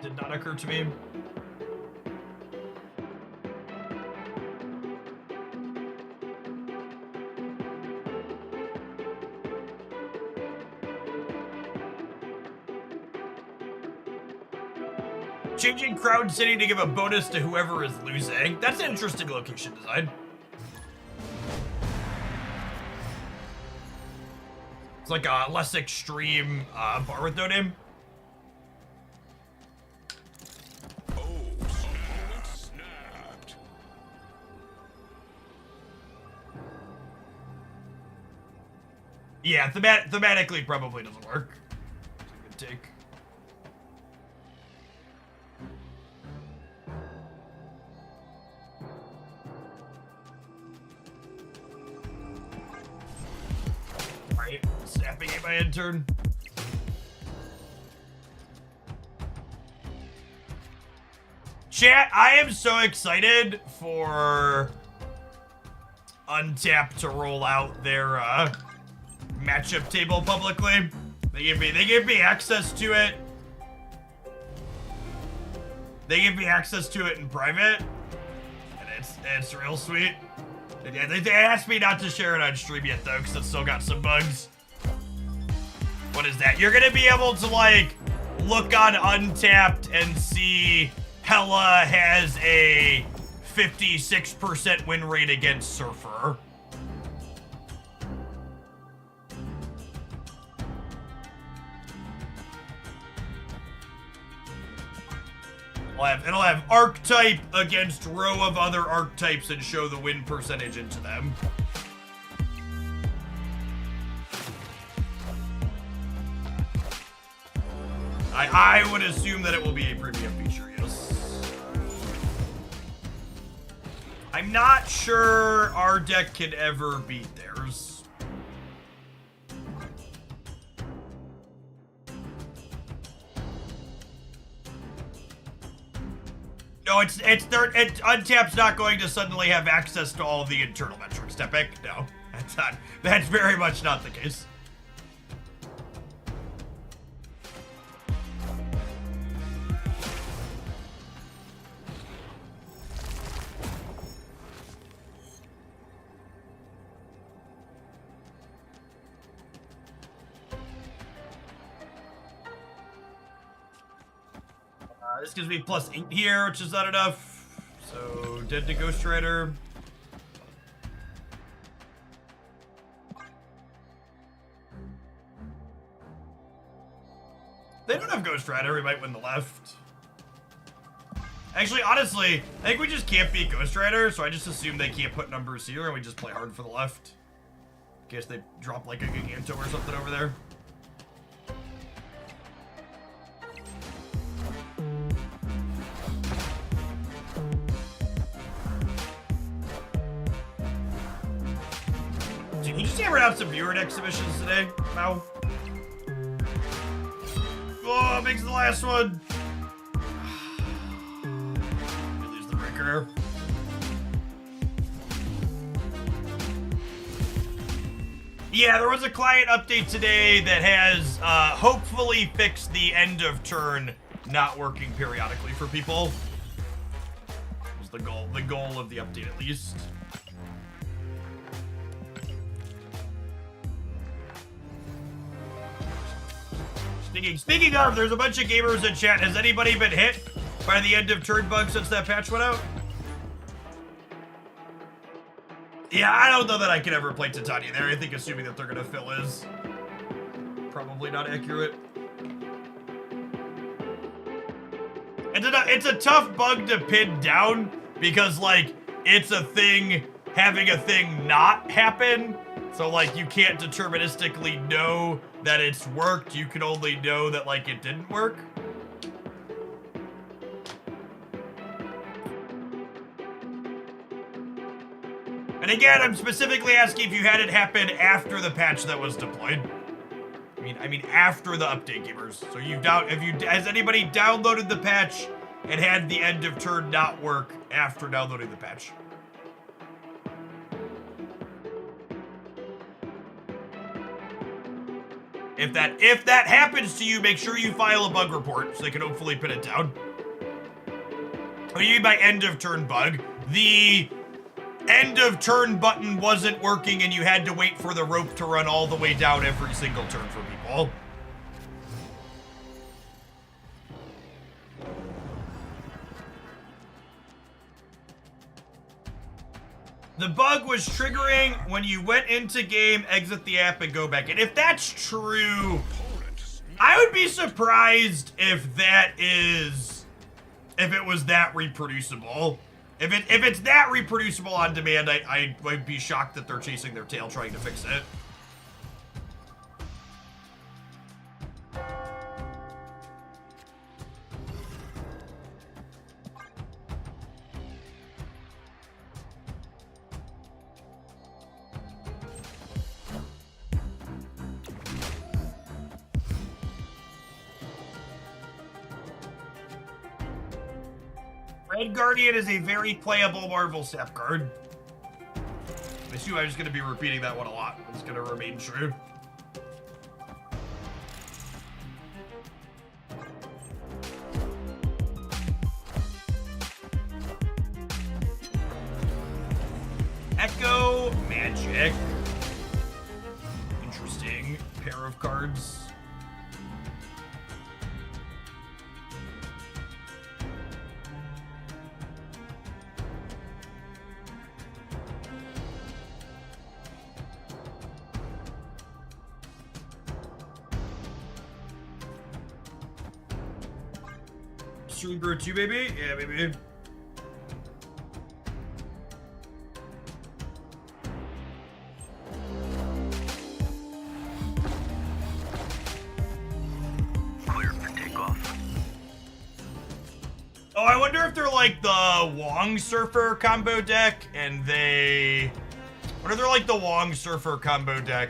Did not occur to me. Changing Crown City to give a bonus to whoever is losing. That's an interesting location design. It's like a less extreme bar with no name. Oh, snapped. Yeah, thematically probably doesn't work. It's a good take. Alright, snapping at my intern. Chat, I am so excited for Untapped to roll out their matchup table publicly. They give me access to it. They give me access to it in private, and it's real sweet. They asked me not to share it on stream yet though, because it's still got some bugs. What is that? You're gonna be able to like look on Untapped and see Hella has a 56% win rate against Surfer. It'll have archetype against row of other archetypes and show the win percentage into them. I would assume that it will be a premium feature, yes. I'm not sure our deck can ever beat theirs. No, Untapped's not going to suddenly have access to all the internal metrics, Tepic. No, that's very much not the case. This gives me +8 here, which is not enough. So, dead to Ghost Rider. They don't have Ghost Rider, we might win the left. Actually, honestly, I think we just can't beat Ghost Rider, so I just assume they can't put numbers here and we just play hard for the left. In case they drop like a Giganto or something over there. Did you just hammer out some viewer exhibitions today, Mao? Oh, makes the last one. We lose the breaker. Yeah, there was a client update today that has hopefully fixed the end of turn not working periodically for people. the goal of the update at least. Speaking of, there's a bunch of gamers in chat. Has anybody been hit by the end of turn bug since that patch went out? Yeah, I don't know that I can ever play Titania there. I think assuming that they're gonna fill is probably not accurate. It's a tough bug to pin down because, like, it's a thing having a thing not happen. So, like, you can't deterministically know that it's worked. You can only know that, like, it didn't work. And again, I'm specifically asking if you had it happen after the patch that was deployed. I mean after the update, gamers. So has anybody downloaded the patch and had the end of turn not work after downloading the patch? If that happens to you, make sure you file a bug report so they can hopefully pin it down. What do you mean by end of turn bug? The end of turn button wasn't working and you had to wait for the rope to run all the way down every single turn for people. The bug was triggering when you went into game, exit the app, and go back in. If that's true, I would be surprised if it was that reproducible. If it's that reproducible on demand, I would be shocked that they're chasing their tail trying to fix it. Red Guardian is a very playable Marvel Sap card. I assume I'm just going to be repeating that one a lot. It's going to remain true. Echo Magic. Interesting pair of cards. Super 2, baby? Yeah, baby. Clear for takeoff. Oh, I wonder if they're like the Wong Surfer combo deck and they... What if they're like the Wong Surfer combo deck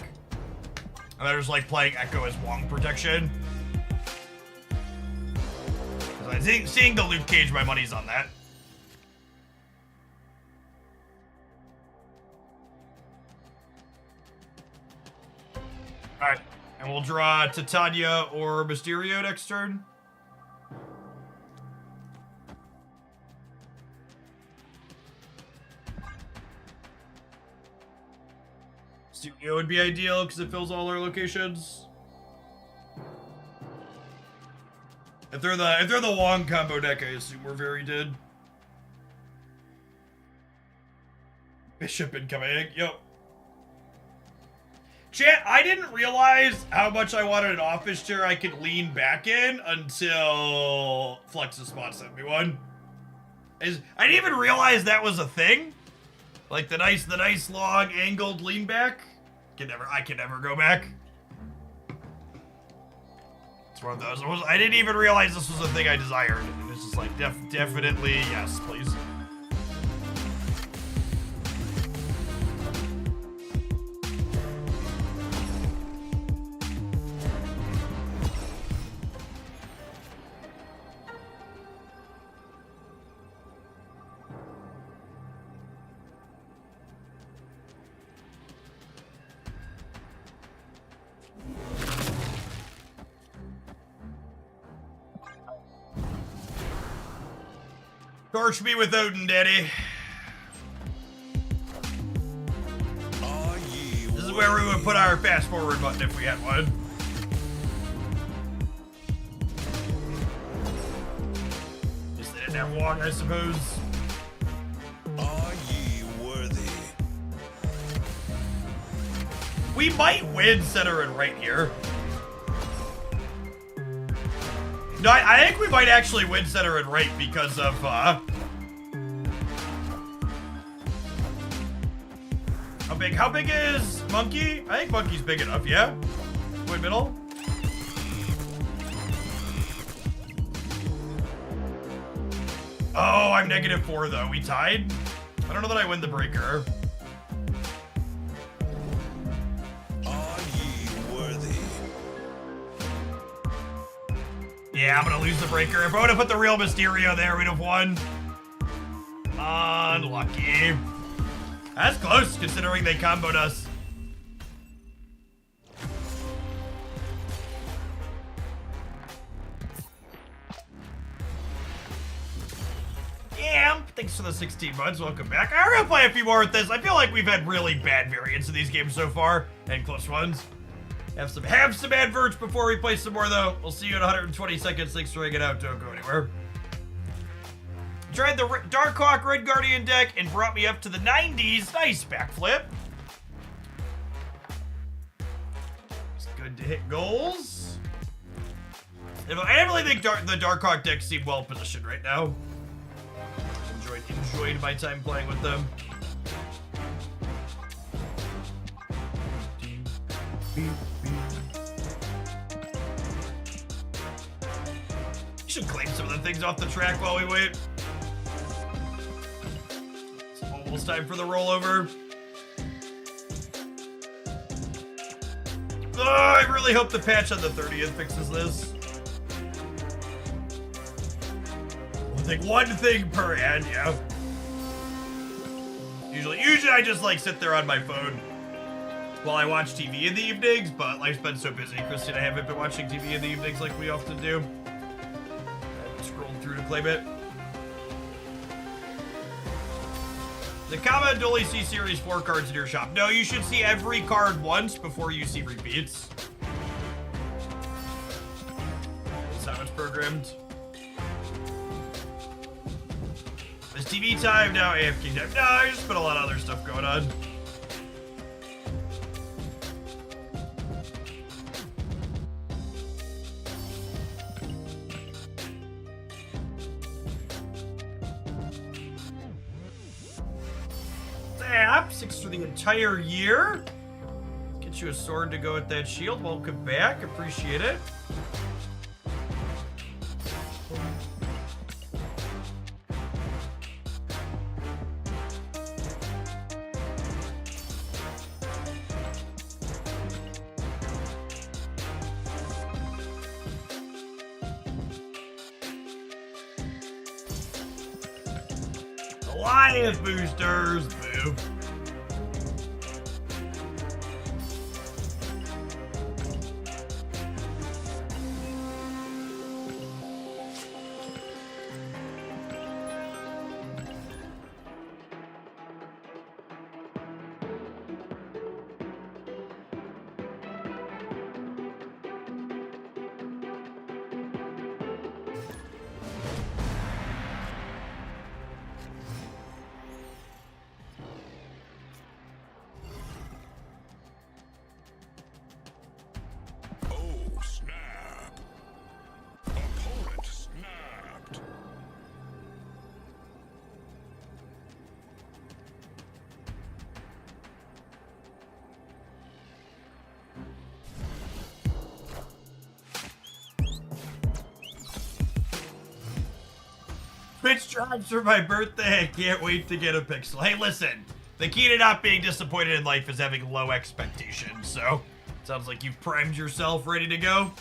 and they're just like playing Echo as Wong protection? Seeing the Luke Cage, my money's on that. Alright, and we'll draw Titania or Mysterio next turn. Studio would be ideal because it fills all our locations. If they're the Wong combo deck, I assume we're very dead. Bishop incoming. Yep. Chat, I didn't realize how much I wanted an office chair I could lean back in until Flexus Spot sent me one. I didn't even realize that was a thing. Like the nice long angled lean back. I can never go back. One of those. I didn't even realize this was a thing I desired. It was just like, definitely, yes, please. Torch me with Odin, Daddy. Are ye This is where we would put our fast forward button if we had one. Guess they didn't have walk, I suppose. Are ye worthy? We might win center and right here. No, I think we might actually win center and right because of, How big is Monkey? I think Monkey's big enough, yeah? Win middle? Oh, I'm -4 though. We tied? I don't know that I win the breaker. Are ye worthy? Yeah, I'm gonna lose the breaker. If I would have put the real Mysterio there, we'd have won. Unlucky. That's close, considering they comboed us. Yeah, thanks for the 16 months. Welcome back. I'm gonna play a few more with this. I feel like we've had really bad variants of these games so far, and close ones. Have some adverts before we play some more, though. We'll see you in 120 seconds. Thanks for hanging out. Don't go anywhere. Tried the Darkhawk Red Guardian deck and brought me up to the 90s. Nice backflip. It's good to hit goals. I definitely think the Darkhawk decks seem well positioned right now. Enjoyed my time playing with them. Should claim some of the things off the track while we wait. It's almost time for the rollover. Oh, I really hope the patch on the 30th fixes this. One thing per ad, yeah. Usually I just like sit there on my phone while I watch TV in the evenings, but life's been so busy, Kristen, I haven't been watching TV in the evenings like we often do. I scrolled through to claim it. The comment to only see Series 4 cards in your shop. No, you should see every card once before you see repeats. That's how it's programmed. It's TV time, now AFKJ time. No, I just put a lot of other stuff going on. Zap, 6 for the entire year. Get you a sword to go with that shield. Welcome back, appreciate it. Goliath boosters, boo. Oh, snap. Opponent snapped. Twitch drops for my birthday. I can't wait to get a pixel. Hey, listen. The key to not being disappointed in life is having low expectations. So, sounds like you've primed yourself, ready to go.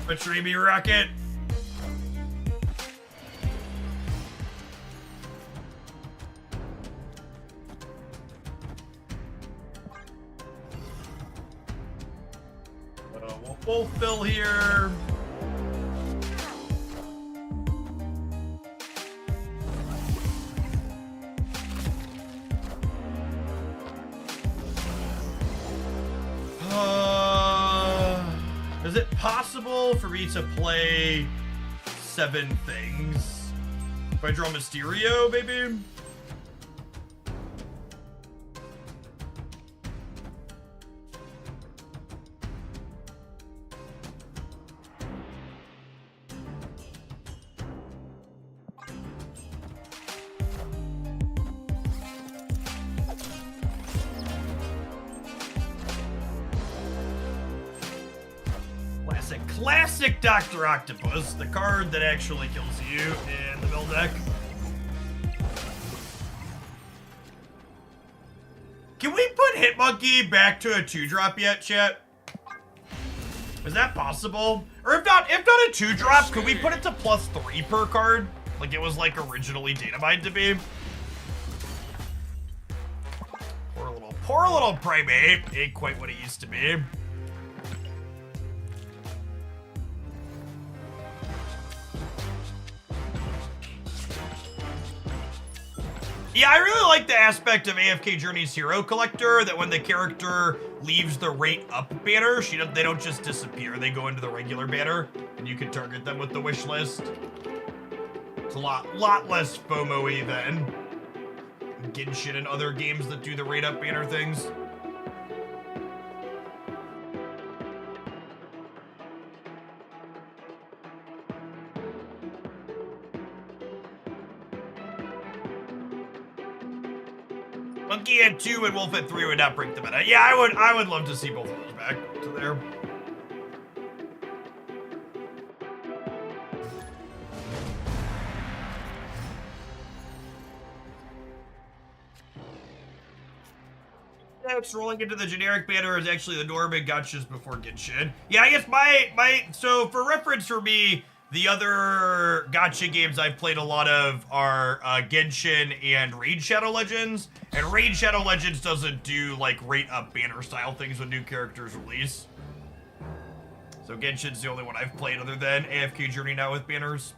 Betray me, Rocket. fulfill here. Is it possible for me to play 7 things? If I draw Mysterio, baby? Classic Dr. Octopus, the card that actually kills you in the mill deck. Can we put Hitmonkey back to a 2-drop yet, chat? Is that possible? Or if not a 2-drop, could we put it to +3 per card? Like it was like originally datamined to be? Poor little primate. Ain't quite what it used to be. Yeah, I really like the aspect of AFK Journey's Hero Collector, that when the character leaves the rate up banner, they don't just disappear, they go into the regular banner, and you can target them with the wish list. It's a lot less FOMO-y than Genshin and other games that do the rate up banner things. Monkey at 2 and Wolf at 3 would not break the meta. Yeah, I would love to see both of those back to there. Next, rolling into the generic banner is actually the norm and gotchas before Genshin. Yeah, I guess so for reference for me, the other gacha games I've played a lot of are Genshin and Raid Shadow Legends. And Raid Shadow Legends doesn't do like rate up banner style things when new characters release. So Genshin's the only one I've played other than AFK Journey now with banners.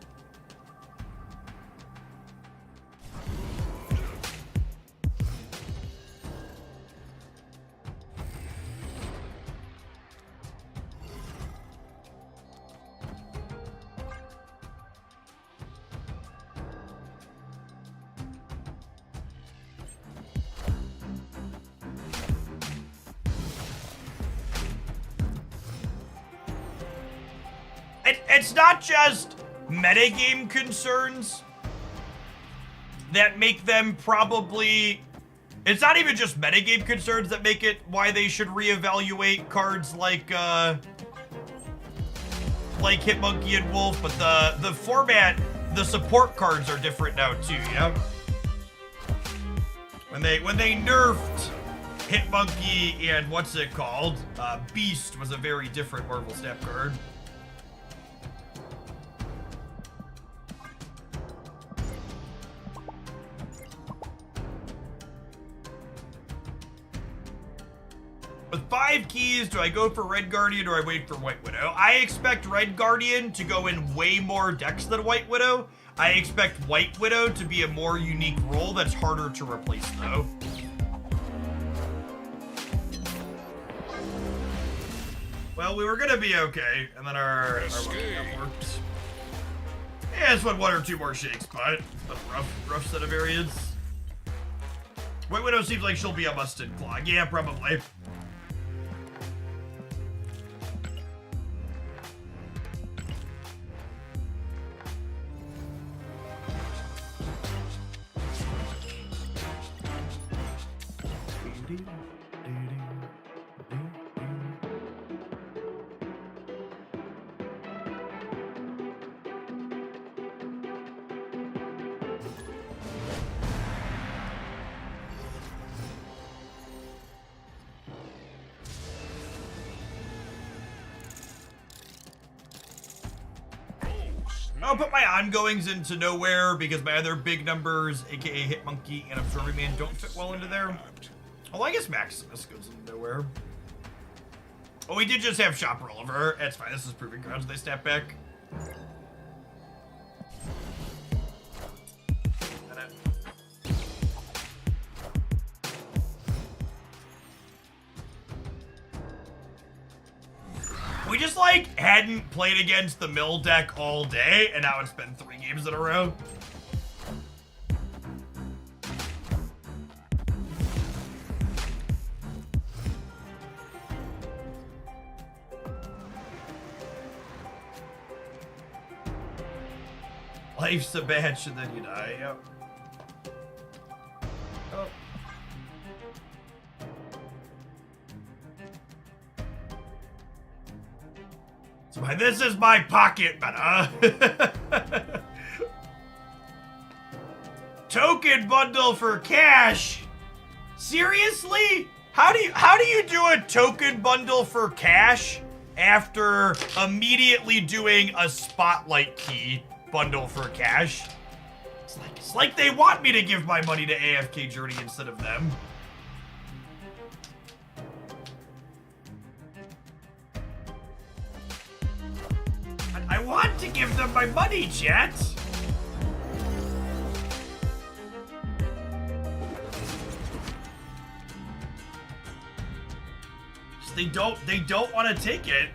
It's not just metagame concerns that make them probably... It's not even just metagame concerns that make it why they should reevaluate cards like Hitmonkey and Wolf, but the format, the support cards are different now too, yeah? When they nerfed Hitmonkey and what's it called? Beast was a very different Marvel Snap card. With 5 keys, do I go for Red Guardian or I wait for White Widow? I expect Red Guardian to go in way more decks than White Widow. I expect White Widow to be a more unique role that's harder to replace, though. Well, we were gonna be okay, and then our luck worked. Yeah, it's won 1 or 2 more shakes, but it's been a rough set of variants. White Widow seems like she'll be a must-in clog. Yeah, probably. I'll put my ongoings into nowhere because my other big numbers, aka Hitmonkey and Absorbing Man, don't fit well into there. Well, I guess Maximus goes into nowhere. Oh, we did just have shop rollover. That's fine. This is proving grounds. They step back. We just, like, hadn't played against the mill deck all day, and now it's been 3 games in a row. Life's a bitch, and then you die. Yep. Oh. This is my pocket, but token bundle for cash. Seriously? How do you do a token bundle for cash after immediately doing a spotlight key bundle for cash? It's like they want me to give my money to AFK Journey instead of them. I want to give them my money, chat. They don't want to take it.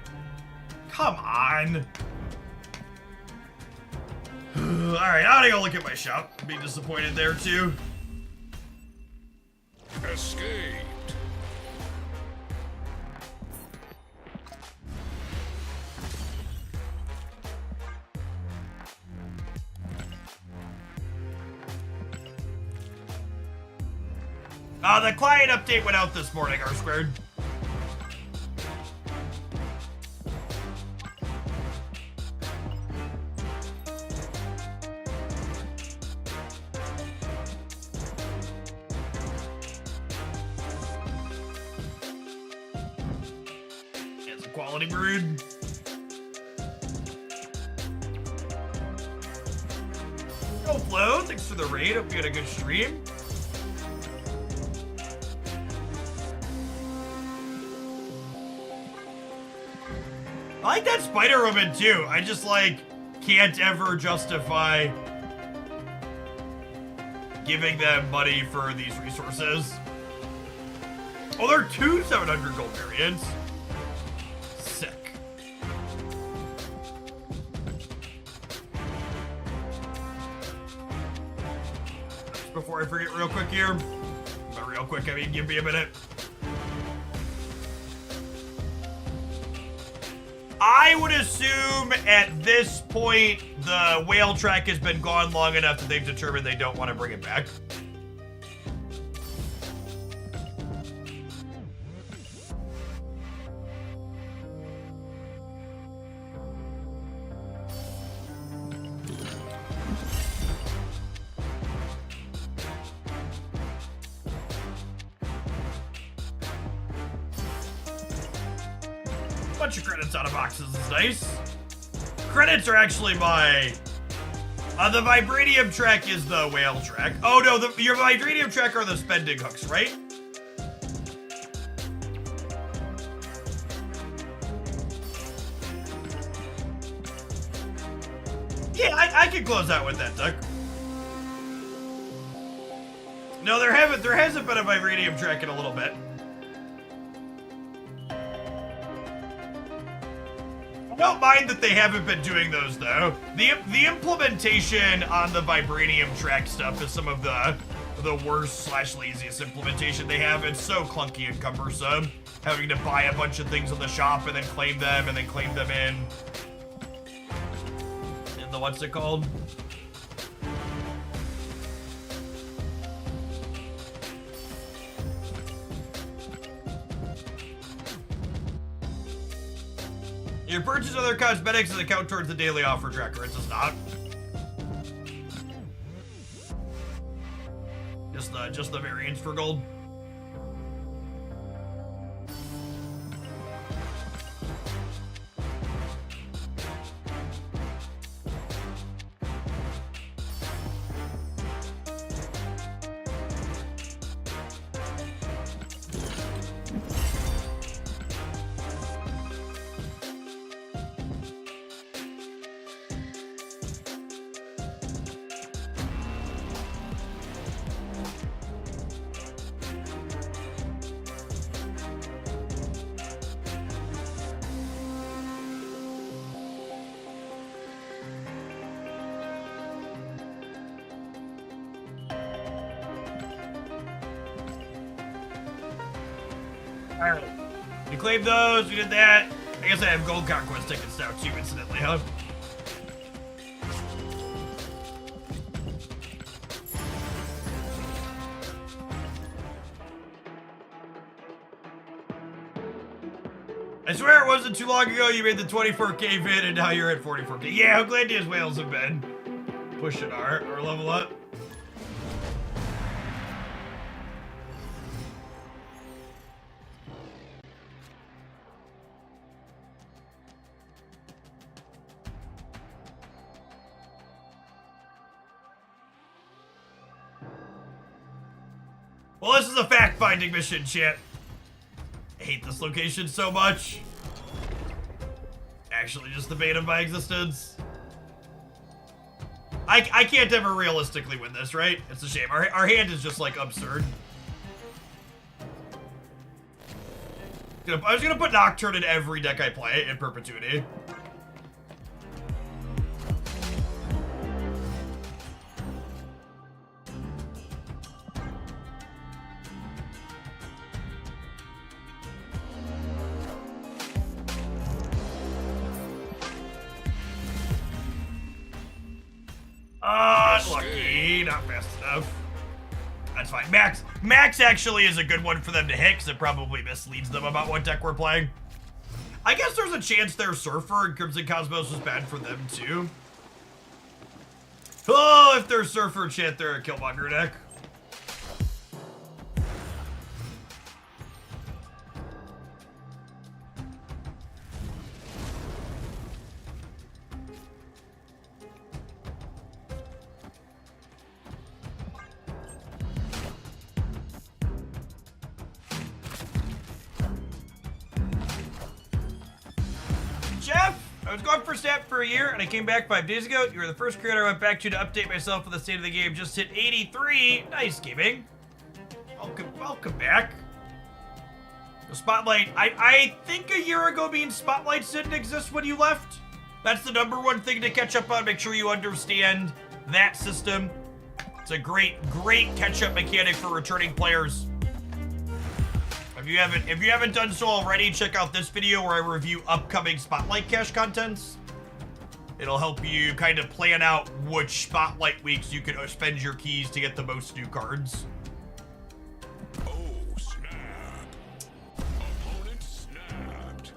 Come on. Alright, I gotta go look at my shop. I'll be disappointed there too. Escaped. The client update went out this morning, R-squared. It's a quality brood. Yo, Flo, thanks for the raid. Hope you had a good stream. I like that Spider Woman too. I just like can't ever justify giving them money for these resources. Oh, there are 2 700 gold variants. Sick. Just before I forget real quick here. By real quick, I mean give me a minute. I would assume at this point the whale track has been gone long enough that they've determined they don't want to bring it back. Bunch of credits out of boxes is nice. Credits are actually my... the vibranium track is the whale track. Oh no, your vibranium track are the spending hooks, right? Yeah, I can close out with that, Duck. No, there hasn't been a vibranium track in a little bit. I don't mind that they haven't been doing those though. The implementation on the vibranium track stuff is some of the worst / laziest implementation they have. It's so clunky and cumbersome. Having to buy a bunch of things in the shop and then claim them in the what's it called? Your purchase of other cosmetics does count towards the daily offer tracker. It does not. Just the variants for gold. Alright. We claimed those, we did that. I guess I have gold conquest tickets now too, incidentally, huh? I swear it wasn't too long ago you made the 24K vid and now you're at 44K. Yeah, how glad these whales have been pushing our level up. Well, this is a fact-finding mission, chat. I hate this location so much. Actually, just the bane of my existence. I can't ever realistically win this, right? It's a shame. Our hand is just, like, absurd. I was gonna put Nocturne in every deck I play in perpetuity. Lucky, not fast enough. That's fine. Max actually is a good one for them to hit because it probably misleads them about what deck we're playing. I guess there's a chance their Surfer and Crimson Cosmos was bad for them too. Oh, if they're Surfer, chat, they're a Killmonger deck. I was gone for SNAP for a year, and I came back 5 days ago. You were the first creator I went back to update myself for the state of the game. Just hit 83. Nice gaming. Welcome back. The Spotlight. I think a year ago means Spotlights didn't exist when you left. That's the #1 thing to catch up on. Make sure you understand that system. It's a great catch-up mechanic for returning players. If you haven't done so already, check out this video where I review upcoming Spotlight cache contents. It'll help you kind of plan out which Spotlight weeks you can spend your keys to get the most new cards. Oh, snap. Opponent snapped.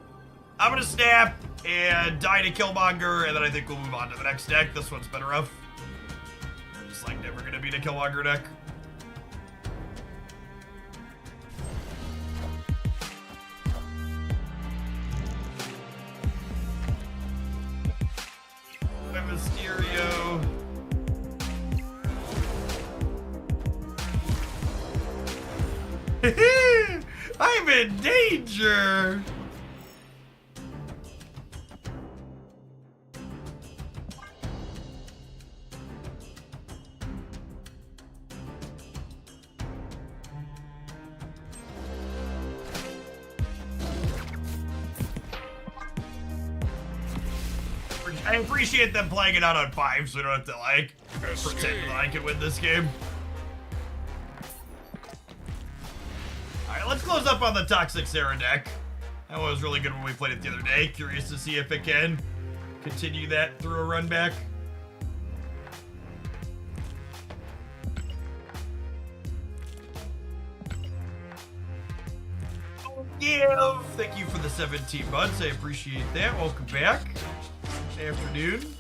I'm gonna snap and die to Killmonger, and then I think we'll move on to the next deck. This one's been rough. I'm just like never gonna beat a Killmonger deck. Mysterio. I'm in danger. I appreciate them playing it out on 5, so we don't have to, like, pretend that I can win this game. Alright, let's close up on the Toxic Sarah deck. That one was really good when we played it the other day. Curious to see if it can continue that through a run back. Yeah, thank you for the 17 months. I appreciate that. Welcome back. Afternoon.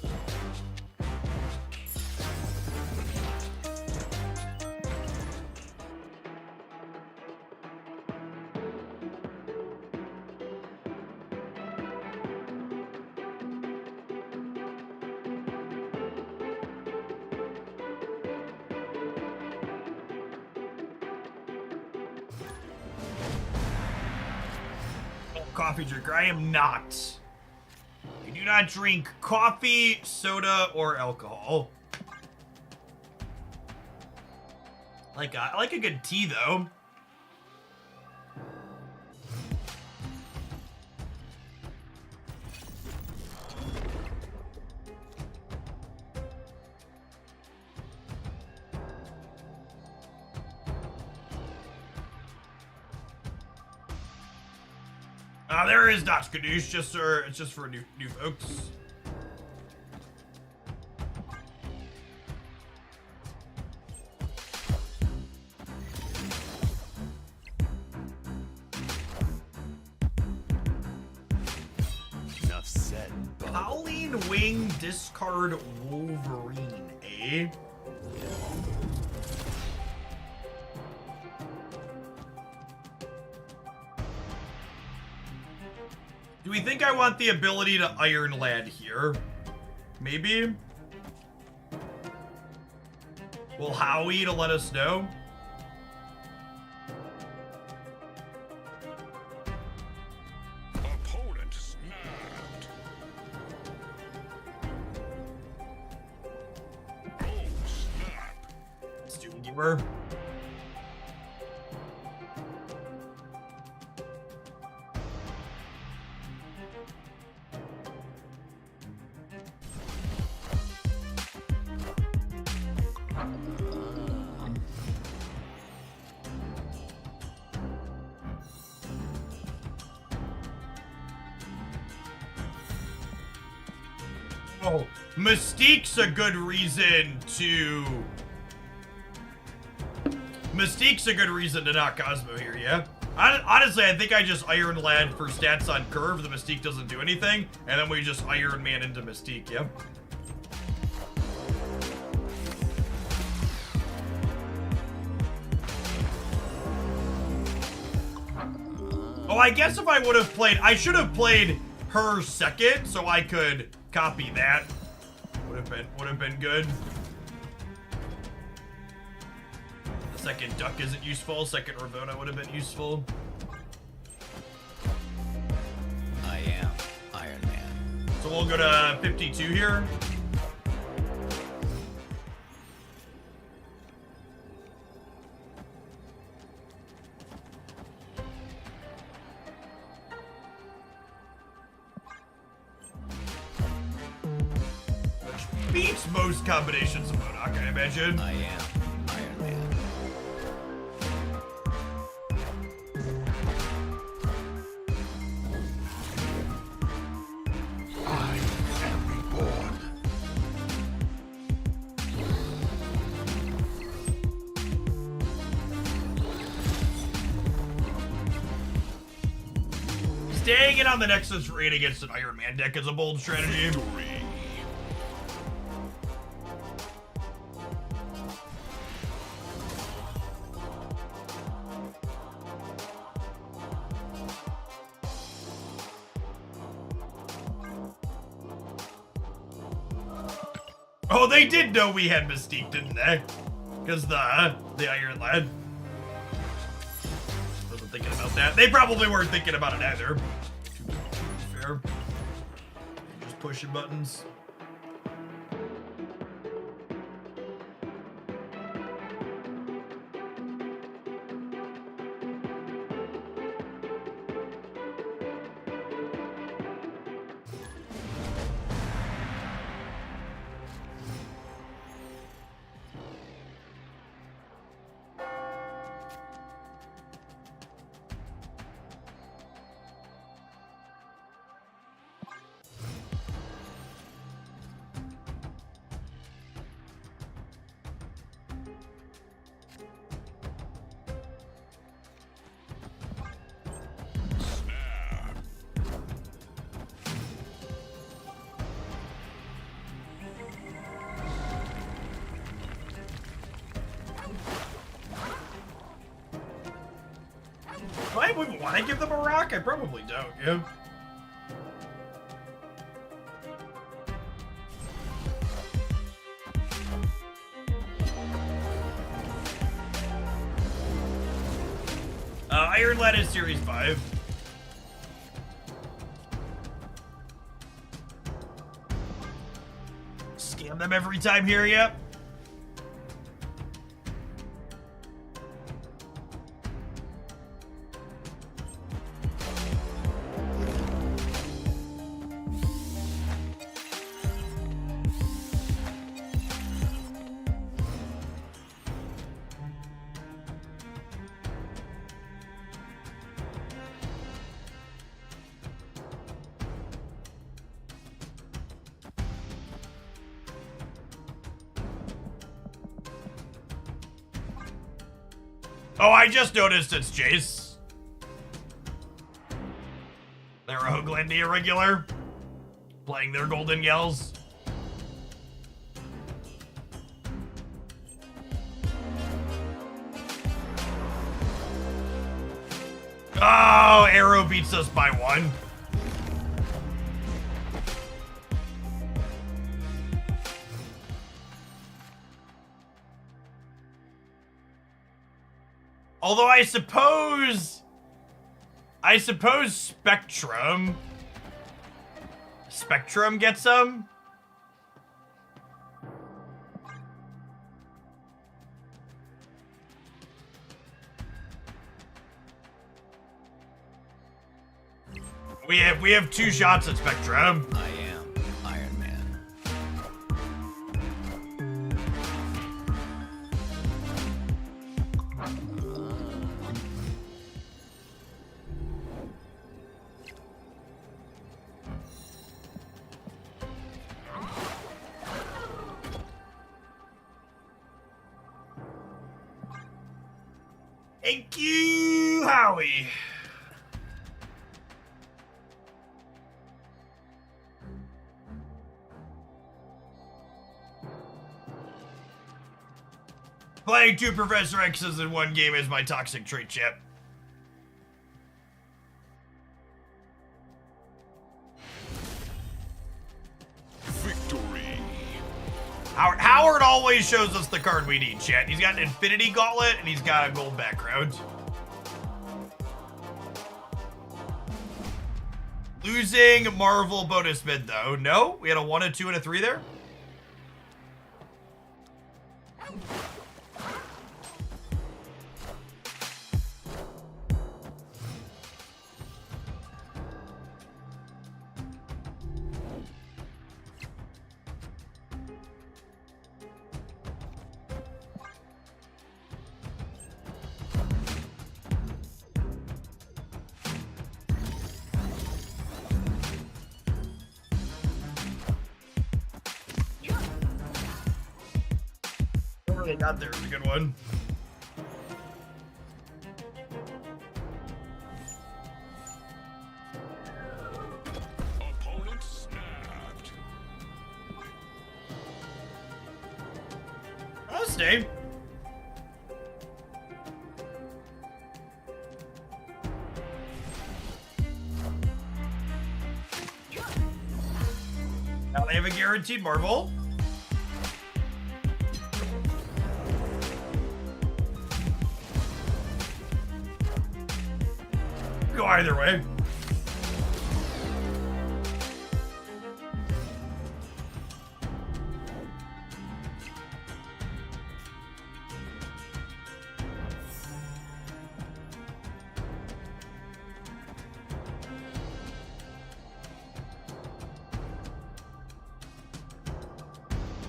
Coffee drinker. I am not. I do not drink coffee, soda, or alcohol. I like a good tea, though. There is not Skadoosh, just for it's just for new folks. Enough said. Howling Wing, discard Wolverine, eh? Do we think I want the ability to Iron Lad here? Maybe? Will Howie to let us know? Opponent snapped. Oh, snap. Student Gamer. Oh, Mystique's a good reason to... Mystique's a good reason to not Cosmo here, yeah? Honestly, I think I just Iron Lad for stats on Curve. The Mystique doesn't do anything. And then we just Iron Man into Mystique, yeah? Oh, I guess if I would have played... I should have played her second so I could copy that. Would have been good. The second Duck isn't useful. Second Ravona would have been useful. I am Iron Man. So we'll go to 52 here. Which beats most combinations of Modoc, I imagine. I am Iron Man. I am reborn. Staying in on the Nexus raid against an Iron Man deck is a bold strategy. Oh, they did know we had Mystique, didn't they? Because the Iron Lad. Wasn't thinking about that. They probably weren't thinking about it either. To be fair. Just pushing buttons. Do I even want to give them a rock? I probably don't, yeah. Iron Lad is Series 5. Scam them every time here, yep. Oh, I just noticed it's Jace. They're a Hoaglandy irregular. Playing their golden yells. Oh, Arrow beats us by 1. Although I suppose Spectrum gets some. We have 2 shots at Spectrum. I am Iron Man. Thank you, Howie. Playing 2 Professor X's in 1 game is my toxic trait, chip. Victory. Howard always shows us the card we need, chat. He's got an Infinity Gauntlet and he's got a gold background. Losing Marvel bonus mid though. No, we had a 1, a 2, and a 3 there. Whatever they got there is a good one. Opponent snapped. I'll stay. Now they have a guaranteed Marvel. Go either way.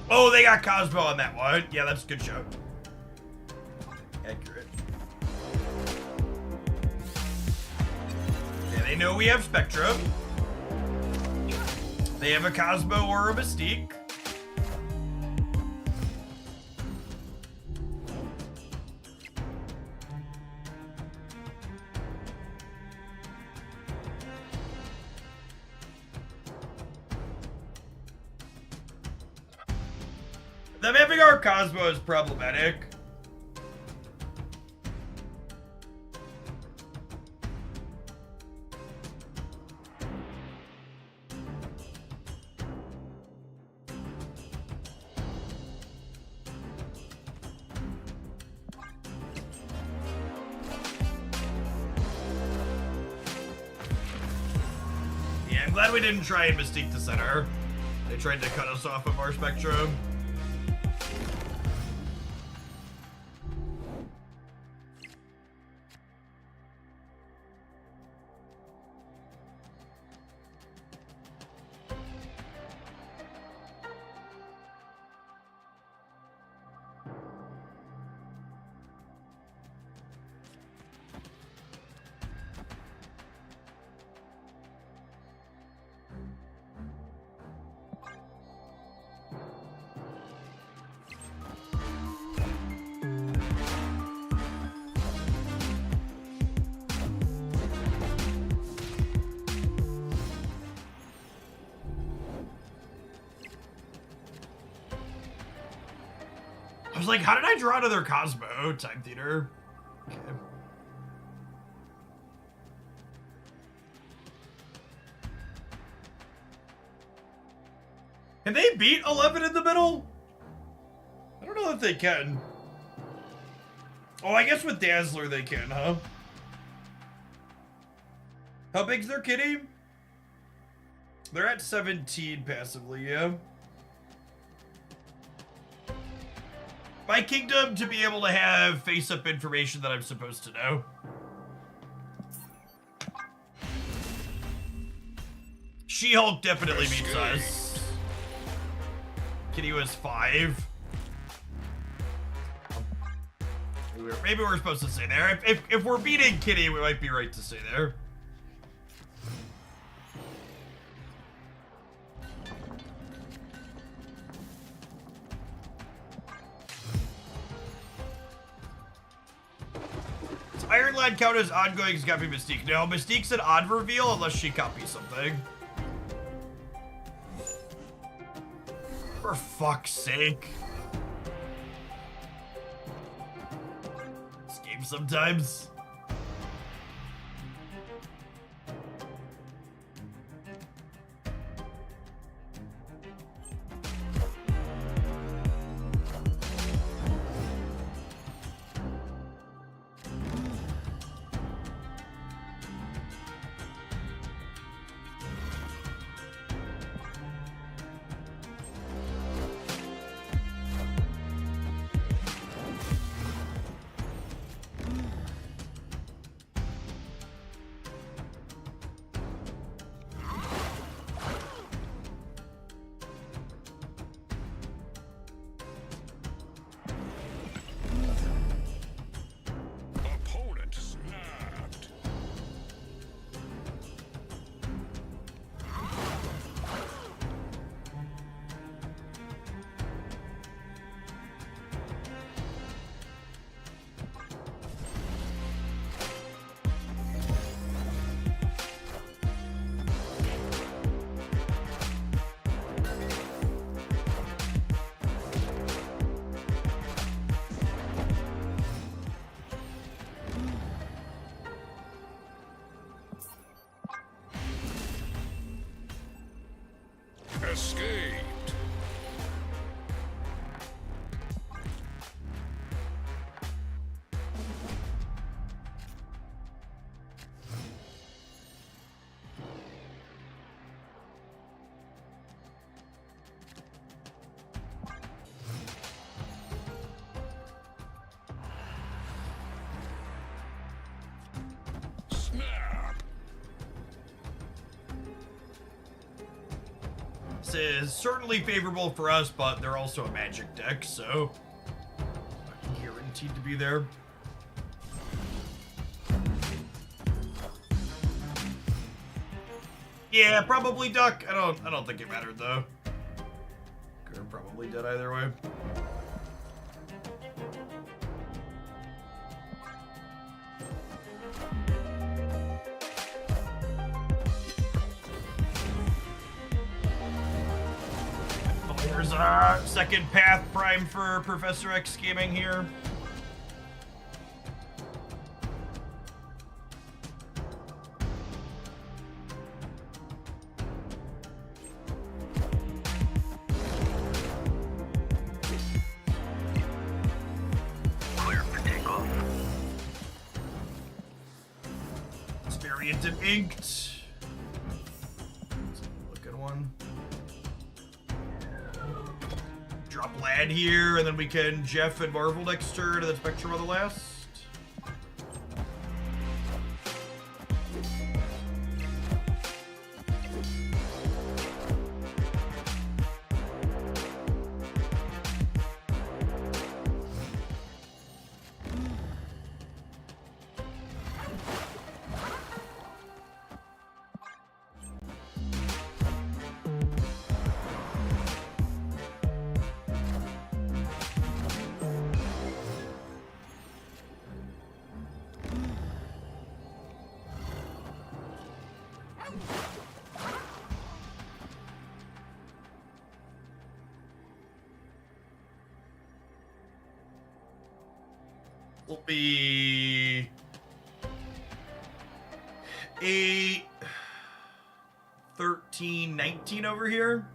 Oh, they got Cosmo on that one. Yeah, that's a good show. Accurate. Yeah, they know we have Spectrum. They have a Cosmo or a Mystique. Them having our Cosmo is problematic. Yeah, I'm glad we didn't try and Mystique the center. They tried to cut us off of our Spectrum. was like, how did I draw another Cosmo Time Theater? Okay. Can they beat 11 in the middle? I don't know if they can. Oh, I guess with Dazzler they can, huh? How big's their kitty? They're at 17 passively, yeah. My kingdom to be able to have face-up information that I'm supposed to know. She-Hulk definitely beats us. Kitty was 5. Maybe we're supposed to say there. If we're beating Kitty, we might be right to say there. Does Iron Lad count as ongoing copy Mystique? No, Mystique's an odd reveal unless she copies something. For fuck's sake. This game sometimes. Opponent snapped. Escaped. Snap. This is certainly favorable for us, but they're also a magic deck, so not guaranteed to be there. Yeah, probably duck. I don't think it mattered though. Could have probably did either way. There's a second path prime for Professor X gaming here. Clear for takeoff. It's variant of inked. Look at one. Drop Lad here, and then we can Jeff and Marvel next turn, and then Spectrum on the last. will be 8, 13, 19 over here.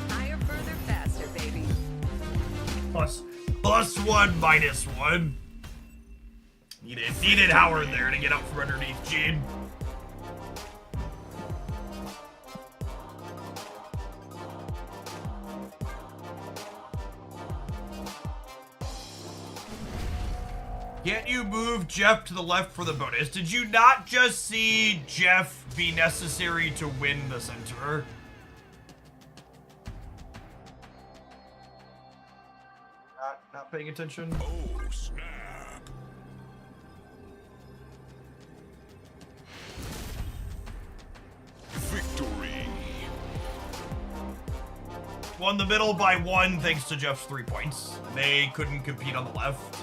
Higher, further, faster, baby. Plus 1, minus 1. Needed Howard there to get out from underneath Gene. Can't you move Jeff to the left for the bonus? Did you not just see Jeff be necessary to win the center? Not paying attention? Oh, snap. Victory. Won the middle by 1 thanks to Jeff's 3 points. They couldn't compete on the left.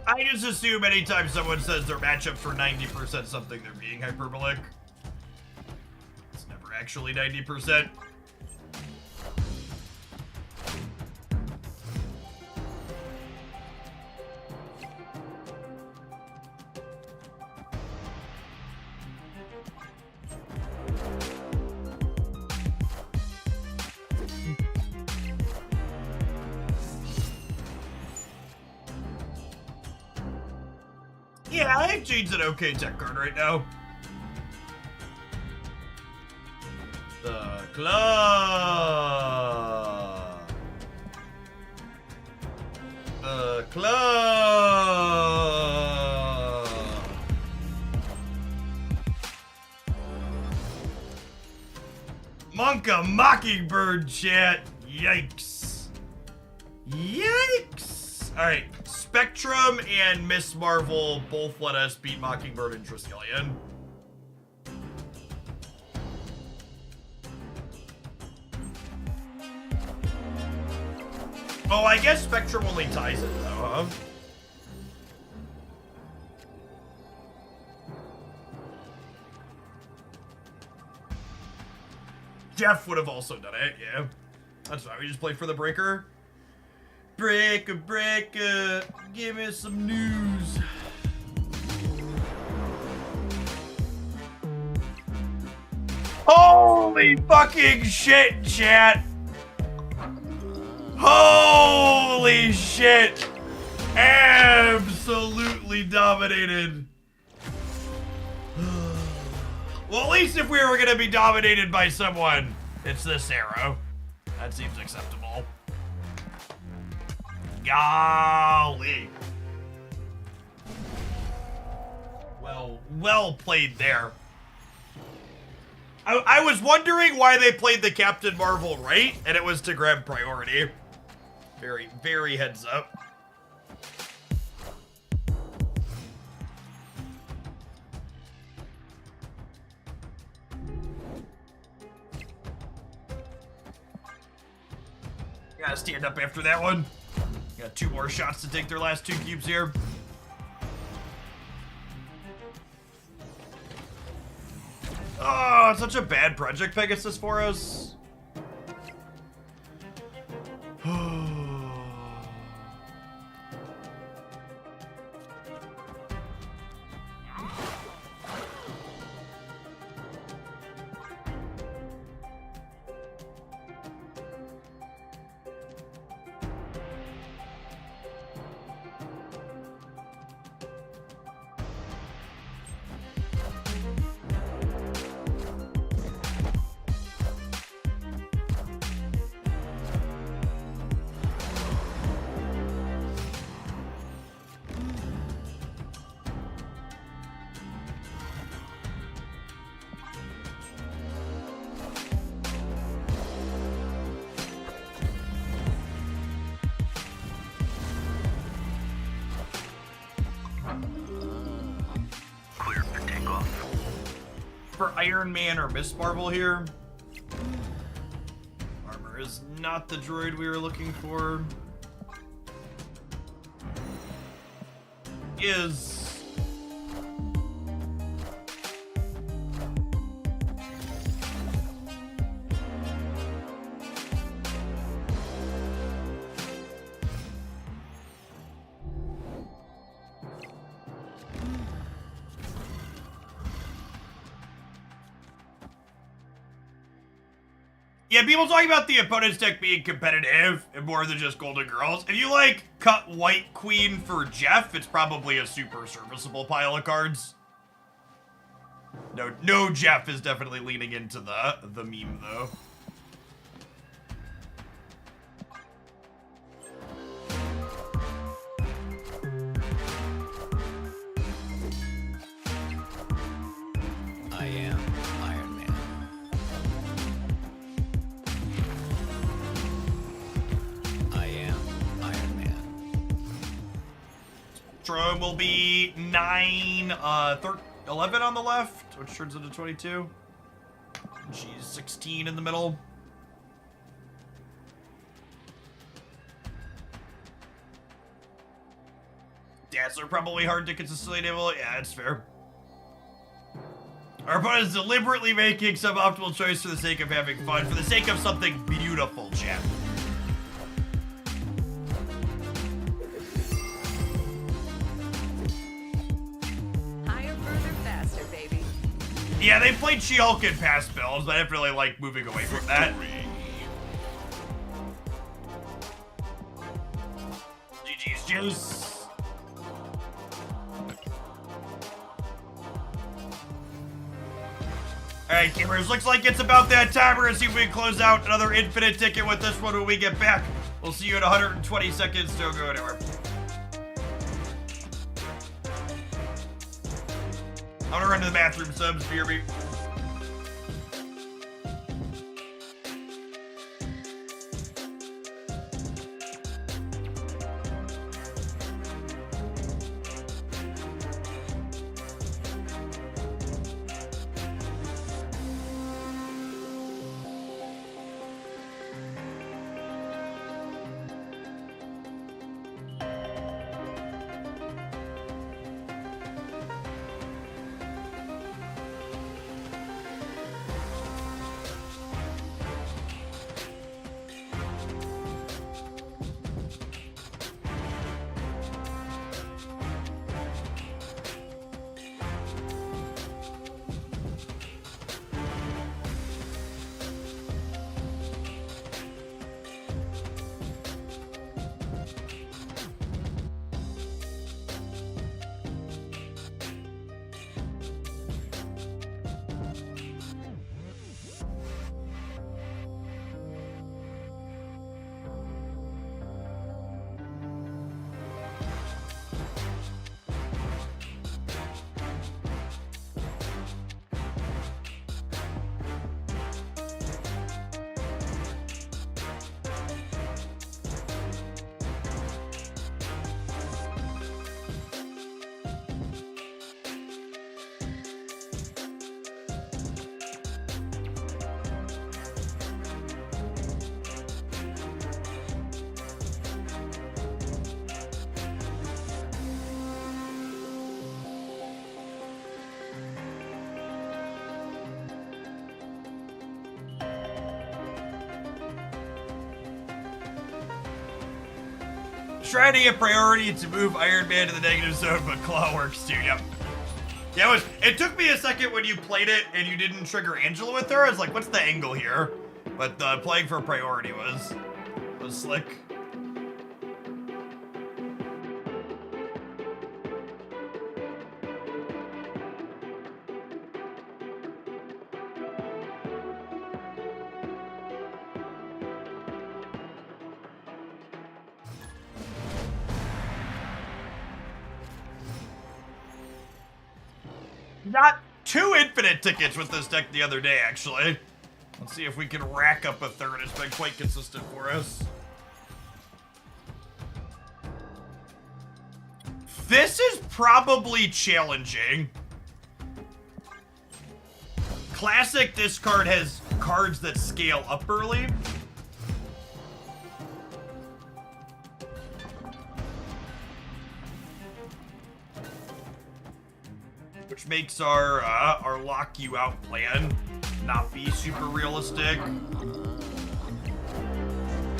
I just assume anytime someone says their matchup for 90% something, they're being hyperbolic. It's never actually 90%. Yeah, I think Gene's an okay tech card right now. The club. The club. Monka Mockingbird chat. Yikes. Yikes. All right. Spectrum and Miss Marvel both let us beat Mockingbird and Triskelion. Oh, I guess Spectrum only ties it though, huh? Jeff would have also done it, yeah. That's why we just play for the breaker. Breaker, breaker, give me some news. Holy fucking shit, chat. Holy shit. Absolutely dominated. Well, at least if we were gonna be dominated by someone, it's this arrow. That seems acceptable. Golly. Well played there. I was wondering why they played the Captain Marvel right, and it was to grab priority. Very, very heads up. Gotta stand up after that one. Got 2 more shots to take their last 2 cubes here. Oh, it's such a bad Project Pegasus for us. for Iron Man or Miss Marvel here. Armor is not the droid we were looking for. Is... Yeah, people talking about the opponent's deck being competitive and more than just Golden Girls. If you, like, cut White Queen for Jeff, it's probably a super serviceable pile of cards. No, Jeff is definitely leaning into the meme, though. I am Iron Man. I am Iron Man. Drone will be 11 on the left, which turns into 22. She's 16 in the middle. Dazzler probably hard to consistently enable. Yeah, that's fair. Our opponent is deliberately making some optimal choice for the sake of having fun, for the sake of something beautiful, chat. Higher, further, faster, baby. Yeah, they played She-Hulk in past builds, but I definitely like moving away from that. GG's juice. Alright, gamers, looks like it's about that time. We're gonna see if we can close out another infinite ticket with this one when we get back. We'll see you in 120 seconds. Don't go anywhere. I'm gonna run to the bathroom, subs. Fear me. Trying to get priority to move Iron Man to the negative zone, but Claw works too. Yep. Yeah, it took me a second when you played it and you didn't trigger Angela with her. I was like, what's the angle here? But playing for priority was slick. Got 2 infinite tickets with this deck the other day, actually. Let's see if we can rack up a third. It's been quite consistent for us. This is probably challenging. Classic, this card has cards that scale up early. Which makes our lock you out plan not be super realistic.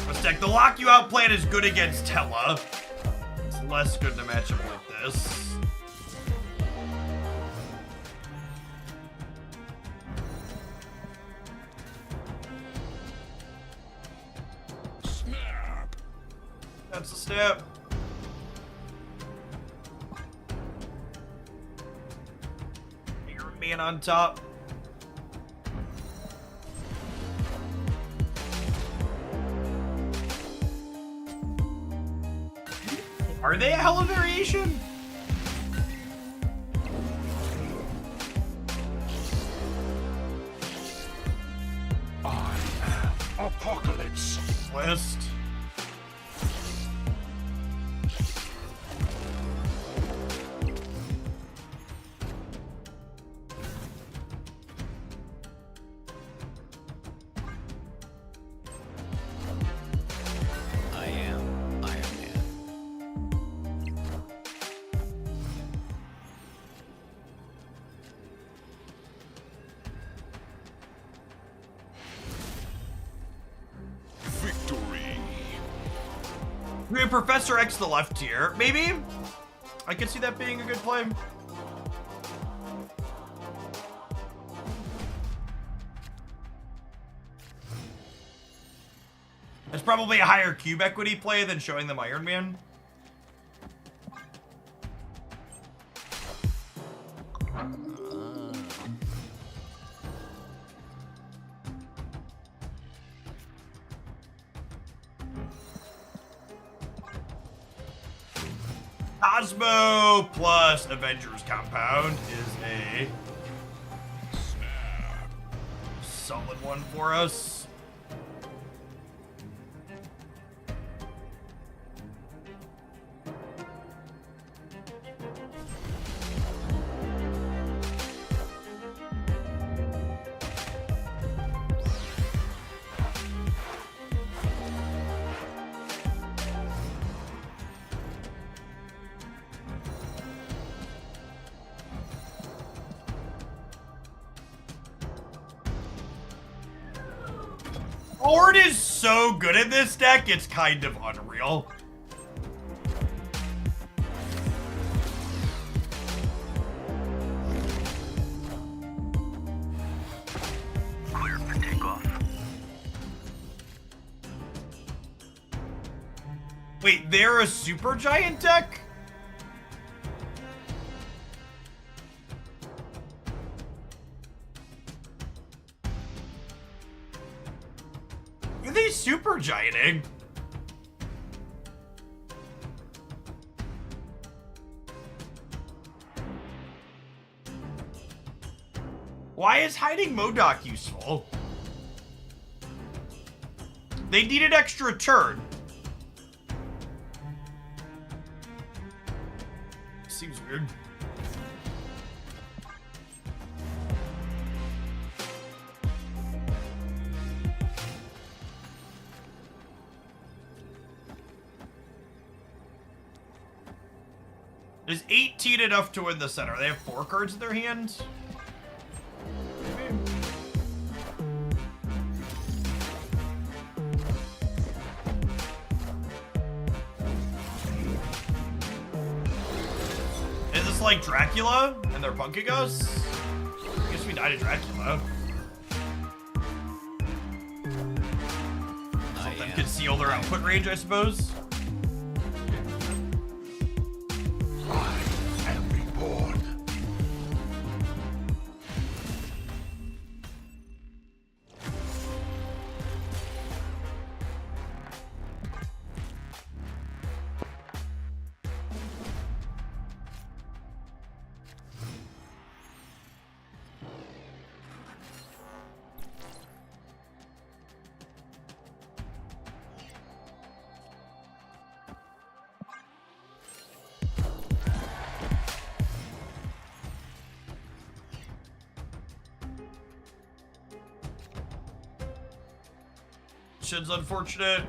Mistake, the lock you out plan is good against Tella. It's less good in a matchup like this. Snap. That's a step. Iron Man on top. Are they a hella variation? I am Apocalypse. List. I am Iron Man. Victory. We have Professor X the left here. Maybe? I could see that being a good play. It's probably a higher cube equity play than showing them Iron Man. Cosmo plus Avengers Compound is a solid one for us. Ord is so good in this deck, it's kind of unreal. Clear for takeoff. Wait, they're a super giant deck? Are they super gianting? Why is hiding Modok useful? They needed extra turn. Seems weird. Is 18 enough to win the center? They have 4 cards in their hand? Maybe. Is this like Dracula and they're punking us? I guess we died to Dracula. Let them conceal their output range, I suppose. I am reborn. action's unfortunate.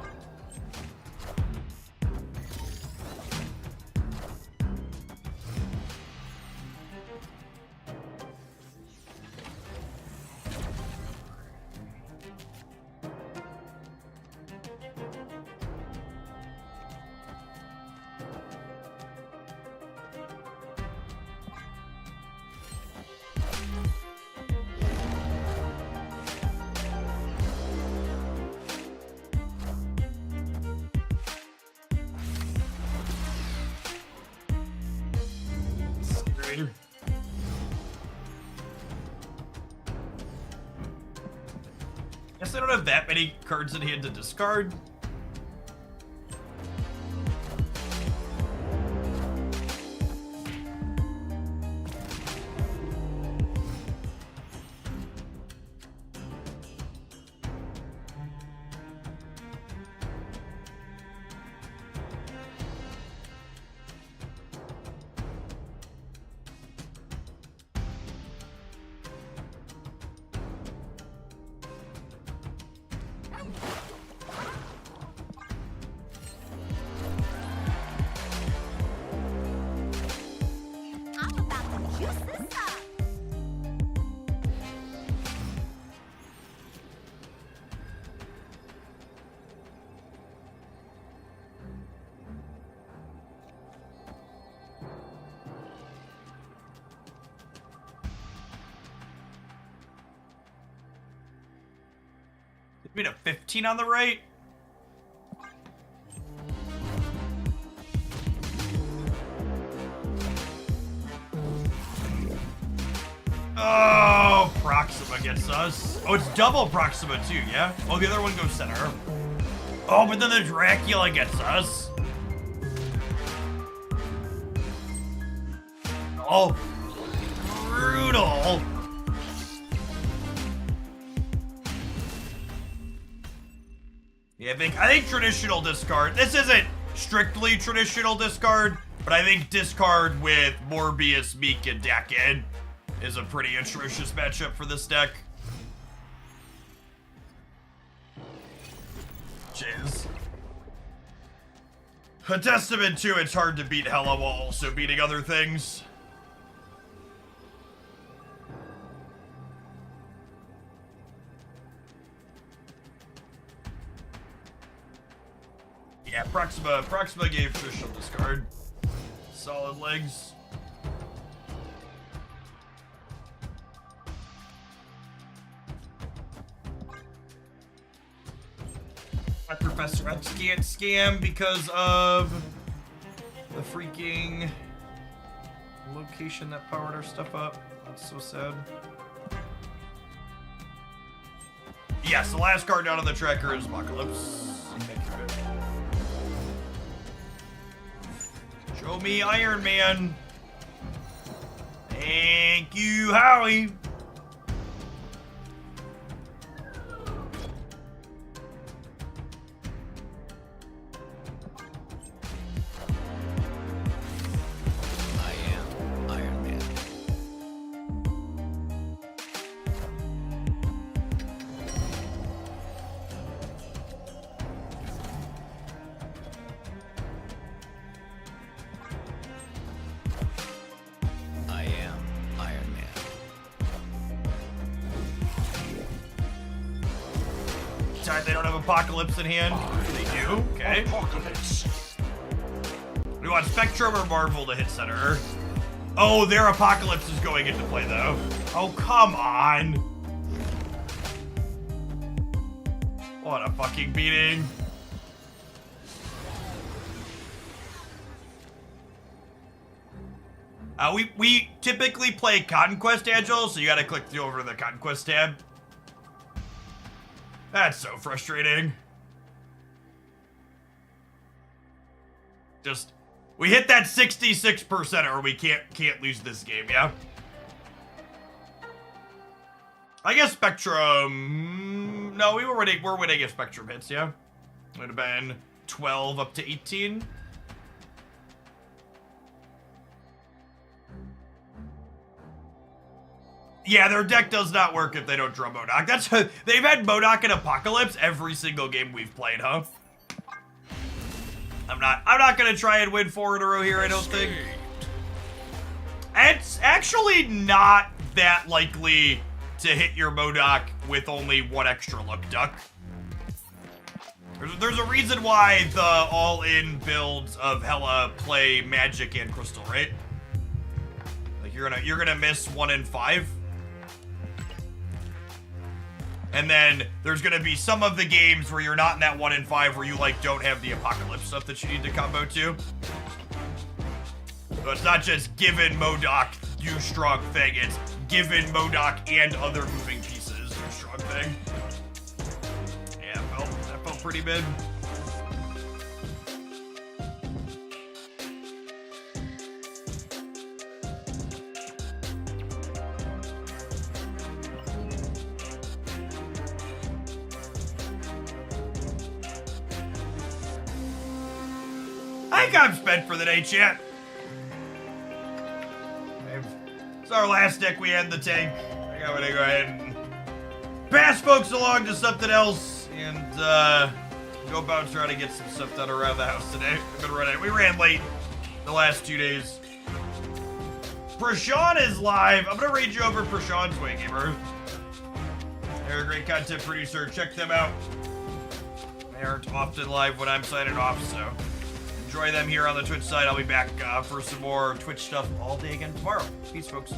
Guess I don't have that many cards in hand to discard. I'm about to juice this up. I mean a 15 on the right? Oh, Proxima gets us. Oh, it's double Proxima too, yeah? Oh, the other one goes center. Oh, but then the Dracula gets us. Oh, brutal. Yeah, I think traditional discard. This isn't strictly traditional discard, but I think discard with Morbius, Meek, and Dakin is a pretty atrocious matchup for this deck. Jeez. A testament to it's hard to beat Hela while also beating other things. Yeah, Proxima gave traditional discard. Solid legs. My Professor X can't scam because of the freaking location that powered our stuff up. That's so sad. Yes, the last card down on the tracker is Apocalypse. Show me Iron Man. Thank you, Howie. I am Iron Man. I am Iron Man. Sorry, they don't have Apocalypse in hand. They do? Okay. Apocalypse. We want Spectrum or Marvel to hit center. Oh, their Apocalypse is going into play, though. Oh, come on. What a fucking beating. We typically play Conquest Agile, so you gotta click over the Conquest tab. That's so frustrating. Just, we hit that 66% or we can't lose this game, yeah? I guess Spectrum, no, we're winning if Spectrum hits, yeah? It would have been 12 up to 18. Yeah, their deck does not work if they don't draw Modok. That's they've had Modok and Apocalypse every single game we've played, huh? I'm not gonna try and win 4 in a row here, I don't think. It's actually not that likely to hit your Modok with only 1 extra look duck. There's a reason why the all-in builds of Hela play Magic and Crystal, right? Like you're gonna miss 1 in 5. And then there's gonna be some of the games where you're not in that 1 in 5 where you like don't have the Apocalypse stuff that you need to combo to. So it's not just given Modok, do strong thing. It's given Modok and other moving pieces, do strong thing. Yeah, that felt pretty mid. I think I'm spent for the day, chat. It's our last deck we had in the tank. I think I'm gonna go ahead and pass folks along to something else and go about trying to get some stuff done around the house today. We ran late the last 2 days. Prashawn is live. I'm gonna read you over Prashawn's way, gamer. They're a great content producer. Check them out. They aren't often live when I'm signing off, so enjoy them here on the Twitch side. I'll be back for some more Twitch stuff all day again tomorrow. Peace, folks.